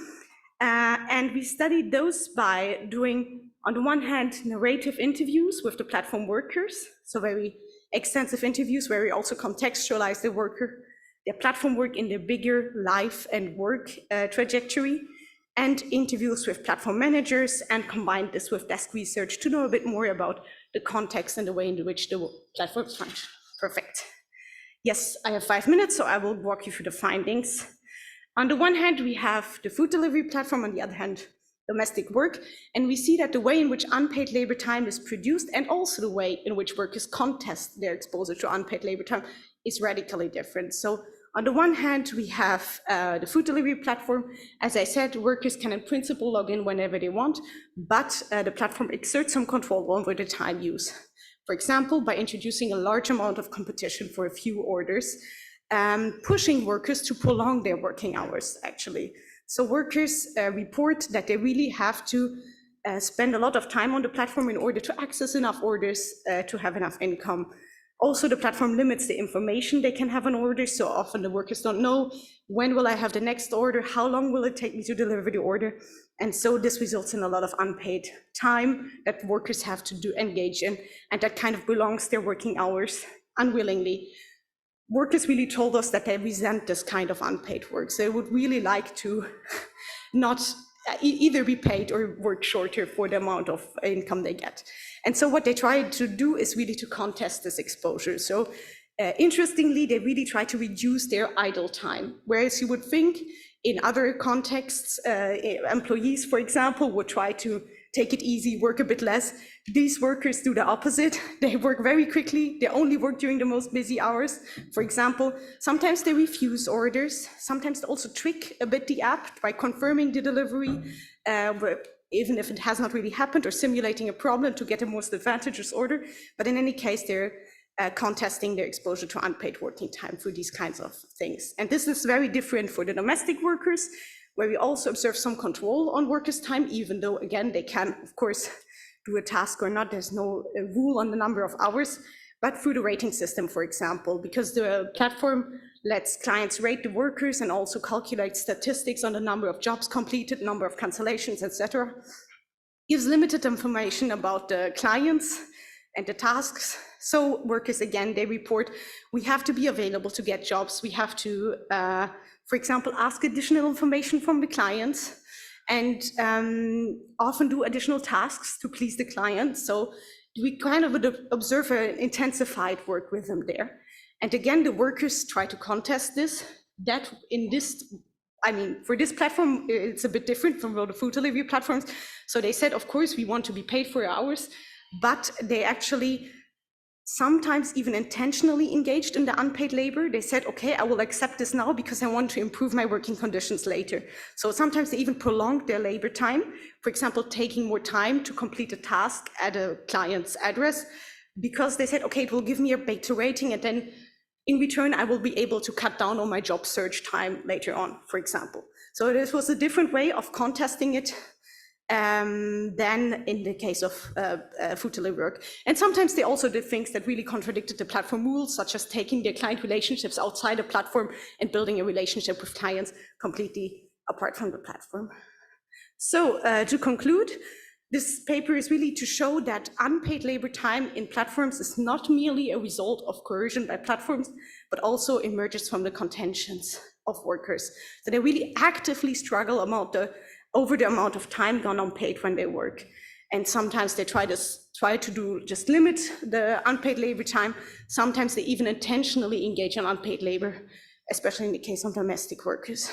M: And we studied those by doing, on the one hand, narrative interviews with the platform workers. So very extensive interviews where we also contextualize the worker, their platform work in their bigger life and work trajectory, and interviews with platform managers, and combined this with desk research to know a bit more about the context and the way in which the platforms function. Perfect. Yes, I have 5 minutes, so I will walk you through the findings. On the one hand, we have the food delivery platform, on the other hand, domestic work, and we see that the way in which unpaid labor time is produced and also the way in which workers contest their exposure to unpaid labor time is radically different. So on the one hand, we have the food delivery platform. As I said, workers can in principle log in whenever they want, but the platform exerts some control over the time use. For example, by introducing a large amount of competition for a few orders, pushing workers to prolong their working hours, actually. So workers report that they really have to spend a lot of time on the platform in order to access enough orders to have enough income. Also, the platform limits the information they can have on orders, so often the workers don't know when will I have the next order, how long will it take me to deliver the order, and so this results in a lot of unpaid time that workers have to engage in, and that kind of belongs their working hours unwillingly. Workers really told us that they resent this kind of unpaid work, so they would really like to not either be paid or work shorter for the amount of income they get. And so what they tried to do is really to contest this exposure. So interestingly, they really try to reduce their idle time. Whereas you would think in other contexts, employees, for example, would try to take it easy, work a bit less. These workers do the opposite. They work very quickly. They only work during the most busy hours. For example, sometimes they refuse orders. Sometimes they also trick a bit the app by confirming the delivery, even if it has not really happened, or simulating a problem to get a most advantageous order. But in any case, they're contesting their exposure to unpaid working time through these kinds of things. And this is very different for the domestic workers, where we also observe some control on workers' time, even though, again, they can, of course, do a task or not. There's no rule on the number of hours, but through the rating system, for example, because the platform lets clients rate the workers and also calculate statistics on the number of jobs completed, number of cancellations, etc. Gives limited information about the clients and the tasks. So workers, again, they report, we have to be available to get jobs. We have to, for example, ask additional information from the clients, and often do additional tasks to please the client. So we kind of observe an intensified work rhythm there. And again, the workers try to contest this. That in this, I mean, for this platform, it's a bit different from the food delivery platforms. So they said, of course, we want to be paid for hours, but they actually sometimes even intentionally engaged in the unpaid labor. They said, okay, I will accept this now because I want to improve my working conditions later. So sometimes they even prolonged their labor time, for example, taking more time to complete a task at a client's address, because they said, okay, it will give me a better rating, and then in return, I will be able to cut down on my job search time later on, for example. So this was a different way of contesting it than in the case of food delivery work. And sometimes they also did things that really contradicted the platform rules, such as taking their client relationships outside a platform and building a relationship with clients completely apart from the platform. So to conclude, this paper is really to show that unpaid labor time in platforms is not merely a result of coercion by platforms, but also emerges from the contentions of workers. So they really actively struggle over the amount of time gone unpaid when they work. And sometimes they try to just limit the unpaid labor time. Sometimes they even intentionally engage in unpaid labor, especially in the case of domestic workers.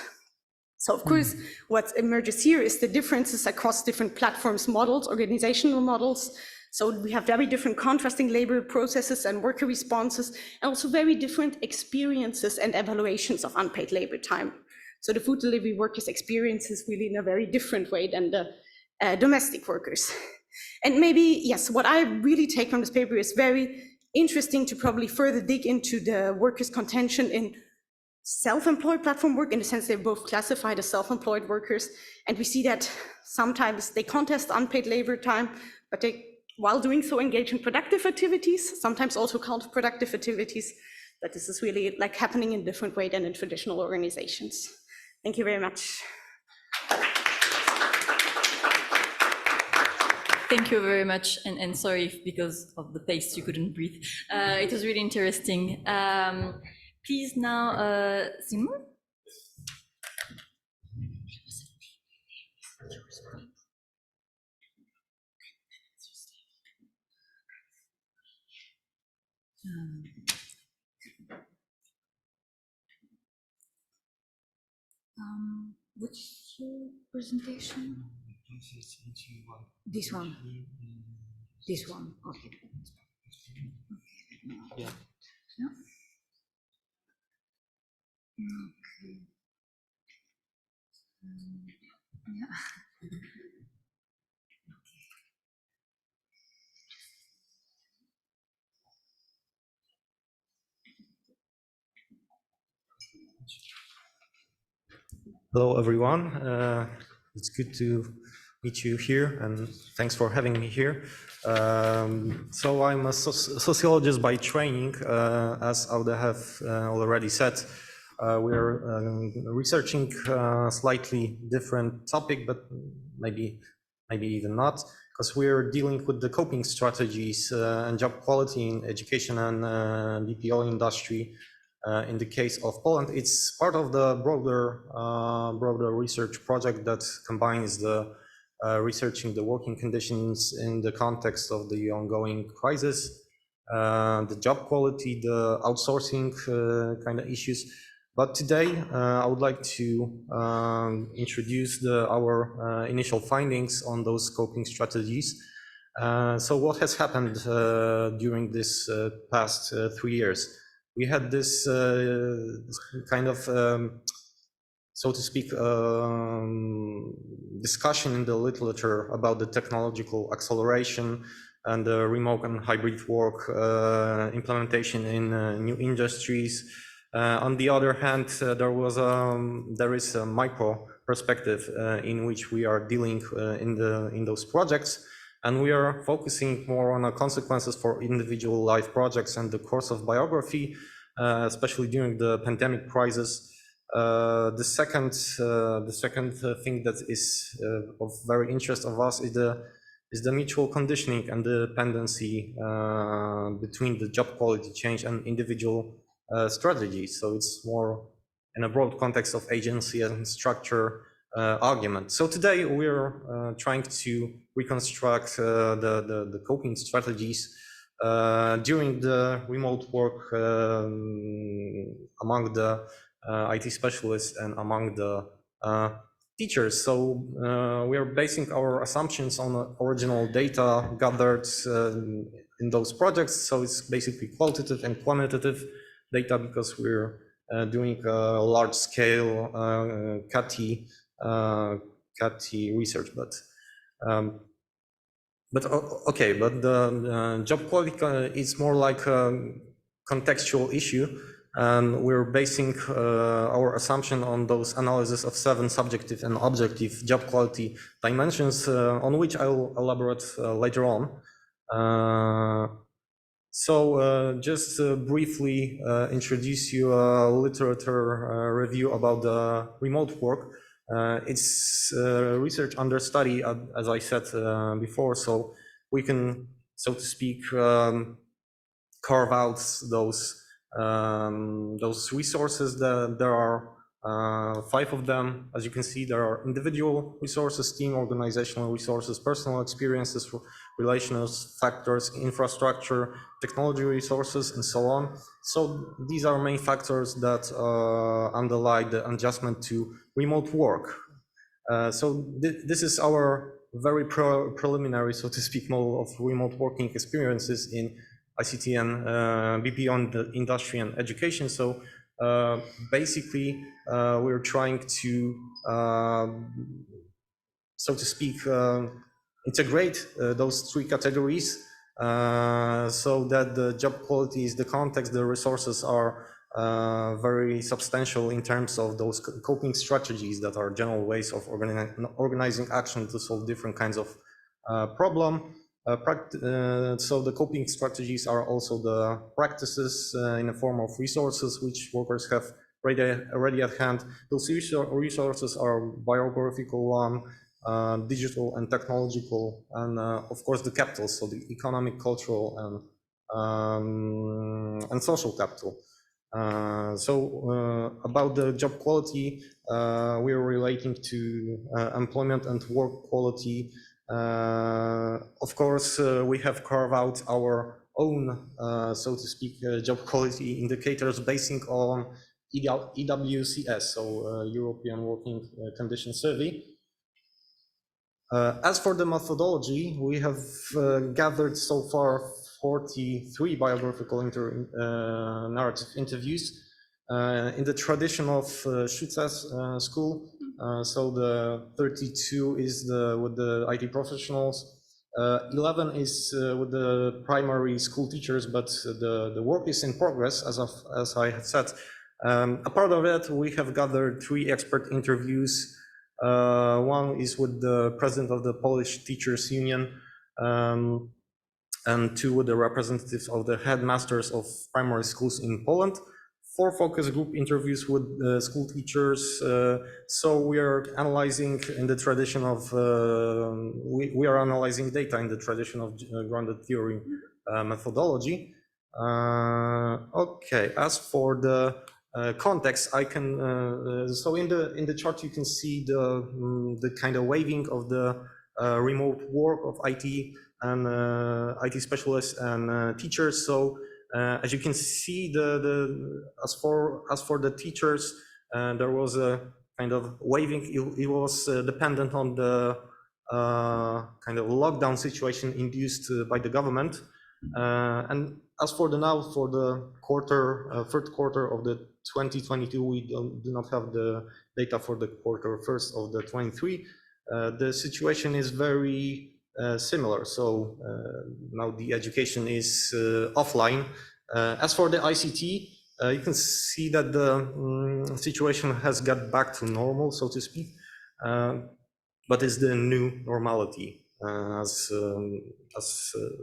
M: So of course, what emerges here is the differences across different platforms models, organizational models. So we have very different contrasting labor processes and worker responses, and also very different experiences and evaluations of unpaid labor time. So the food delivery workers experience is really in a very different way than the domestic workers. And maybe, yes, what I really take from this paper is very interesting to probably further dig into the workers' contention in self-employed platform work, in the sense they're both classified as self-employed workers. And we see that sometimes they contest unpaid labor time, but they, while doing so, engage in productive activities, sometimes also counterproductive activities. But this is really like happening in a different way than in traditional organizations. Thank you very much.
G: Thank you very much, and sorry if because of the pace you couldn't breathe. It was really interesting. Please now, Simon. Which presentation? This one. This one. Okay. Yeah. Okay. Yeah.
R: Hello, everyone. It's good to meet you here, and thanks for having me here. So I'm a sociologist by training, as Aude have already said. We're researching a slightly different topic, but maybe even not, because we're dealing with the coping strategies and job quality in education and BPO industry. In the case of Poland, it's part of the broader research project that combines the researching the working conditions in the context of the ongoing crisis, the job quality, the outsourcing kind of issues. But today, I would like to introduce our initial findings on those coping strategies. So what has happened during this past 3 years? We had this kind of, so to speak, discussion in the literature about the technological acceleration and the remote and hybrid work implementation in new industries. On the other hand, there is a micro perspective in which we are dealing in those projects. And we are focusing more on the consequences for individual life projects and the course of biography, especially during the pandemic crisis. The second thing that is of very interest of us is the mutual conditioning and the dependency between the job quality change and individual strategies. So it's more in a broad context of agency and structure argument. So today we're trying to reconstruct the coping strategies during the remote work among the IT specialists and among the teachers. So we are basing our assumptions on original data gathered in those projects. So it's basically qualitative and quantitative data, because we're doing a large-scale CATI research, but the job quality is more like a contextual issue, And we're basing our assumption on those analysis of 7 subjective and objective job quality dimensions, on which I'll elaborate later on. Just briefly introduce you a literature review about the remote work. It's research under study, as I said before, so we can, so to speak, carve out those resources. There are 5 of them. As you can see, there are individual resources, team, organizational resources, personal experiences, relational factors, infrastructure, technology resources, and so on. So these are main factors that underlie the adjustment to remote work. This is our very preliminary, so to speak, model of remote working experiences in ICT and BPO in the industry and education. So basically, we're trying to, so to speak, integrate those 3 categories so that the job quality is the context, the resources are very substantial in terms of those coping strategies that are general ways of organizing action to solve different kinds of problem. So the coping strategies are also the practices in the form of resources which workers have already at hand. Those resources are biographical one, digital and technological, and of course the capital, so the economic, cultural, and social capital. About the job quality, we are relating to employment and work quality. Of course, we have carved out our own, so to speak, job quality indicators basing on EWCS, so European Working Conditions Survey. As for the methodology, we have gathered so far 43 biographical narrative interviews in the tradition of Schütz's school. So the 32 is with the IT professionals, 11 is with the primary school teachers, but the work is in progress, as I have said. A part of it, we have gathered 3 expert interviews. One is with the president of the Polish Teachers Union, and 2 with the representatives of the headmasters of primary schools in Poland. 4 focus group interviews with school teachers. So we are analyzing in the tradition of, we are analyzing data in the tradition of grounded theory methodology. Okay, as for the context, I can, so in the chart you can see the kind of waving of the remote work of IT and IT specialists and teachers. So as you can see, as for the teachers, there was a kind of waving. It was dependent on the kind of lockdown situation induced by the government. And as for for the third quarter of the 2022, we do not have the data for the quarter first of the 23. The situation is very similar. So now the education is offline. As for the ICT, you can see that the situation has got back to normal, so to speak, but it's the new normality, as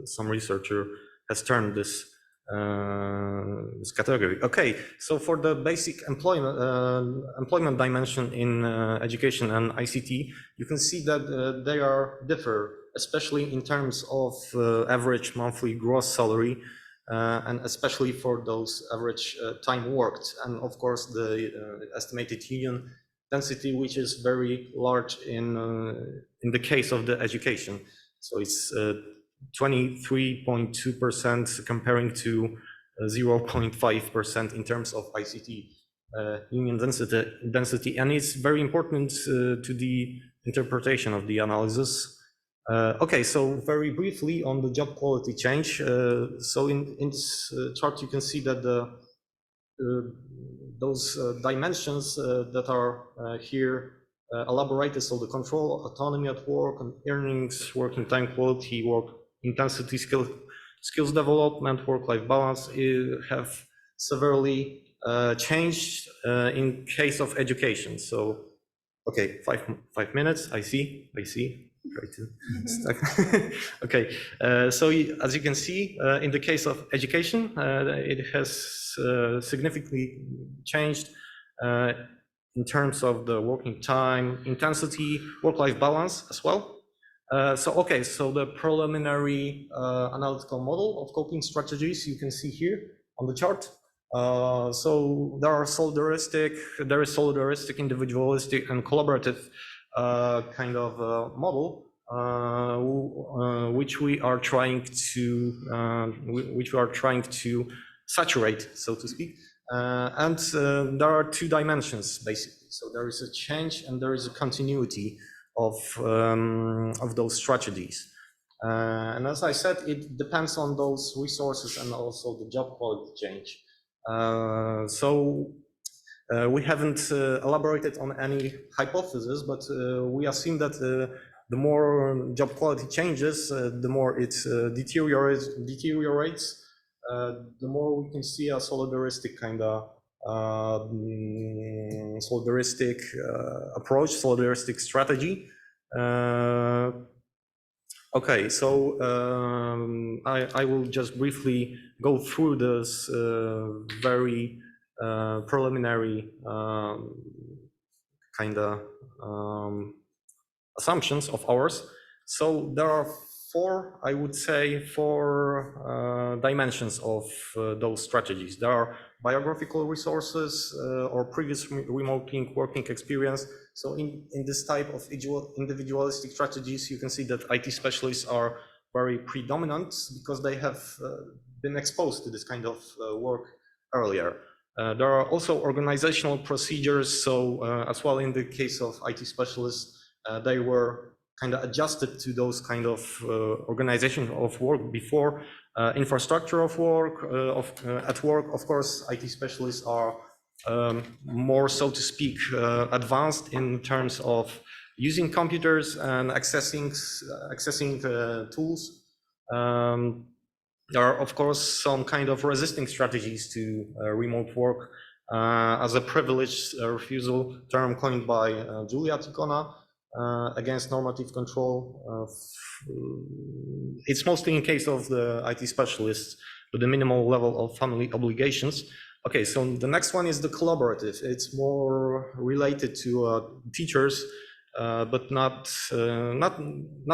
R: some researcher has termed this category. Okay, so for the basic employment dimension in education and ICT, you can see that they differ, especially in terms of average monthly gross salary, and especially for those average time worked, and of course the estimated union density, which is very large in the case of the education. So it's 23.2% comparing to 0.5% in terms of ICT union density, and it's very important to the interpretation of the analysis. Okay, so very briefly on the job quality change. So in this chart, you can see that those dimensions that are here elaborated, so the control, autonomy at work, and earnings, working time quality, work intensity, skills development, work-life balance, have severely changed in case of education. So, okay, 5 minutes. I see. Try to stuck. Okay, so as you can see, in the case of education, it has significantly changed in terms of the working time, intensity, work-life balance as well. So the preliminary analytical model of coping strategies you can see here on the chart. So there is solidaristic, individualistic, and collaborative kind of model, which we are trying to saturate, so to speak. And there are two dimensions basically. So there is a change and there is a continuity of those strategies. And as I said, it depends on those resources and also the job quality change. We haven't elaborated on any hypothesis, but we assume that the more job quality changes, the more it deteriorates, the more we can see a solidaristic kind of approach, solidaristic strategy. Okay, so I will just briefly go through this very preliminary kind of assumptions of ours. So there are four dimensions of those strategies. There are biographical resources or previous remote link working experience. So in this type of individualistic strategies, you can see that IT specialists are very predominant because they have been exposed to this kind of work earlier. There are also organizational procedures. So as well in the case of IT specialists, they were kind of adjusted to those kind of organization of work before. Infrastructure of work, at work, of course, IT specialists are more, so to speak, advanced in terms of using computers and accessing tools. There are, of course, some kind of resisting strategies to remote work as a privileged refusal term coined by Julia Ticona. Against normative control. It's mostly in case of the IT specialists with the minimal level of family obligations. Okay, so the next one is the collaborative. It's more related to teachers, but not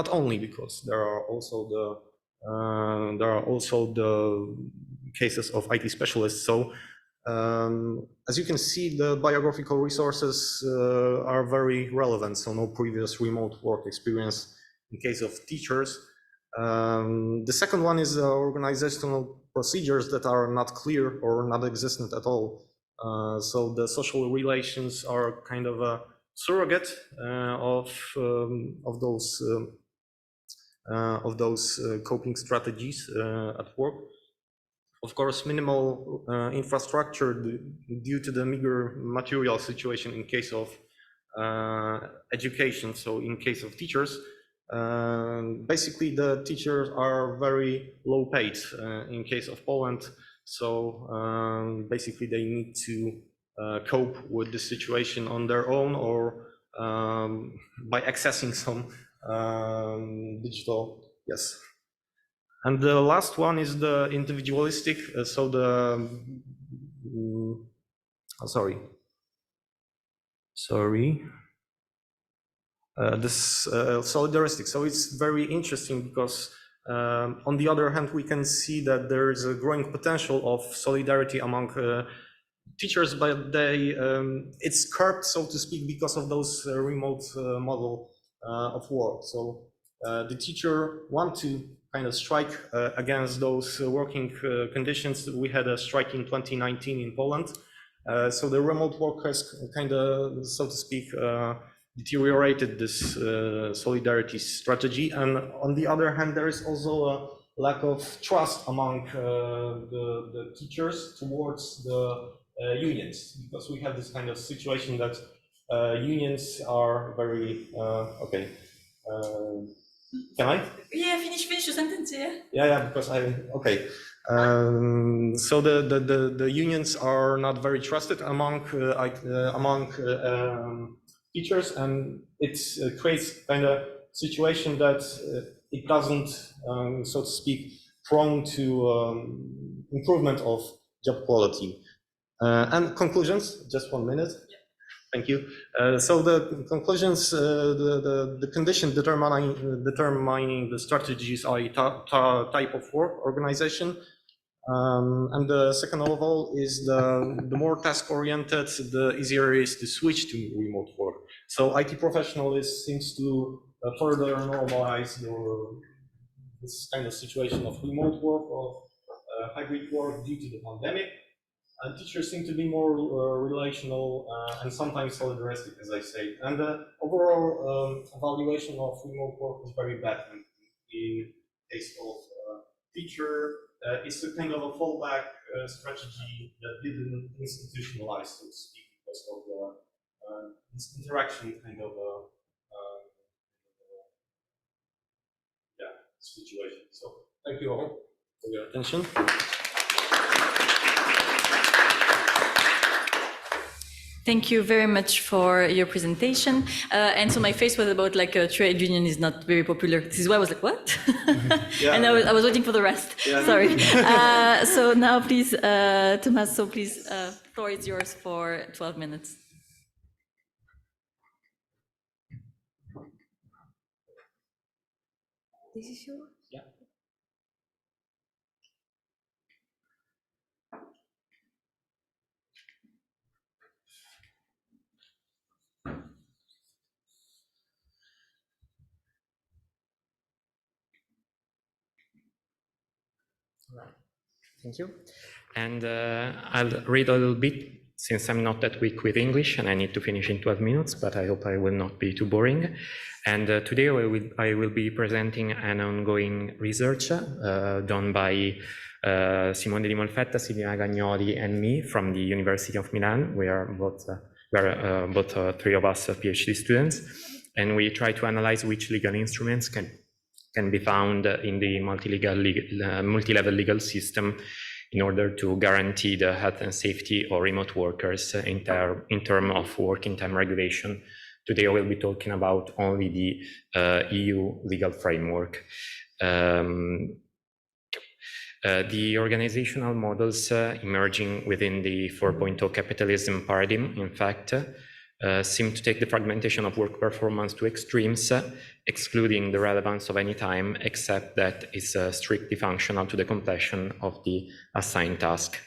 R: only, because there are also the cases of IT specialists. So as you can see, the biographical resources are very relevant, so no previous remote work experience in case of teachers. The second one is organizational procedures that are not clear or not existent at all. So the social relations are kind of a surrogate of those coping strategies at work. Of course, minimal infrastructure due to the meager material situation in case of education. So in case of teachers, basically the teachers are very low paid in case of Poland. So basically they need to cope with the situation on their own or by accessing some digital, yes. And the last one is the individualistic, so the, this solidaristic. So it's very interesting because on the other hand, we can see that there is a growing potential of solidarity among teachers, but it's curbed, so to speak, because of those remote model of work. So the teacher want to kind of strike against those working conditions. We had a strike in 2019 in Poland. So the remote work has kind of, so to speak, deteriorated this solidarity strategy. And on the other hand, there is also a lack of trust among the teachers towards the unions, because we have this kind of situation that unions are very, okay. Can I?
S: Yeah, finish your sentence, yeah.
R: Yeah, because okay. So the unions are not very trusted among teachers, and it creates kind of situation that it doesn't, so to speak, prone to improvement of job quality. And conclusions, just 1 minute. Thank you. So the conclusions, the condition determining the strategies are type of work organization. And the second of all is the more task-oriented, the easier it is to switch to remote work. So IT professionals seems to further normalize this kind of situation of remote work or hybrid work due to the pandemic. And teachers seem to be more relational and sometimes solidaristic, as I say. And the overall evaluation of remote work is very bad in case of teacher. It's a kind of a fallback strategy that didn't institutionalize, so to speak, because of this interaction kind of situation. So thank you all for your attention.
G: Thank you very much for your presentation. And so my face was about like a trade union is not very popular. This is why I was like, what? Yeah. And I was waiting for the rest. Yeah. Sorry. So now please, Tommaso, please, floor is yours for 12 minutes.
V: This is yours?
R: Yeah.
S: Thank you. And I'll read a little bit since I'm not that weak with English and I need to finish in 12 minutes, but I hope I will not be too boring. And today I will be presenting an ongoing research done by Simone Di Molfetta, Silvia Gagnoli, and me from the University of Milan. We are both three of us PhD students, and we try to analyze which legal instruments can be found in the multi-level legal system in order to guarantee the health and safety of remote workers in terms of working time regulation. Today I will be talking about only the EU legal framework. The organizational models emerging within the 4.0 capitalism paradigm, in fact, seem to take the fragmentation of work performance to extremes, excluding the relevance of any time, except that it's strictly functional to the completion of the assigned task.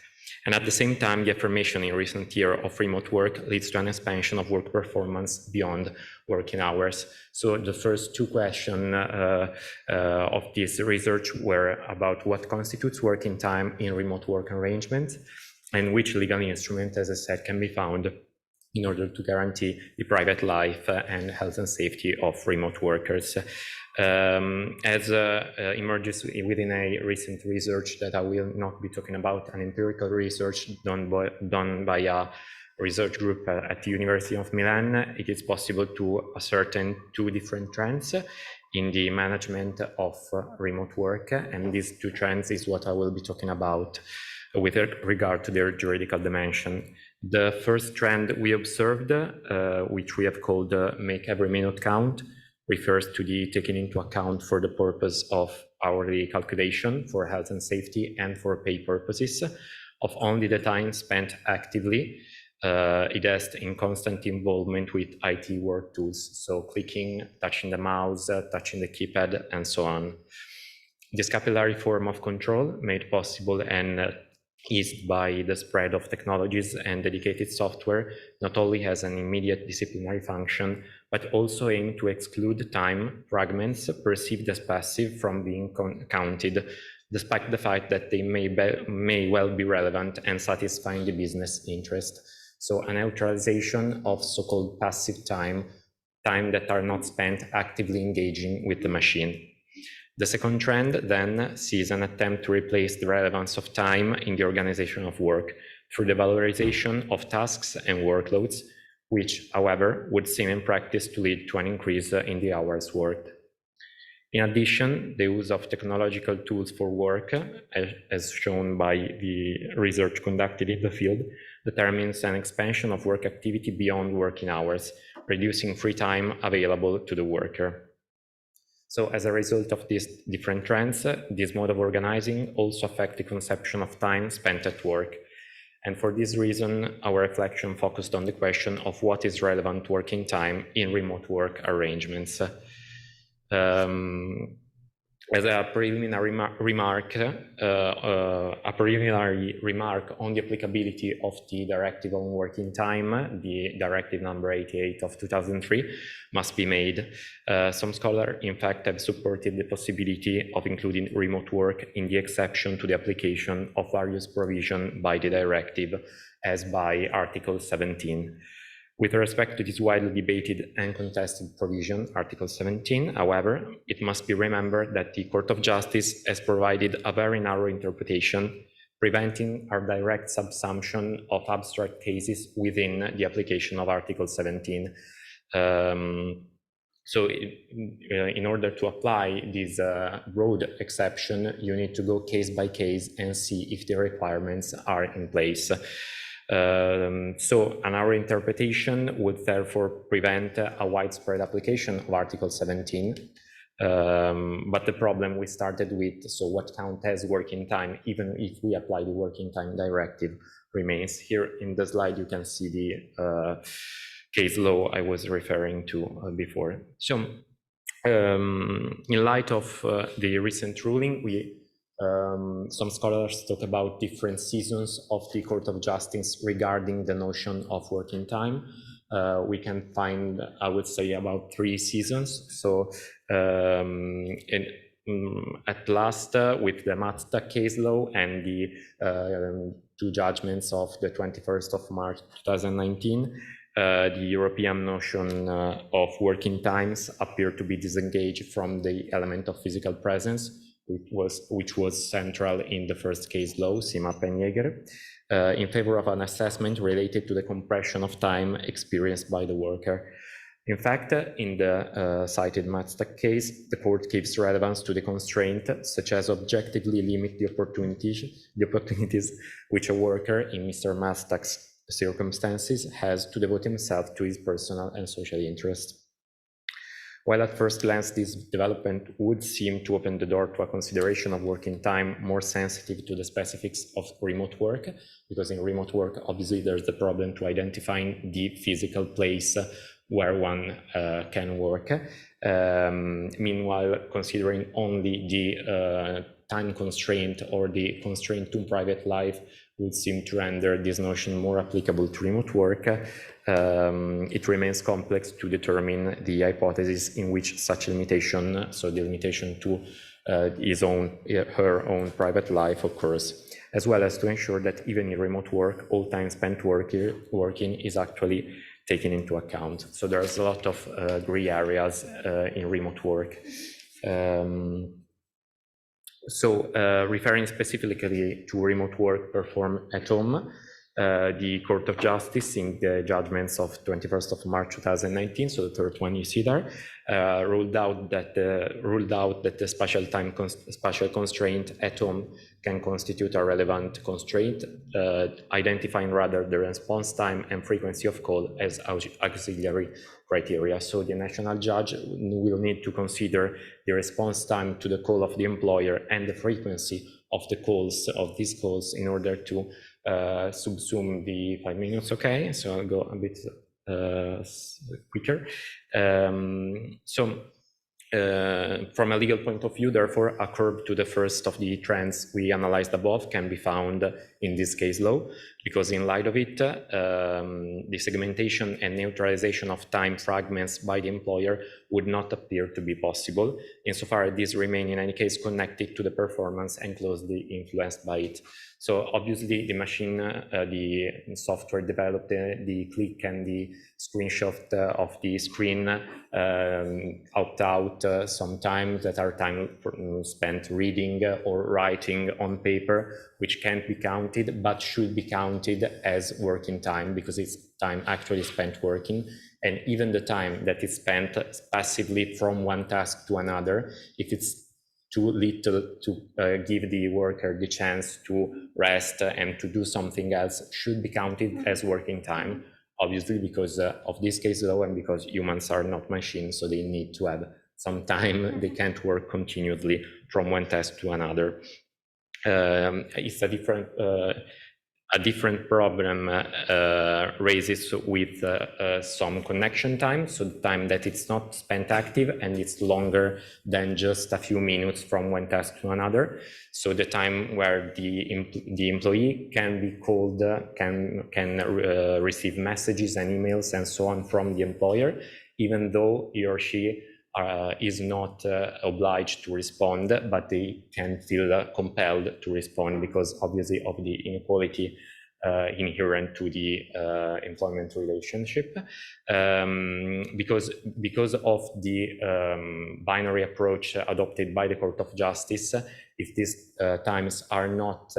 S: And at the same time, the affirmation in recent years of remote work leads to an expansion of work performance beyond working hours. So the first two questions of this research were about what constitutes working time in remote work arrangements and which legal instrument, as I said, can be found in order to guarantee the private life and health and safety of remote workers. As emerges within a recent research that I will not be talking about, an empirical research done by a research group at the University of Milan, it is possible to ascertain two different trends in the management of remote work, and these two trends is what I will be talking about with regard to their juridical dimension. The first trend we observed, which we have called make every minute count, refers to the taking into account for the purpose of hourly calculation for health and safety and for pay purposes of only the time spent actively, in constant involvement with IT work tools, so clicking, touching the mouse, touching the keypad, and so on. This capillary form of control, made possible and eased by the spread of technologies and dedicated software, not only has an immediate disciplinary function, but also aim to exclude time fragments perceived as passive from being counted, despite the fact that they may well be relevant and satisfying the business interest. So a neutralization of so-called passive time that are not spent actively engaging with the machine. The second trend then sees an attempt to replace the relevance of time in the organization of work through the valorization of tasks and workloads, which, however, would seem in practice to lead to an increase in the hours worked. In addition, the use of technological tools for work, as shown by the research conducted in the field, determines an expansion of work activity beyond working hours, reducing free time available to the worker. So as a result of these different trends, this mode of organizing also affects the conception of time spent at work. And for this reason, our reflection focused on the question of what is relevant working time in remote work arrangements. As a preliminary remark on the applicability of the Directive on Working Time, the Directive number 88 of 2003, must be made. Some scholars, in fact, have supported the possibility of including remote work in the exception to the application of various provisions by the directive, as by Article 17. With respect to this widely debated and contested provision, Article 17, however, it must be remembered that the Court of Justice has provided a very narrow interpretation, preventing our direct subsumption of abstract cases within the application of Article 17. So in order to apply this broad exception, you need to go case by case and see if the requirements are in place. So our interpretation would therefore prevent a widespread application of Article 17. But the problem we started with, so what counts as working time, even if we apply the working time directive, remains. Here in the slide, you can see the case law I was referring to before. So in light of the recent ruling, some scholars talk about different seasons of the Court of Justice regarding the notion of working time. We can find, I would say, about 3 seasons. So at last, with the Mazda case law and the 2 judgments of the 21st of March 2019, the European notion of working times appeared to be disengaged from the element of physical presence, which was central in the first case law, Simap and Jäger, in favor of an assessment related to the compression of time experienced by the worker. In fact, in the cited Mazda case, the court gives relevance to the constraint, such as objectively limit the opportunities which a worker in Mr. Mazda's circumstances has to devote himself to his personal and social interests. While at first glance this development would seem to open the door to a consideration of working time more sensitive to the specifics of remote work, because in remote work, obviously there's the problem to identifying the physical place where one can work. Meanwhile, considering only the time constraint or the constraint to private life would seem to render this notion more applicable to remote work. It remains complex to determine the hypothesis in which such limitation, so the limitation to her own private life, occurs, as well as to ensure that even in remote work, all time spent working is actually taken into account. So there's a lot of gray areas in remote work. Referring specifically to remote work performed at home, the Court of Justice, in the judgments of 21st of March 2019, so the third one you see there, ruled out that the spatial constraint at home can constitute a relevant constraint, identifying rather the response time and frequency of call as auxiliary criteria. So the national judge will need to consider the response time to the call of the employer and the frequency of the calls, of these calls, in order to subsume the 5 minutes. Okay, so I'll go a bit quicker. From a legal point of view, therefore, a curb to the first of the trends we analyzed above can be found in this case law, because in light of it, the segmentation and neutralization of time fragments by the employer would not appear to be possible, insofar as these remain in any case connected to the performance and closely influenced by it. So obviously the machine, the software developed the click and the screenshot of the screen opt out sometimes that are time spent reading or writing on paper, which can't be counted, but should be counted as working time because it's time actually spent working. And even the time that is spent passively from one task to another, if it's too little to give the worker the chance to rest and to do something else, should be counted as working time, obviously because of this case law and because humans are not machines, so they need to have some time. They can't work continuously from one task to another. It's a different problem raises with some connection time, so the time that it's not spent active and it's longer than just a few minutes from one task to another. So the time where the employee can be called, can receive messages and emails and so on from the employer, even though he or she is not obliged to respond, but they can feel compelled to respond because obviously of the inequality inherent to the employment relationship. Because of the binary approach adopted by the Court of Justice, if these times are not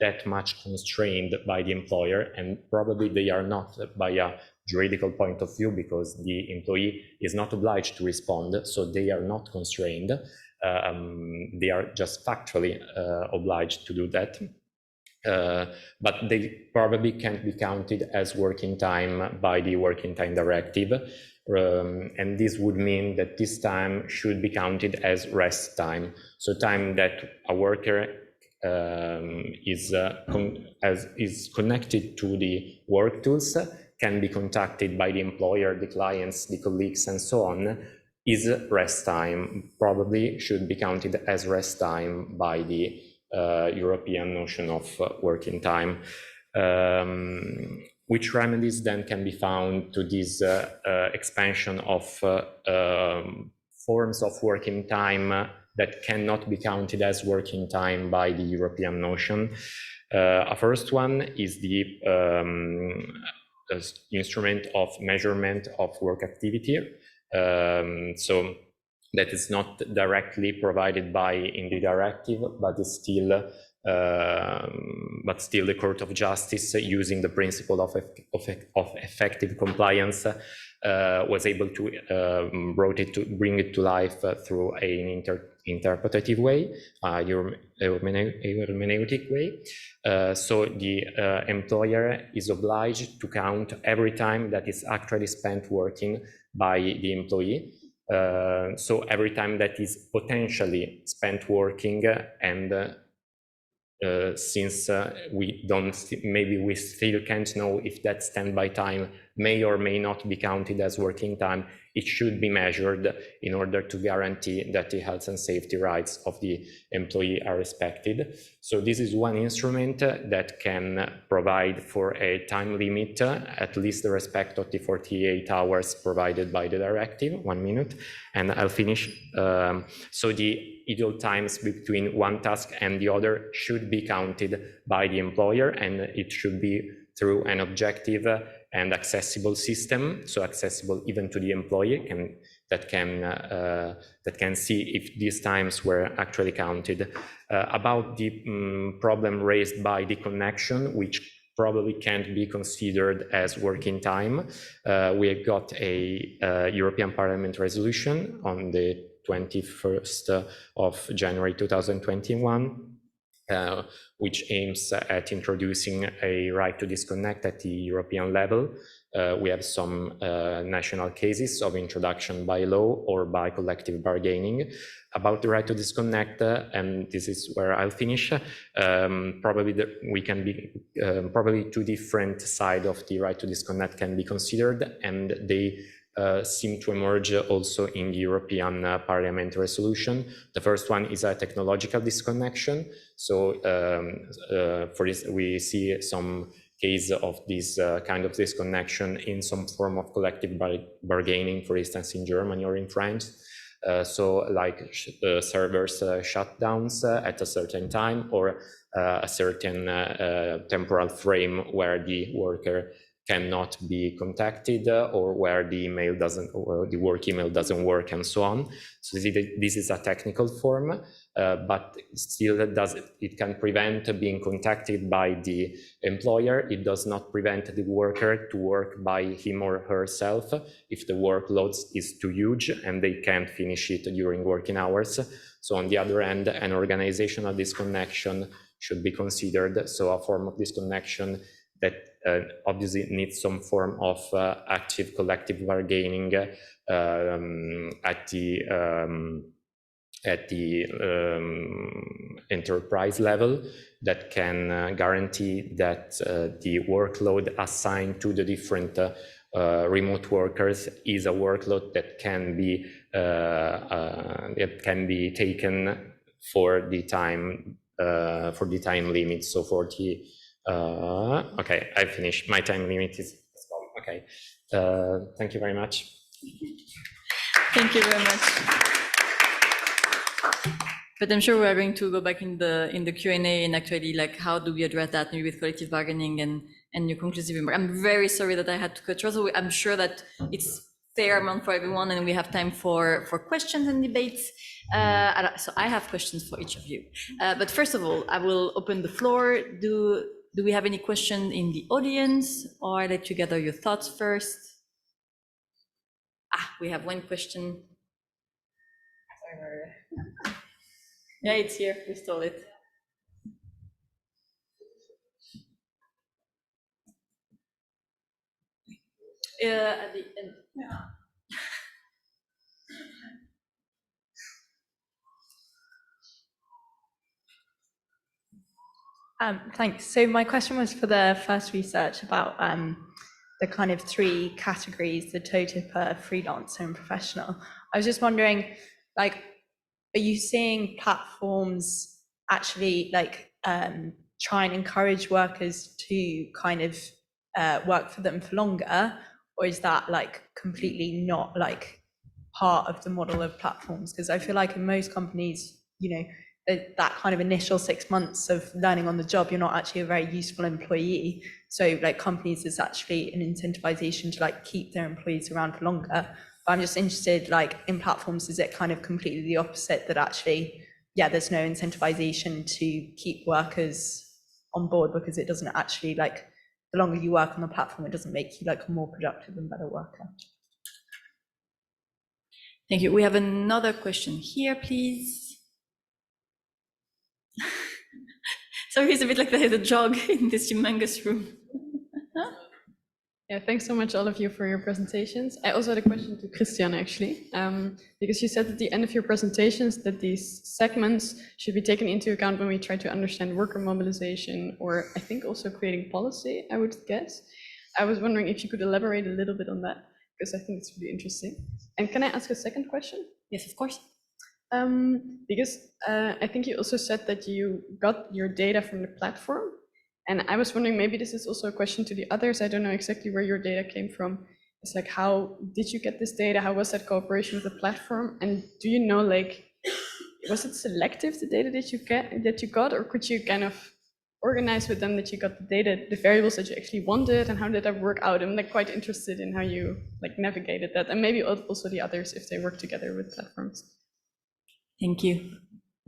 S: that much constrained by the employer, and probably they are not by a juridical point of view because the employee is not obliged to respond, so they are not constrained. They are just factually obliged to do that. But they probably can't be counted as working time by the Working Time Directive. And this would mean that this time should be counted as rest time. So time that a worker is connected to the work tools, can be contacted by the employer, the clients, the colleagues, and so on, is rest time. Probably should be counted as rest time by the European notion of working time. Which remedies then can be found to this expansion of forms of working time that cannot be counted as working time by the European notion? A first one is the instrument of measurement of work activity. So that is not directly provided by in the directive, but is still the Court of Justice, using the principle of effective compliance, was able to bring it to life through an interpretative way, hermeneutic way. So the employer is obliged to count every time that is actually spent working by the employee. So every time that is potentially spent working, and since maybe we still can't know if that standby time may or may not be counted as working time, it should be measured in order to guarantee that the health and safety rights of the employee are respected. So this is one instrument that can provide for a time limit, at least the respect of the 48 hours provided by the directive. 1 minute, and I'll finish. So the idle times between one task and the other should be counted by the employer, and it should be through an objective and accessible system, so accessible even to the employee that can see if these times were actually counted. About the problem raised by the connection, which probably can't be considered as working time, we have got a European Parliament resolution on the 21st of January 2021, which aims at introducing a right to disconnect at the European level. We have some national cases of introduction by law or by collective bargaining. About the right to disconnect, and this is where I'll finish, probably two different sides of the right to disconnect can be considered, and they seem to emerge also in the European Parliament resolution. The first one is a technological disconnection. So for this, we see some case of this kind of disconnection in some form of collective bargaining, for instance, in Germany or in France. So like servers shutdowns at a certain time, or a certain temporal frame where the worker cannot be contacted, or where the email doesn't, or the work email doesn't work, and so on. So this is a technical form, but still it can prevent being contacted by the employer. It does not prevent the worker to work by him or herself if the workload is too huge and they can't finish it during working hours. So on the other hand, an organizational disconnection should be considered. So a form of disconnection that obviously needs some form of active collective bargaining at the enterprise level, that can guarantee that the workload assigned to the different remote workers is a workload that can be taken for the time limit. So for the okay, I finished. My time limit is gone. Okay, thank you very much.
G: Thank you very much. But I'm sure we are going to go back in the Q&A and actually, like, how do we address that maybe with collective bargaining and your conclusive remark. I'm very sorry that I had to cut short. So I'm sure that it's fair amount for everyone, and we have time for questions and debates. So I have questions for each of you. But first of all, I will open the floor. Do we have any questions in the audience, or I let you gather your thoughts first? We have one question. Yeah, it's here. We stole it. At the end.
T: Thanks. So my question was for the first research about the kind of three categories, the toe-tipper, freelancer, and professional. I was just wondering, like, are you seeing platforms actually like try and encourage workers to kind of work for them for longer, or is that like completely not like part of the model of platforms? Because I feel like in most companies, you know, that kind of initial 6 months of learning on the job, you're not actually a very useful employee. So like companies, there's actually an incentivization to like keep their employees around for longer. But I'm just interested, like in platforms, is it kind of completely the opposite, that actually, yeah, there's no incentivization to keep workers on board, because it doesn't actually, like, the longer you work on the platform, it doesn't make you like a more productive and better worker.
G: Thank you. We have another question here, please. Sorry, he's a bit like the jog in this humongous room.
U: Yeah, thanks so much, all of you, for your presentations. I also had a question to Christian, actually, because you said at the end of your presentations that these segments should be taken into account when we try to understand worker mobilization, or I think also creating policy, I would guess. I was wondering if you could elaborate a little bit on that, because I think it's really interesting. And can I ask a second question?
G: Yes, of course.
U: Because I think you also said that you got your data from the platform. And I was wondering, maybe this is also a question to the others. I don't know exactly where your data came from. It's like, how did you get this data? How was that cooperation with the platform? And do you know, like, was it selective, the data that you got, or could you kind of organize with them that you got the data, the variables that you actually wanted, and how did that work out? I'm like quite interested in how you like navigated that, and maybe also the others if they work together with platforms.
G: Thank you.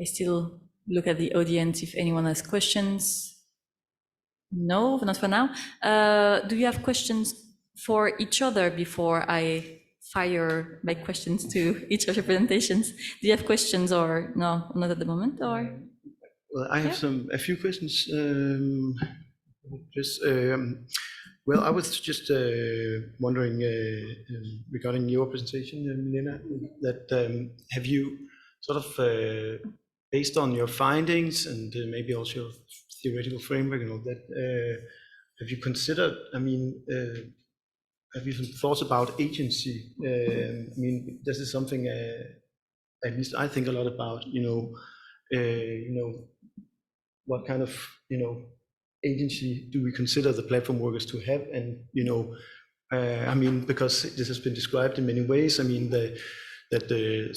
G: I still look at the audience if anyone has questions. No, not for now. Do you have questions for each other before I fire my questions to each of your presentations? Do you have questions, or no, not at the moment? Or
E: well, I have a few questions. Well, I was just wondering regarding your presentation, Milena, that have you sort of based on your findings and maybe also your theoretical framework and all that, have you considered, I mean, have you some thoughts about agency? I mean, this is something at least I think a lot about, what kind of, agency do we consider the platform workers to have? And, I mean, because this has been described in many ways, I mean, that the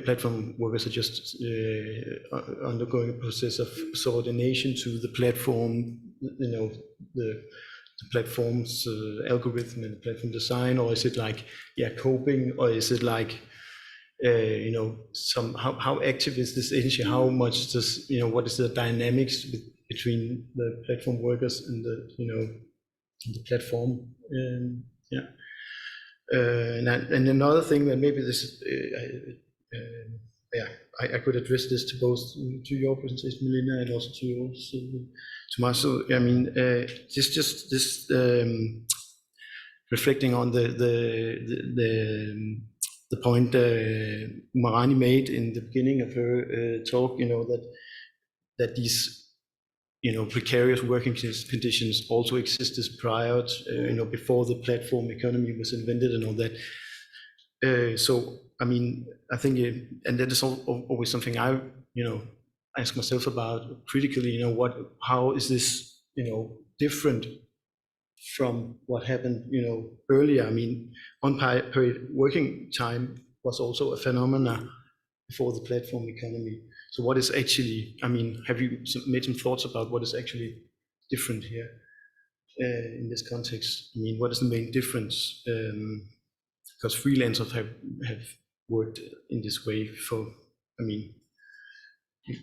E: platform workers are just undergoing a process of subordination to the platform, the platform's algorithm and platform design, or is it like, coping, or is it like, how active is this agency? How much does, what is the dynamics between the platform workers and the platform? And another thing that maybe this, I could address this to both to your presentation, Melina, and also to yours, Tomas. So I mean, just reflecting on the point Marani made in the beginning of her talk, that these precarious working conditions also existed prior to, before the platform economy was invented and all that. So, I mean, I think, and that is always something I, ask myself about critically, how is this, different from what happened, earlier? I mean, unpaid working time was also a phenomena before the platform economy. So what is actually, I mean, have you made some thoughts about what is actually different here in this context? I mean, what is the main difference? Because freelancers have worked in this way for,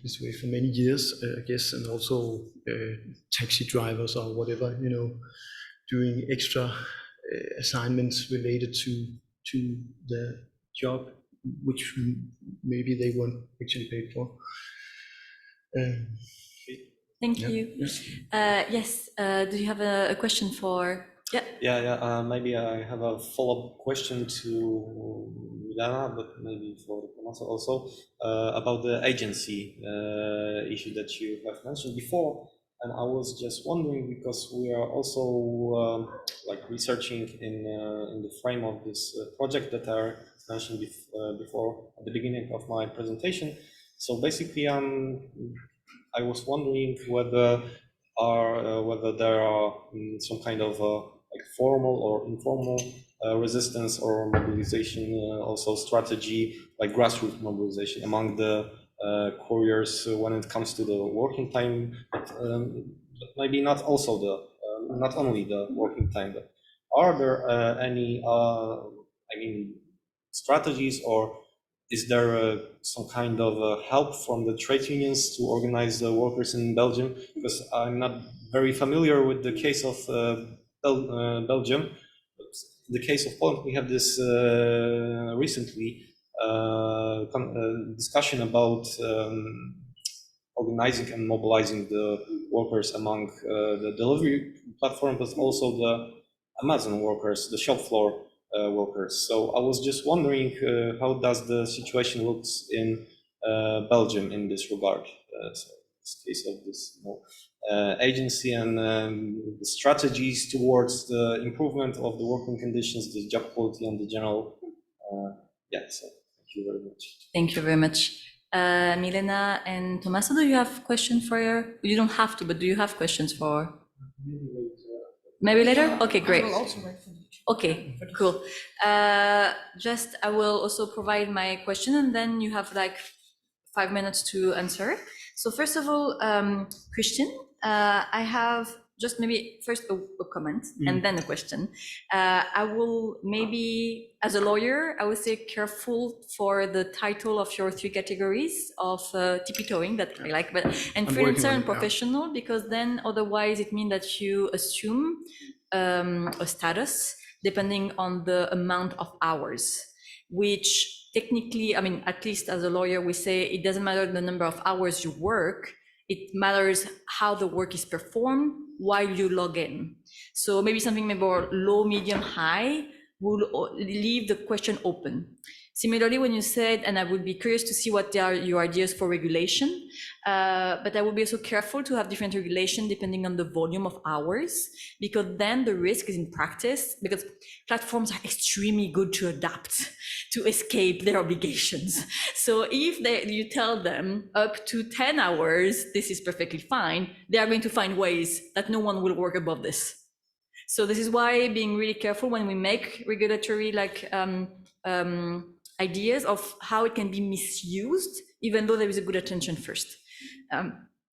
E: this way for many years, I guess, and also taxi drivers or whatever, doing extra assignments related to the job, which maybe they weren't actually paid for.
G: Thank you. Yes, do you have a question for? Yeah.
R: Maybe I have a follow-up question to Milena, but maybe for Tomas also, about the agency issue that you have mentioned before. And I was just wondering, because we are also researching in the frame of this project that I mentioned before at the beginning of my presentation. So basically, I was wondering whether there are some kind of formal or informal resistance or mobilization, also strategy, like grassroots mobilization among the couriers when it comes to the working time, but maybe not only the working time. But are there any strategies, or is there some kind of help from the trade unions to organize the workers in Belgium? Because I'm not very familiar with the case of Belgium. In the case of Poland, we have this recently discussion about organizing and mobilizing the workers among the delivery platform, but also the Amazon workers, the shop floor workers. So I was just wondering, how does the situation looks in Belgium in this regard? So this case of this agency and the strategies towards the improvement of the working conditions, the job quality, and the general. So thank you very much.
G: Thank you very much. Milena and Tommaso, do you have questions for her? You don't have to, but do you have questions for? Maybe later? Okay, great.
V: I will also wait for you.
G: Okay, cool. I will also provide my question, and then you have 5 minutes to answer. So first of all, Christian, I have just maybe first a comment and then a question. I will maybe, as a lawyer, I would say careful for the title of your 3 categories of tiptoeing that I like, and freelancer and professional, because then otherwise it means that you assume a status depending on the amount of hours, which technically, at least as a lawyer, we say it doesn't matter the number of hours you work, it matters how the work is performed while you log in. So maybe something maybe more low, medium, high will leave the question open. Similarly, when you said, and I would be curious to see what are your ideas for regulation, but I would be also careful to have different regulation depending on the volume of hours, because then the risk is in practice, because platforms are extremely good to adapt, to escape their obligations. So if you tell them up to 10 hours, this is perfectly fine, they are going to find ways that no one will work above this. So this is why being really careful when we make regulatory ideas of how it can be misused, even though there is a good intention first.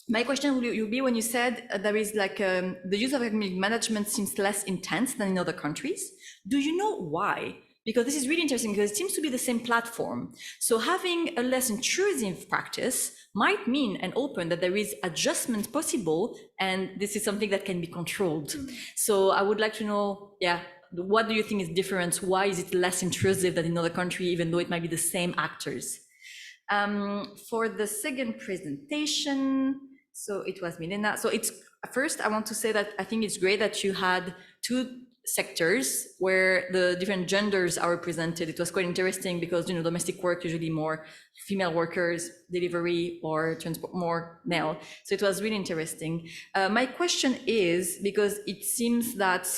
G: My question will be, when you said there is the use of academic management seems less intense than in other countries, do you know why? Because this is really interesting, because it seems to be the same platform. So having a less intrusive practice might mean and open that there is adjustment possible, and this is something that can be controlled. So I would like to know, what do you think is different? Why is it less intrusive than in other countries, even though it might be the same actors? For the second presentation, so it was Milena. So it's first, I want to say that I think it's great that you had two sectors where the different genders are represented. It was quite interesting because, domestic work, usually more female workers, delivery or transport, more male. So it was really interesting. My question is, because it seems that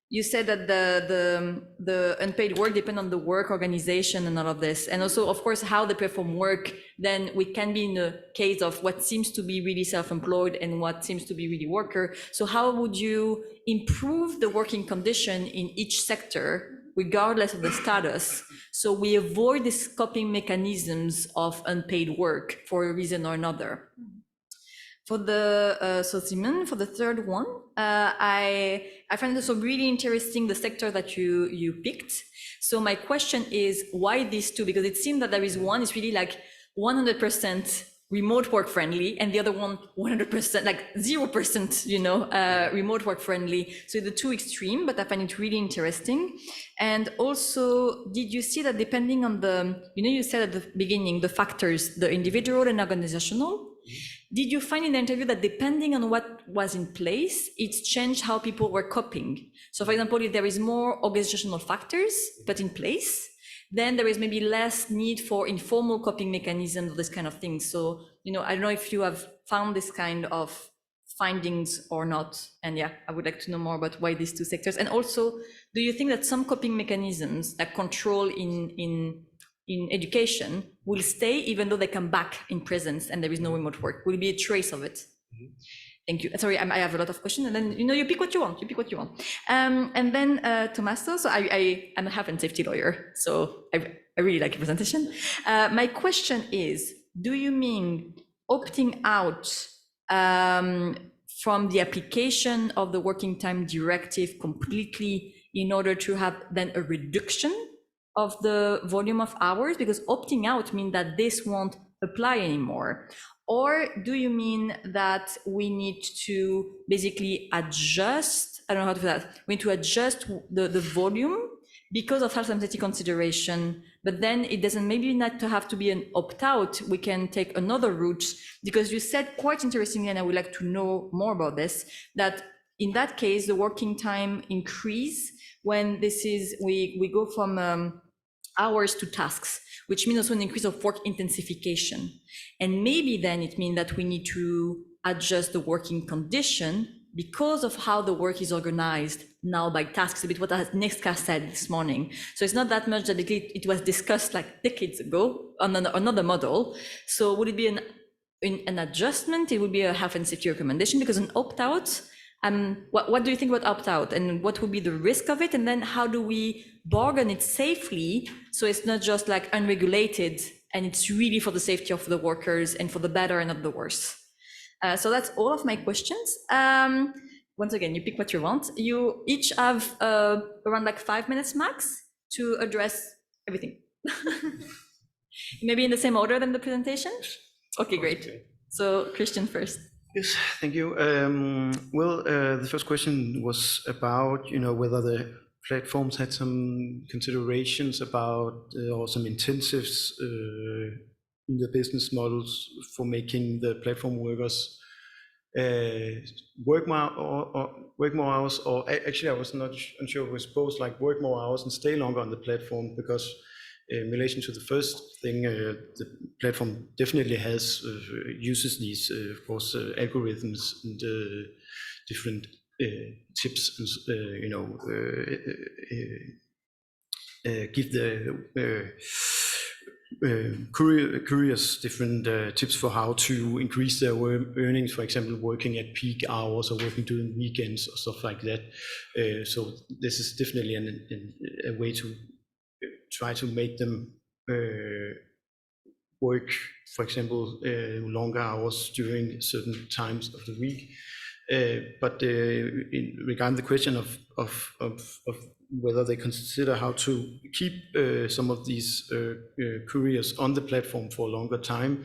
G: you said that the unpaid work depend on the work organization and all of this, and also, of course, how they perform work. Then we can be in a case of what seems to be really self-employed and what seems to be really worker. So how would you improve the working condition in each sector, regardless of the status, so we avoid these coping mechanisms of unpaid work for a reason or another? For the so Simon, for the third one, I find it also really interesting the sector that you picked. So my question is, why these two? Because it seems that there is one is really 100% remote work friendly, and the other one 100% 0%, remote work friendly. So the two extreme, but I find it really interesting. And also, did you see that depending on you said at the beginning, the factors, the individual and organizational, did you find in the interview that depending on what was in place, it's changed how people were coping? So for example, if there is more organizational factors put in place, then there is maybe less need for informal coping mechanisms or this kind of thing. So, I don't know if you have found this kind of findings or not. And I would like to know more about why these two sectors. And also, do you think that some coping mechanisms that control in education will stay even though they come back in presence and there is no remote work? Will be a trace of it? Thank you. Sorry, I have a lot of questions, and then you pick what you want. And then Tommaso. So I'm a health and safety lawyer, so I really like your presentation. My question is: do you mean opting out from the application of the working time directive completely in order to have then a reduction of the volume of hours? Because opting out means that this won't apply anymore. Or do you mean that we need to basically adjust, I don't know how to do that, we need to adjust the volume because of health and safety consideration, but then it doesn't maybe not to have to be an opt-out, we can take another route? Because you said quite interestingly, and I would like to know more about this, that in that case, the working time increase when this is, we go from hours to tasks, which means also an increase of work intensification. And maybe then it means that we need to adjust the working condition because of how the work is organized now by tasks, a bit what Nexka said this morning. So it's not that much that it was discussed decades ago on another model. So would it be an adjustment? It would be a health and safety recommendation, because an opt-out, what do you think about opt-out, and what would be the risk of it? And then how do we bargain it safely so it's not just unregulated and it's really for the safety of the workers and for the better and not the worse? So that's all of my questions. Once again, you pick what you want. You each have around 5 minutes max to address everything. Maybe in the same order than the presentation? Okay, great. So Christian first.
E: Yes, thank you. The first question was about, whether the platforms had some considerations about or some incentives in the business models for making the platform workers work more hours, or actually I was not unsure. It was both work more hours and stay longer on the platform, because in relation to the first thing, the platform definitely uses these, of course, algorithms and different tips, and give the couriers different tips for how to increase their earnings, for example, working at peak hours or working during weekends or stuff like that. So this is definitely a way to try to make them work, for example, longer hours during certain times of the week. But regarding the question of whether they consider how to keep some of these couriers on the platform for a longer time,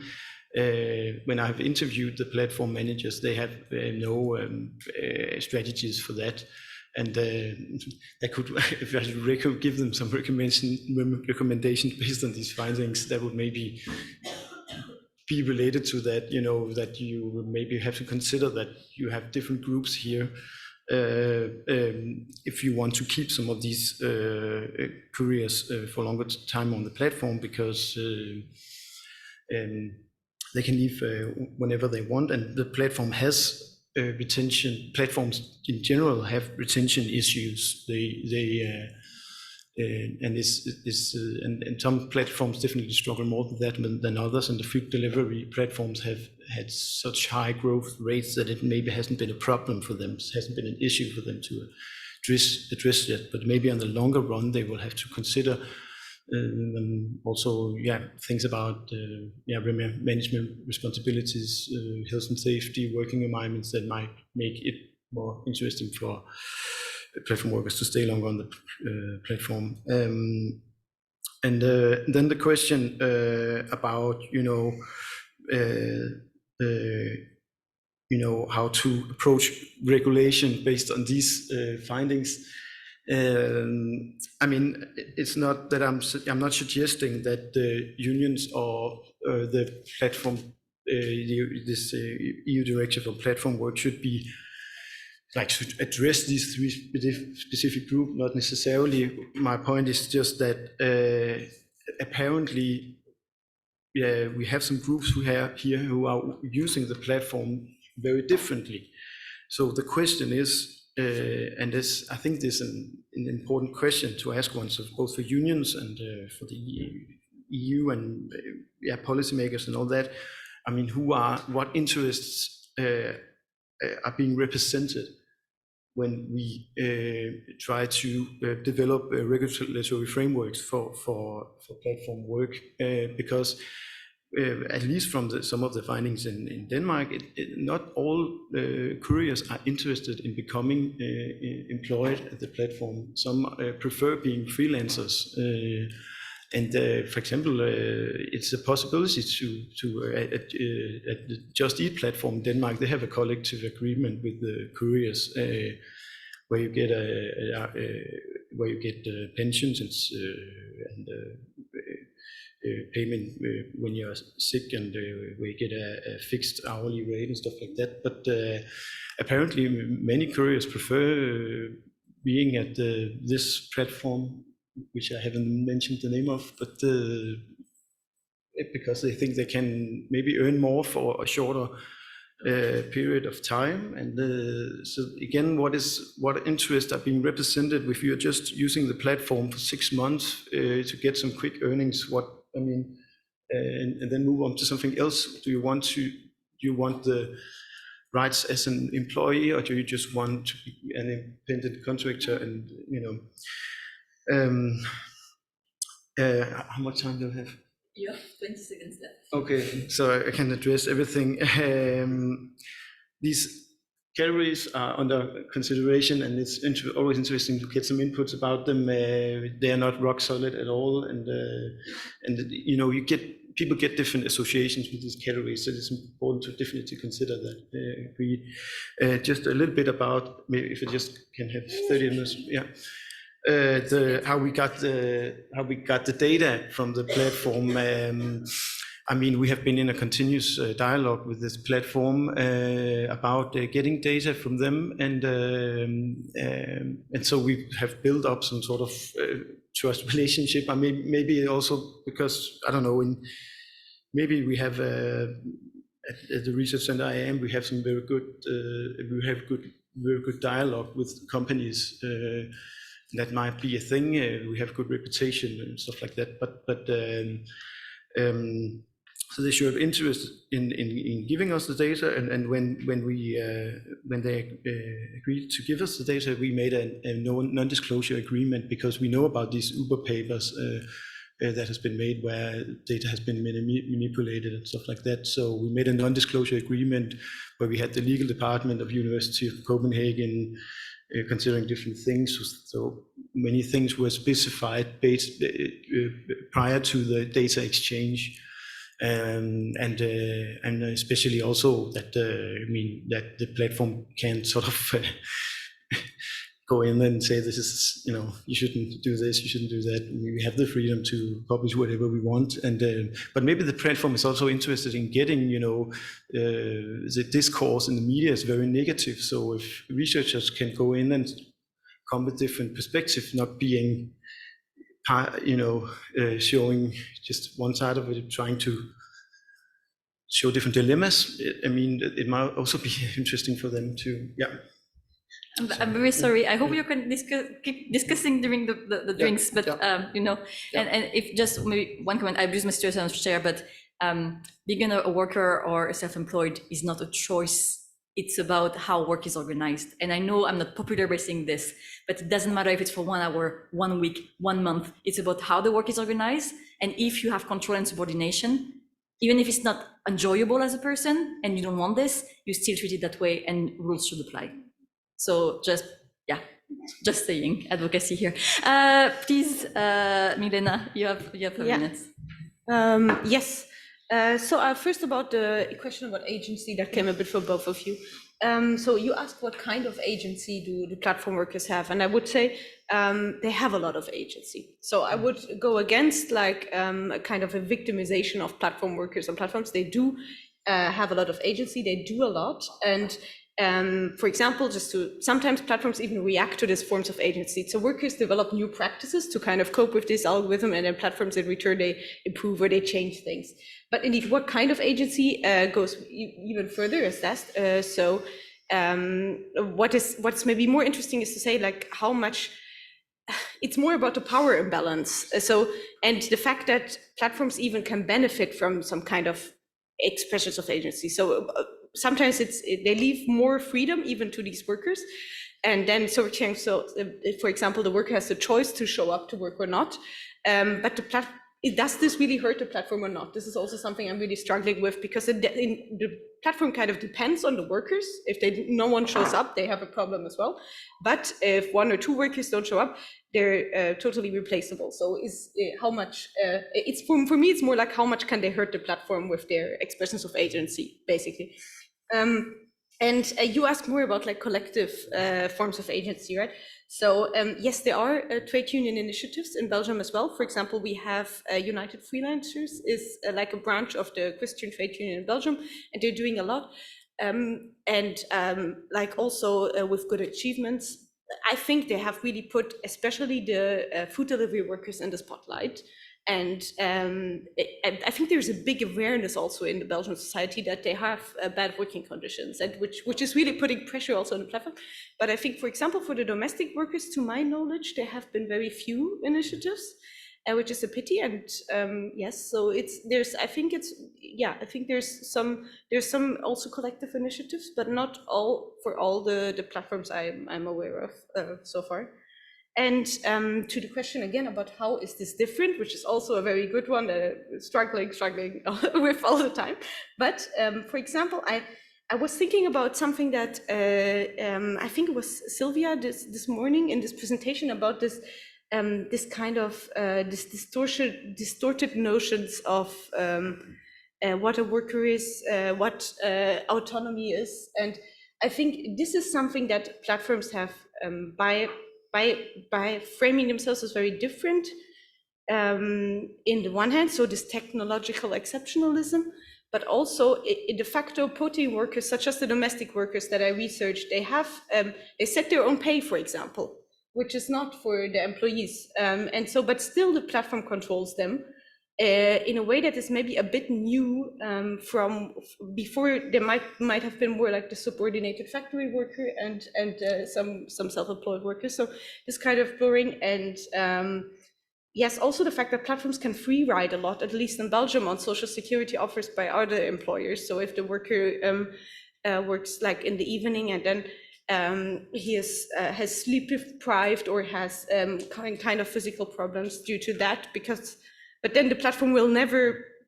E: when I've interviewed the platform managers, they have no strategies for that. And I could, if I should give them some recommendations based on these findings, that would maybe be related to that, that you would maybe have to consider that you have different groups here if you want to keep some of these couriers for longer time on the platform, because they can leave whenever they want, and the platform has retention. Platforms in general have retention issues. And some platforms definitely struggle more with that than others, and the food delivery platforms have had such high growth rates that it maybe hasn't been a problem for them, it hasn't been an issue for them to address yet. But maybe on the longer run, they will have to consider also things about management responsibilities, health and safety, working environments that might make it more interesting for platform workers to stay longer on the platform. And then the question about how to approach regulation based on these findings. I mean, it's not that I'm not suggesting that the unions or the platform, this EU directive on platform work should be should address these three specific groups, not necessarily. My point is just that apparently we have some groups here who are using the platform very differently. So the question is, and I think this is an important question to ask oneself, both for unions and for the EU and policymakers and all that. I mean, what interests are being represented when we try to develop regulatory frameworks for platform work, because at least from some of the findings in Denmark, not all couriers are interested in becoming employed at the platform. Some prefer being freelancers. And for example, it's a possibility to at the Just Eat platform in Denmark, they have a collective agreement with the couriers where you get pensions and payment when you're sick, and where you get a fixed hourly rate and stuff like that. But apparently, many couriers prefer being at this platform, which I haven't mentioned the name of, but because they think they can maybe earn more for a shorter period of time. And so again, what interests are being represented if you're just using the platform for 6 months to get some quick earnings? And then move on to something else? Do you want the rights as an employee, or do you just want to be an independent contractor? And how much time do I have?
G: You have 20 seconds left.
E: Okay, so I can address everything. These categories are under consideration, and it's always interesting to get some inputs about them. They are not rock solid at all, and people get different associations with these categories, so it's important to definitely consider that. Just a little bit about, maybe if I just can have 30 minutes, how we got the data from the platform. I mean, we have been in a continuous dialogue with this platform about getting data from them, and so we have built up some sort of trust relationship. I mean, maybe also because, I don't know, maybe we have at the research center I am, we have some very good dialogue with companies. That might be a thing. We have good reputation and stuff like that. But So they showed interest in giving us the data, and when they agreed to give us the data, we made a non-disclosure agreement, because we know about these Uber papers that has been made where data has been manipulated and stuff like that. So we made a non-disclosure agreement where we had the legal department of University of Copenhagen considering different things. So many things were specified based prior to the data exchange. And especially also that that the platform can sort of go in and say, this is, you shouldn't do this, you shouldn't do that. We have the freedom to publish whatever we want. And but maybe the platform is also interested in getting, the discourse in the media is very negative. So if researchers can go in and come with different perspectives, not being showing just one side of it, trying to show different dilemmas. It might also be interesting for them to,
G: I'm very sorry. I hope you can keep discussing during the drinks, but and if just maybe one comment, I abuse my situation as chair, but being a worker or a self-employed is not a choice. It's about how work is organized. And I know I'm not popular by saying this, but it doesn't matter if it's for 1 hour, 1 week, 1 month. It's about how the work is organized. And if you have control and subordination, even if it's not enjoyable as a person and you don't want this, you still treat it that way and rules should apply. So just saying, advocacy here. Please, Milena, you have a minute.
M: Yes. So first about the question about agency that came a bit for both of you. So you asked what kind of agency do the platform workers have, and I would say they have a lot of agency. So I would go against like a kind of a victimization of platform workers and platforms. They do have a lot of agency. They do a lot, and for example, sometimes platforms even react to these forms of agency. So workers develop new practices to kind of cope with this algorithm, and then platforms in return, they improve or they change things. But indeed, what kind of agency goes even further assessed. So what's maybe more interesting is to say like how much, it's more about the power imbalance. And the fact that platforms even can benefit from some kind of expressions of agency. So sometimes they leave more freedom even to these workers. And then, for example, the worker has the choice to show up to work or not. But does this really hurt the platform or not? This is also something I'm really struggling with, because the platform kind of depends on the workers. If no one shows up, they have a problem as well. But if 1 or 2 workers don't show up, they're totally replaceable. So how much, for me, it's more like how much can they hurt the platform with their expressions of agency, basically. And you asked more about like collective forms of agency, right? So yes, there are trade union initiatives in Belgium as well. For example, we have United Freelancers is like a branch of the Christian trade union in Belgium, and they're doing a lot. Like also with good achievements. I think they have really put especially the food delivery workers in the spotlight. And I think there's a big awareness also in the Belgian society that they have bad working conditions, and which is really putting pressure also on the platform. But I think, for example, for the domestic workers, to my knowledge, there have been very few initiatives, which is a pity. And yes, so I think there's some also collective initiatives, but not all for all the platforms I'm aware of so far. And to the question again about how is this different, which is also a very good one that I'm struggling with all the time. But for example, I was thinking about something that I think it was Sylvia this morning in this presentation about this kind of this distorted notions of what a worker is, what autonomy is. And I think this is something that platforms have by framing themselves as very different in the one hand, so this technological exceptionalism, but also de facto putting workers such as the domestic workers that I researched, they set their own pay, for example, which is not for the employees. And so, but still the platform controls them in a way that is maybe a bit new from before. There might have been more like the subordinated factory worker and some self-employed workers. So this kind of blurring, and yes, also the fact that platforms can free ride a lot, at least in Belgium, on social security offers by other employers. So if the worker works like in the evening and then he has sleep deprived or has kind of physical problems due to that, but then the platform will never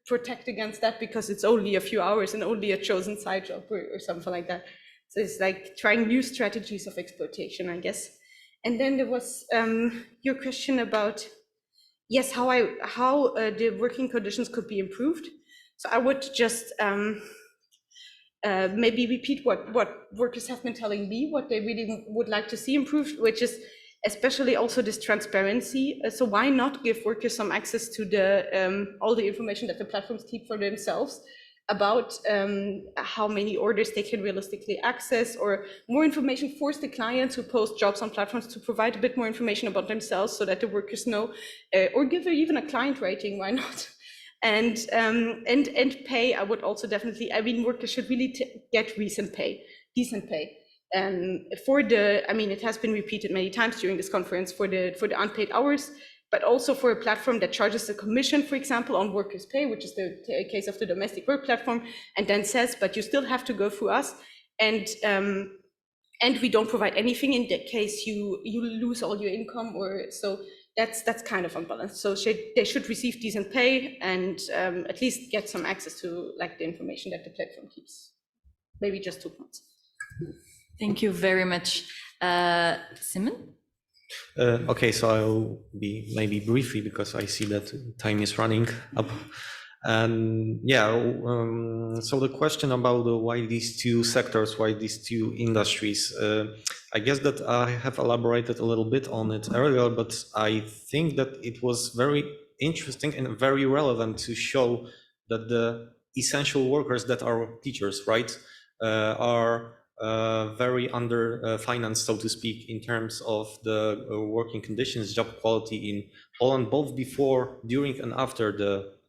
M: protect against that because it's only a few hours and only a chosen side job or something like that. So it's like trying new strategies of exploitation, I guess. And then there was your question about, yes, how the working conditions could be improved. So I would just maybe repeat what workers have been telling me, what they really would like to see improved, which is especially also this transparency. So why not give workers some access to the all the information that the platforms keep for themselves about how many orders they can realistically access, or more information, force the clients who post jobs on platforms to provide a bit more information about themselves so that the workers know, or give even a client rating, why not? And pay, I would also definitely, I mean, workers should really get decent pay. For the, I mean, it has been repeated many times during this conference, for the unpaid hours, but also for a platform that charges a commission, for example, on workers' pay, which is the case of the domestic work platform, and then says, but you still have to go through us, and we don't provide anything in that case you lose all your income, or so. That's kind of unbalanced. So they should receive decent pay and at least get some access to like the information that the platform keeps. Maybe just 2 points.
G: Thank you very much. Simon?
R: Okay, so I'll be maybe briefly because I see that time is running up. And yeah, so the question about why these two sectors, why these two industries, I guess that I have elaborated a little bit on it earlier, but I think that it was very interesting and very relevant to show that the essential workers that are teachers, right, are very under-financed, so to speak, in terms of the working conditions, job quality in Poland, both before, during, and after the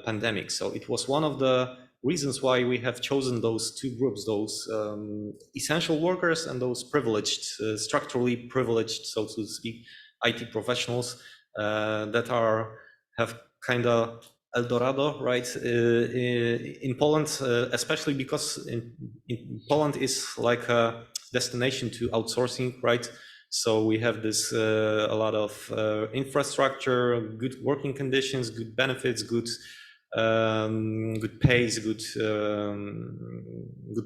R: pandemic. So it was one of the reasons why we have chosen those two groups, those essential workers and those privileged, structurally privileged, so to speak, IT professionals that have kind of El Dorado, right, in Poland, especially because in Poland is like a destination to outsourcing, right? So we have this a lot of infrastructure, good working conditions, good benefits, good pays, good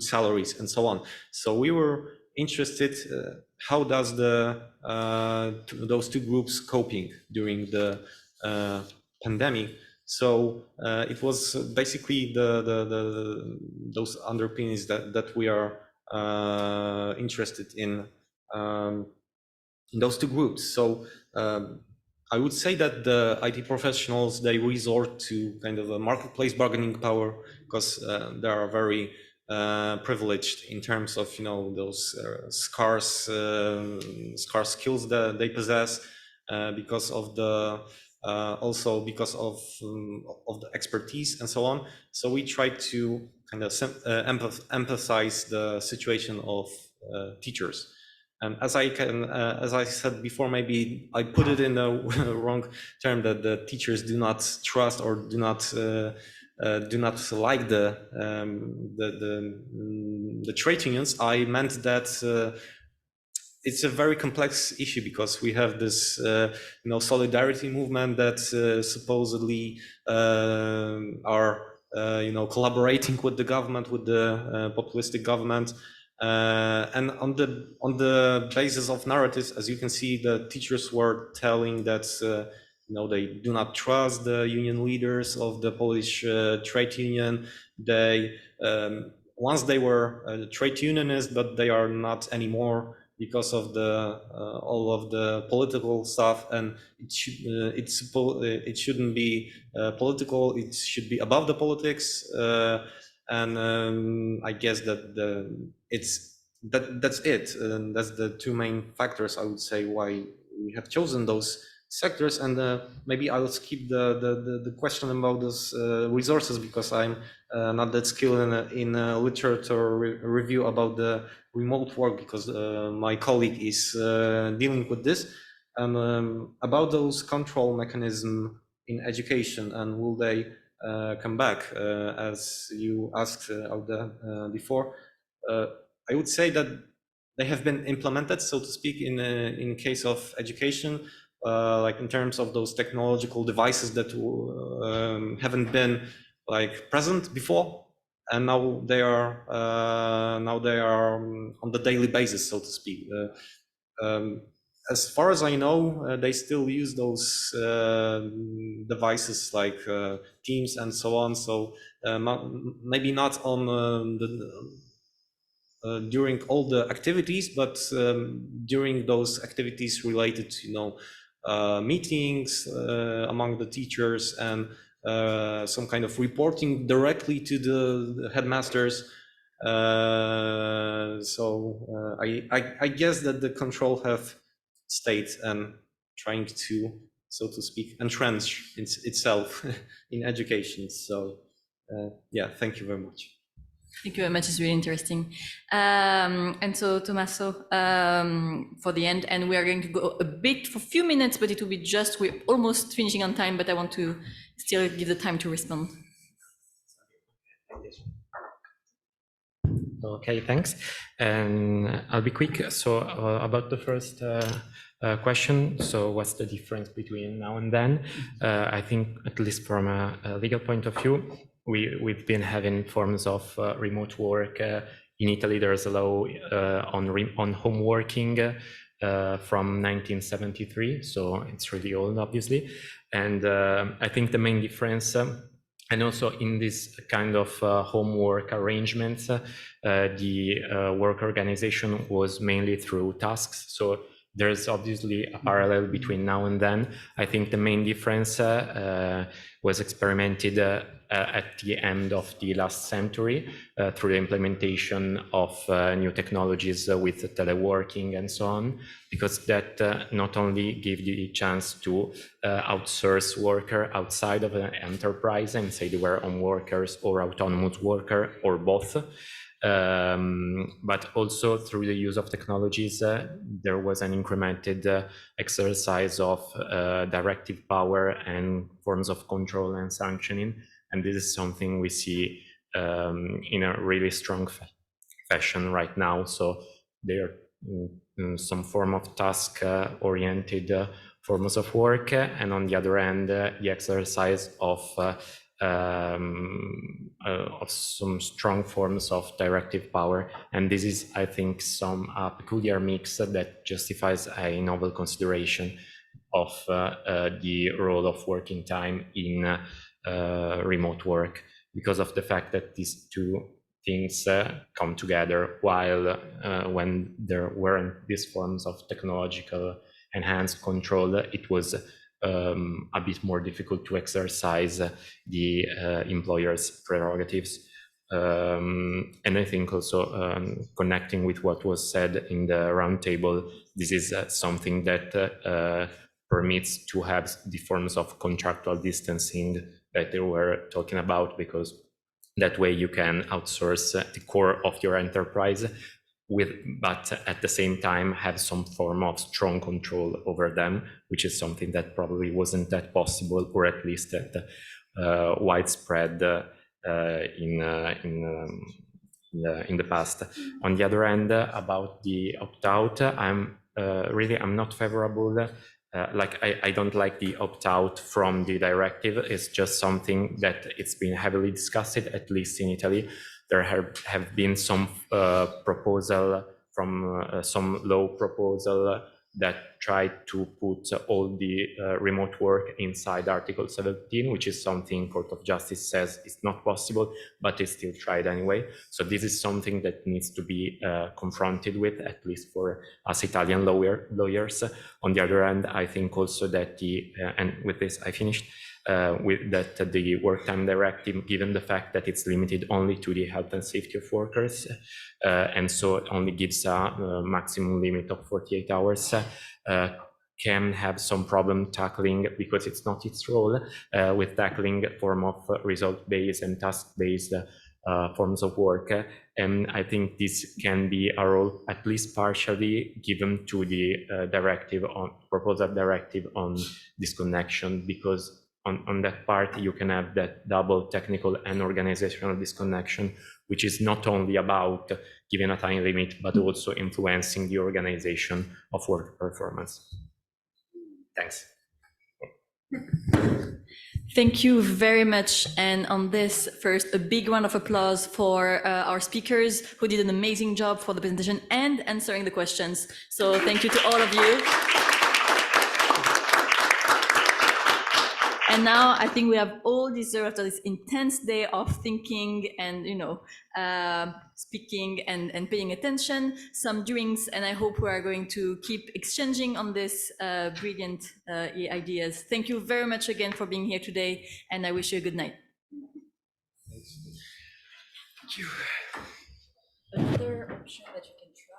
R: salaries, and so on. So we were interested how does those two groups coping during the pandemic. So it was basically those underpinnings that we are interested in those two groups. So I would say that the IT professionals, they resort to kind of a marketplace bargaining power because they are very privileged in terms of, you know, those scarce skills that they possess because of the also because of the expertise and so on. So we try to kind of emphasize the situation of teachers. And as I said before, maybe I put it in the wrong term that the teachers do not trust or do not like the trade unions. I meant that it's a very complex issue because we have this solidarity movement that supposedly are collaborating with the government, with the populistic government. And on the basis of narratives, as you can see, the teachers were telling that they do not trust the union leaders of the Polish trade union. They once they were trade unionists, but they are not anymore because of the all of the political stuff. And it shouldn't be political. It should be above the politics. And I guess that that's it. And that's the two main factors, I would say, why we have chosen those sectors. And maybe I'll skip the question about those resources because I'm not that skilled in literature review about the remote work because my colleague is dealing with this. And about those control mechanisms in education, and will they come back, as you asked before? I would say that they have been implemented, so to speak, in case of education, like in terms of those technological devices that haven't been like present before, and now they are on the daily basis, so to speak. As far as I know, they still use those devices like Teams and so on. So maybe not on during all the activities, but during those activities related to meetings among the teachers and some kind of reporting directly to the headmasters. I guess that the control have stayed and trying to, so to speak, entrench itself in education. So yeah, thank you very much.
G: Thank you very much. It's really interesting. And so, Tommaso, for the end, and we are going to go a bit for a few minutes, but it will be just, we're almost finishing on time, but I want to still give the time to respond.
S: Okay, thanks. And I'll be quick. So about the first question, so what's the difference between now and then? I think, at least from a legal point of view, we've been having forms of remote work. In Italy, there's a law on home working from 1973, so it's really old, obviously. And I think the main difference, and also in this kind of homework arrangements, the work organization was mainly through tasks. So there's obviously a parallel between now and then. I think the main difference was experimented at the end of the last century through the implementation of new technologies with teleworking and so on, because that not only gave the chance to outsource worker outside of an enterprise and say they were home workers or autonomous worker or both, but also through the use of technologies, there was an incremented exercise of directive power and forms of control and sanctioning. And this is something we see in a really strong fashion right now. So there are some form of task-oriented forms of work, and on the other hand, the exercise of some strong forms of directive power. And this is, I think, some peculiar mix that justifies a novel consideration of the role of working time in remote work, because of the fact that these two things come together, while when there weren't these forms of technological enhanced control, it was a bit more difficult to exercise the employer's prerogatives. And I think also connecting with what was said in the roundtable, this is something that permits to have the forms of contractual distancing that they were talking about, because that way you can outsource the core of your enterprise but at the same time have some form of strong control over them, which is something that probably wasn't that possible, or at least that widespread in the past. On the other hand, about the opt-out, I'm not favorable. I don't like the opt-out from the directive. It's just something that it's been heavily discussed, at least in Italy. There have been some proposal from some law proposal that tried to put all the remote work inside Article 17, which is something Court of Justice says is not possible, but is still tried anyway. So this is something that needs to be confronted with, at least for us Italian lawyers. On the other hand, I think also that and with this I finished, the work time directive, given the fact that it's limited only to the health and safety of workers, and so it only gives a maximum limit of 48 hours, can have some problem tackling, because it's not its role, with tackling a form of result-based and task-based forms of work. And I think this can be a role at least partially given to the proposal directive on disconnection, because on that part you can have that double technical and organizational disconnection, which is not only about giving a time limit, but also influencing the organization of work performance. Thanks.
G: Thank you very much. And on this, first, a big round of applause for our speakers who did an amazing job for the presentation and answering the questions. So thank you to all of you. And now I think we have all deserved after this intense day of thinking and, speaking and paying attention, some drinks, and I hope we are going to keep exchanging on this brilliant ideas. Thank you very much again for being here today, and I wish you a good night. Thank you. Another option that you can try.